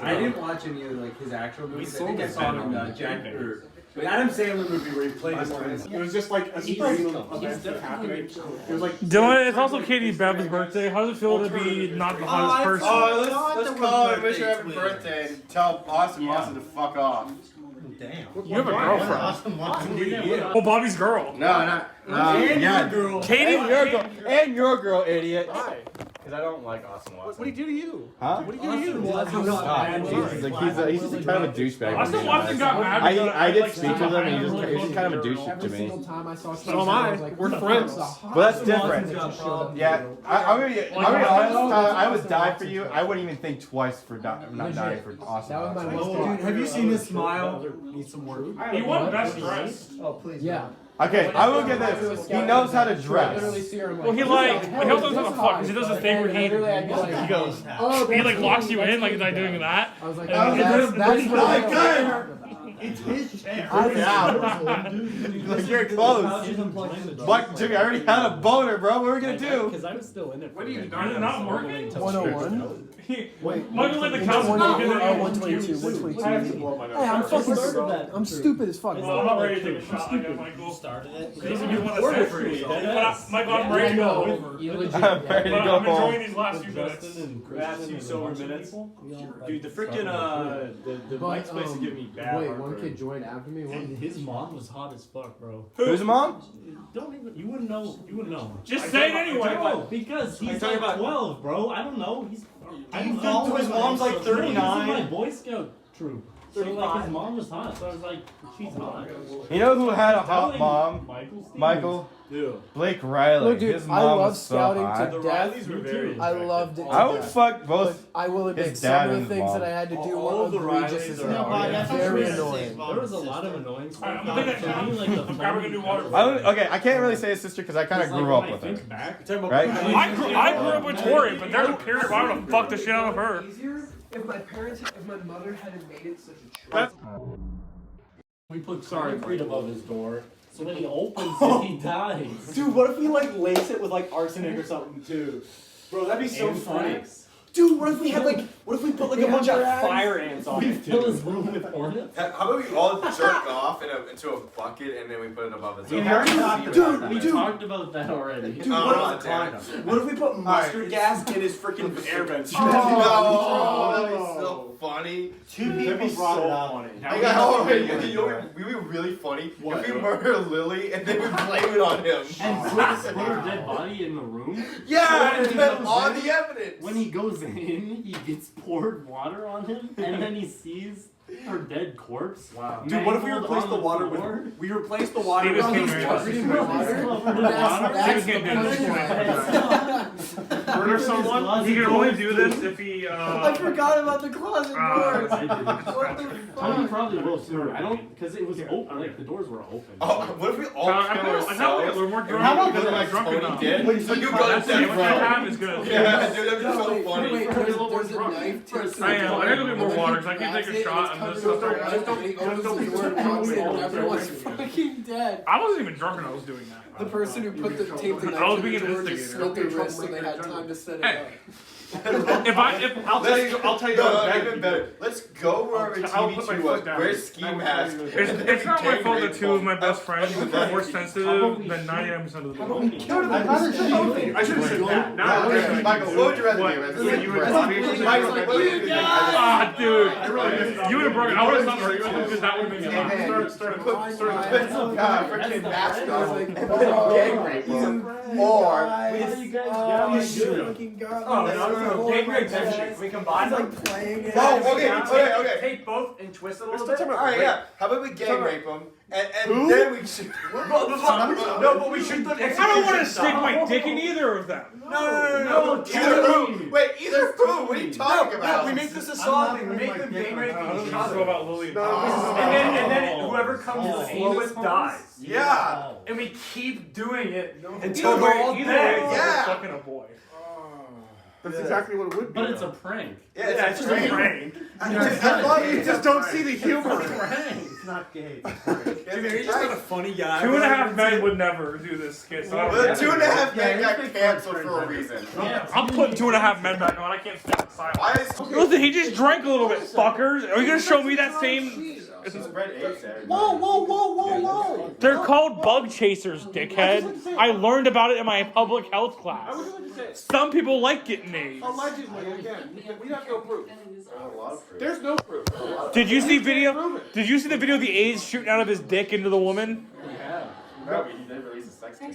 I didn't watch any of like his actual movies. I think I his saw him bed in on Jack the or the Adam Sandler movie where he played his friends. it was just like a stream of events that happened. It was like Dylan, it's also Katie Bev's birthday. How does it feel to be not the hottest person? Let's call her, wish her happy birthday, and tell Austin to fuck off. Damn. You have a girlfriend. Austin wants to leave. Oh, Bobby's girl. No, not. Yeah, girl. Katie, And your girl, idiot. Because I don't like Austin Watson. What do he do to you? Huh? What do he do to you? He's just kind of a douchebag. Austin Watson got mad. I did speak to him, and he's just kind of a douche to Every me. single time I saw So am I. We're friends. But that's different. Yeah, I'm gonna be honest. I would die for you. I wouldn't even think twice for not dying for Austin. That was my Watson. most Dude, have you seen his smile? Needs some work. He won best dressed. Oh, please. Yeah. Okay, I will get this. He knows how to dress. Well, he also knows how to fuck. Because he does this thing where he goes, he like locks you in, like he's not doing that. I was like, That's not good. It's his chair. Like, you're close. But Jimmy, I already had a boner, bro. What are we gonna do? Because I was still in it. What are you Are doing? they not working? 101? Wait, Michael let the couch work and then he 122, 122. Hey, I'm fucking stupid. I'm stupid as fuck. Well, I'm not ready to take a shot. I got Michael. Started it. He doesn't even want to say for me. Michael, I'm ready to go. I'm ready to go I'm enjoying home. these last few minutes. Last few sober minutes. Dude, the freaking the Mike Spice is giving me bad Wait, heartburn. one kid joined after me. And his mom was hot as fuck, bro. Who's mom? Don't even. You wouldn't know. You wouldn't know. Just say it anyway. No, because he's talking like about- 12, bro. I don't know. He's. I don't Dude, know. his mom's like He's in 39. my Boy Scout troop. So like his mom was hot. So I was like, she's hot. You know who had a hot mom? Michael. Yeah. Blake Riley. Look, dude, His I mom love was so scouting hot. to The death. Rileys were very I loved it. to I would death. fuck both. But I will admit, his dad some of and the his things mom. that I had to do All of the were egregious Rileys as are- hell. Very annoying. There was a lot of annoying stuff. I'm gonna take that To me, like the shot. We're gonna do water. Okay, I can't really say his sister because I kind of grew up with her. Right? I grew up with Tori, but there's a period where I would have fucked the shit out of her. If my mother hadn't made it such a We put concrete above his door, so when he opens it, he dies. Dude, what if we like lace it with like arsenic or something too? Bro, that'd be so funny. Anthrax? Dude, what if we put like a bunch of fire ants on We it? fill his room with hornets. How about we all jerk off into a bucket and then we put it above it? We already talked about that. We talked about that already. Dude, what if we put mustard gas in his freaking air vents? Oh, that'd be so funny. Two people brought it up. We were really funny if we murder Lily and then we blame it on him. And put her dead body in the room? Yeah, So and then on the evidence. When he goes in, he gets poured water on him, and then he sees her dead corpse. Wow. Dude, what if we replace the water with we replace the water with Murder someone? He can only do this if he. I forgot about the closet doors. What the fuck? Tony probably will too. I don't, because it was open. Like the doors were open. Oh, what if we all kill ourselves? We're more drunk. How about like Tony did? So you got that have is good. Yeah, dude, that'd be so funny. Wait, there's a knife. I am. I gotta go get more water because I can't take a shot on this stuff right now. Everyone's fucking dead. I wasn't even drunk when I was doing that. The person who put the taped the I was knife being in an the door just instigator. slit their wrist so they had time to set it up. I'll tell you even better. Let's go wherever TV2 was. Wear ski mask. It's not my fault that two of my best friends are more sensitive than 99% of the people. I should have said that. Now, Michael, what would you rather do? Ah, dude. You would have broken. I would have stopped arguing with him because that would have made me laugh. Start freaking mask on and gang rape him. Or no. Gang rape tension. We combine them. Okay. Take both and twist it a little bit. Alright, yeah. How about we gang rape him and then we shoot. No, but we shoot them. I don't want to stick my dick in either of them. No. Either who? Wait, either who? What are you talking about? We make this a solid thing. We make them gang rape each other. About Lily. And then whoever comes the slowest dies. Yeah. And we keep doing it until we're all dead. Yeah. Fucking a boy. That's exactly what it would be. But it's a prank. Yeah, it's just a prank. You just don't see the humor. It's not gay. Dude, you're just not a funny guy. 2.5 Men would never do this skit. So The 2.5 Men got canceled for a reason. I'm putting 2.5 Men back on. I can't stand silent. Why is Listen, he just drank a little bit, fuckers. Are you gonna show me that same? Whoa. They're called bug chasers, dickhead. I learned about it in my public health class. Some people like getting AIDS. Allegedly, again. We have no proof. There's no proof. Did you see video? Did you see the video of the AIDS shooting out of his dick into the woman? No, he did release a sex tape.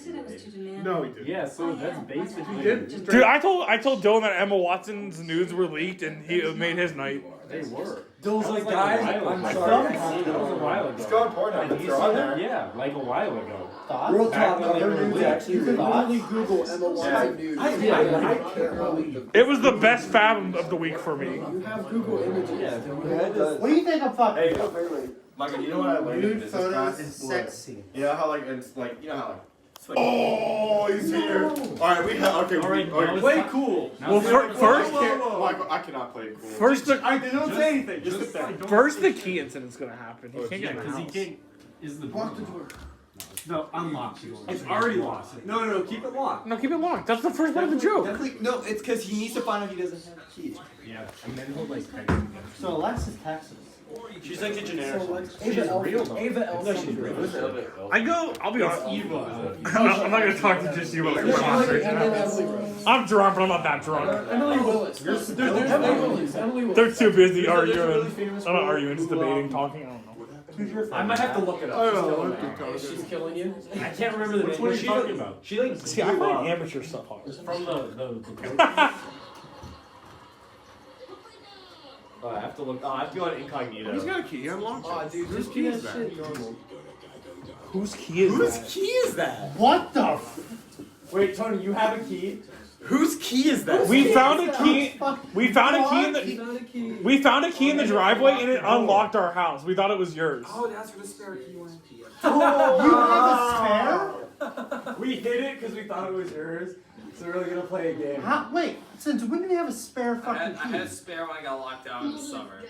No, he didn't. Yeah, so that's basically. He did. Dude, I told Dylan that Emma Watson's nudes were leaked, and he made his night. They were. Dylan's like, That guys, was I'm like sorry. That was a while ago. It's going Pornhub. Did you They're see on that? there. Yeah, like a while ago. Real talk, Back when they were you leaked. can literally Google Emma Watson news. I can't believe It was the best fab of the week for me. You have Google images. Yeah, What do you think I'm fucking? Hey, Michael, you know what I learned in Nude business photos class? and sex scenes. You know how like it's like you know how like. Oh, he's here. All right, we have okay. Play cool. Well, first, Michael, I cannot play cool. first the I didn't say anything. Just first the key incident's gonna happen. He can't get in the because he house. can't. Is the door? No, unlock the door. It's already locked. No, keep it locked. No, keep it locked. That's the first part of the joke. Definitely, no, it's because he needs to find out he doesn't have a key. Yeah, and then he'll like text him. So Alexis Texas. She's like the generic. Ava Elfman. I'll be honest. I'm not gonna talk to just you about my conversation. I'm drunk, but I'm not that drunk. Emily Willis. They're too busy arguing. I'm not arguing, just debating, talking. I don't know. I might have to look it up. She's killing you. I can't remember the name. What are you talking about? She like See, I find amateur stuff hard. From the I have to look. I have to go on incognito. He's got a key. He unlocked it. Aw, dude, Whose just key do is that that? shit normal. Whose key is that? key is that? What the? Wait, Tony, you have a key? Whose key is that? We found a key. We found a key in He the. found a key. We found a key in the driveway, and it unlocked our house. We thought it was yours. Oh, that's where the spare key went. You have a spare? We hid it because we thought it was yours. So we're really gonna play a game. Wait, since when do we have a spare fucking key? I had a spare when I got locked out in the summer.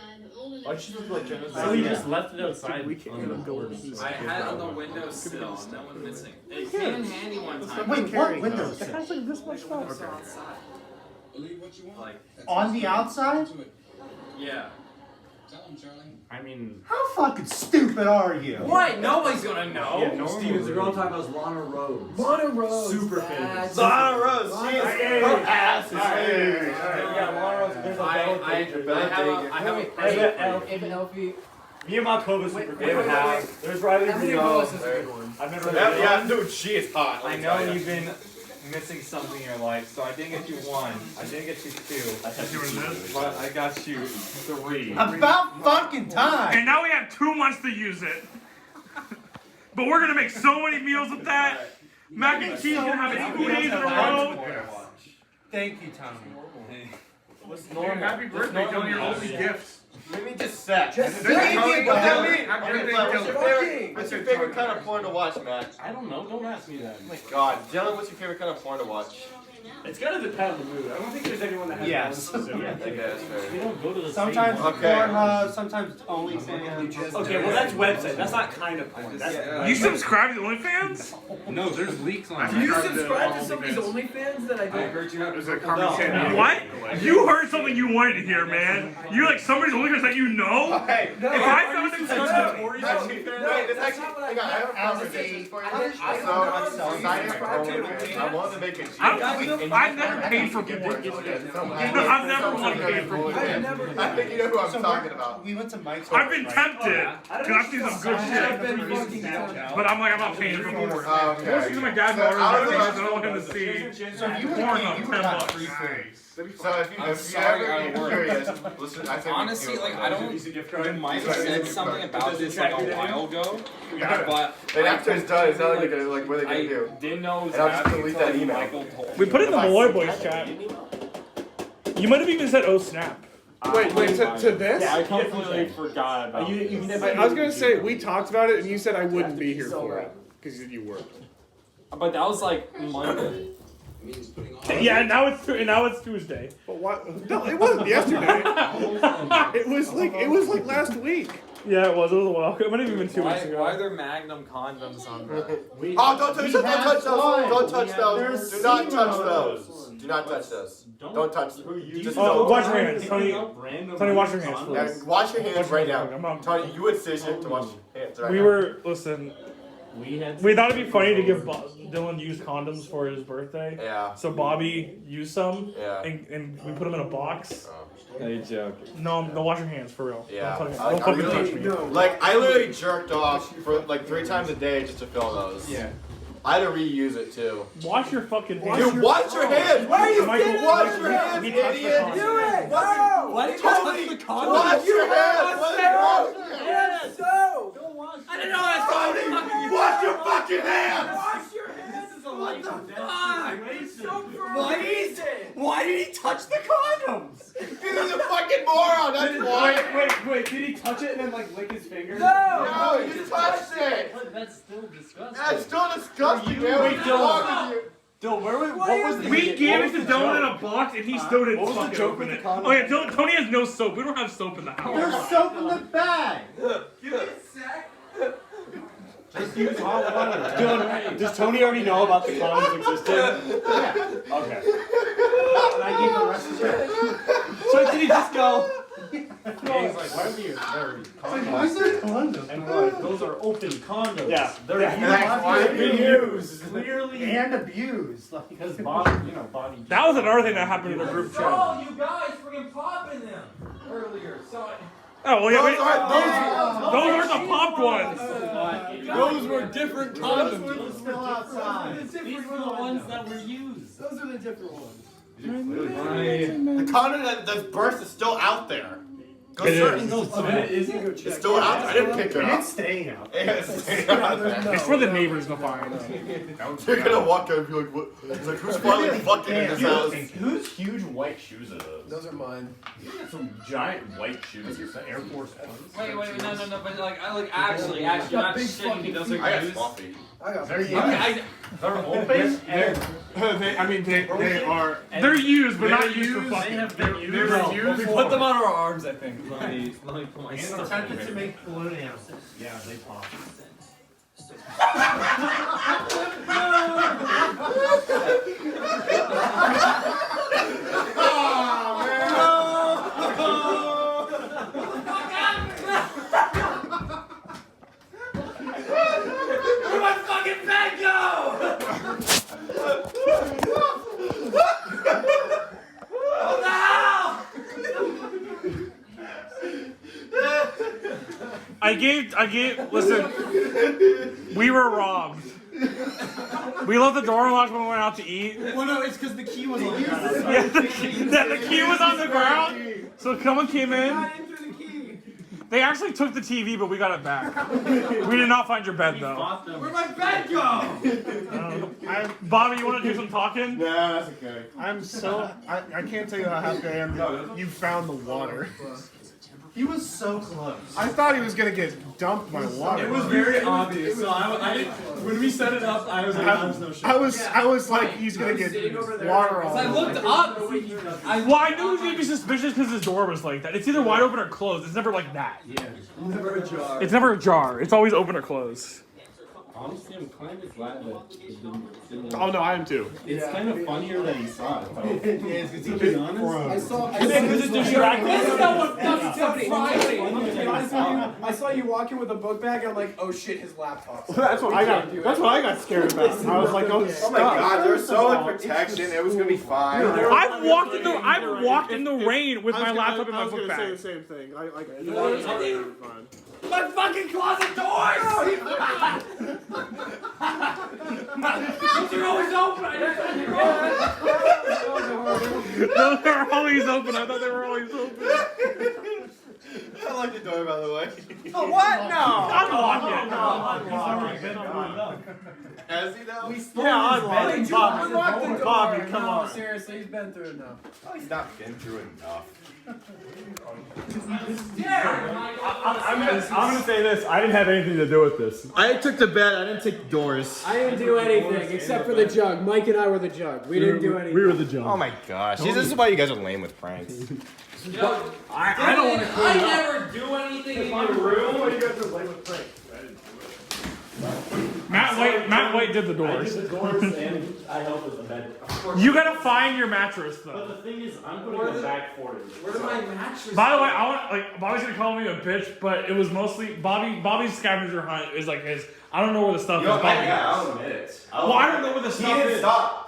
Why'd you look like Jenna's? So you just left it outside. We can't even go where I had it on the windowsill. No one missing. It came in handy one time. Wait, what windows? It has like this much When we stuff. saw outside. Like On the outside? yeah. I mean, How fucking stupid are you? What? Nobody's gonna know. Yeah, no Stevens, the girl I'm talking about is Lana Rhodes. Lana Rhodes. Super famous. Lana Rose, she is her ass is huge. Yeah, Lana Rhodes. There's a I have a Ava Elfie. Mia Malkova is super famous. There's Riley Emily Rio. Willis is a good one. I've never Yeah, dude, she is hot. I know you've been missing something in your life, so I didn't get you 1. I didn't get you 2. But I got you 3. About fucking time. And now we have 2 months to use it. But we're gonna make so many meals with that. Mac and cheese gonna have it 2 days in a row. Thank you, Tommy. What's normal? Happy birthday, Dylan, your only gift. Let me just set. Just What's say your favorite kind of porn to watch, Matt? I don't know. Don't ask me that. Oh my God, Dylan, what's your favorite kind of porn to watch? It's gotta depend on the mood. I don't think there's anyone that has Yes. one specific. I guess. We don't go to the Sometimes same Okay. Pornhub, sometimes OnlyFans. Okay, well that's website. That's not kind of porn. That's You subscribe to the OnlyFans? No, there's leaks on You subscribe to somebody's OnlyFans that I don't. heard you have There's a conversation. What? You heard something you wanted to hear, man. You're like somebody's OnlyFans that you know? Hey, If I found it, that's not what I got. I have a conversation for you. I want to make a I've never paid for porn. I've never wanted to pay for porn. I think you know who I'm talking about. We went to Mike's. I've been tempted because I've seen some good shit. But I'm like, I'm not paying for porn. Most of my dad's orders I don't want him to see. So you Porn on would $10. have free food. So if you ever get curious, listen, I think Honestly, like I don't. Mike said something about this like a while ago, but and after it's done, it's not like what are they gonna do? Didn't know it was And I'll just happening delete until that email. Michael told We me. put it in the Malloy Boys chat. You might have even said, oh snap. Wait, to this? Yeah, I completely forgot about it. I was gonna say we talked about it, and you said I wouldn't be here for it because you worked. But that was like Monday. Yeah, now it's Tuesday. But what? No, it wasn't yesterday. it was like last week. Yeah, it was a while. It might have even been 2 weeks ago. Why are there Magnum condoms on the? Oh, don't touch those! Don't touch those! Do not touch those! Do not touch those! Don't touch them. Just don't. Wash your hands, Tony. Tony, wash your hands, please. Yeah, wash your hands right now. Tony, you insisted to wash your hands right now. Listen. We thought it'd be funny to give Dylan used condoms for his birthday. Yeah. So Bobby used some. Yeah. And we put them in a box. Are you joking? No, wash your hands for real. Yeah. Don't fucking touch me. Like, I literally jerked off for like 3 times a day just to film those. Yeah. I had to reuse it too. Wash your fucking hands. Dude, wash your hands! Why are you wash your hands, idiot! Do it! No! Why did you touch the condom? Wash your hands! Wash your hands! So! I didn't know that's Wash your fucking hands! Wash your hands! What the fuck? Why did he touch the condoms? Because he's a fucking moron, that's why! Wait, did he touch it and then like lick his finger? No, you just touched it! That's still disgusting. That's still disgusting, man. Wait, Dylan, what was the We gave it to Dylan in a box and he still didn't What was the fucking joke open with it. the condom? Oh yeah, Tony has no soap. We don't have soap in the house. There's soap in the bag. Give me a sec. Just use hot water. Dylan, does Tony already know about the condoms existing? Yeah. Okay. And I gave the rest of it. So did he just go? He's like, why are we dirty condoms? Why is there condoms? And we're like, those are open condoms. Yeah. They're used. Clearly. And abused. Like, Because body. That was another thing that happened in the group chat. Oh, you guys freaking popping them earlier. So. Oh well, yeah. Those aren't the popped ones. Those were different condoms. Those were still outside. These were the ones that were used. Those are the different ones. The condom that's burst is still out there. Go It search. is. It's still out there. I didn't pick it up. It's staying out. Yeah, it's staying out there. It's for the neighbors to find. You're gonna walk out and be like, what? It's like, who's finally fucking in this house? Whose huge white shoes are those? Those are mine. You got some giant white shoes. You're Air Force Ones. Wait, no, but like, actually, not shitting. Those are I got used. small feet. I got They're big used. They're open. They are. They're used, but not used for fucking. They're used. We put them on our arms, I think. Let me put my And stuff attempted in to here. make balloon answers. Yeah, they pop. I gave. Listen, we were robbed. We left the door unlocked when we went out to eat. Well, no, it's because the key was on the ground. Yeah, the key was on the ground. So someone came in. They actually took the TV, but we got it back. We did not find your bed, though. Where'd my bed go? Bobby, you want to do some talking? No, that's okay. I can't tell you how happy I am that you found the water. He was so close. I thought he was gonna get dumped by water. It was very obvious. So when we set it up, I was like, there's no shit. I was like, he's gonna get water all I over. looked up. Well, I knew he was going to be suspicious because his door was like that. It's either wide open or closed. It's never like that. Yeah. Never a jar. It's never ajar. It's always open or closed. Honestly, I'm kind of glad that it didn't. Oh no, I am too. It's kind of funnier that he saw it. Though. Yeah, because to be honest, I saw you walking with a book bag, and I'm like, oh shit, his laptop. That's what I got scared about. I was like, oh, oh my god, there's so much protection. It was gonna be fine. I've walked in the rain with my laptop in my book bag. I was gonna say the same thing. Fine. my fucking closet doors! Those are always open. Those are always open. I thought they were always open. I like the door, by the way. Oh, what? No. Unlock it. Has he though? Yeah, unlock it. Bobby, come on. Seriously, he's been through enough. Oh, he's not been through enough. I'm gonna say this. I didn't have anything to do with this. I took the bed. I didn't take the doors. I didn't do anything except for the jug. Mike and I were the jug. We didn't do anything. We were the jug. Oh my gosh. See, this is why you guys are lame with pranks. You know, I don't want to clean I up. never do anything in your room. Why you guys are lame with pranks? Matt White did the doors. I did the doors and I helped with the bed. You gotta find your mattress though. But the thing is, I'm putting it back for you. Where's my mattress? By the way, Bobby's gonna call me a bitch, but it was mostly Bobby's scavenger hunt is like his. I don't know where the stuff is. I'll admit it. Well, I don't know where the stuff is.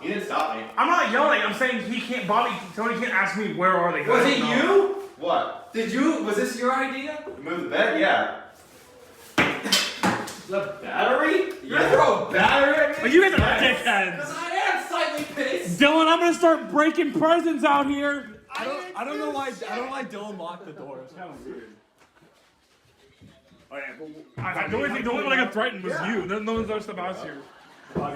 He didn't stop me. I'm not yelling. I'm saying he can't. Tony can't ask me where are they. Was it you? What? Was this your idea? Move the bed? Yeah. The battery? You're gonna throw a battery at me? But you guys are dickheads. Because I am slightly pissed. Dylan, I'm gonna start breaking presents out here. I don't know why Dylan locked the door. It's kind of weird. Oh, yeah, but the only one I got threatened was you. No one's else the house here.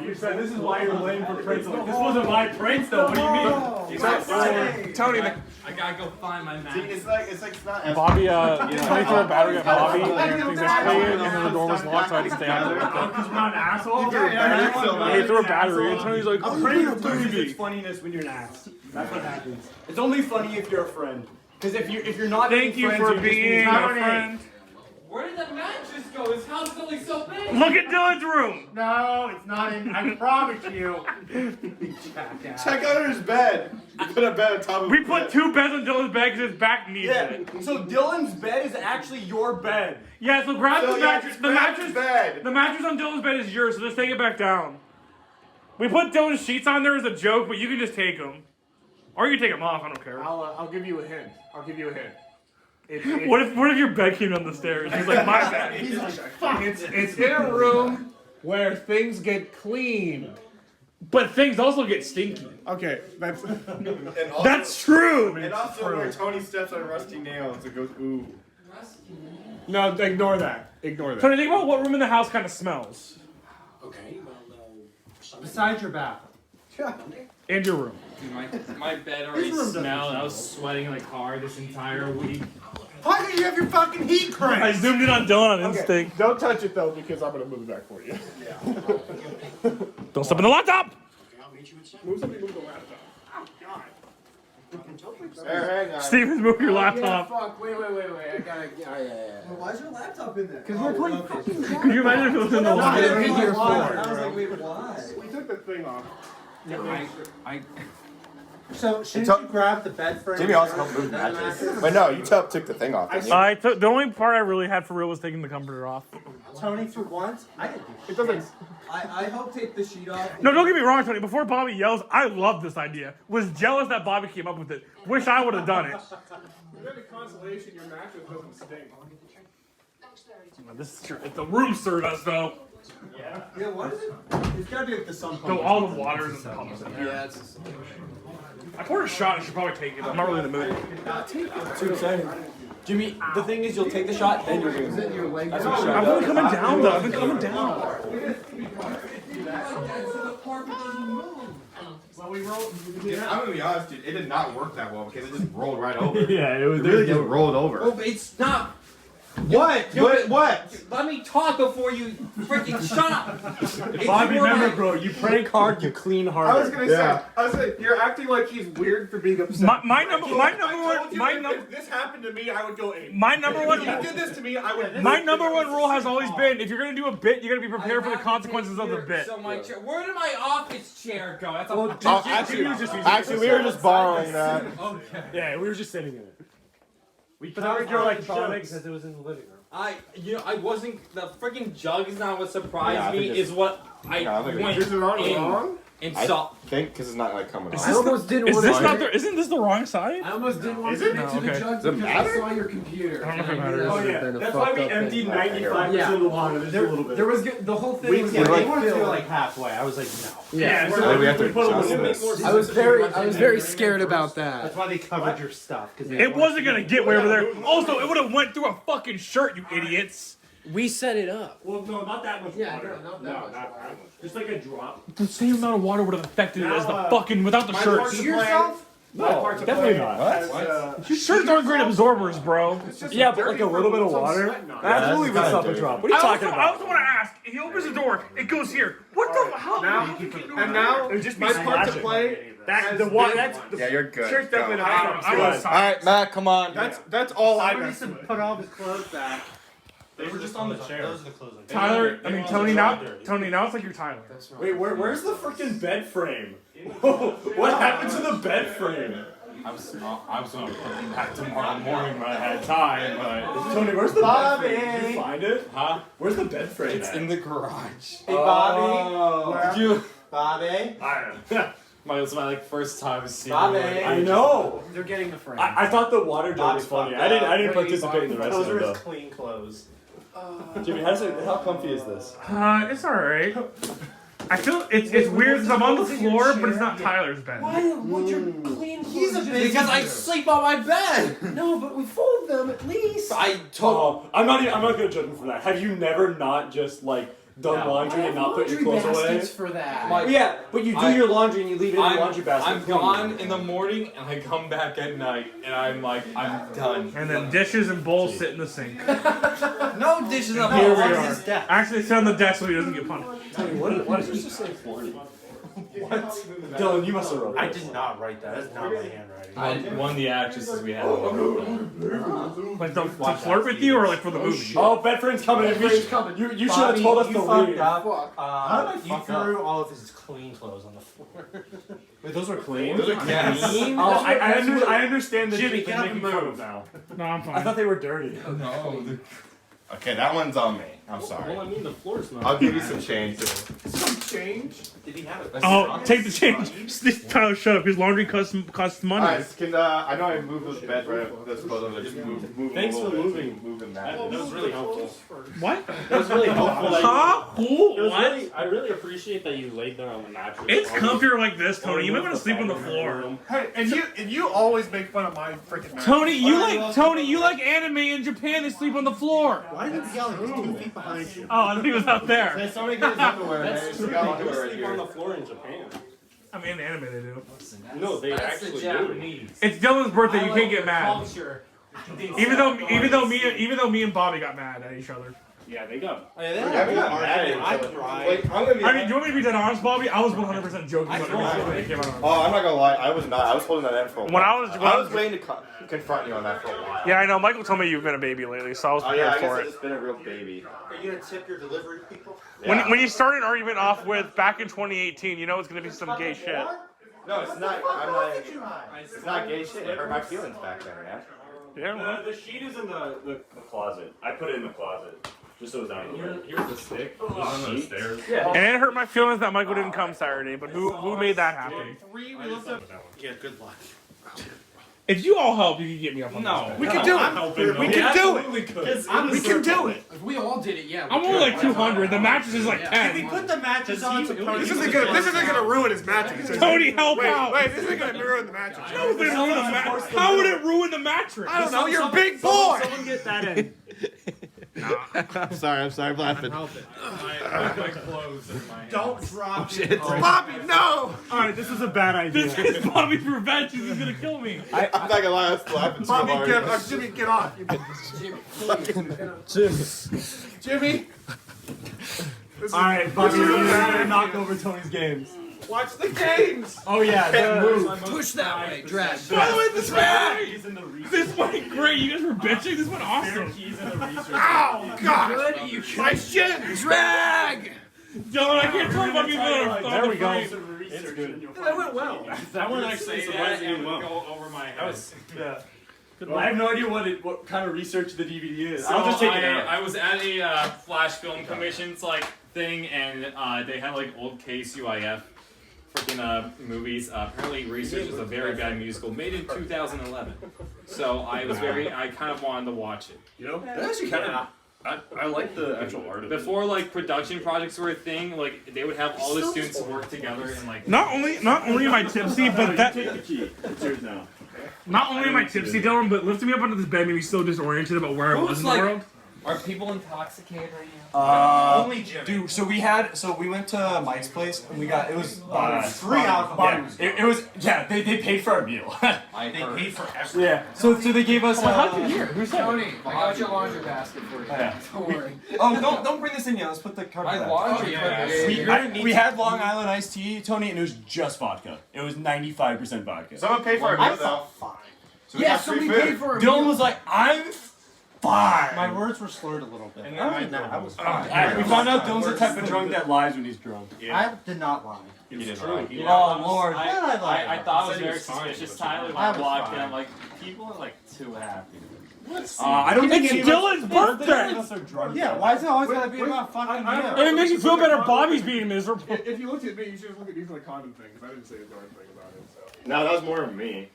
You said this is why you're lame for pranks. This wasn't my pranks though. What do you mean? Tony, I gotta go find my mattress. It's not. Bobby, Tony threw a battery at Bobby, and things exploded, and then the door was locked, so I had to stay out there. Because you're not an asshole. He threw a battery, and Tony's like, I'm pretty loses its funniness when you're an ass. That's what happens. It's only funny if you're a friend. Because if you're not. Thank you for being a friend. Where did the mattress go? His house is only so big. Look at Dylan's room. No, it's not in. I promise you. Check out his bed. You put a bed on top of. We put 2 beds on Dylan's bed because his back needs it. So Dylan's bed is actually your bed. Yeah, so grab the mattress. The mattress bed. The mattress on Dylan's bed is yours, so just take it back down. We put Dylan's sheets on there as a joke, but you can just take them. Or you can take them off, I don't care. I'll give you a hint. What if your bed came down the stairs? He's like, my bed. He's like, fuck. It's in a room where things get clean. But things also get stinky. Okay, that's that's true. And also where Tony steps on rusty nails, it goes ooh. No, ignore that. Tony, think about what room in the house kind of smells. Okay, besides your bathroom. And your room. Dude, my bed already smelled. I was sweating in the car this entire week. Why do you have your fucking heat cranked? I zoomed in on Dylan on instinct. Don't touch it though, because I'm gonna move it back for you. Don't step in the laptop. Move the laptop. Oh God. Hang on. Steven's moving your laptop. Fuck, wait. I gotta. Yeah. Why is your laptop in there? Because we're playing fucking Jack. Could you imagine if it was in the I laptop? was like, wait, why? We took the thing off. So, shouldn't you grab the bed frame? Jimmy also helped move the mattress. But no, you took the thing off. The only part I really had for real was taking the comforter off. Tony, for once, I didn't do It doesn't. I helped take the sheet off. No, don't get me wrong, Tony. Before Bobby yells, I love this idea. Was jealous that Bobby came up with it. Wish I would have done it. For any consolation, your mattress doesn't stink. This is true. The room served us though. Yeah. Yeah, what is it? It's gotta be like the sun pump. So all the water and the pumps in there. Yeah, it's. I poured a shot. I should probably take it. I'm not really in the mood. Too excited. Jimmy, the thing is, you'll take the shot, then you're going to. That's what I've been coming down though. I've been coming down. Well, we rolled. Dude, I'm gonna be honest, dude. It did not work that well because it just rolled right over. Yeah, it was. It really just rolled over. Oh, but it's not. What? What? Let me talk before you freaking shut up. Bobby, remember, bro, you prank hard, you clean hard. I was gonna say, you're acting like he's weird for being upset. My number one. If this happened to me, I would go ape. My number one. If you did this to me, I would. My number one rule has always been: if you're gonna do a bit, you gotta be prepared for the consequences of the bit. So my chair, where did my office chair go? That's Actually, we were just borrowing that. Okay. Yeah, we were just sitting in it. We covered your electronics because it was in the living room. I wasn't. The freaking jug is not what surprised me. Is what I went Is it wrong? and I saw. think because it's not like coming off. I almost didn't want to. Isn't this the wrong side? I almost didn't want to get to the jug because I saw your computer. I don't know if it matters. Oh yeah, that's why we emptied 95% of the water. Just a little bit. There was the whole thing. We was wanted to go like halfway. I was like, no. Yeah, So we have to put a adjust little bit this. more. I was very scared about that. That's why they covered your stuff. It wasn't gonna get way over there. Also, it would have went through a fucking shirt, you idiots. We set it up. Well, no, not that much Yeah, water. not that much water. Just like a drop. The same amount of water would have affected it as the fucking without the My shirt. part to play- No, definitely not. Your shirts aren't great absorbers, bro. Yeah, but like a little bit of water. Absolutely would stop a drop. What are you talking I about? also want to ask. If he opens the door, it goes here. What the hell? And now, just my part to play. That the water. That's Yeah, you're good. shirt's definitely Go. not. All right, Matt, come on. That's all I Somebody messed should with. put all his clothes back. They were just on the chair. Those are the clothes. Tyler, I mean Tony. Now it's like you're Tyler. Wait, where's the freaking bed frame? What happened to the bed frame? I was gonna put them back tomorrow morning when I had time, but Tony, where's the Bobby! bed frame? Did you find it? huh? Where's the bed frame? It's at? in the garage. Hey, Bobby. Did you? Bobby. It's my first time seeing. Bobby. I know. They're getting the frame. I thought the water jar was funny. I didn't participate in the rest Those of are it his though. clean clothes. Jimmy, how comfy is this? It's alright. I feel it's weird because I'm on the floor, but it's not Tyler's bed. Why would you clean clothes? Because I sleep on my bed. No, but we fold them at least. I'm not gonna judge him for that. Have you never not just like done laundry and not put your clothes away? For that. Yeah, but you do your laundry and you leave it in the laundry basket. I'm gone in the morning and I come back at night and I'm like, I'm done. And then dishes and bowls sit in the sink. No dishes on Here we my are. Actually, sit on the desk so he doesn't get punished. Tony, what did you just say? Florida? What? Dylan, you must have wrote that. I did not write that. That's not my handwriting. One of the actresses we had. Like to flirt with you or like for the movie? Oh, bed frame's coming. You should have told us to leave. You threw all of his clean clothes on the floor. Wait, those are clean? Those are clean. Oh, I understand the Jimmy, get up and making fun move. of now. No, I'm fine. I thought they were dirty. No. Okay, that one's on me. I'm sorry. Well, I mean, the floor's not. I'll give you some change. Some change? Did he have it? Oh, take the change. Tyler, shut up. His laundry costs money. Alright, I know I moved those bed right this clothes over. Just move Thanks them a for little bit. moving. Moving That that. was really helpful. What? That was really helpful. Huh? Cool. What? I really appreciate that you laid there on the mattress. It's comfier like this, Tony. You might want to sleep on the floor. Hey, and you always make fun of my freaking mattress. Tony, you like anime in Japan? They sleep on the floor. Why did you yell? He's 2 feet behind you. Oh, I think he was out there. Hey, somebody get his underwear. That's true. They sleep on the floor in Japan. I mean, in the anime they do. No, they That's actually the do. Japanese. It's Dylan's birthday. You can't get mad. Culture. Even though me and Bobby got mad at each other. Yeah, they got. Yeah, we got I cried. I mean, do you want me to be dead honest, Bobby? I was 100% joking when it came out. Oh, I'm not gonna lie. I was not. I was holding that in for a while. When I was waiting to confront you on that for a while. Yeah, I know. Michael told me you've been a baby lately, so I was Oh prepared yeah, I guess for I've it. just been a real baby. Are you gonna tip your delivery people? When you start an argument off with back in 2018, you know it's gonna be some gay shit. No, it's not. I'm not. It's not gay shit. It hurt my feelings back then, man. Yeah. Well. The sheet is in the closet. I put it in the closet. Just so it's not here. Here's the stick. It's on the stairs. And it hurt my feelings that Michael didn't come Saturday, but who made that happen? Yeah, good luck. If you all help, you can get me up on No. this. We can do it. We can do it. We could. We can do it. If we all did it, yeah. I'm only like 200. The mattress is like 10. If we put the matches on, This isn't gonna ruin his mattress. Tony, help out. Wait, this isn't gonna ruin the mattress. How would it ruin the mattress? I don't know. You're a big boy. Someone get that in. I'm sorry, I'm laughing. My clothes in my hands. Don't drop it. Bobby, no. Alright, this is a bad idea. This is Bobby's revenge. He's gonna kill me. I'm not gonna lie, I was laughing so Bobby, hard. Jimmy, get off. Jimmy. Alright, Bobby, you're gonna knock over Tony's games. Watch the games. Oh yeah, Push that way, drag. By the way, this went. This went great. You guys were bitching. This went awesome. Ow, God. My shin. Drag! Dylan, I can't tell if I'm even on there we go. It's good. That went well. That one actually surprisingly well. Go over my head. Yeah. Well, I have no idea what kind of research the DVD is. So I'll just take it out. I was at a Flash Film Commission's thing, and they had old KCUIF freaking movies. Apparently, Research is a very bad musical made in 2011. So I kind of wanted to watch it. You know, that actually kind of. I like the actual art of it. Before production projects were a thing, they would have all the students work together and Not only am I tipsy, but that. Take the key. It's yours now. Not only am I tipsy, Dylan, but lifting me up onto this bed made me so disoriented about where I was in the world. Are people intoxicated right now? Only Jimmy. Dude, so we went to Mike's place and it was 3 alcohol. Yeah, they paid for our meal. They paid for everything. Yeah. So they gave us. How'd you hear? Who's that? Tony, I got your laundry basket for you. Yeah. Don't worry. Oh, don't bring this in yet. Let's put the card My back. laundry. We had Long Island iced tea, Tony, and it was just vodka. It was 95% vodka. Someone paid for our meal though. So we paid for our meal. Dylan was like, I'm fine. My words were slurred a little bit. I was fine. We found out Dylan's the type of drunk that lies when he's drunk. I did not lie. You did True. lie. You know, Oh, Lord. I thought it was Said he very was fine, suspicious, but- Tyler. When I I was walked in, fine. I'm like, people are too happy. I don't think It's Dylan's birthday. Yeah, why is it always gotta be about fucking you? And it makes you feel better. Bobby's being miserable. If you looked at me, you should look at these condom things. I didn't say a darn thing about it. So. No, that was more of me.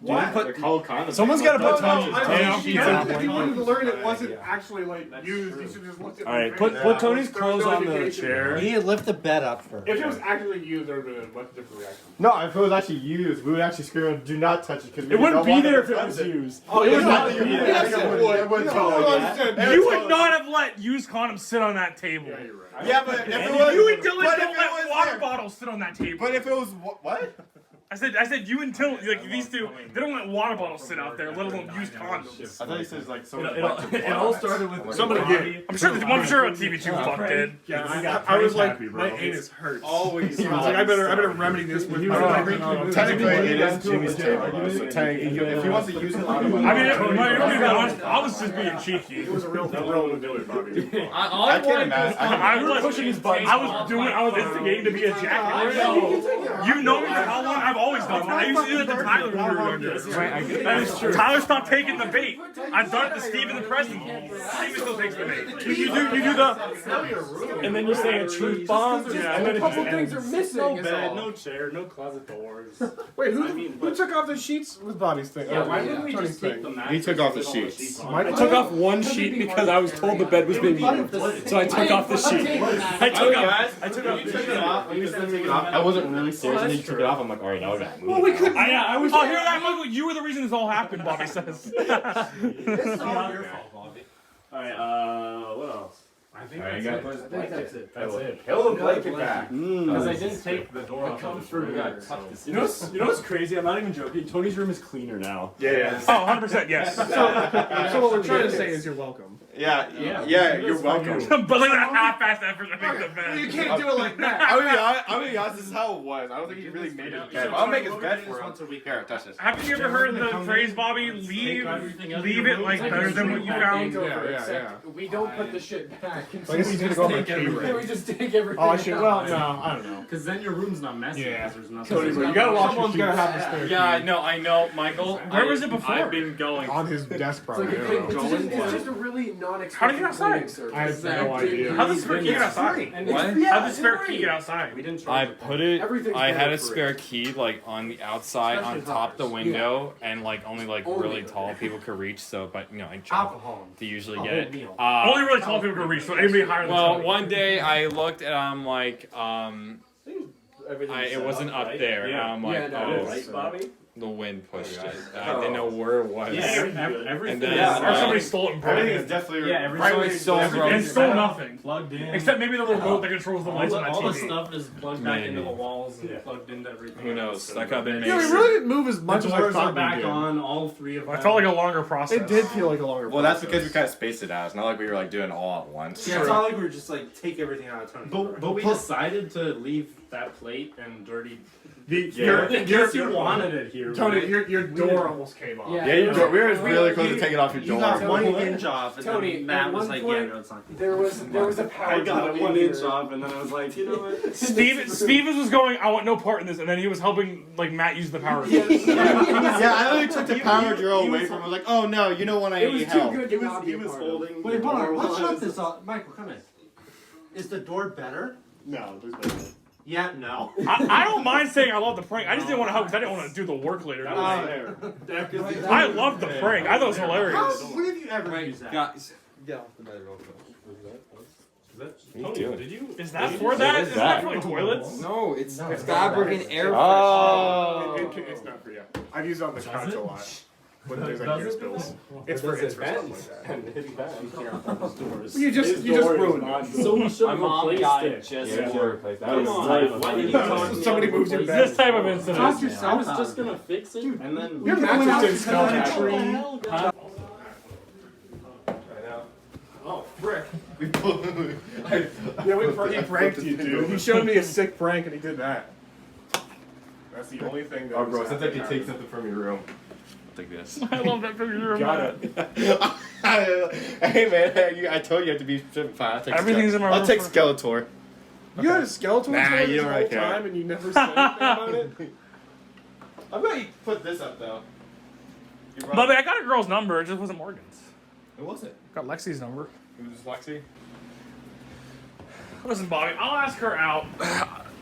What? They're called condoms. Someone's got to put No, Tony's if you wanted to learn it wasn't actually used, you should just look at All right, put Tony's clothes on the chair. You need to lift the bed up first. If it was actually used, there would have been a much different reaction. No, if it was actually used, we would actually scream, "Do not touch it," because It wouldn't be there if it was used. Oh, it would not be Yes, there. it would. You would not have let used condoms sit on that table. Yeah, you're right. Yeah, but if it And was, you and Dylan but don't if it let was water there- bottles sit on that table. But if it was what? I said you and Dylan, these two, they don't let water bottles sit out there, let alone used condoms. I thought he said someone. It all started with Somebody did. I'm sure on TV2 fuck did. Yeah, I was like, happy, my anus hurts. Always. I was like, I better remedy this with Technically, it is Jimmy's table. So technically, if he wants to use it, I mean, I was just being cheeky. It was a real one to do it, Bobby. I can't imagine. I was instigating to be a jacket. You know me for how long? I've always done that. I used to do that to Tyler when we were younger. That is true. Tyler stopped taking the bait. I've done it to Steven the President. Steven still takes the bait. You do the, and then you say a truth bomb. Yeah, and then A couple things are missing. No is bed, all. no chair, no closet doors. Wait, who took off the sheets with Bobby's thing? Yeah, Oh, why didn't we Tony's just take thing. the mattress? He took off the sheets. I took off one sheet because I was told the bed was being eaten. So I took off the sheet. I took it off. He was gonna take it off. I wasn't really serious, and then he took it off. I'm like, all right, now we gotta move. Well, we could. I was. Oh, hear that, Michael? You were the reason this all happened. Bobby says. It's not your fault, Bobby. Alright, what else? I think Alright, that's you it. got That's it. That's it. Pillow blanket back. Because I didn't take the door off. You know what's crazy? I'm not even joking. Tony's room is cleaner now. Yeah. Oh, 100% yes. So what we're trying to say is you're welcome. Yeah, you're welcome. But like a half-assed effort to make the bed. You can't do it like that. I'm gonna be honest, this is how it was. I don't think he really made his bed. I'll make his bed for him. Here, touch this. Haven't you ever heard the phrase, Bobby? Leave it like better than what you found. Yeah. We don't put the shit back. I guess he's gonna go on my K-ring. We just take everything. Oh, I should. Well, no, I don't know. Because then your room's not messy. Yeah. There's nothing. Tony, you gotta wash your sheets. Someone's gonna have to spare. Yeah, I know, Michael. Where was it before? I've been going On his desk, It's like probably. it's just a really non-expensive How did you get outside? cleaning service. I have no idea. How does the spare key get outside? What? How does the spare key get outside? We didn't I charge it. put it. Everything's I had better a for spare it. key like on the outside, Especially on top the hoppers. window, and like only like Only really for tall that. people could reach. So, but like jump Alcohol. to usually A get whole it. meal. Only really tall people can reach, so anybody higher than Well, 20. one day I looked and I'm like, Everything's it set wasn't up right? there. And Yeah. I'm like, Yeah, no, oh, Right, Bobby? the wind pushed it. I didn't know where it was. Yeah, everything. And then Or somebody stole it and broke Everything it. is definitely Yeah, everything Right, is so everything And is stole set up, nothing. Plugged in. Except maybe the remote that controls the lights on that all the TV. stuff is plugged back into the Maybe. walls and plugged into everything. Who knows? So That could have been Yeah, we amazing. really didn't move as much the as I doors are thought we back did. on, all three of them. It felt like a longer process. It did feel like a longer Well, that's process. because we kind of spaced it out. It's not like we were like doing it all at once. Yeah, it's not like we were just like take everything out of Tony. But we decided to leave that plate and dirty. Your You wanted it here. Tony, right? your door almost came off. Yeah. Yeah, your door. We were really close to taking off your You door. got one inch off, and Tony, then Matt at was one like, point, "Yeah, no, it's not." There was a power I got plug it 1 in inch here. off, and then I was like, you know what? Stevens was going, I want no part in this, and then he was helping like Matt use the power. Yeah, I literally took the power drill away from him. I was like, oh no, you know when I It was need too help. good He to not be a was part of. holding. Wait, the hold door on. while Let's I shut was- this off. Michael, come in. Is the door better? No, there's better. Yeah, no. I don't mind saying I love the prank. I just didn't want to help because I didn't want to do the work later. I loved the prank. I thought it was hilarious. When have you ever used that? Guys, get off the bed real quick. What are you doing? Did you? Is that for that? Is that for like toilets? No, it's fabric and air Oh. It's not for you. I've used it on the couch a lot. When there's like Does air it? spills. It's for stuff like that. And it bends. You just ruined it. So we should My mom replace got it. it just Yeah, for. that Come was on, what are you talking about? Somebody moves your bed. This type of incident. Talk yourself I was out just of it. gonna fix it, and then Your mattress didn't smell naturally. Oh, frick. Yeah, he pranked you, dude. He showed me a sick prank and he did that. That's the only thing that. Oh, bro, was since I can happening. take something from your room. Like this. I love that picture. You're Got it. Hey man, I told you you have to be fine. I'll take Everything's in my I'll room take for- Skeletor. You had a skeleton Nah, toy you this don't whole really care. time and you never said anything about it? I bet you put this up though. You brought- But I got a girl's number. It just wasn't Morgan's. Who was it? Got Lexi's number. It was Lexi. Listen, Bobby, I'll ask her out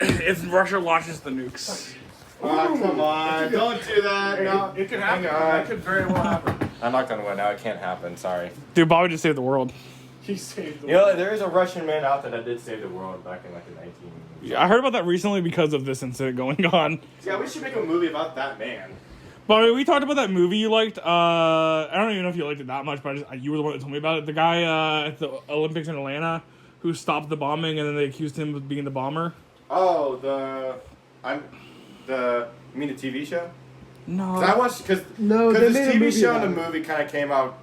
if Russia launches the nukes. Oh, come on. Don't do that. No. It could happen. Hang on. That could very well happen. I'm not gonna win now. It can't happen. Sorry. Dude, Bobby just saved the world. He saved the You know, there is a Russian man out there that did save the world back in like the 19. Yeah, I heard about that recently because of this incident going on. Yeah, we should make a movie about that man. Bobby, we talked about that movie you liked. I don't even know if you liked it that much, but you were the one that told me about it. The guy at the Olympics in Atlanta who stopped the bombing and then they accused him of being the bomber. Oh, you mean the TV show? No. Cause I watched because they this made a TV movie show and about the it. movie kind of came out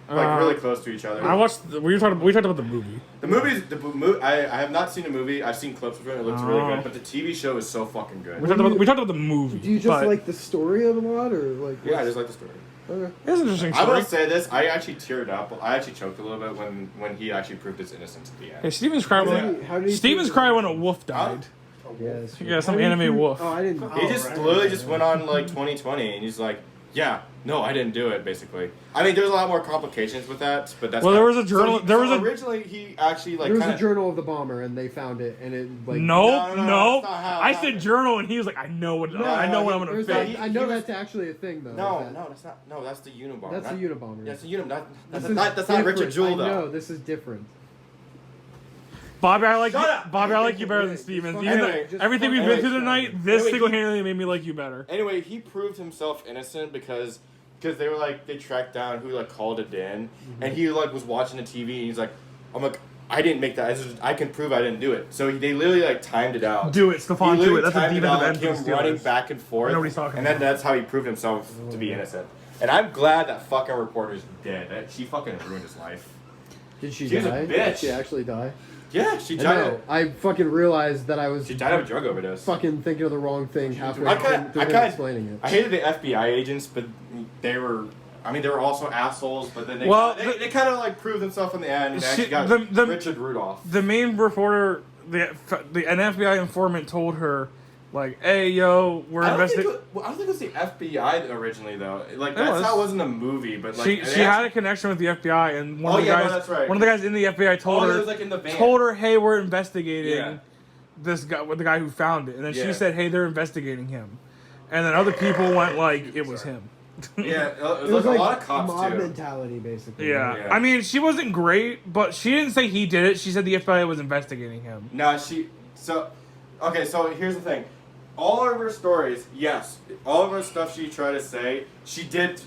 like really close to each other. I watched. We talked about the movie. The movies. I have not seen the movie. I've seen clips of it. It looks really good. But the TV show is so fucking good. We talked about the movie. Do you just like the story of the lot, or like? Yeah, I just like the story. Okay. It's an interesting I story. will say this: I actually teared up. I actually choked a little bit when he actually proved his innocence at the end. Hey, Stevens cried when Stevens cried when a wolf died. Yeah, Yeah, some anime wolf. Oh, I didn't. He just literally just went on like 2020, and he's like, "Yeah, no, I didn't do it." Basically, I mean, there's a lot more complications with that, but that's Well, there was a journal. So originally he actually like There was kinda, a journal of the bomber, and they found it, and it like. No. that's not how I it said happened. journal, and he was like, "I know what. I know what I'm gonna There's fake." not- I know that's actually a thing, though. No, that- no, that's not. No, that's the Unabomber. That's not, the Unabomber. That's the Unabomber. This That's is not Richard different. Jewell, I though. know this is different. Bobby, I like Shut you. up. Bobby, I like you better than Stevens. Even Anyway, though everything we've been through tonight, this single-handedly made me like you better. Anyway, he proved himself innocent because they were like they tracked down who like called it in, and he like was watching the TV and he's like, I'm like, I didn't make that. I can prove I didn't do it. So they literally like timed it out. Do it, Stephon, He do literally it. That's a timed it defensive out, end like for the him running Steelers. back and forth. I know what he's talking and then that's how he proved himself to be innocent. And I'm glad that fucking reporter's dead. That she fucking ruined his life. Did she was a die? bitch. Did she actually die? Yeah, she I died. know. I fucking realized that I was. She died of a drug overdose. Fucking thinking of the wrong thing halfway I through him kinda explaining it. I hated the FBI agents, but they were. I mean, they were also assholes, but then they kind of like proved themselves in the end. And they actually got Richard Rudolph. The main reporter, an FBI informant, told her Like, hey, yo, we're investigating. I don't think it was the FBI originally, though. Like, It that's was. how it was in the movie, but like She had a connection with the FBI, and one of the guys, that's right. one of the guys in the FBI told Oh, her, it was, like, in the van. told her, hey, we're investigating Yeah. this guy, with the guy who found it, and then Yeah. she said, hey, they're investigating him, and then other people went like, it was him. Yeah, it was like a lot of cops mob too. mentality, basically. Yeah. I mean, she wasn't great, but she didn't say he did it. She said the FBI was investigating him. No, okay, so here's the thing. All of her stories, yes, all of her stuff she tried to say, she did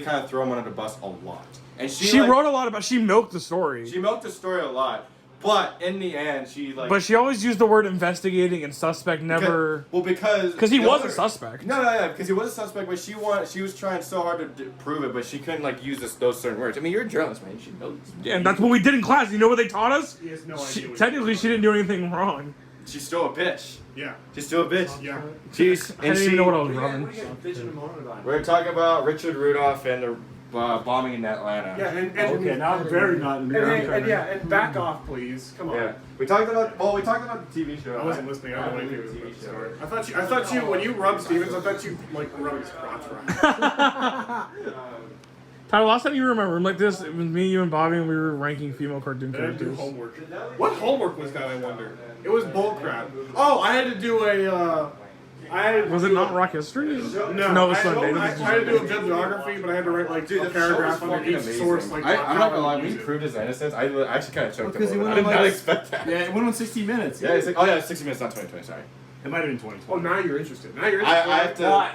kind of throw him under the bus a lot. And She wrote a lot about. She milked the story. She milked the story a lot, but in the end, But she always used the word investigating and suspect. Never. Because he was a suspect. No, because he was a suspect, but she was trying so hard to prove it, but she couldn't like use those certain words. I mean, you're a journalist, man. You should know this. Yeah, and that's what we did in class. You know what they taught us? He has no idea what Technically, she didn't do anything wrong. She's still a bitch. Yeah. She's still a bitch. Yeah. Jeez. I didn't even know what I was rubbing. We're talking about Richard Rudolph and the bombing in Atlanta. Yeah, and Okay, now I'm very not in the and back off, please. Come on. Yeah. We talked about the TV show. I wasn't listening. I don't know anything about the story. I thought you when you rubbed Stevens, I thought you like rubbed his crotch right. Tyler, last time you were in my room like this, it was me, you, and Bobby, and we were ranking female cartoon I had to do characters. homework. What homework was that? I wonder. It was bullcrap. Oh, I had to do a. Was it not Rock History? No, it was Sunday. I had to do a bibliography, but I had to write like a paragraph on each source. Like, I'm not gonna lie, when he proved his innocence, I actually kind of choked Because up. he I went did on not like expect that. Yeah, it went on 60 minutes. Yeah, it's like, 60 minutes, not 2020, sorry. It might have been 2020. Oh, now you're interested. I have to. Well,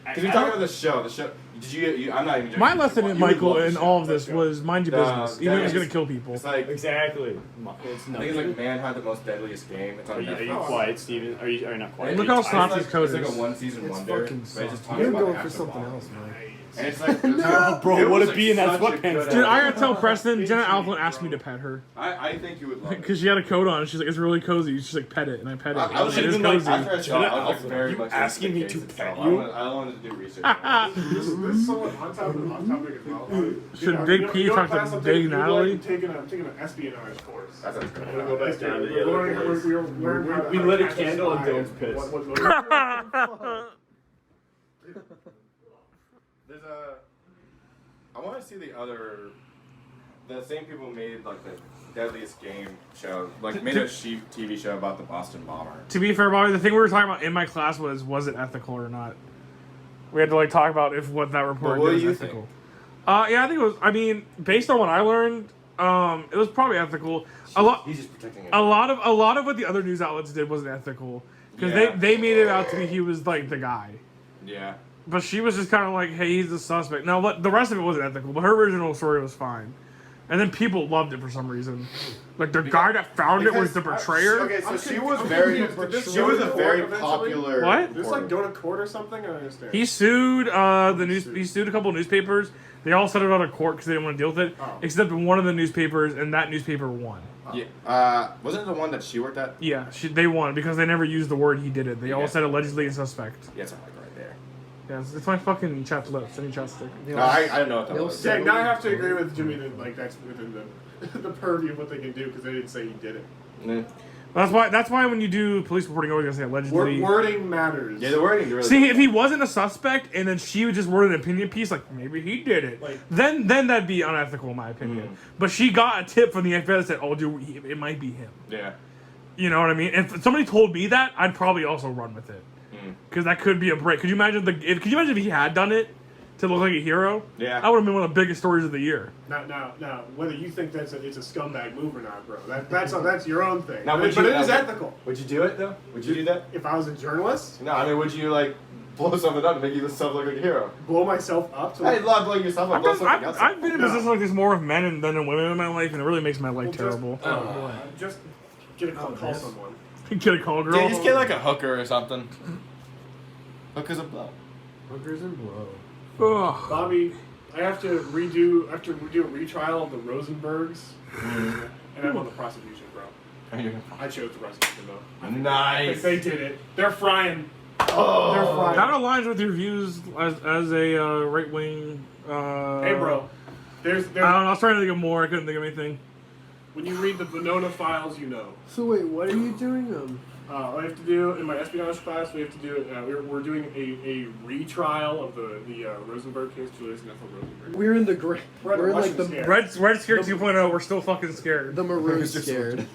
Because you're talking about the show. The show. Did you? I'm not even joking. My lesson in Michael in in all of this was mind your business. Even if it was going to kill people. It's like exactly. It's I think it's like Manhunt, the most deadliest game. It's on Are you Netflix. quiet, Steven? Are you not quiet? Look how Snotty's code It's like is. a one-season wonder. fucking But it just talks You're about going the for after something bomb. else, man. And it's like, No, bro, what was, it be in that such a sweatpants? good Dude, I gotta episode. tell Preston, Jenna Alflin asked me to pet her. I think you would love it. Because she had a coat on, and she's like, it's really cozy. She's like, pet it, and I pet it. I was It is even like, cozy. after I saw it, I was like very You much asking into the me to case pet itself. you? I wanted to do research. This is somewhat on topic as well. Should Big P talk to Big Natalie? Taking an espionage course. That's a I'm gonna go back down to the other place. We lit a candle and Dylan's pissed. There's a. I want to see the same people who made like the Deadliest Game show, like made a TV show about the Boston bomber. To be fair, Bobby, the thing we were talking about in my class was it ethical or not? We had to like talk about if what that report what was do you ethical. think? Yeah, I think it was. I mean, based on what I learned, it was probably ethical. He's just protecting it. A lot of what the other news outlets did wasn't ethical because Yeah. they made it out to be he was like the guy. Yeah. But she was just kind of like, hey, he's the suspect. Now, the rest of it wasn't ethical, but her original story was fine. And then people loved it for some reason. Like, the guy that found it was the betrayer. Okay, so she was a very popular. What? This like go to court or something? I don't understand. He sued he sued a couple of newspapers. They all settled out of court because they didn't want to deal with it, except one of the newspapers, and that newspaper won. Yeah. Wasn't it the one that she worked at? Yeah, they won because they never used the word he did it. They all said allegedly and suspect. Yeah, it's like right there. Yeah, it's my fucking chapped lips. Any chapstick. No, I don't know what that was. Yeah, now I have to agree with Jimmy that like that's within the purview of what they can do because they didn't say he did it. Yeah. That's why when you do police reporting, always gonna say allegedly. Wording matters. Yeah, the wording really. See, if he wasn't a suspect and then she would just wrote an opinion piece, like maybe he did it, then that'd be unethical in my opinion. But she got a tip from the FBI that said, "Oh, dude, it might be him." Yeah. You know what I mean? If somebody told me that, I'd probably also run with it because that could be a break. Could you imagine if he had done it to look like a hero? Yeah. That would have been one of the biggest stories of the year. Now, whether you think it's a scumbag move or not, bro, that's your own thing. Now, but it is ethical. Would you do it though? Would you do that? If I was a journalist? No, I mean, would you like blow something up to make yourself look like a hero? Blow myself up to Hey, love blowing yourself up. Blow something else up. I've been in positions like this more of men than in women in my life, and it really makes my life terrible. Just get a call someone. Get a call, girl. Yeah, just get like a hooker or something. Hookers and blow. Hookers and blow. Ugh. Bobby, I have to redo a retrial of the Rosenbergs, and I'm on the prosecution, bro. I chose the prosecution though. Nice. They did it. They're frying. Oh, they're frying. That aligns with your views as a right wing. Hey, bro. There's. I don't know. I was trying to think of more. I couldn't think of anything. When you read the Venona files, you know. So wait, what are you doing? I have to do in my espionage class. We have to do. We're doing a retrial of the Rosenberg case, Julius and Ethel Rosenberg. We're in the gray. We're like the Red Scared 2.0. We're still fucking scared. The maroon scared.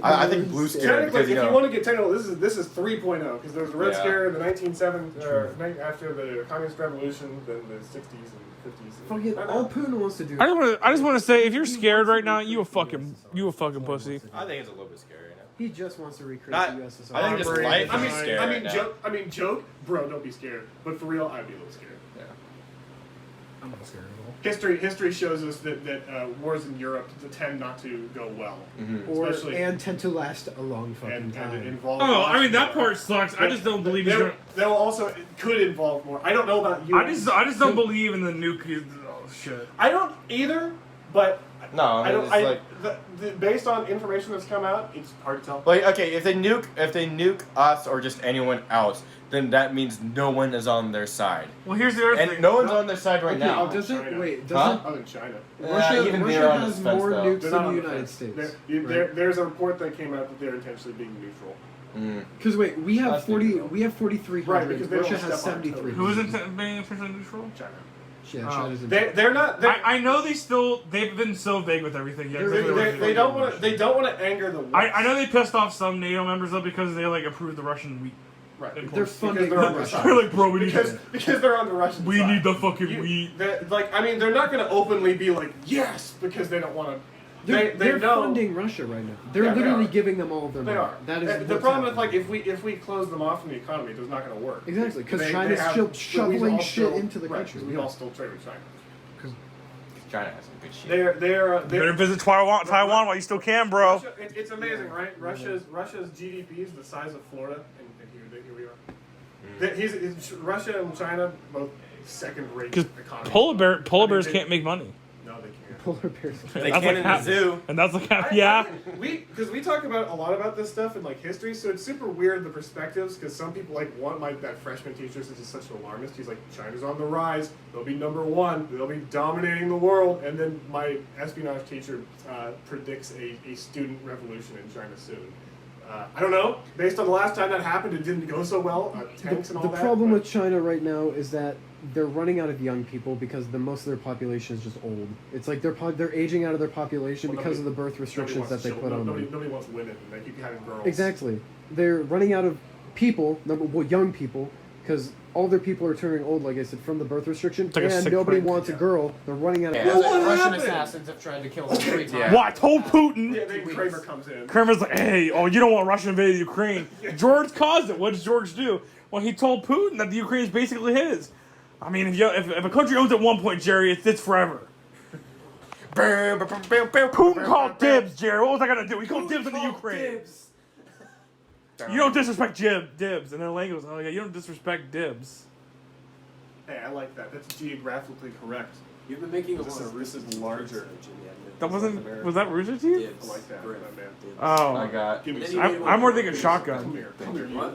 I think blue scared because if you want to get technical, this is 3.0 because there was a red scare in the 1970s after the Communist Revolution, then the 60s and 50s. Fucking all Putin wants to do. I just want to say, if you're scared right now, you a fucking pussy. I think it's a little bit scary. He just wants to recreate Not- the USSR. I think just life is scary. I mean, joke, bro. Don't be scared. But for real, I'd be a little scared. Yeah. I'm not scared at all. History shows us that wars in Europe tend not to go well, and tend to last a long fucking time. And involve. Oh, I mean that part sucks. I just don't believe he's gonna. They'll also it could involve more. I don't know about you. I just don't believe in the nuclear shit. I don't either, but No, I don't. it's Based on information that's come out, it's hard to tell. Like, okay, if they nuke us or just anyone else, then that means no one is on their side. Well, here's the other thing. And no one's on their side right now. Does it? Wait, does Huh? Other than China. Russia has more nukes than the United States. There's a report that came out that they're intentionally being neutral. Because wait, we have 4,300. Right, because they Russia don't has step on 7,300. Who isn't being officially neutral? China. Yeah, China's in They're not. I know they've been so vague with everything. Yeah, They don't want to anger the West. I know they pissed off some NATO members though because they like approved the Russian wheat. Right. They're funding they're on Russia. They're like, bro, we need because they're on the Russian we side. need the fucking wheat. They're not going to openly be like yes because they don't want to. They're know, funding Russia right now. They're Yeah, they literally are. giving them all of their money. They are. That is the problem is like if we close them off from the economy, it's not going to work. Exactly, because They China's have- still we shoveling all shit still- into the right, country. 'cause we all still trade with China. China has some good shit. They're Better visit Taiwan while you still can, bro. Russia, it's amazing, right? Russia's GDP is the size of Florida, and here we are. Russia and China both second-rate Because economies. polar bears can't make money. No, they can't. Polar bears. They can in the zoo. And that's like yeah. Because we talk about a lot about this stuff in like history, so it's super weird the perspectives. Because some people like that freshman teacher is just such an alarmist. He's like, China's on the rise. They'll be #1. They'll be dominating the world. And then my espionage teacher predicts a student revolution in China soon. I don't know. Based on the last time that happened, it didn't go so well. Tanks and all The that. problem with China right now is that they're running out of young people because most of their population is just old. It's like they're aging out of their population because of the birth restrictions that they put on them. Nobody wants women. They keep having girls. Exactly. They're running out of people, young people, because all their people are turning old, like I said, from the birth restriction, like a and sick nobody prank. wants a girl. They're running out of Russian assassins have tried to kill them 3 times. Well, I told Putin. Yeah, then Kramer comes in. Kramer's like, hey, you don't want Russia invading Ukraine. George caused it. What does George do? Well, he told Putin that the Ukraine is basically his. I mean, if a country owns at one point, Jerry, it's forever. Putin called dibs, Jerry. What was I gonna do? He called dibs on the Ukraine. You don't disrespect dibs. And then Lang goes, oh yeah, you don't disrespect dibs. Hey, I like that. That's geographically correct. You've been making a This lot of is larger. That wasn't. Was that Rooster Teeth? I like that. Man. Oh, I got. Give me I'm more thinking shotgun. Come here.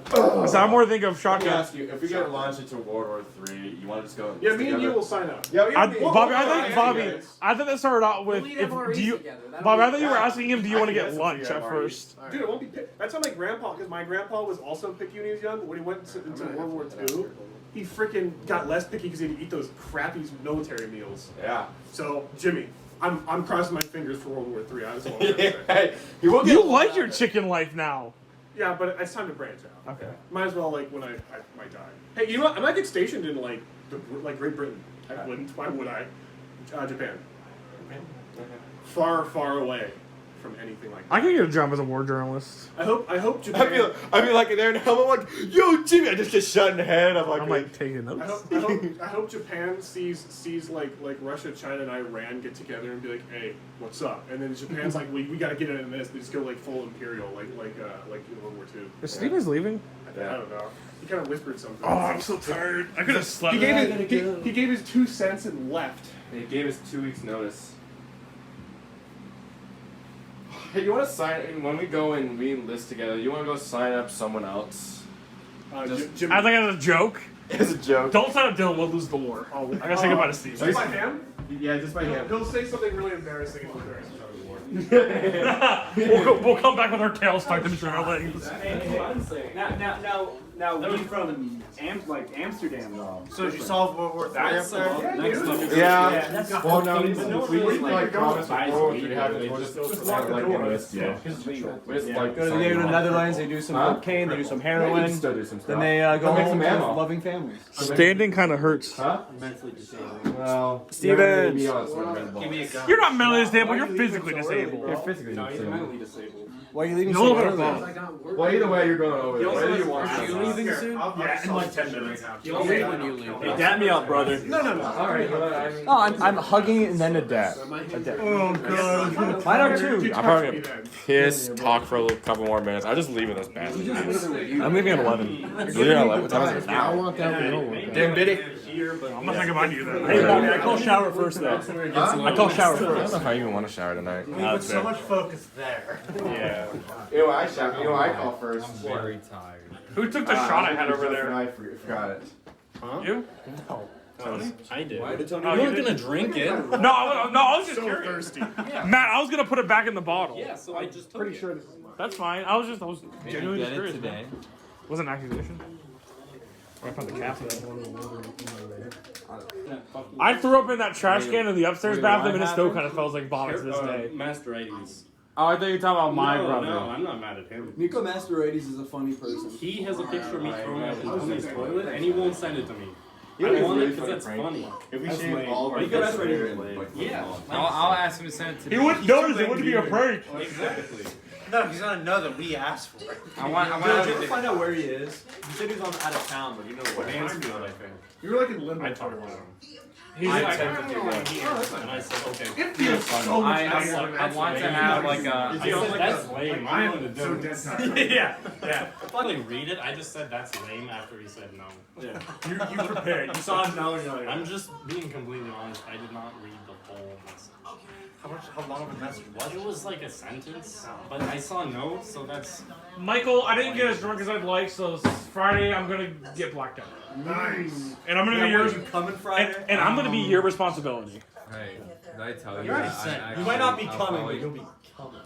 So I'm more thinking of Let shotgun. me ask you, if we get launched into World War III, you want to just go? Yeah, me and you will sign up. Yeah, Bobby, I think that started out with Bobby, I thought you were asking him, do you want to get lunch at first? Dude, it won't be picked. That's how my grandpa, because my grandpa was also picky when he was young. When he went into World War II, he freaking got less picky because he had to eat those crappy military meals. Yeah. So, Jimmy, I'm crossing my fingers for World War III. That's all I'm gonna say. You like your chicken life now. Yeah, but it's time to branch out. Okay. Might as well, like, when I might die. Hey, you know what? I might get stationed in, like, Great Britain. I wouldn't. Why would I? Japan. Far, far away from anything like that. I can get a job as a war journalist. I hope Japan. I feel like there now. I'm like, yo, Jimmy. I just get shot in the head. I'm like taking notes. I hope Japan sees like Russia, China, and Iran get together and be like, hey, what's up? And then Japan's like, we got to get in this. They just go like full imperial, like in World War II. Is Stevens leaving? I don't know. He kind of whispered something. Oh, I'm so tired. I could have slept. He gave his 2 cents and left. He gave us 2 weeks notice. Hey, you want to sign when we go and we enlist together? You want to go sign up someone else? I think as a joke. As a joke. Don't sign up Dylan. We'll lose the war. I gotta say goodbye to Steve. Just by him? Yeah, just by him. He'll say something really embarrassing and embarrassing about the war. We'll come back with our tails stuck in our legs. Now we from Amsterdam though. So did you solve World War III up there? Yeah. Well, no, we like promised World War III happened. We're just like enlist. Yeah. We just like Go to the Netherlands. They do some cocaine. They do some heroin. Then they go home to loving families. Standing kind of hurts. Huh? Mentally disabled. Well, Steven, Give me a gun. you're not mentally disabled. You're physically disabled. You're physically mentally disabled. Why are you leaving No, so no, early? no. Well, either way, you're going over there. Whether you want Are you to. leaving soon? Yeah, in like 10 minutes. Okay. When you leave. Hey, dap me up, brother. No. All right. No, I'm hugging and then a dab. Oh, God. Mine are too. I'm probably gonna piss, talk for a couple more minutes. I'm just leaving this bastard. I'm leaving at 11. You're leaving at 11. What time is it I now? want that. We don't want that. Damn, Biddy. I'm not thinking about you then. Hey, Bobby, I call shower first though. I call shower I don't first. know if I even want to shower tonight. We put so much focus there. Yeah. You know, I shower. You know, I call first. I'm very tired. Who took the shot I had over there? I forgot it. Huh? You? No. Tony? I did. Why did Tony? Oh, You you weren't did? gonna drink it. No, I was just curious. Matt, I was gonna put it back in the bottle. Yeah, so I just took it. That's fine. I was genuinely Get it curious. today. Wasn't an accusation. I found the cap. I threw up in that trash can in the upstairs bathroom, and it still kind of smells like vomit to this day. Masterides. Oh, I thought you were talking about my brother. No, I'm not mad at him. Nico Masterides is a funny person. He has a picture of me throwing up in Tony's toilet, and he won't send it to me. I want it because that's funny. If we That's shave lame. all of our Nico faces Masterides there and, like, Yeah. I'll ask him to send it to me. He wouldn't notice. It wouldn't be a prank. Exactly. No, he's gonna know that we asked for it. I want Did you ever find out where he is? He said he was on out of town, but you know where. Mansfield, I think. You were like in limbo. I talked to him. He's I like, said and I said, okay. It feels so much nicer. I want to have like a. I said, that's lame. I I'm am going to so do dead it. tired. Yeah. I didn't read it. I just said that's lame after he said no. Yeah. You prepared. You saw him now and you're like, I'm just being completely honest. I did not read the whole message. How long of a message was It was like a sentence, but I saw no, so that's. Michael, I didn't get as drunk as I'd like, so Friday I'm gonna get blacked out. Nice. And I'm gonna be your coming Friday? and I'm gonna be your responsibility. Hey, did I tell you? You already that said. I You might not be I'll coming, but probably- you'll be coming.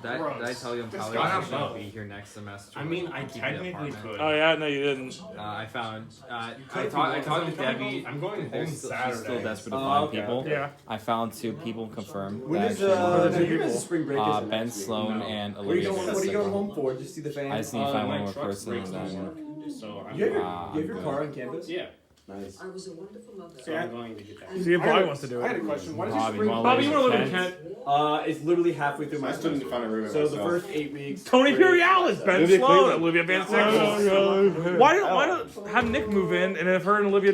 Did I tell you I'm probably Disgusting. not going to be here next semester? I mean, I Keep the technically apartment. could. Oh yeah, no you didn't. I found. I talked to Debbie. I'm going home She's still Saturday. desperate to find okay. people. Yeah. I found 2 people confirmed. When that is actually New Year's spring break? Is Ben Sloan and What are Olivia. you going home for? Just see the fans? I just need to find my one more truck's person and breaks down then. work, so I'm, You have I'm your good. car on campus? yeah. Nice. So I'm going to get that. See if Bobby wants to do I had it. a question. Why did you Bobby, spring? you wanna Bobby, you live wanna with live in Kent? Kent? It's literally halfway through my I still need to find a room So the myself. first 8 weeks. Tony great. Purialis, Ben Olivia Sloan, Cleveland. Olivia Van Sixel. Why don't have Nick move in, and if her and Olivia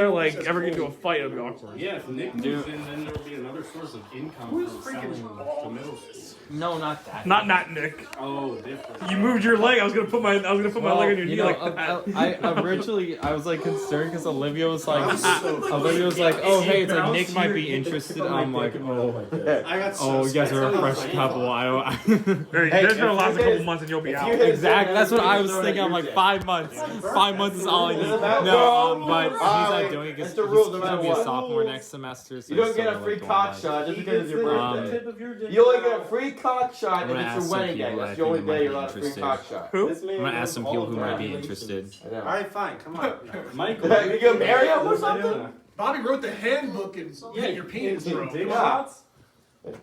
like ever get into a fight, it'll be awkward. Yeah, if Nick moves in, then there'll be another source of income from selling tomatoes. No, not that. Not Nick. Oh, different. You moved your leg. I was gonna put my leg on your knee like that. I originally I was like concerned because Olivia was like, oh hey, it's like Nick might be interested. I'm like, oh, you guys are a fresh couple. I don't. This gonna last a couple months and you'll be out. Exactly. That's what I was thinking. I'm like 5 months. 5 months is all I need. No, but he's not doing it because he's gonna be a sophomore next semester. So You don't he's get still a free like cock going shot just because it's your back. birthday. You only get a free cock shot I'm if gonna it's ask your some wedding people day. that That's I the only think might day be you're allowed a free interested. cock shot. Who? I'm gonna ask some people who might be interested. All right, fine. Come on. Michael, You gonna marry him or something? Bobby wrote the handbook and get your penis broke.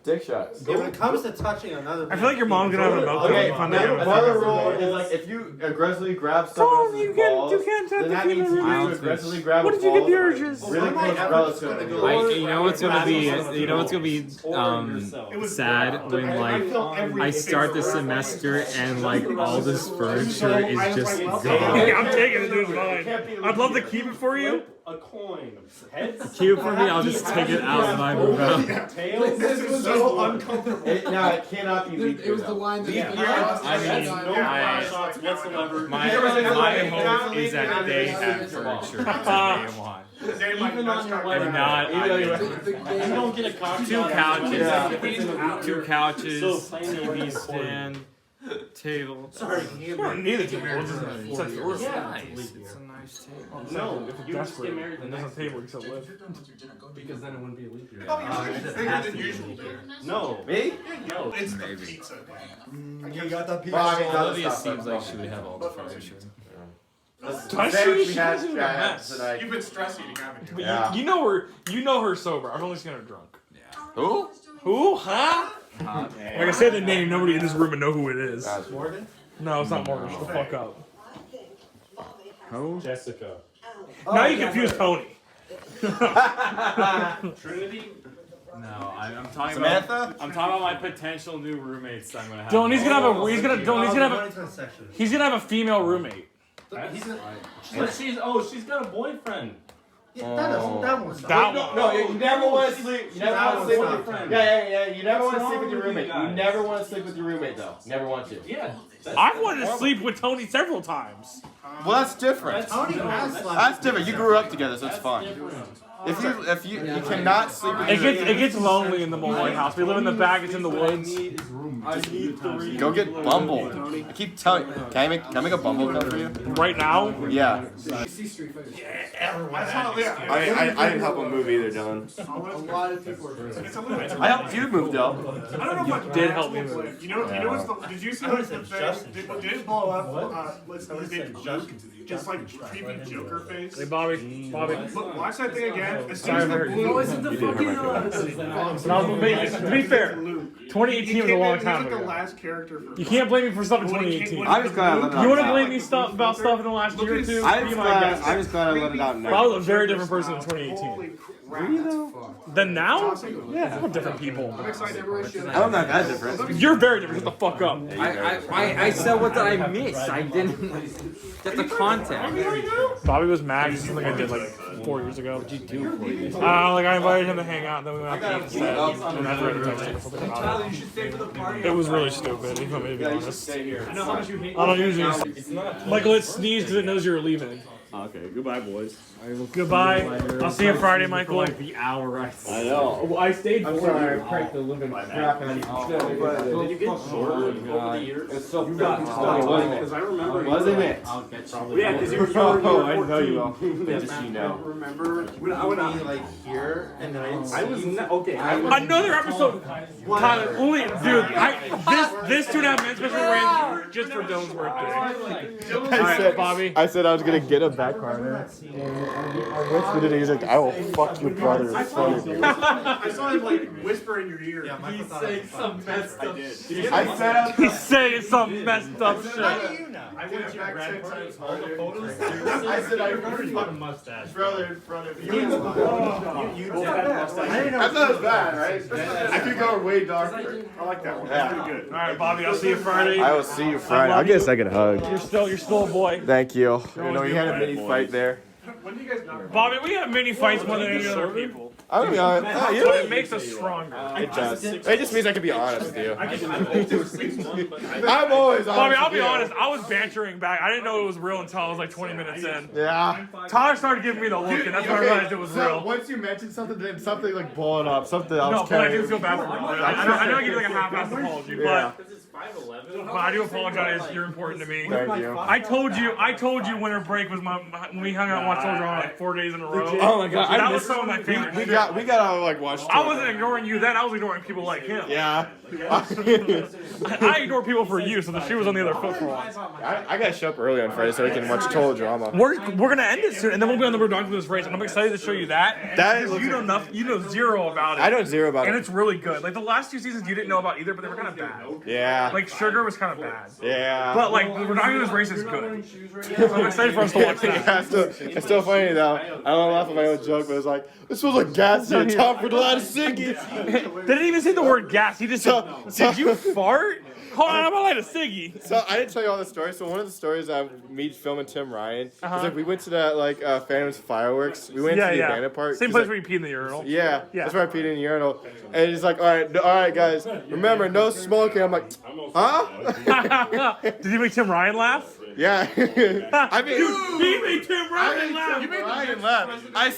Dick shots. Yeah, when it comes to touching another, I feel like your mom's gonna have a meltdown. Okay, when you find out you have a another second rule birthday. is like if you aggressively grab someone else's balls, then that means you need to aggressively grab What a did you get ball the urges? really close relative. You know what's gonna be sad when like I start the semester and like all this furniture is just Yeah, gone. I'm taking it, dude. It's mine. I'd love to keep it for you. a coin. Heads. Keep it for me. I'll just take it out and I move out. Tails. This is so uncomfortable. No, it cannot be leaked. It was the line that Shots whatsoever. My hope is that they have furniture that they want. Even on your If wedding not, day. You don't get a cock two shot. couches, So playing your TV stand, table. Sorry, neither table. It's just It's nice. It's a nice Nice tape. No, if it's you just desperate, get married the and there's a next table you can live. Because then it wouldn't be a leap year. Oh, you're bigger than usual, dude. No. Me? No. It's the pizza. You got the pizza. Well, I mean, Olivia seems like she would have all the furniture. You've been stress eating, haven't you? But you know her sober. I've only seen her drunk. Who? Who? Huh? Like I said the name, nobody in this room would know who it is. Morgan? No, it's not Morgan. Shut the fuck up. Who? Jessica. Now you confuse Tony. Trinity? No, I'm talking Samantha? about. I'm talking about my potential new roommates that I'm gonna have. Dylan, he's gonna have a female roommate. She's got a boyfriend. Yeah, that one's No, you never want to sleep. You never want to sleep with your friend. Yeah. You never want to sleep with your roommate. You never want to sleep with your roommate, though. Never want to. Yeah. I've wanted to sleep with Tony several times. Well, that's different. That's different. You grew up together, so it's fine. If you cannot sleep with it gets lonely in the Malloy house. We live in the back. It's in the woods. Go get Bumble. I keep telling you. Can I make a Bumble account for you? Right now? Yeah. I didn't help him move either, Dylan. A lot of people are I helped you move, though. I don't know if I did help me move. You know what's the? Did you see what's the thing? Did it blow up? What's his name? Just like creepy Joker face. Hey, Bobby. Look, watch that thing again. As soon Sorry, as the Mary. blue. Oh, is it the fucking to be fair, 2018 was a long time He's like the ago. last character for. You can't blame me for stuff in 2018. I'm just glad I let it out. You want to blame me about stuff in the last year or two? I'm just glad I let it out now. I was a very different person in 2018. Then now? Yeah, we're different people. I'm not that different. You're very different. Shut the fuck up. I said what did I miss? I didn't get the content. Bobby was mad because something I did like 4 years ago. What did you do 4 years ago? Like I invited him to hang out, and then we went out to eat instead. And I tried to text him or something about it. It was really stupid, if I'm going to be honest. I know how much you hate. I don't usually. Michael, it sneezed because it knows you're leaving. Okay, goodbye, boys. Goodbye. I'll see you Friday, Michael. Like the hour I know. Well, I stayed I'm for sorry, you. I cranked the living crap out of you. Did you get shorter over the years? It's so You got wasn't it? because I remember. Wasn't it? Yeah, because you were I know you will. Just you know. Remember when I would like here and then I was okay. Another episode. Tyler, only dude. This 2.5 minutes special ran just for Dylan's birthday. Alright, Bobby. I said I was gonna get a back corner. I whispered it. He's like, "I will fuck your brother in front of you." I saw him like whisper in your ear. Yeah, He's saying some messed up shit. I said, He's saying some messed up shit. I went to your grandparents' all the photos. I said, I remember you a mustache. brother in front of you. You had a mustache. I thought it was bad, right? I could go way darker. I like that one. Yeah. That's pretty good. All right, Bobby. I'll see you Friday. I will see you Friday. I'll get a second hug. You're still a boy. Thank you. You know, you had a mini fight there. When do you guys not? Bobby, we have many fights more than any other people. I'm gonna be honest. But it makes us stronger. It does. It just means I can be honest with you. I'm always honest. Bobby, I'll be with you. honest. I was bantering back. I didn't know it was real until I was like 20 minutes in. Yeah. Tyler started giving me the look, and that's when I realized it was So real. once you mentioned something, then something like blowing up, something else. No, but I do feel bad for you. I know I give you like a half-assed apology, Yeah. but I do apologize. You're important to me. Thank you. I told you winter break was when we hung out and watched Soldier on like 4 days in a row. Oh my god, That was some of my favorite. We got to like watch. I wasn't ignoring you then. I was ignoring people like him. Yeah. I ignore people for you, so the shoe was on the other foot for a while. I got to show up early on Friday so we can watch Total Drama. We're gonna end it soon, and then we'll be on the road down to this race, and I'm excited to show you that. Because you know nothing, you know zero about it. I know zero about and it. it's really good. Like the last 2 seasons, you didn't know about either, but they were kind of bad. Yeah. Like Sugar was kind of bad. Yeah. But like the Redondo this race is good. So I'm excited for us to watch that. Yeah, it's still funny though. I don't laugh at my own joke, but it's like, this smells like gas here. Time for the lot of ciggies. They didn't even say the word gas. He just said, "Did you fart?" Hold on, I'm gonna light a ciggy. So I didn't tell you all the stories. So one of the stories me filming Tim Ryan is like we went to that like Phantom's fireworks. We went to the abandoned park. Same place where you pee in the urinal. Yeah, that's where I peed in the urinal. And he's like, all right, guys, remember no smoking. I'm like, huh? Did you make Tim Ryan laugh? Yeah. I mean, dude, he made Tim Ryan laugh. You made Ryan laugh. I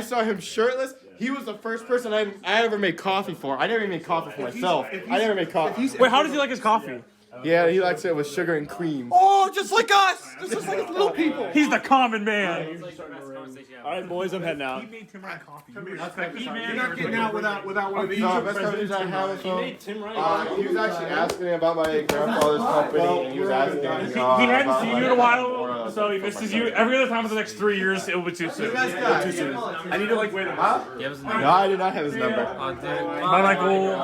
saw him shirtless. He was the first person I ever made coffee for. I never even made coffee for myself. I never made coffee. Wait, how does he like his coffee? Yeah, he likes it with sugar and cream. Oh, just like us! Just like little people. He's the common man. All right, boys, I'm heading out. You're not getting out without one of these. No, best conversation I had with him. Tim Ryan. He was actually asking me about my grandfather's company, and he was asking me. He hadn't seen you in a while, so he misses you. Every other time for the next 3 years, it will be too soon. I need to wait a minute. No, I did not have his number. Bye, Michael.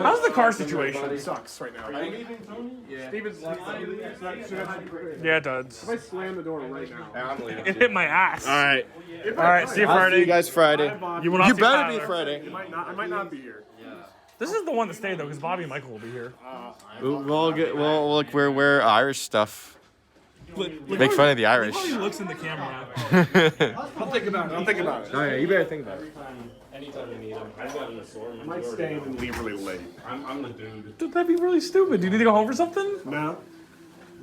How's the car situation? It sucks right now. Steven's Yeah, it does. If I slam the door right now, I'm leaving. It hit my ass. All right. All right, see you I'll Friday. see you guys Friday. You will not You see better Tyler. be Friday. I might not be here. This is the one to stay though, because Bobby and Michael will be here. We'll wear Irish stuff. Make fun of the Irish. He looks in the camera. I'll think about it. Oh yeah, you better think about it. Anytime you need him. I've got an assortment. I might stay and leave really late. I'm the dude. Dude, that'd be really stupid. Do you need to go home for something? No.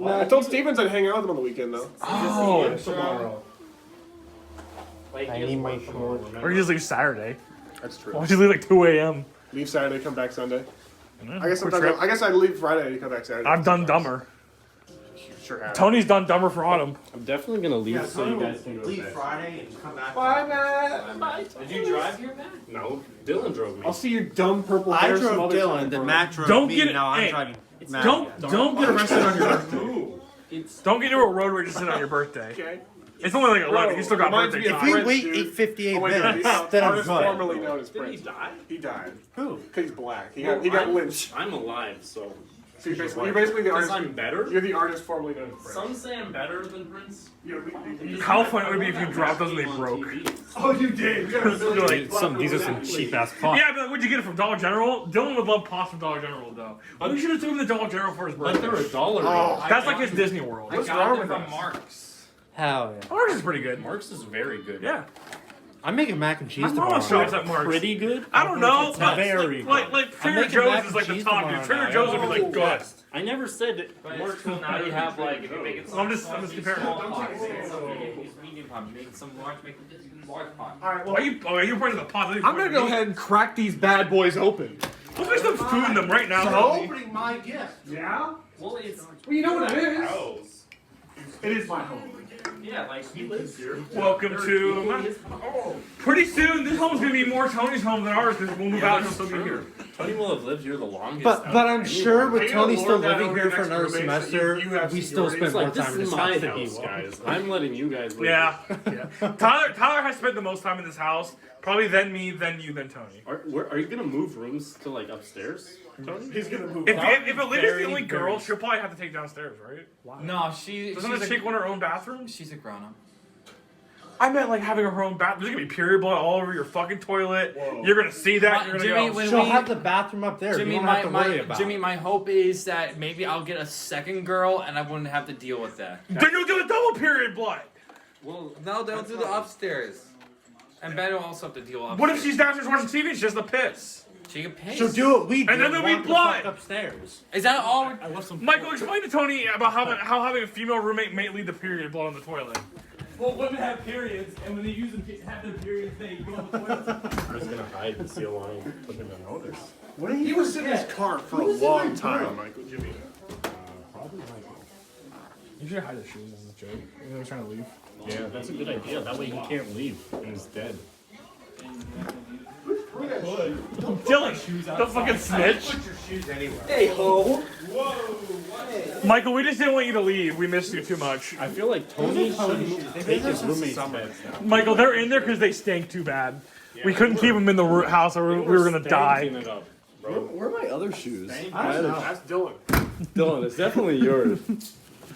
I told Stevens I'd hang out with him on the weekend though. Oh. Tomorrow. I need my shorts. Or you just leave Saturday. That's true. Why don't you leave like 2 a.m.? Leave Saturday, come back Sunday. Yeah, I guess quick sometimes trip. I guess I'd leave Friday and come back Saturday. I've done dumber. Sure have. Tony's done dumber for autumn. I'm definitely gonna leave so you guys can go to Leave bed. Friday and come back. Bye, Matt. Did you drive here, Matt? No, Dylan drove me. I'll see your dumb purple I hair. some drove other Dylan, time, then bro. Matt drove Don't me. get it. Now I'm Hey, driving Matt. don't get arrested on your birthday. Don't get into a road rage on your birthday. Okay. It's only like 11. You still got Reminds birthday me of time. If we Prince, wait dude. 8:58 Oh my God, minutes, he's then I'm artist good. formerly known as Did he Prince. die? He died. Who? Because he's black. He got lynched. I'm alive, so. So you're basically the Because artist. I'm better? You're the artist formerly known as Prince. Some say I'm better than Prince. How funny would it be if you dropped those and they broke? Oh, you did. You're like, These are some cheap ass pots. yeah, but would you get it from Dollar General? Dylan would love pots from Dollar General, though. But we should have taken the Dollar General for his birthday. But they're $1. Oh, That's like his Disney World. I got it from Mark's. Hell yeah. Ours is pretty good. Mark's is very good. Yeah. I'm making mac and cheese My tomorrow. mom shows at Mark's. Pretty good? I don't know. It's but very like Trader making mac Joe's and is like the cheese top, tomorrow dude. Trader now. Joe's would be like good. I never said that. But it's cool now you have like, if you make it I'm just comparing. small pots, so use medium pot, make some large, make large pot. All right, well, Why you pointing to the pot? I'm gonna go ahead and crack these bad boys open. Let's make some food in them right now. So Tony. opening my gift. Yeah? Well, it's Well, you know what it is. house. It is my home. Yeah, like he lives here. Welcome to my... Pretty soon, this home's gonna be more Tony's home than ours because we'll move out and he'll still be here. Tony will have lived here the longest. But I'm sure with Hey, Tony Lord, still that living over here your for next another roommate, semester, you have we still seniority. spend it's more like, time this in is this my house. house, guys. I'm letting you guys live. Yeah. Tyler has spent the most time in this house. Probably then me, then you, then Tony. Are you gonna move rooms to like upstairs, Tony? He's gonna move. If Olivia's the only girl, she'll probably have to take downstairs, right? No, she's Doesn't the chick want her own bathroom? She's a grown up. I meant like having her own bathroom. There's gonna be period blood all over your fucking toilet. Whoa. You're gonna see that. You're gonna Jimmy, go. when She'll we- have the bathroom up there. Jimmy, you don't have to worry about Jimmy, it. my hope is that maybe I'll get a second girl and I wouldn't have to deal with that. Then you'll do a double period blood. Well, no, they'll do the upstairs. And Ben will also have to deal upstairs. What if she's downstairs watching TV and she has the piss? She can piss. She'll do what we do. And then there'll be walk the blood. fuck upstairs. Is that all? Michael, explain to Tony about how having a female roommate may lead to period blood on the toilet. Well, women have periods, and when they use them, have their periods, they go on the toilet. I was gonna hide and seal line, put them in notice. What do you He was in his car for a long time, Michael. Jimmy. Probably Michael. You should hide his shoes as a joke. He was trying to leave. Yeah, that's a good idea. That way he can't leave and he's dead. Dylan, the fucking snitch. Put your shoes anywhere. Hey ho! Michael, we just didn't want you to leave. We missed you too much. I feel like Tony should take his roommate's bed now. Michael, they're in there because they stink too bad. We couldn't keep them in the house or we were gonna die. It up, bro. Where are my other shoes? I don't know. That's Dylan. Dylan, it's definitely yours.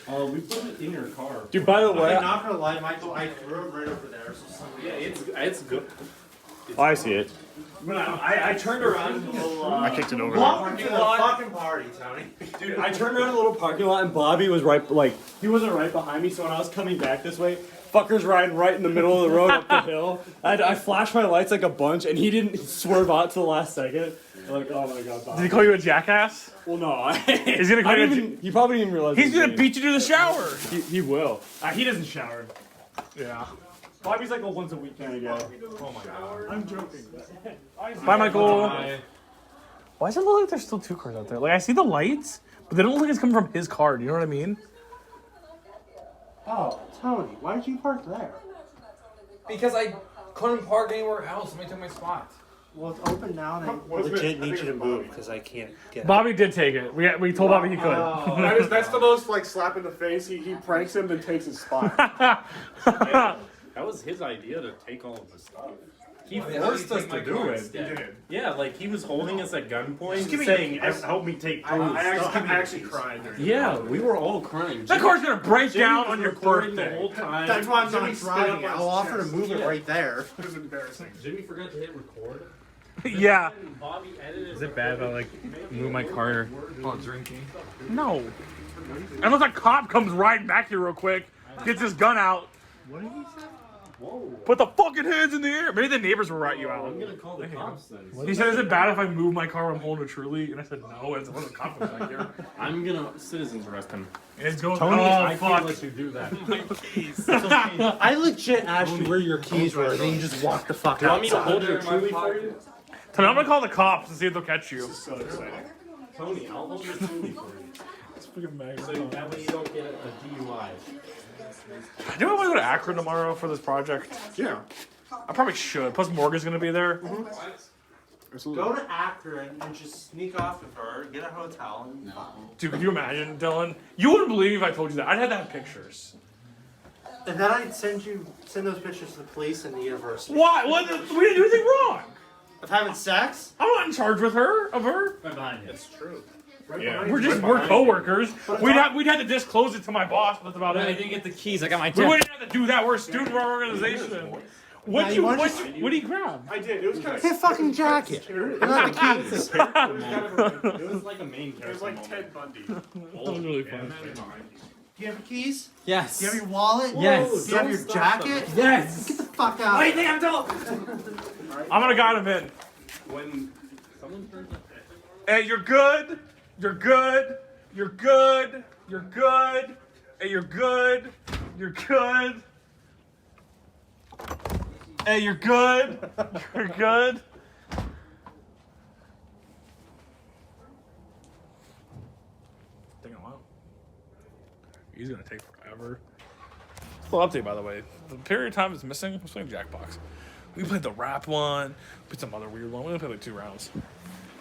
Oh, we put it in your car. Dude, by the way, I'm not gonna lie, Michael. I threw it right over there. So somebody It's good. Oh, I see it. When I turned around a little. I kicked it over. Welcome to the fucking party, Tony. Dude, I turned around a little parking lot and Bobby was he wasn't right behind me, so when I was coming back this way, fucker's riding right in the middle of the road up the hill. I flashed my lights like a bunch and he didn't swerve out to the last second. I'm like, oh my god, Bobby. Did he call you a jackass? Well, no. He's gonna call you He probably didn't realize He's gonna beat you to the shower. He will. He doesn't shower. Yeah. Bobby's like a once a week kind of guy. Oh my god. I'm joking. Bye, Michael. Why does it look like there's still two cars out there? Like, I see the lights, But they don't look like it's coming from his card. You know what I mean? Oh, Tony, why did you park there? Because I couldn't park anywhere else. Somebody took my spot. Well, it's open now, and I legit need you to move because I can't get. Bobby did take it. We told Bobby he could. That's the most like slap in the face. He pranks him, then takes his spot. That was his idea to take all of the stuff. He forced us to do it. He did. Yeah, like he was holding us at gunpoint, me- saying, "Help me take all the stuff." I actually cried during Yeah, we were all crying. That car's gonna break Jimmy down was on your recording birthday. the whole time. That's why I'm Jimmy not spit driving. up on I'll his offer to chest. move it right there. It was embarrassing. Jimmy forgot to hit record. Yeah. Bobby edited. Is it bad if I like move my car while drinking? No. Unless a cop comes riding back here real quick, gets his gun out. What did he say? Whoa. Put the fucking hands in the air. Maybe the neighbors will rat you out. I'm gonna call the cops then. He said, "Is it bad if I move my car when I'm holding a Truly?" And I said, "No." And one of the cops was back here. I'm gonna citizens arrest him. And it's going. Tony, I fuck. can't let you do that. My keys. I legit asked you where your keys were, and then you just walked the fuck Do you want me to outside. hold your Truly for you? Tony, I'm gonna call the cops and see if they'll catch you. So exciting. Tony, I'll hold your Truly for you. It's fucking mad. So that way you don't get a DUI. Do I want to go to Akron tomorrow for this project? Yeah. I probably should. Plus, Morgan's gonna be there. Go to Akron and just sneak off with her, get a hotel, and Dude, could you imagine, Dylan? You wouldn't believe me if I told you that. I'd have to have pictures. and then I'd send those pictures to the police and the university. Why? What? We didn't do anything wrong. Of having sex? I'm not in charge with her. Of her. Right behind you. That's true. Yeah. We're coworkers. We'd have to disclose it to my boss, but that's about I it. didn't get the keys. I got my We tip. wouldn't have to do that. We're a student of our organization. What did you grab? I did. It was kind of His fucking jacket. Not the keys. It was like a main character. It was like Ted Bundy. That was really fun. Do you have your keys? Yes. Do you have your wallet? Yes. Do you have your jacket? Yes. Get the fuck out. What do you think I'm doing? I'm gonna guide him in. When someone turns up. Hey, you're good. You're good. You're good. You're good. Hey, you're good. You're good. Hey, you're good. You're good. Taking a while. He's gonna take forever. Little update, by the way. The period of time is missing. We're playing Jackbox. We played the rap one. Played some other weird one. We only played like 2 rounds.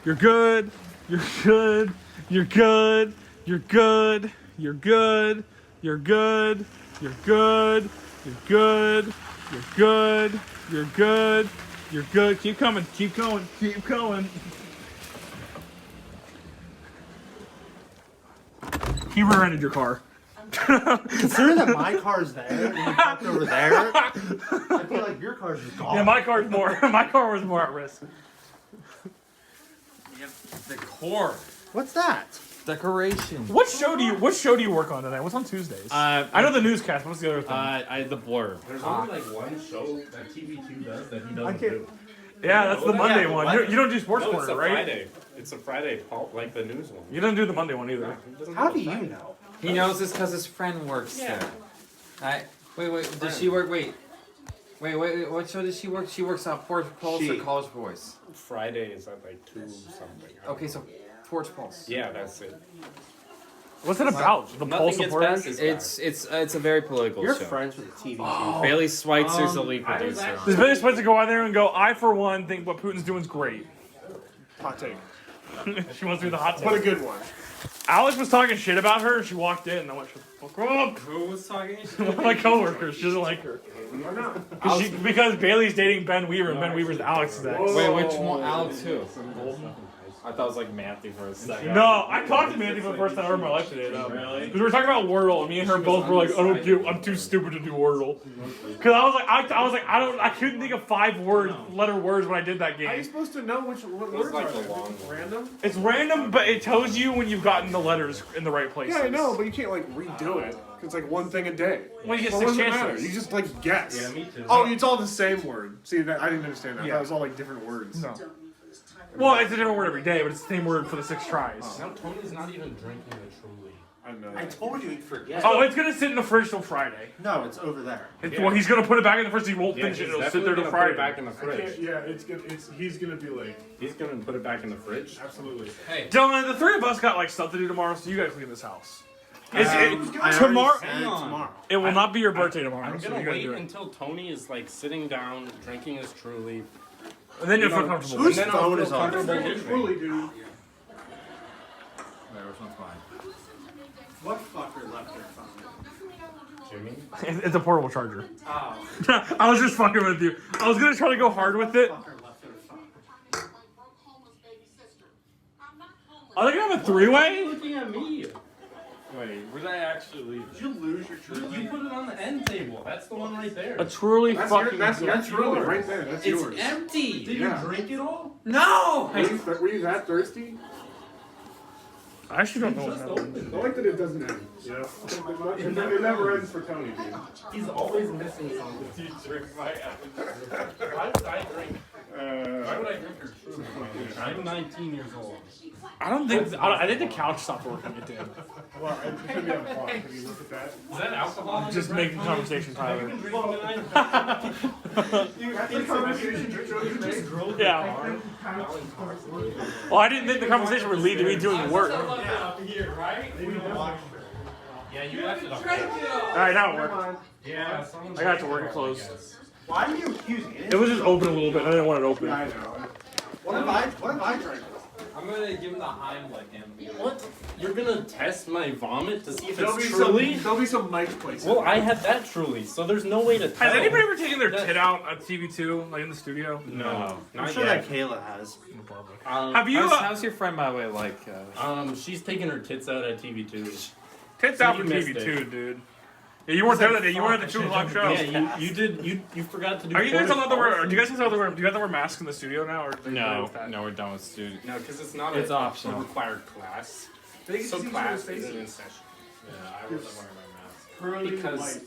You're good. You're good. You're good. You're good. You're good. You're good. You're good. You're good. You're good. You're good. You're good. Keep coming. Keep going. Keep going. He rear-ended your car. Considering that my car's there and you parked over there, I feel like your car's just gone. Yeah, my car's more. My car was more at risk. Decor. What's that? Decoration. What show do you work on tonight? What's on Tuesdays? I know the newscast. What's the other thing? I the blur. There's only like one show that TV2 does that he doesn't do. Yeah, that's the Monday Yeah, one. You don't do Sports no, Corner, it's a right? Friday. It's a Friday, like the news one. You don't do the Monday one either. How do you know? He knows this because his friend works there. Wait. Does she work? Wait. What show does she work? She works on Porch Pulse or College Boys. Friday is at like 2 something. Okay, so Porch Pulse. Yeah, that's it. What's it about? The Pulse gets Reporter? past this guy. It's a very political You're show. friends with the TV. Oh. Bailey Schweitzer's the lead producer. Does Billy supposed to go out there and go, I, for one, think what Putin's doing is great? Hot take. She wants to be the hot take. But a good one. Alex was talking shit about her, and she walked in, and I went, shut the fuck up. Who was talking shit? One of my coworkers. She doesn't like her. Why not? Because Bailey's dating Ben Weaver, and Ben Weaver's Alex's ex. Wait, which one? Alex who? I thought it was like Matthew for a second. No, I talked to Mandy for the first time ever in my life today, though. Really? Because we were talking about Wordle, and me and her both were like, I'm too stupid to do Wordle. Because I couldn't think of 5 letter words when I did that How are you game. supposed to know what words like are the there? long Random? It's random, but it tells you when you've gotten the letters in the right places. Yeah, I know, but you can't like redo it. 'Cause it's like one thing a day. Well, you get What 6 does it matter? chances. You just like guess. Yeah, me too. Oh, it's all the same word. See, that, I didn't understand that. I Yeah. thought it was all like different words. No. Well, it's a different word every day, but it's the same word for the 6 tries. Now Tony's not even drinking the Truly. I told you he'd forget. Oh, it's gonna sit in the fridge till Friday. No, it's over there. Well, he's gonna put it back in the fridge. He won't finish it. It'll sit there till Friday. Put it back in the fridge. He's gonna be like. He's gonna put it back in the fridge. Absolutely. Hey, Dylan, the three of us got like stuff to do tomorrow, so you guys clean this house. Tomorrow. Hang on. It will not be your birthday tomorrow. I'm so gonna you gotta wait do it. until Tony is like sitting down, drinking his Truly. And then you'll feel comfortable. Whose phone is on? Truly, dude. Which one's mine? What fucker left their phone? Jimmy? It's a portable charger. Oh. I was just fucking with you. I was gonna try to go hard with it. Are they gonna have a three-way? Looking at me. Wait, where'd I actually leave? Did you lose your Truly? You put it on the end table. That's the one right there. A truly fucking. That's Truly right there. That's It's yours. empty. Did Yeah. you drink it all? No! Were you that thirsty? I actually don't know what Just happened. opened I like that it doesn't end. Yeah. It never ends for Tony, dude. He's always missing something. You drink my Why would I drink? Why would I drink your Truly? I'm 19 years old. I don't think. I think the couch stopped working. It did. Well, it should be on pause. Can you look at that? Is that alcohol? Just making conversation, Tyler. Have you been drinking tonight? That's the conversation you just drove. Yeah. Well, I didn't think the conversation would lead to me doing work. up here, right? Yeah, you left it up. All right, now it worked. Yeah, I got it to work. It closed. Why are you accusing it? It was just open a little bit. I didn't want it open. I know. What have I drank? I'm gonna give him the Heimlich and What? You're gonna test my vomit to see if There'll it's be Truly? there'll be some mic plates. Well, I had that Truly, so there's no way to tell. Has anybody ever taken their tit out at TV2, like in the studio? No, I'm not sure yet. that Kayla has. Have you? How's your friend, by the way, like? She's taking her tits out at TV2. Tits out for TV2, dude. Yeah, you weren't there that day. You weren't at the 2 o'clock show. Yeah, you did. You forgot to do. Are you guys allowed to wear? Do you guys have allowed to wear? Do you have to wear masks in the studio now, or No, we're done with student. No, because it's not. It's a optional. required class. They So can class see isn't your in faces. session. Yeah, I wasn't wearing my mask. Curly Because lights.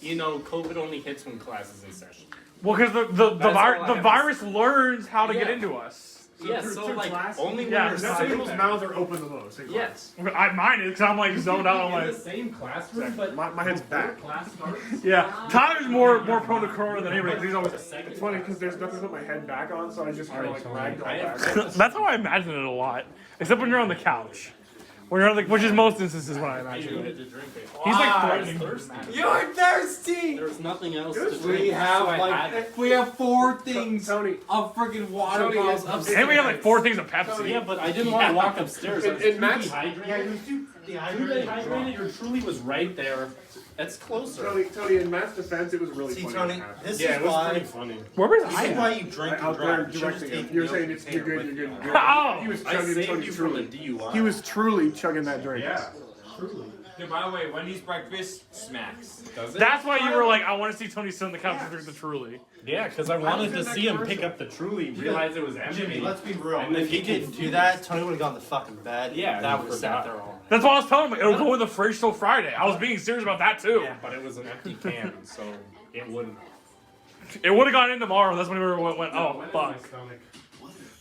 COVID only hits when class is in session. Well, because the That's all I have the to virus learns how to get Yeah. into us. Yeah, so like only when Yeah, you're Some sitting people's there. mouths are open the most. Yes. Mine is because I'm like zoned out. I'm In the like, same classroom, but My head's back. class starts. yeah. Tyler's more prone to corona than anybody. 'Cause he's always. It's funny because there's nothing to put my head back on, so I just kind of like ragdoll I have back. That's how I imagine it a lot, except when you're on the couch. When you're on the, which is most instances when I I imagine needed it. to drink it. He's like I threatening. was thirsty. You're thirsty! There was nothing else to drink. We have so I had like, we have 4 things Tony, of freaking water Tony, bottles it's- upstairs. And we have like 4 things of Pepsi. Yeah, but I didn't want to walk upstairs. I was And too Matt's- dehydrated. Yeah, he was too Too dehydrated. dehydrated. Your Truly was right there. That's closer. Tony, in Matt's defense, it was really See, funny. Tony, what happened. this Yeah, is it was why. pretty funny. Where was This I? is why you drink and Out there drive. You should've directing taken him. You're the saying old it's you're container good, with you're you. good. Oh! He was I chugging saved Tony's you from a Truly. DUI. He was truly chugging that drink. Yeah, truly. Dude, by the way, Wendy's breakfast smacks. Does it? That's why you were like, I want to see Tony sit on the couch and drink the Truly. Yeah, because I wanted to see him pick up the Truly, realize it was empty. Jimmy, let's be real. And then If he he didn't do that, Tony would have gone to fucking bed. Yeah, that he would have sat forgot. there all night. That's what I was telling him. It'll go in the fridge till Friday. I was being serious about that too. Yeah, but it was an empty can, so it wouldn't. It would have gone in tomorrow. That's when we went oh, Went in fuck. my stomach.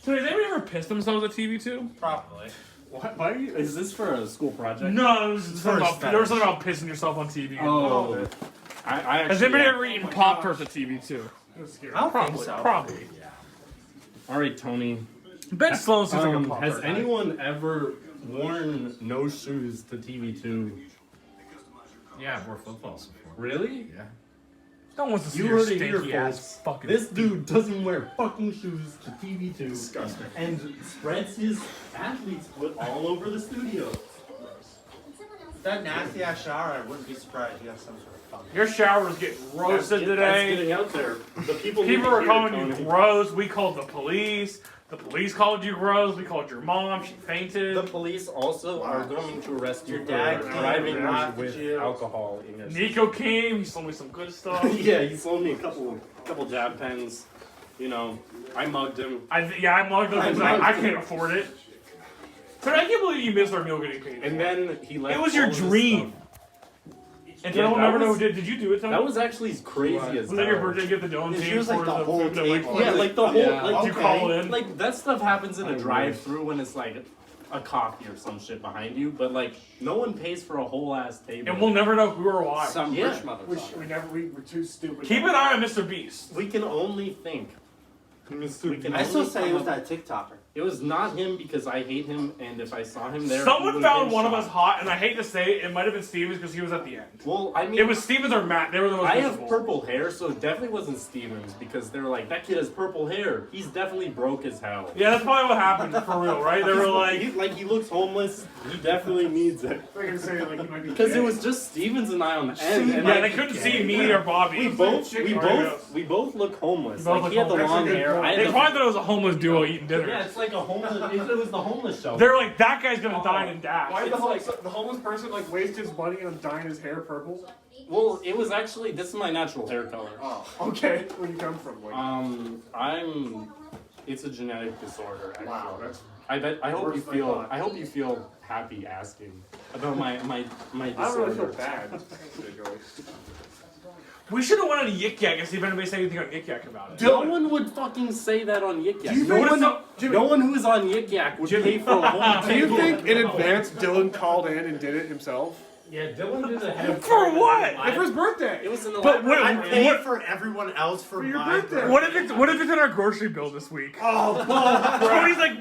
So has anybody ever pissed themselves at TV2? Probably. What? Why are you? Is this for a school project? No, it was something First about, there was something about pissing yourself on TV. Oh. I actually. Has anybody ever eaten Pop-Tarts at TV2? It was scary. I don't Probably. think so. Probably. All right, Tony. Ben Sloan seems like a Pop-Tart. Has anyone ever worn no shoes to TV2? Yeah, I've worn flip-flops before. Really? Yeah. No one wants to see You your heard it here, stinky ass folks. fucking. This dude doesn't wear fucking shoes to TV2. Disgusting. And spreads his athlete's foot all over the studio. That nasty ass shower, I wouldn't be surprised you have some sort of fun. Your shower's getting roasted That's today. getting out there. The people People need to were hear calling it, you Tony. gross. We called the police. The police called you gross. We called your mom. She fainted. The police also are going to arrest you Your for dad driving came and with laughed at you. alcohol in your Nico came. He sold me some good stuff. Yeah, he sold me a couple jab pens. You know, I mugged him. I mugged him because I can't afford it. But I can't believe you missed our meal getting paid. And then he left. It was your all of his dream. stuff. And Yeah, Dylan will that never know was- who did. Did you do it, Tony? That was actually crazy as Was that your hell. birthday gift that Dylan Yeah, she paid was like for the whole food that, table. Yeah, like the whole, Yeah. like you call in? like that stuff happens in a drive-through when it's like a coffee or some shit behind you, but like no one pays for a whole ass table. And we'll never know who or why. Some rich motherfucker. We're too stupid. Keep an eye on Mr. Beast. We can only think. I still say it was that TikToker. It was not him because I hate him, and if I saw him there, Someone he would've found been one of shot. us hot, and I hate to say it, it might have been Stevens because he was at the end. Well, I mean, it was Stevens or Matt. They were the most I visible. have purple hair, so it definitely wasn't Stevens because they were like, that kid has purple hair. He's definitely broke as hell. Yeah, that's probably what happened for real, right? They were like, he looks homeless. He definitely needs it. They're gonna say like he might be Because gay. it was just Stevens and I on the end. And yeah, like, they couldn't see me or Bobby. We both look homeless. Both Like he had the look long homeless. hair. I They had probably thought it was a homeless duo eating dinner. Yeah, it's like a homeless. It was the homeless shelter. They were like, that guy's gonna die and dash. Why did It's the homeless person like waste his money on dyeing his hair purple? Well, it was actually this is my natural hair color. Oh, okay. Where you come from? Like, It's a genetic disorder. Actually. Wow, that's. I hope worse you than I feel. thought. I hope you feel happy asking about my I don't disorder. really feel bad. We should have went on Yik Yak and see if anybody said anything on Yik Yak about it. No one would fucking say that on Yik Yak. Do you No think one, no one who's on Yik Yak would pay for a whole Do you table. think in advance Dylan called in and did it himself? Yeah, Dylan did a head For what? For his birthday. It was in the But library. I paid for everyone else for your my birthday. What if it's in our grocery bill this week? Oh,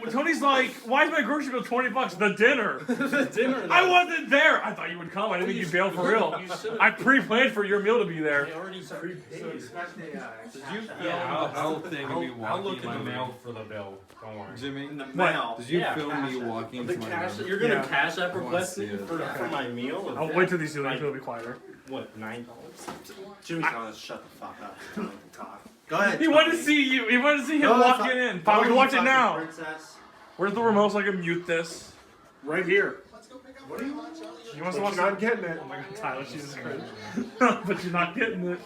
Tony's like, why is my grocery bill $20? The dinner. The dinner. I wasn't there. I thought you would come. I didn't think you'd bail for real. I pre-planned for your meal to be there. They already prepaid. I'll look in the mail for the bill. Don't worry. Jimmy, mail. did you film me walking The to my cash. room? You're gonna Yeah. cash app I wanna request see me it. for my meal. I'll wait till these two will be quieter. What, $9? Jimmy's gonna shut the fuck up. Don't let him talk. Go ahead. He wanted to see you. He wanted to see him Go ahead, walking in. Go Fine, we can watch it fucking now. Princess. Where's the remote so I can mute this? right here. What are you? You want to But watch you're not getting it. Oh my god, Tyler, Jesus Christ. But you're not getting it.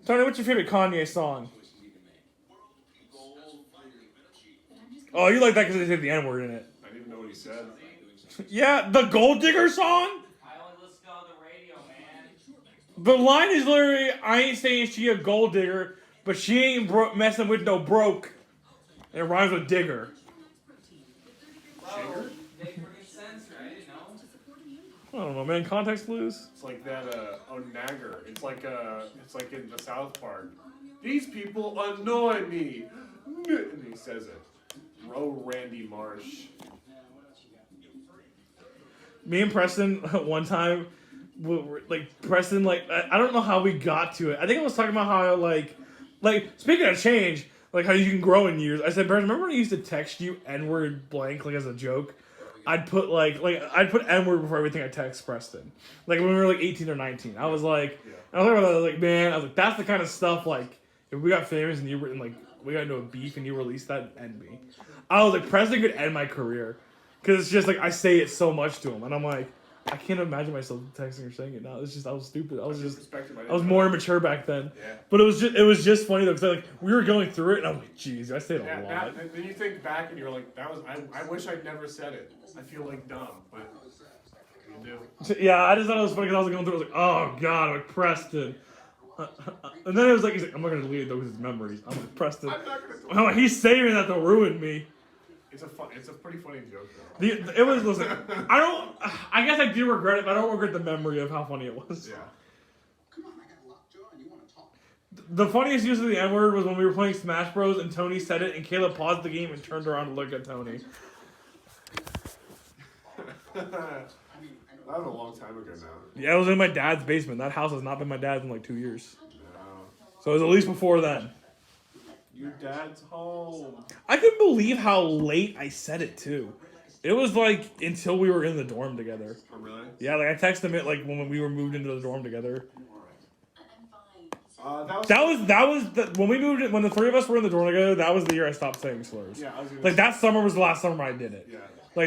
Tony, what's your favorite Kanye song? Oh, you like that because they say the N-word in it. I didn't even know what he said. Yeah, the Gold Digger song? The line is literally, I ain't saying she a gold digger, but she ain't messing with no broke. And it rhymes with digger. I don't know, man. Context clues? It's like that Onagger. It's like in the South Park. These people annoy me. And he says it. Row Randy Marsh. Me and Preston, one time, Preston, I don't know how we got to it. I think I was talking about how, like, speaking of change, like, how you can grow in years. I said, Preston, remember when I used to text you N-word blank, like, as a joke? I'd put, I'd put N-word before everything I text Preston. Like, when we were, 18 or 19. I was like, I was like, man, that's the kind of stuff, if we got famous and you were, we got into a beef and you released that, end me. I was like, Preston could end my career. Because it's just, I say it so much to him. And I'm like, I can't imagine myself texting or saying it now. It's just, I was stupid. I was more immature back then. Yeah. But it was just funny though, because we were going through it, and I'm like, geez, I said a lot. Then you think back and you're like, I wish I'd never said it. I feel like dumb, but you do. Yeah, I just thought it was funny because I was going through it. I was like, oh god, I'm like Preston. And then it was like, he's like, I'm not gonna delete it though because it's memories. I'm like, Preston. I'm like, he's saving that to ruin me. It's a pretty funny joke though. Listen, I guess I do regret it, but I don't regret the memory of how funny it was. Yeah. The funniest use of the N-word was when we were playing Smash Bros. And Tony said it, and Caleb paused the game and turned around to look at Tony. That was a long time ago now. Yeah, it was in my dad's basement. That house has not been my dad's in 2 years. No. So it was at least before then. Your dad's home. I couldn't believe how late I said it too. It was until we were in the dorm together. Oh, really? Yeah, I texted him it when we were moved into the dorm together. When the three of us were in the dorm together, that was the year I stopped saying slurs. Yeah, I was gonna that summer was the last summer I did it. Yeah. I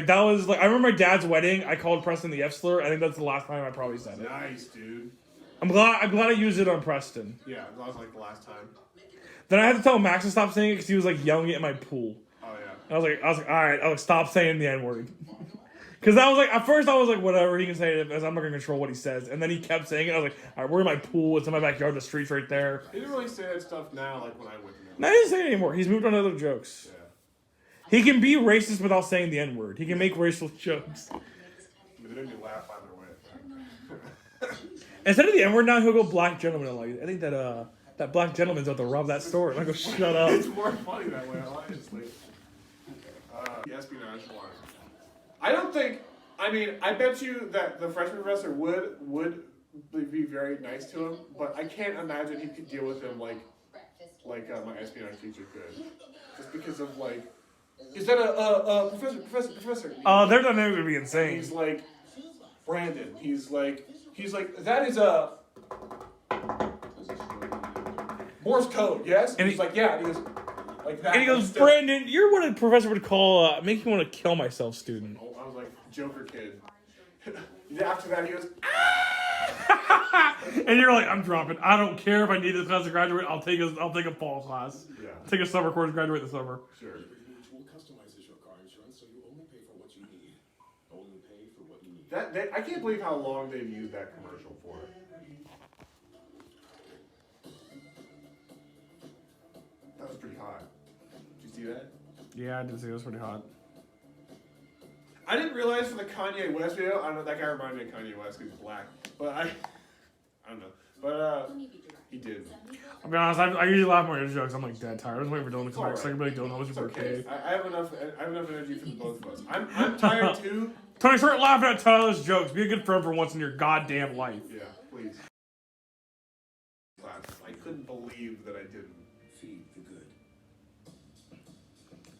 remember my dad's wedding, I called Preston the F slur. I think that's the last time I probably said it. Nice, dude. I'm glad I used it on Preston. Yeah, that was the last time. Then I had to tell Max to stop saying it because he was yelling it in my pool. Oh yeah. I was like, all right, stop saying the N-word. Because at first I was like, whatever, he can say it, I'm not going to control what he says. And then he kept saying it. I was like, all right, we're in my pool. It's in my backyard. The street's right there. He didn't really say that stuff now, when I went there. No, he doesn't say it anymore. He's moved on to other jokes. He can be racist without saying the N-word. He can make racial jokes. They made me laugh either way. Instead of the N-word now, he'll go black gentleman. Like, I think that black gentleman's out to rob that store. And I go, shut up. It's more funny that way, honestly. The espionage one. I don't think. I mean, I bet you that the freshman professor would be very nice to him, but I can't imagine he could deal with him like my espionage teacher could, just because of like. Is that a professor? Their dynamic would be insane. He's like, Brandon. He's like, that is a Morse code, yes? And he's like, yeah. And he goes, like that. And he goes, Brandon, you're what a professor would call make me want to kill myself student. Oh, I was like, Joker kid. After that, he goes, and you're like, I'm dropping. I don't care if I need this class to graduate. I'll take a fall class. Yeah. Take a summer course, graduate the summer. Sure. I can't believe how long they've used that commercial for. That was pretty hot. Did you see that? Yeah, I did see it. It was pretty hot. I didn't realize for the Kanye West video, I don't know, that guy reminded me of Kanye West because he's black. But I don't know. But he did. I'll be honest, I usually laugh more at his jokes. I'm like dead tired. I was waiting for Dylan to come back so I can be like, Dylan, how was your birthday? I have enough energy for the both of us. I'm tired too. Tony, start laughing at Tyler's jokes. Be a good friend for once in your goddamn life. Yeah, please. I couldn't believe that I didn't. Feed the good.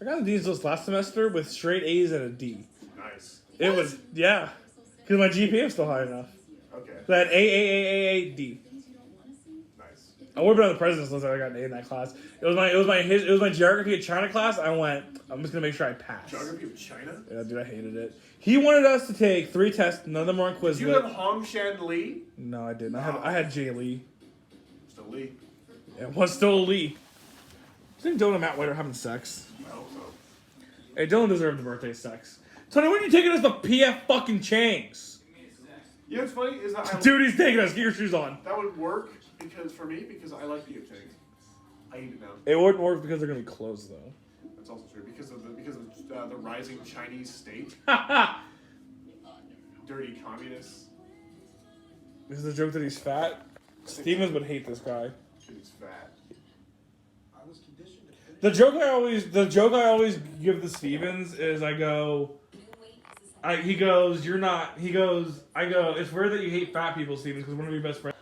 I got a D this last semester with straight A's and a D. Nice. It was, yeah. Because my GPA was still high enough. Okay. So I had A, D. Nice. I would have been on the president's list if I got an A in that class. It was my geography of China class. I went, I'm just gonna make sure I pass. Geography of China? Yeah, dude, I hated it. He wanted us to take 3 tests. None of them were on Quizlet. Did you have Hong Shan Li? No, I didn't. I had Jay Lee. Still Lee. Yeah, it was still Lee. I think Dylan and Matt White are having sex. I hope so. Hey, Dylan deserved the birthday sex. Tony, when are you taking us to PF fucking Chang's? You know what's funny is that Dude, he's taking us. Get your shoes on. That would work because I like PF Chang's. I eat it now. It wouldn't work because they're gonna be closed though. That's also true because of the rising Chinese state. Dirty communists. This is a joke that he's fat. Stevens would hate this guy. He's fat. The joke I always give the Stevens is I go, it's weird that you hate fat people, Stevens, because one of your best friends.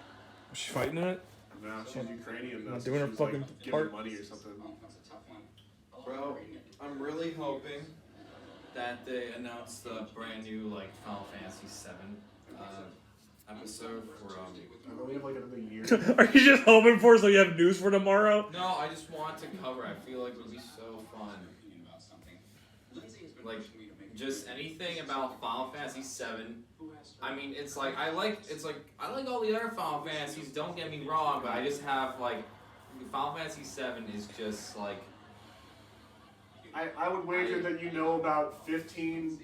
Was she fighting in it? No, she's Ukrainian though. Not doing her she's fucking like part. giving money or something. Bro, I'm really hoping that they announce the brand new Final Fantasy VII episode for I only have like another year. Are you just hoping for so you have news for tomorrow? No, I just want to cover. I feel like it would be so fun. Like just anything about Final Fantasy VII. I mean, it's like I like all the other Final Fantasies. Don't get me wrong, but I just have Final Fantasy VII is just like. I would wager that you know about 15,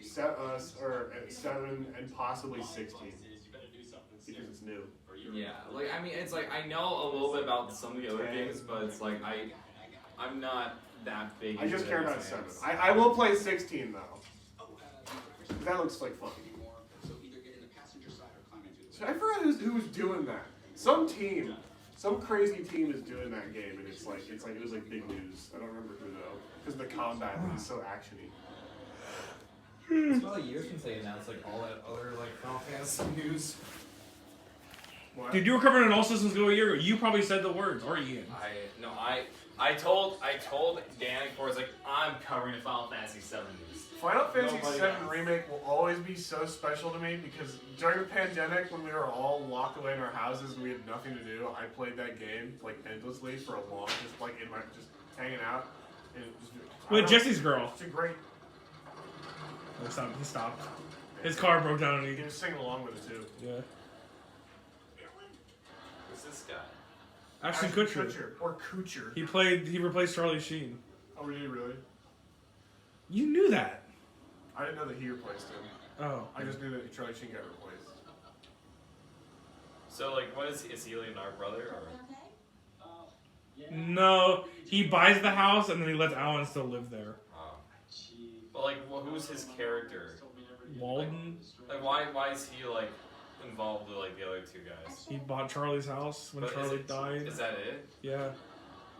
or 7, and possibly 16. Because it's new. Yeah, I mean, it's I know a little bit about some of the other games, but it's I'm not that big. I just care about 7. I will play 16 though. That looks like fun. So I forgot who was doing that. Some crazy team is doing that game, and it was big news. I don't remember who though, because the combat is so actiony. It's about a year since they announced all that other Final Fantasy news. What? Dude, you were covering an All Systems Go a year ago. You probably said the words, or Ian. I told Dan, of course, I'm covering the Final Fantasy VII news. Final Fantasy VII Remake will always be so special to me because during the pandemic, when we were all locked away in our houses and we had nothing to do, I played that game endlessly for a long, just hanging out. And With Jesse's girl. It's a great. Oh, he stopped. His car broke down and he was singing along with it too. Yeah. Who's this guy? Ashton Kutcher. Or Kutcher. He replaced Charlie Sheen. Oh, really? You knew that. I didn't know that he replaced him. Oh. I just knew that Charlie Sheen got replaced. So, what is he Leonard's brother, or? No, he buys the house and then he lets Alan still live there. Oh. who's his character? Walden. Like, why is he like involved with like the other two guys? He bought Charlie's house when But Charlie died. Is that it? Yeah.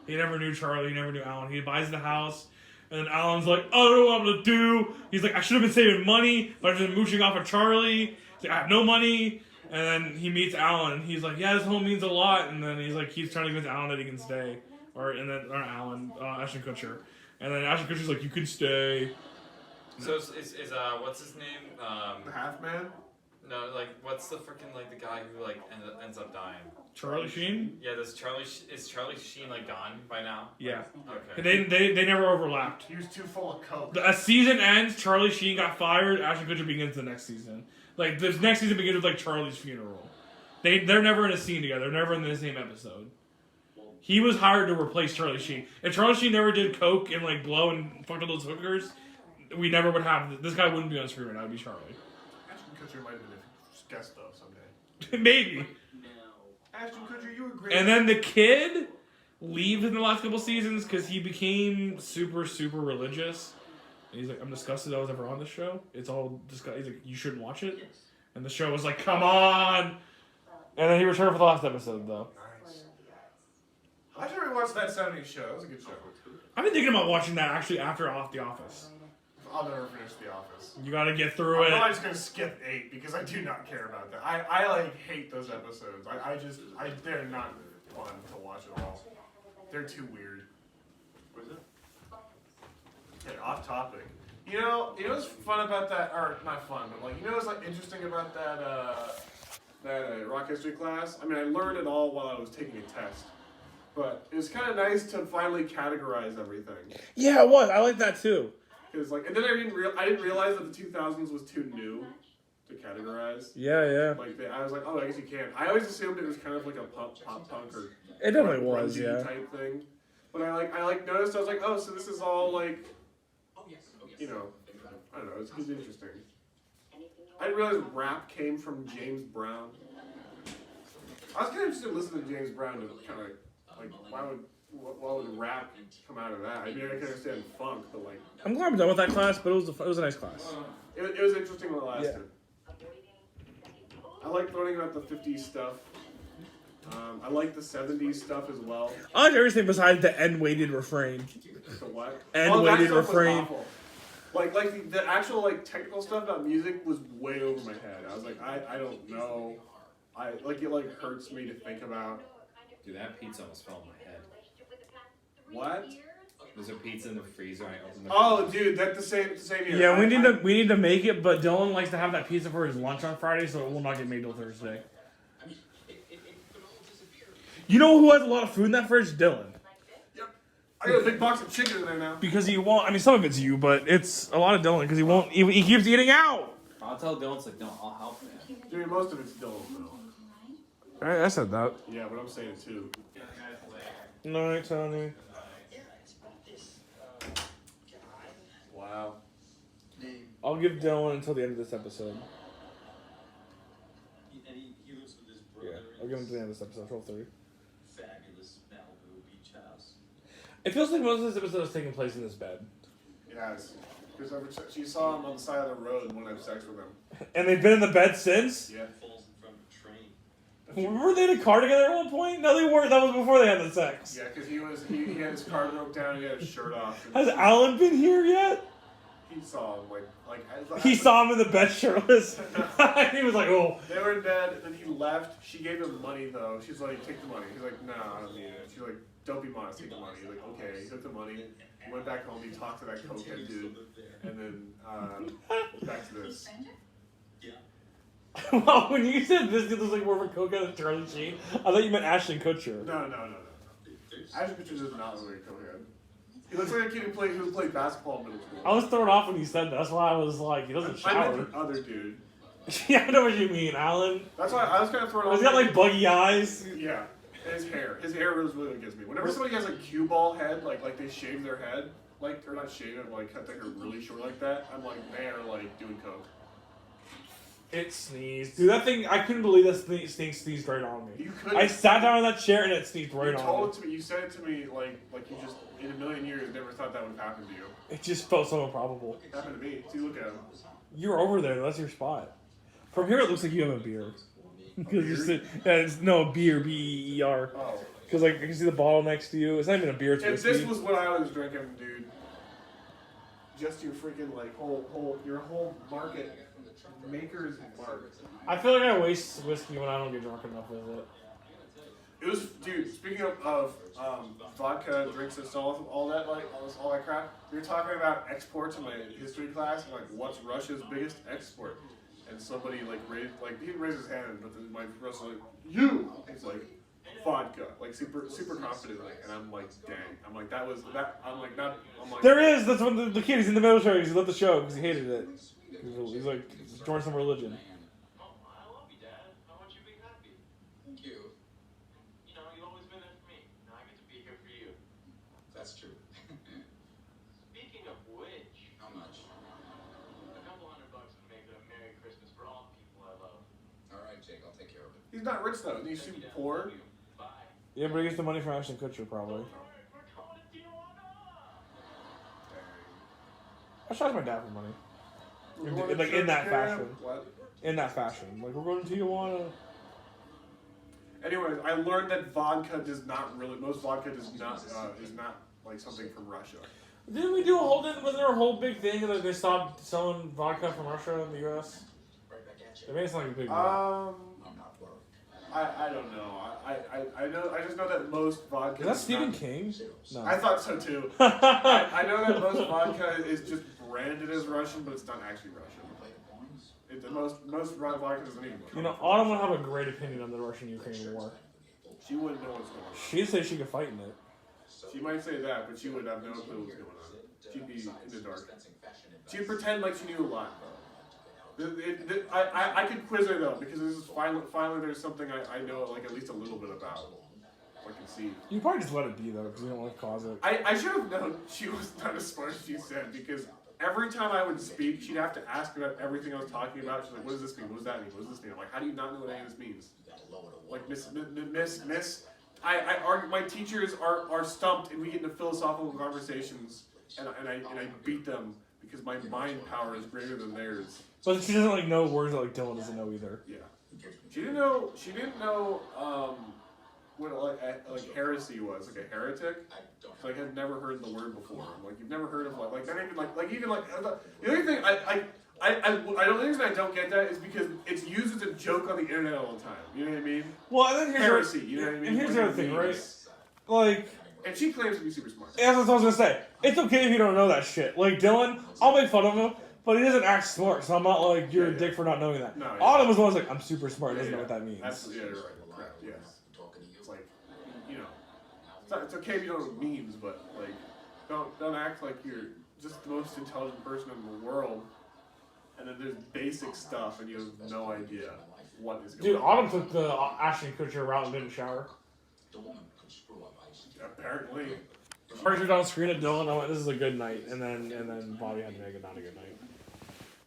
He never knew Charlie. He never knew Alan. He buys the house, and then Alan's like, "Oh, I don't know what I'm gonna do." He's like, "I should have been saving money, but I've been mooching off of Charlie. He's like, I have no money." And then he meets Alan, and he's like, "Yeah, this home means a lot." And then he's like, keeps trying to convince Alan that he can stay, or Alan, Ashton Kutcher, and then Ashton Kutcher's like, "You can stay." So is what's his name? The Half Man. No, like what's the freaking like the guy who like ends up dying? Charlie Sheen? Yeah, is Charlie Sheen like gone by now? Yeah. Okay. They never overlapped. He was too full of coke. A season ends, Charlie Sheen got fired, Ashton Kutcher begins the next season. Like, the next season begins with, like, Charlie's funeral. They're never in a scene together. They're never in the same episode. He was hired to replace Charlie Sheen. If Charlie Sheen never did coke and, like, blow and fucked with those hookers, we never would have... This guy wouldn't be on screen right now. It would be Charlie. Ashton Kutcher might have been a guest star someday. Maybe. Ashton Kutcher, you were great. And then the kid leaves in the last couple seasons because he became super, super religious. And he's like, "I'm disgusted I was ever on this show. It's all disgusting." He's like, "You shouldn't watch it." And the show was like, "Come on!" And then he returned for the last episode, though. Nice. I should rewatch that 70s show. That was a good show. I've been thinking about watching that actually after Off The Office. I'll never finish The Office. You gotta get through it. I'm probably just gonna skip 8 because I do not care about that. I like hate those episodes. They're not fun to watch at all. They're too weird. What is it? Okay, off topic. You know what's fun about that, or not fun, but like, you know what's like interesting about that rock history class? I mean, I learned it all while I was taking a test, but it was kind of nice to finally categorize everything. Yeah, it was. I like that too. Cause like, and then I didn't realize that the 2000s was too new to categorize. Yeah. Like I was like, oh, I guess you can. I always assumed it was kind of like a pop punk or it definitely was, grungy type thing. But I noticed, I was like, oh, so this is all like, you know, I don't know, it's interesting. I didn't realize rap came from James Brown. I was kind of interested in listening to James Brown to kind of like why would rap come out of that? I mean, I can understand funk, but like. I'm glad I'm done with that class, but it was a nice class. It was interesting while it lasted. Yeah. I like learning about the 50s stuff. I like the 70s stuff as well. I like everything besides the end-weighted refrain. The what? End-weighted refrain. Like the actual like technical stuff about music was way over my head. I was like, I don't know. It like hurts me to think about. Dude, that pizza almost fell on my head. What? There's a pizza in the freezer. I opened the Oh, dude, that's the same here. Yeah, we need to make it, but Dylan likes to have that pizza for his lunch on Friday, so it will not get made till Thursday. You know who has a lot of food in that fridge? Dylan. Yep. I got a big box of chicken in there now. Because he won't. I mean, some of it's you, but it's a lot of Dylan because he won't. He keeps eating out. I'll tell Dylan, it's like, no, I'll help man. Dude, most of it's Dylan though. I said that. Yeah, but I'm saying it too. Night, Tony. Wow. I'll give Dylan until the end of this episode. Yeah, I'll give him to the end of this episode, 12:30. Fabulous Malibu beach house. It feels like most of this episode is taking place in this bed. Yes. Because she saw him on the side of the road and wanted to have sex with him. And they've been in the bed since? Yeah. Were they in a car together at one point? No, they weren't. That was before they had the sex. Yeah, because he had his car broke down and he had his shirt off. Has Alan been here yet? He saw him, He saw him in the bed shirtless. He was like, oh. They were in bed, and then he left. She gave him money, though. She's like, take the money. He's like, no, I don't need it. She's like, don't be modest, take the money. He's like, okay. He took the money. He went back home. He talked to that cokehead dude. And then, back to this. Well, when you said this dude was like more of a cokehead than Charlie Sheen, I thought you meant Ashton Kutcher. No. Ashton Kutcher does not look like a cokehead. He looks like a kid who played basketball in middle school. I was thrown off when you said that. That's why I was like, he doesn't shower. I meant the other dude. Yeah, I know what you mean, Alan. That's why I was kind of thrown off. He's got like buggy eyes. Yeah, and his hair. His hair really gets me. Whenever somebody has a cue ball head, like they shave their head, like, or not shave it, like cut their hair really short like that, I'm like, they are like doing coke. It sneezed. Dude, that thing, I couldn't believe that thing sneezed right on me. You couldn't. I sat down in that chair and it sneezed right You on told me. it to me. You said it to me like you just in a million years never thought that would happen to you. It just felt so improbable. It happened to me. See, look at him. You're over there. That's your spot. From here, it looks like you have a beard. Because it's no beer, B-E-E-R. Oh. Because like I can see the bottle next to you. It's not even a beer. It's If whiskey. this was what I was drinking, dude, just your freaking like your whole market maker's mark. I feel like I waste whiskey when I don't get drunk enough with it. It was, dude. Speaking of vodka, drinks, and all that crap. We were talking about exports in my history class, and like, what's Russia's biggest export? And somebody like raised, like he didn't raise his hand, but then my professor like, you. He's like, vodka, like super confidently, and I'm like, dang. I'm like, that was that. I'm like, not. I'm like, There is. That's when the kid. He's in the military. He left the show because he hated it. He's like joined some religion. Thank you. You know, you've always been there for me. Now I get to be here for you. That's true. Speaking of which, how much? A couple $100 to make it a Merry Christmas for all the people I love. All right, Jake, I'll take care of it. he's not rich though. He's super poor. Yeah, but he gets the money from Ashton Kutcher probably. I charge my dad for money. We're going to Like in church that camp? fashion. What? In that fashion. Like we're going to Tijuana. Anyways, I learned that vodka does not really. Most vodka does not is not like something from Russia. Didn't we do a whole? Wasn't there a whole big thing that they stopped selling vodka from Russia in the U.S.? It made it sound like a big deal. I don't know. I know. I just know that most vodka. Is that is Stephen not- King? No. I thought so too. I know that most vodka is just branded as Russian, but it's not actually Russian. Most vodka doesn't even. You know, Autumn would have a great opinion on the Russian-Ukraine war. She wouldn't know what's going on. She'd say she could fight in it. She might say that, but she would have no clue what's going on. She'd be in the dark. She'd pretend like she knew a lot. I could quiz her though, because this is finally there's something I know like at least a little bit about. I can see. You probably just let it be though, because you don't want to cause it. I should have known she was not as smart as she said, because every time I would speak, she'd have to ask about everything I was talking about. She's like, what does this mean? What does that mean? What does this mean? I'm like, how do you not know what any of this means? Like, miss, I argue, my teachers are stumped, and we get into philosophical conversations, and I beat them because my mind power is greater than theirs. But she doesn't like know words that like Dylan doesn't know either. Yeah. She didn't know what like heresy was, like a heretic. Like I've never heard the word before. Like you've never heard of like not even the only thing the reason I don't get that is because it's used as a joke on the internet all the time. You know what I mean? Well, and then here's heresy. You know what I mean? And here's the other thing, right? Like, and she claims to be super smart. Yeah, that's what I was gonna say. It's okay if you don't know that shit. Like Dylan, I'll make fun of him, but he doesn't act smart, so I'm not like you're a dick for not knowing that. No, yeah. Autumn was the one who's like, I'm super smart, doesn't know what that means. Absolutely, yeah, you're right. Correct. Yes. It's like, you know, it's okay if you don't know memes, but like, don't act like you're just the most intelligent person in the world, and then there's basic stuff and you have no idea what is going Dude, on. Autumn took the Ashton Kutcher route and didn't shower. Apparently. First you're on screen at Dylan, I went, this is a good night, and then Bobby had to make it not a good night.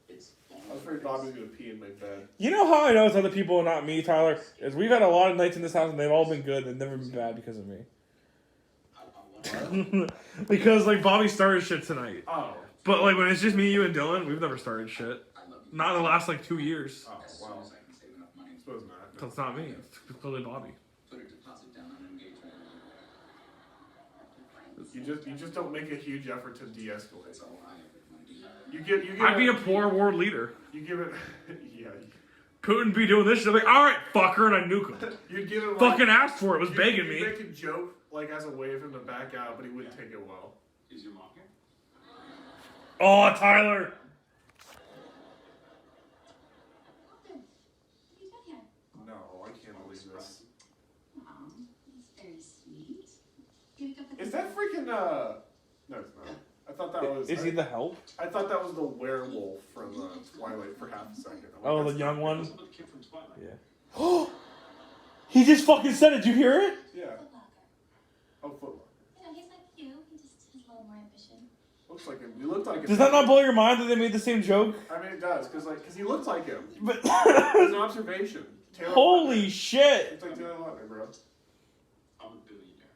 I was afraid Bobby was gonna pee in my bed. You know how I know it's other people, not me, Tyler? Is we've had a lot of nights in this house and they've all been good and never been bad because of me. Because like Bobby started shit tonight. Oh. But like when it's just me, you, and Dylan, we've never started shit. Not in the last like 2 years. Oh, wow. I suppose not. So it's not me. It's totally Bobby. You just don't make a huge effort to de-escalate. You give I'd be a poor war leader. You give it, yeah. Putin be doing this shit. I'm like, all right, fucker, and I nuke him. You'd give it. Fucking asked for it. Was you'd begging me. Make a joke like as a way for him to back out, but he wouldn't take it well. Is your mom here? Oh, Tyler. No, I can't believe this. Is that freaking No, it's not. I thought that was. Is he the help? I thought that was the werewolf from Twilight for half a second. I'm like, Oh, the that's young not- one? Yeah. He just fucking said it. Did you hear it? Yeah. Oh, Footlocker. You know, he's like you. He just has a little more ambition. Looks like him. He looked like him. Does that not blow your mind that they made the same joke? I mean, it does, because he looks like him. But it's an observation. Taylor Holy Lautner. shit! It's like Taylor Lautner, bro. I'm a billionaire.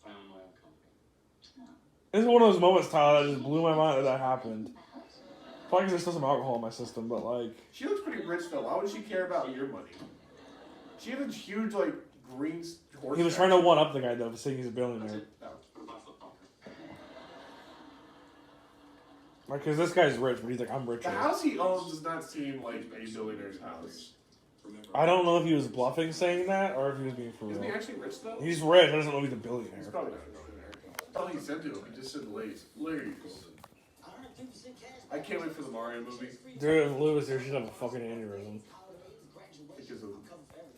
I own my own company. This is one of those moments, Tyler, that just blew my mind that happened. Probably because there's still some alcohol in my system, but like... She looks pretty rich, though. Why would she care about your money? She had a huge, like, green horse. He was trying to one-up the guy, though, for saying he's a billionaire. Like, because this guy's rich, but he's like, I'm richer. The house he owns does not seem like a billionaire's house. I don't know if he was bluffing saying that, or if he was being for real. Isn't he actually rich, though? He's rich, I don't know if he's a billionaire. He's probably not a billionaire. That's all he said to him. He just said, Lace. I can't wait for the Mario movie. Dude, if Lou was here, she'd have a fucking aneurysm. Because of...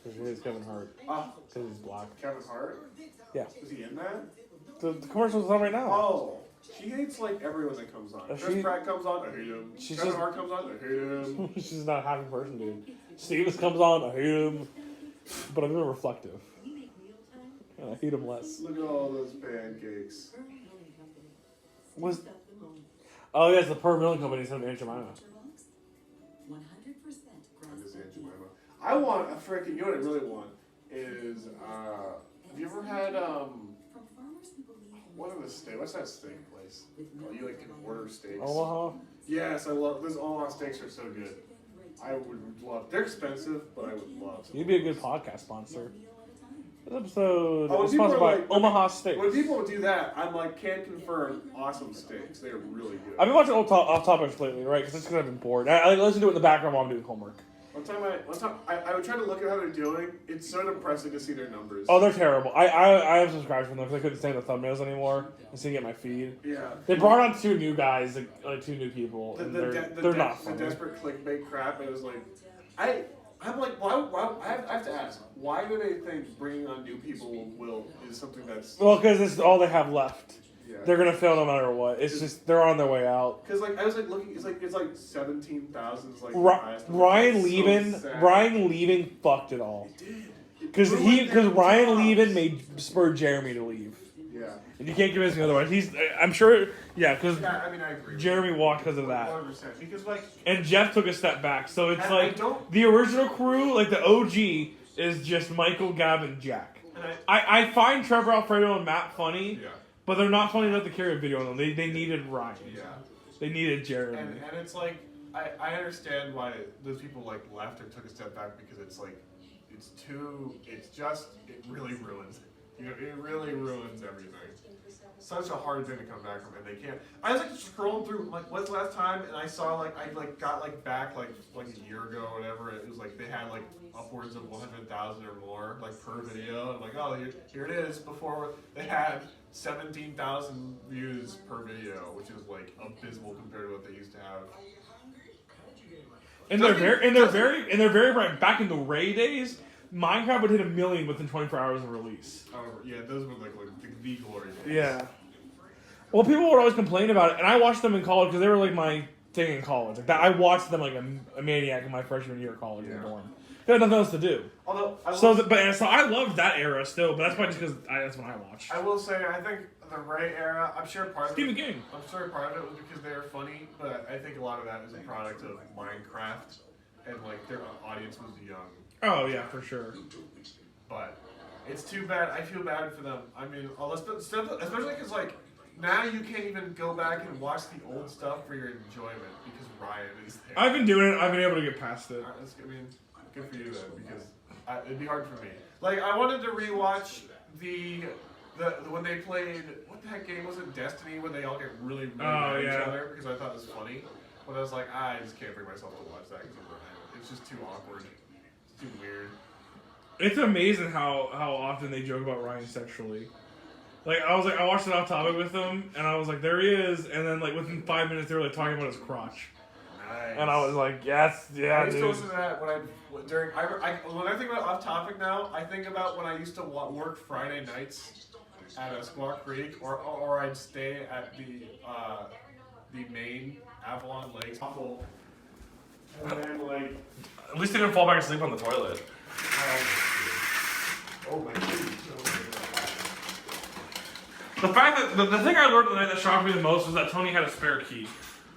Because he hates Kevin Hart. Because he's black. Kevin Hart? Yeah. Is he in that? The commercial's on right now. Oh. She hates, like, everyone that comes on. Chris Pratt comes on, I hate him. Kevin Hart comes on, I hate him. She's not a happy person, dude. Stevens comes on, I hate him. But I'm very reflective. And I hate him less. Look at all those pancakes. Oh, yeah, it's the Per Million Company instead of Aunt Jemima. I want a freaking, you know what I really want is, have you ever had, what are the steak? What's that steak place? Oh, you like can order steaks. Omaha? Yes, I love those Omaha steaks are so good. I would love. They're expensive, but I would love. You'd be a good podcast sponsor. This episode Oh, is sponsored by Omaha Steaks. When people do that, I'm like, can confirm awesome steaks. They are really good. I've been watching Off Topics lately, right? Because it's because I've been bored. I listen to it in the background while I'm doing homework. One time I would try to look at how they're doing. It's so depressing to see their numbers. Oh, they're terrible. I have subscribed from them because I couldn't stand the thumbnails anymore and seeing it in my feed. Yeah. They brought on two new guys, like two new people, and they're not funny. The desperate clickbait crap. It was like, I'm like, why I have to ask, why do they think bringing on new people is something that's... Well, because this is all they have left. Yeah. They're gonna fail no matter what. It's just they're on their way out. Because like I was like looking, it's like 17,000. Like Ryan leaving fucked it all. Because Ryan Levin spurred Jeremy to leave. Yeah. And you can't convince me otherwise. I'm sure. Yeah, because I mean, I agree. Jeremy walked because of that. 100%. Because like. And Jeff took a step back, so it's And like the original crew, like the OG, is just Michael, Gavin, Jack. I find Trevor, Alfredo, and Matt funny. Yeah. But they're not funny enough to carry a video on them. They needed Ryan. Yeah. They needed Jeremy. And it's like I understand why those people like left or took a step back because it's like it really ruins it. You know, it really ruins everything. Such a hard thing to come back from, and they can't. I was like scrolling through like what's the last time, and I saw I got back like a year ago or whatever. It was like they had like upwards of 100,000 or more like per video. I'm like, oh, here it is. Before they had 17,000 views per video, which is like abysmal compared to what they used to have. And they're very bright. Back in the Ray days, Minecraft would hit 1 million within 24 hours of release. Oh yeah, those were like the glory days. Yeah. Well, people would always complain about it, and I watched them in college because they were like my thing in college. Like that, I watched them like a maniac in my freshman year of college in the dorm. They had nothing else to do. Although so I loved that era still, but that's probably just because that's when I watched. I will say I think the Ray era. I'm sure part of Stephen King. I'm sure part of it was because they were funny, but I think a lot of that is a product of Minecraft, and like their audience was young. Oh yeah, for sure. But it's too bad. I feel bad for them. I mean, especially because like now you can't even go back and watch the old stuff for your enjoyment because Ryan is there. I've been doing it. I've been able to get past it. I mean, good for you then, because it'd be hard for me. Like I wanted to rewatch the when they played what the heck game was it? Destiny, when they all get really mad at each other because I thought it was funny. But I was like, I just can't bring myself to watch that because of Ryan. It's just too awkward. It's too weird. It's amazing how often they joke about Ryan sexually. Like I watched it off topic with them, and I was like, there he is, and then like within 5 minutes they were like talking about his crotch. Nice. And I was like, yes, yeah, I used dude. to listen to that when I think about off topic now, I think about when I used to work Friday nights at Squaw Creek, or I'd stay at the main Avalon Lakes. And then like, at least they didn't fall back asleep on the toilet. Oh my goodness. The fact that the thing I learned tonight that shocked me the most was that Tony had a spare key.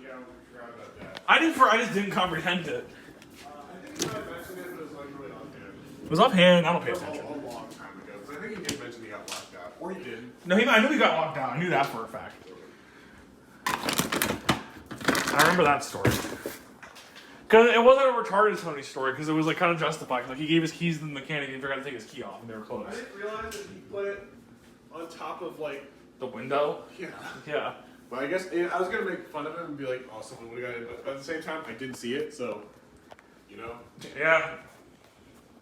Yeah, we forgot about that. I just didn't comprehend it. I think you might have mentioned it, but it was like really offhand. It was offhand. I don't pay attention. A long time ago. Because I think he did mention he got locked out. Or he didn't. No, I knew he got locked out. I knew that for a fact. I remember that story. Because it wasn't a retarded Tony story, because it was like kind of justified. Like he gave his keys to the mechanic and he forgot to take his key off, and they were closed. I didn't realize that he put it on top of like the window. Yeah. Yeah. But I guess I was gonna make fun of him and be like, "Oh, someone would have got it," but at the same time, I didn't see it, so you know. Yeah.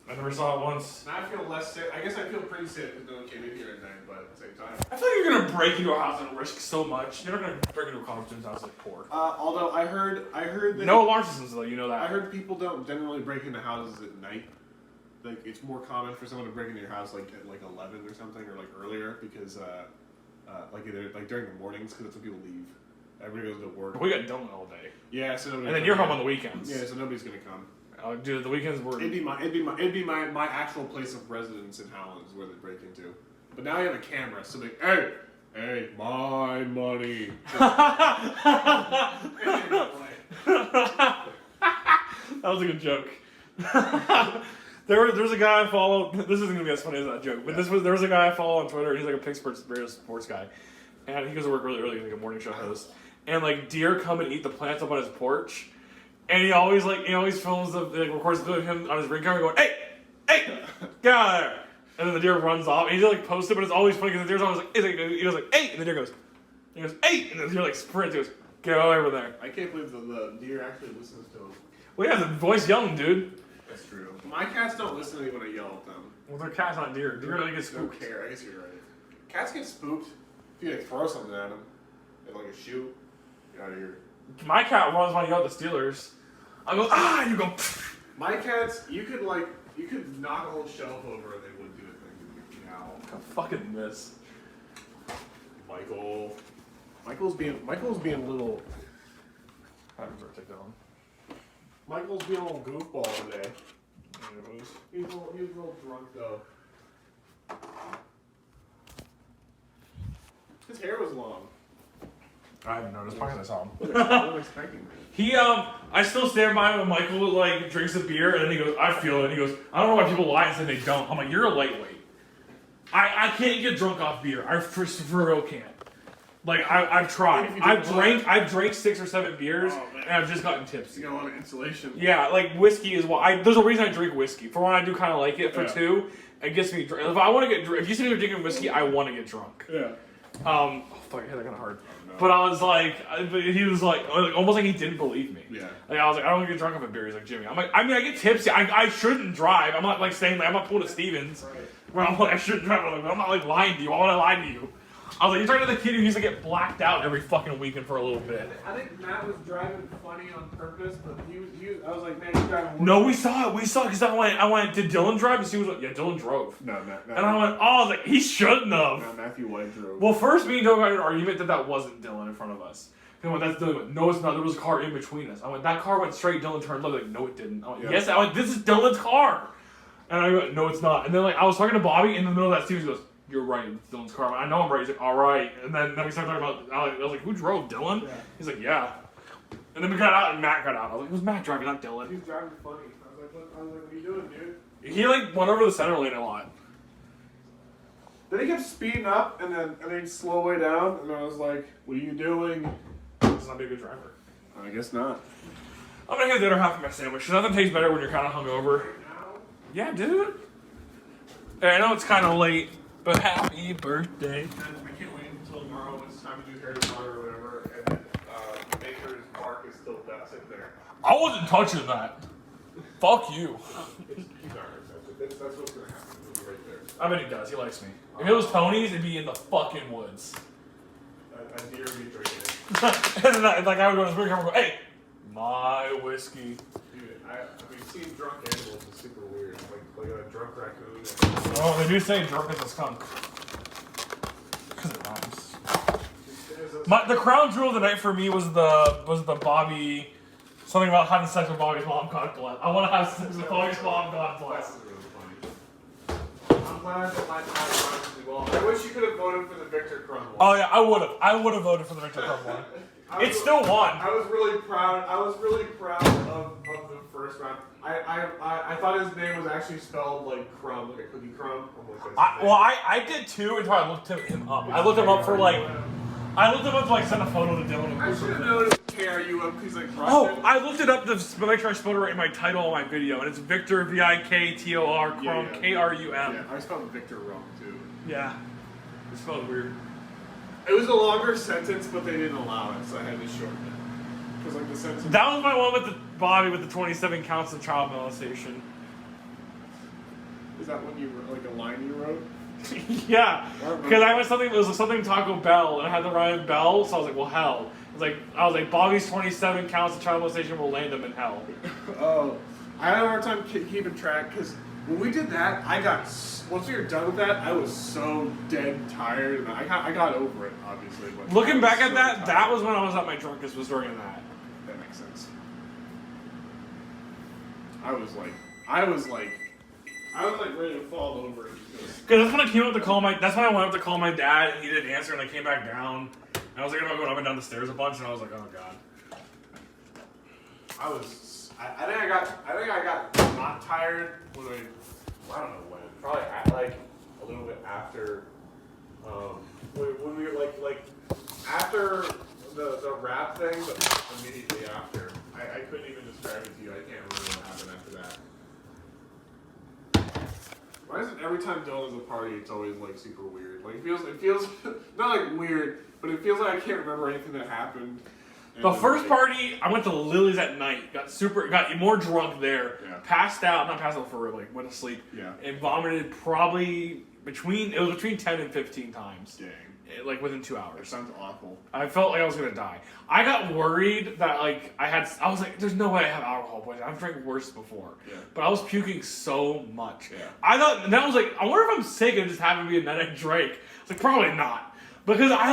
I never saw it once. Now I feel less sick. I guess I feel pretty sick because no one came in here at night, but at the same time. I feel like you're gonna break into a house and risk so much. You're not gonna break into a college student's house like poor. Although I heard that no alarm systems though. You know that. I heard people don't generally break into houses at night. Like it's more common for someone to break into your house like at like 11 or something or like earlier because like either like during the mornings because that's when people leave. Everybody goes to work. We got Dillion all day. Yeah, so and then you're home on the weekends. Yeah, so nobody's gonna come. Dude, the weekends were. It'd be my actual place of residence in Howland is where they break into. But now you have a camera, so like, hey, my money. That was a good joke. There's a guy I follow. This isn't gonna be as funny as that joke, but there was a guy I follow on Twitter. He's like a Pittsburgh sports guy, and he goes to work really early, like a morning show host. And like deer come and eat the plants up on his porch, and he always films records him on his ring camera going, hey, get out of there. And then the deer runs off, and he like posts it, but it's always funny because the deer's always like, he goes like, hey, and the deer goes, hey, and the deer like sprints, he goes, get over there. I can't believe the deer actually listens to him. Well, yeah, the voice yelling, dude. That's true. My cats don't listen to me when I yell at them. Well, they're cats, not deer. Deer really get spooked. Don't care. I guess you're right. Cats get spooked if you like throw something at them, like a shoe. Get out of here. My cat runs when I yell at the Steelers. I go, and you go. Pfft. My cats, you could knock a whole shelf over and they wouldn't do a thing. Meow. I fucking miss. Michael's being a little. Happy birthday, Dylan. Michael's being a little goofball today. He was a little drunk though. His hair was long. I haven't noticed. Probably I saw him. I wasn't expecting that. I still stand by when Michael like drinks a beer and then he goes, I feel it. And he goes, I don't know why people lie and say they don't. I'm like, you're a lightweight. I can't get drunk off beer. I for real can't. Like I've tried. I've drank 6 or 7 beers and I've just gotten tipsy. You got a lot of insulation. Yeah, like whiskey is why. There's a reason I drink whiskey. For one, I do kind of like it. For two, it gets me drunk. If I want to get drunk, if you see me drinking whiskey, I want to get drunk. Yeah. Oh fuck, I hit that kind of hard. But I was like, he was like, almost like he didn't believe me. Yeah. Like I was like, I don't want to get drunk off a beer. He's like, Jimmy. I'm like, I mean, I get tipsy. I shouldn't drive. I'm not like saying like I'm not pulling a Stevens. Right. Where I'm like, I shouldn't drive. I'm not like lying to you. Why would I lie to you? I was like, you're talking to the kid who used to get blacked out every fucking weekend for a little bit. I think Matt was driving funny on purpose, but I was like, man, he's driving. No, we saw it because I went, did Dylan drive? And she was like, yeah, Dylan drove. No, Matt. And I went, I was like, he shouldn't have. No, Matthew White drove. Well, first me and Dylan got an argument that wasn't Dylan in front of us. And I went, that's Dylan. I went, no, it's not. There was a car in between us. I went, that car went straight. Dylan turned left. Like, no, it didn't. I went, yes. I went, this is Dylan's car. And I went, no, it's not. And then like I was talking to Bobby in the middle of that scene. He goes, you're right, it's Dylan's car. I know I'm right. He's like, all right. And then we started talking about. I was like, who drove, Dylan? Yeah. He's like, yeah. And then we got out and Matt got out. I was like, it was Matt driving, not Dylan. He's driving funny. I was like, what are you doing, dude? He like went over the center lane a lot. Then he kept speeding up and then he'd slow way down. And I was like, what are you doing? He's not be a good driver. I guess not. I'm gonna get the other half of my sandwich. Nothing tastes better when you're kind of hungover. Yeah, dude. Hey, I know it's kind of late, but happy birthday. And we can't wait until tomorrow when it's time to do Harry Potter or whatever, and then Baker's Park is still sitting there. I wasn't touching that. Fuck you. That's what's gonna happen. It'll be right there. I bet he does. He likes me. If it was Tony's, it'd be in the fucking woods. A deer would be drinking it. And then like I would go to the camera and go, hey, my whiskey. Dude, seeing drunk animals is super weird. Like a drunk raccoon. Oh, they do say drunk as a skunk. Because it rhymes. The crown jewel of the night for me was the Bobby, something about having sex with Bobby's mom, God bless. I want to have sex with Bobby's mom, God bless. I'm glad that my time Well, I wish you could have voted for the Victor Crumb one. Oh yeah, I would have. I would have voted for the Victor Crumb one. It still won. I was really proud. of the first round. I thought his name was actually spelled like crumb, like a cookie crumb. I did too until I looked him up. I looked him up for like send a photo to Dylan. I should have known it KRU up because he's like Russian. Oh, I looked it up to make sure I spelled it right in my title of my video, and it's Victor Viktor Krum Krum. Yeah, I spelled Victor wrong too. Yeah, it spelled weird. It was a longer sentence, but they didn't allow it, so I had to shorten it. Because like the sentence. That was my one with the Bobby with the 27 counts of child molestation. Is that when you like a line you wrote? Yeah, because I was something. It was something Taco Bell, and I had the rhyme Bell, so I was like, well, hell. I was like, Bobby's 27 counts of child molestation will land him in hell. Oh, I had a hard time keeping track because when we did that, once we were done with that, I was so dead tired, and I got over it, obviously. But Looking back at that, that was when I was at my drunkest, was during that. That makes sense. I was like ready to fall over because that's when I came up to call my. That's when I went up to call my dad, and he didn't answer, and I came back down. And I was like, I'm going up and down the stairs a bunch, and I was like, oh god. I think I got not tired when I don't know when. Probably like a little bit after when we were like after the rap thing, but immediately after. I couldn't even describe it to you. I can't remember what happened after that. Why is it every time Dylan is a party, it's always like super weird? Like it feels not like weird, but it feels like I can't remember anything that happened. The first party, I went to Lily's at night, got more drunk there, passed out, not passed out for real, like went to sleep, and vomited probably between 10 and 15 times. Dang. Like within 2 hours. That sounds awful. I felt like I was gonna die. I got worried that I was like, there's no way I have alcohol poisoning. I've drank worse before. Yeah. But I was puking so much. Yeah. I thought, and then I was like, I wonder if I'm sick and just happened to be a night I drank. It's like, probably not. Because I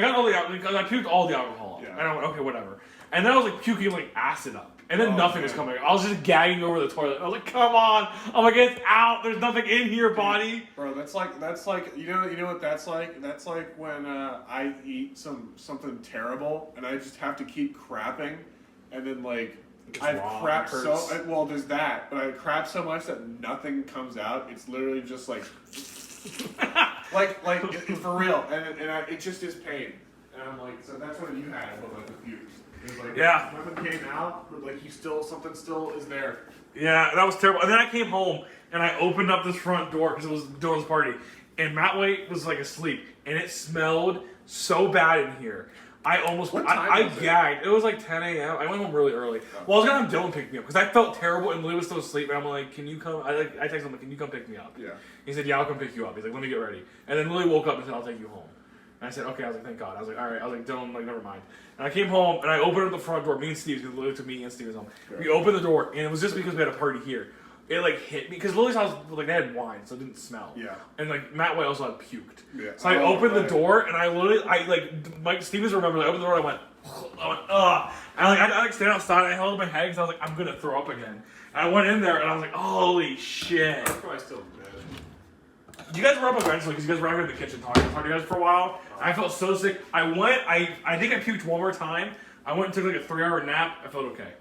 got all the alcohol, because I puked all the alcohol up. Yeah. And I went, okay, whatever. And then I was like puking like acid up. And then nothing was coming. I was just gagging over the toilet. I was like, come on. I'm like, it's out. There's nothing in here, body. Bro, that's like you know what that's like? That's like when I eat something terrible and I just have to keep crapping, and then like I've crapped well there's that, but I crap so much that nothing comes out. It's literally just like for real, and it just is pain. And I'm like, so that's what you had with like the puke. Like, nothing came out, but like something still is there. Yeah, that was terrible. And then I came home and I opened up this front door because it was Dylan's party, and Matt Waite was like asleep, and it smelled so bad in here. I gagged. It was like 10 a.m. I went home really early. Well, I was gonna have Dylan pick me up because I felt terrible, and Lily was still asleep. And I'm like, "Can you come?" I texted him, "Can you come pick me up?" Yeah. He said, "Yeah, I'll come pick you up." He's like, "Let me get ready." And then Lily woke up and said, "I'll take you home." And I said, "Okay." I was like, "Thank God." I was like, "All right." I was like, "Dylan, like, never mind." And I came home and I opened up the front door. Me and Steve, because Lily took me and Steve's home. Sure. We opened the door, and it was just because we had a party here. It like hit me because Lily's house, like, they had wine, so it didn't smell. Yeah. And like Matt White also had puked. Yeah. So I opened the door, and I Mike Stevens remembers. I opened the door, and I went, ugh. And I stand outside, and I held my head because I was like, I'm gonna throw up again. And I went in there, and I was like, holy shit. I'm probably still dead. You guys were up eventually because you guys were out here in the kitchen talking to you guys for a while. I felt so sick. I think I puked one more time. I went and took like a 3-hour nap. I felt okay.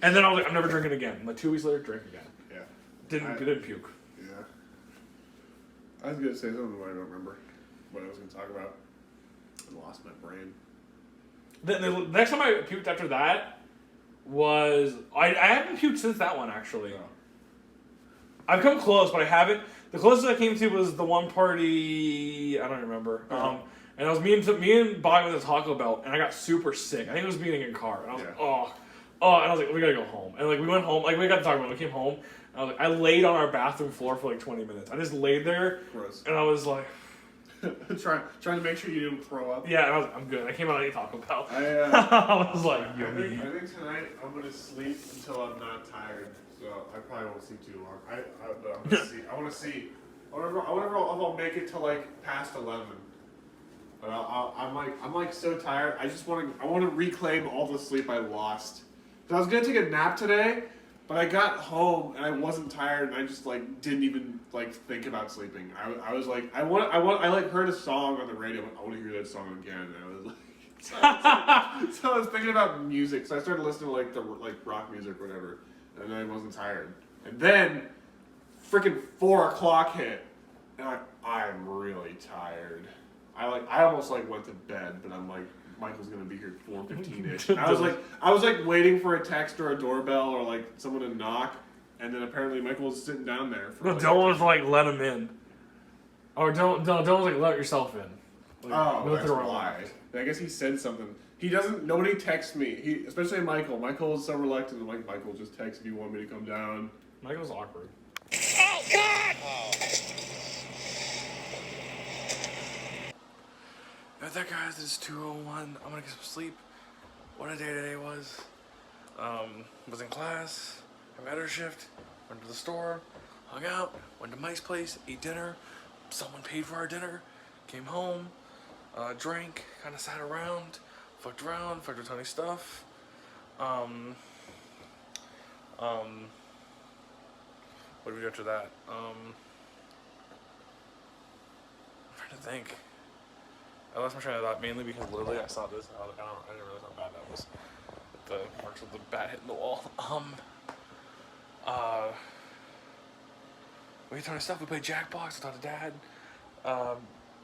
And then I was like, I'm never drinking again. And like 2 weeks later, drank again. Yeah. Didn't puke. Yeah. I was gonna say something, but I don't remember what I was gonna talk about. I lost my brain. The next time I puked after that was I haven't puked since that one actually. Oh. I've come close, but I haven't. The closest I came to was the one party I don't remember. And it was me and Bobby with a Taco Bell, and I got super sick. I think it was being in a car, and I was like, oh, and I was like, we gotta go home. And like we went home, like we got to talk about it. We came home, and I was like, I laid on our bathroom floor for like 20 minutes. I just laid there, and I was like, trying to make sure you didn't throw up. Yeah, and I was like, I'm good. I came out and ate Taco Bell. I was like, I think tonight I'm gonna sleep until I'm not tired. So I probably won't sleep too long. But I'm gonna see. I want to see. I wonder if I'll make it to like past 11. But I'm like so tired. I want to reclaim all the sleep I lost. So I was gonna take a nap today, But I got home and I wasn't tired and I just like didn't even like think about sleeping. I was like I like heard a song on the radio. I want to hear that song again. And I was like, so I was thinking about music. So I started listening to like rock music or whatever, and then I wasn't tired. And then freaking 4 o'clock hit, and I'm really tired. I almost like went to bed, but I'm like, Michael's gonna be here at 4:15ish. I was like waiting for a text or a doorbell or like someone to knock, and then apparently Michael was sitting down there. For like, Dylan was like, let him in, or Dylan was like, let yourself in. Like, oh, that's why. I guess he said something. He doesn't. Nobody texts me. Especially Michael. Michael is so reluctant. I'm like, Michael, just text if you want me to come down. Michael's awkward. Oh God! Alright there guys, it's 2:01. I'm gonna get some sleep. What a day today was. Was in class, I had our shift, went to the store, hung out, went to Mike's place, ate dinner. Someone paid for our dinner, came home, drank, kinda sat around, fucked with Tony's stuff. What did we do after that? I'm trying to think. I lost my train of thought mainly because literally I saw this and I didn't realize how bad that was. The marks of the bat hitting the wall. We ate a ton of stuff. We played Jackbox. I talked to Dad.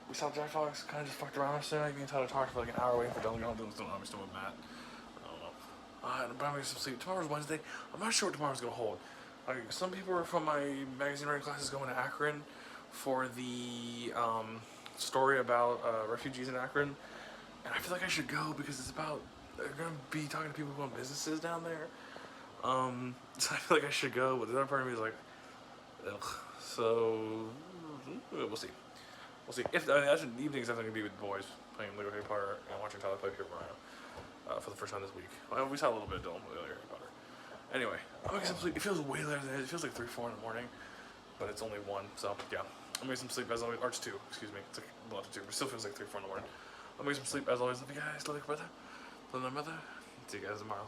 We saw Jackbox. Kind of just fucked around yesterday. Me and Tyler talked for like an hour waiting for Dylan to get home. Dylan's still with Matt. I don't know. But I'm gonna get some sleep. Tomorrow's Wednesday. I'm not sure what tomorrow's gonna hold. Like some people are from my magazine writing classes going to Akron for the story about refugees in Akron, and I feel like I should go because it's about they're gonna be talking to people who own businesses down there. So I feel like I should go, but the other part of me is like, ugh. So we'll see. We'll see. If that's in the evenings, I'm gonna be with the boys playing Lego Harry Potter and watching Tyler play Paper Mario for the first time this week. Well, we saw a little bit of Dylan play Harry Potter. Anyway, I'm gonna get some sleep. It feels way later than it is. It feels like 3, 4 in the morning, but it's only 1. So yeah. I'm gonna get some sleep as always. Or it's 2, excuse me. It's like a lot of 2, but it still feels like 3, 4 in the morning. I'm gonna get some sleep as always. Love you guys. Love you, brother. Love my mother. See you guys tomorrow.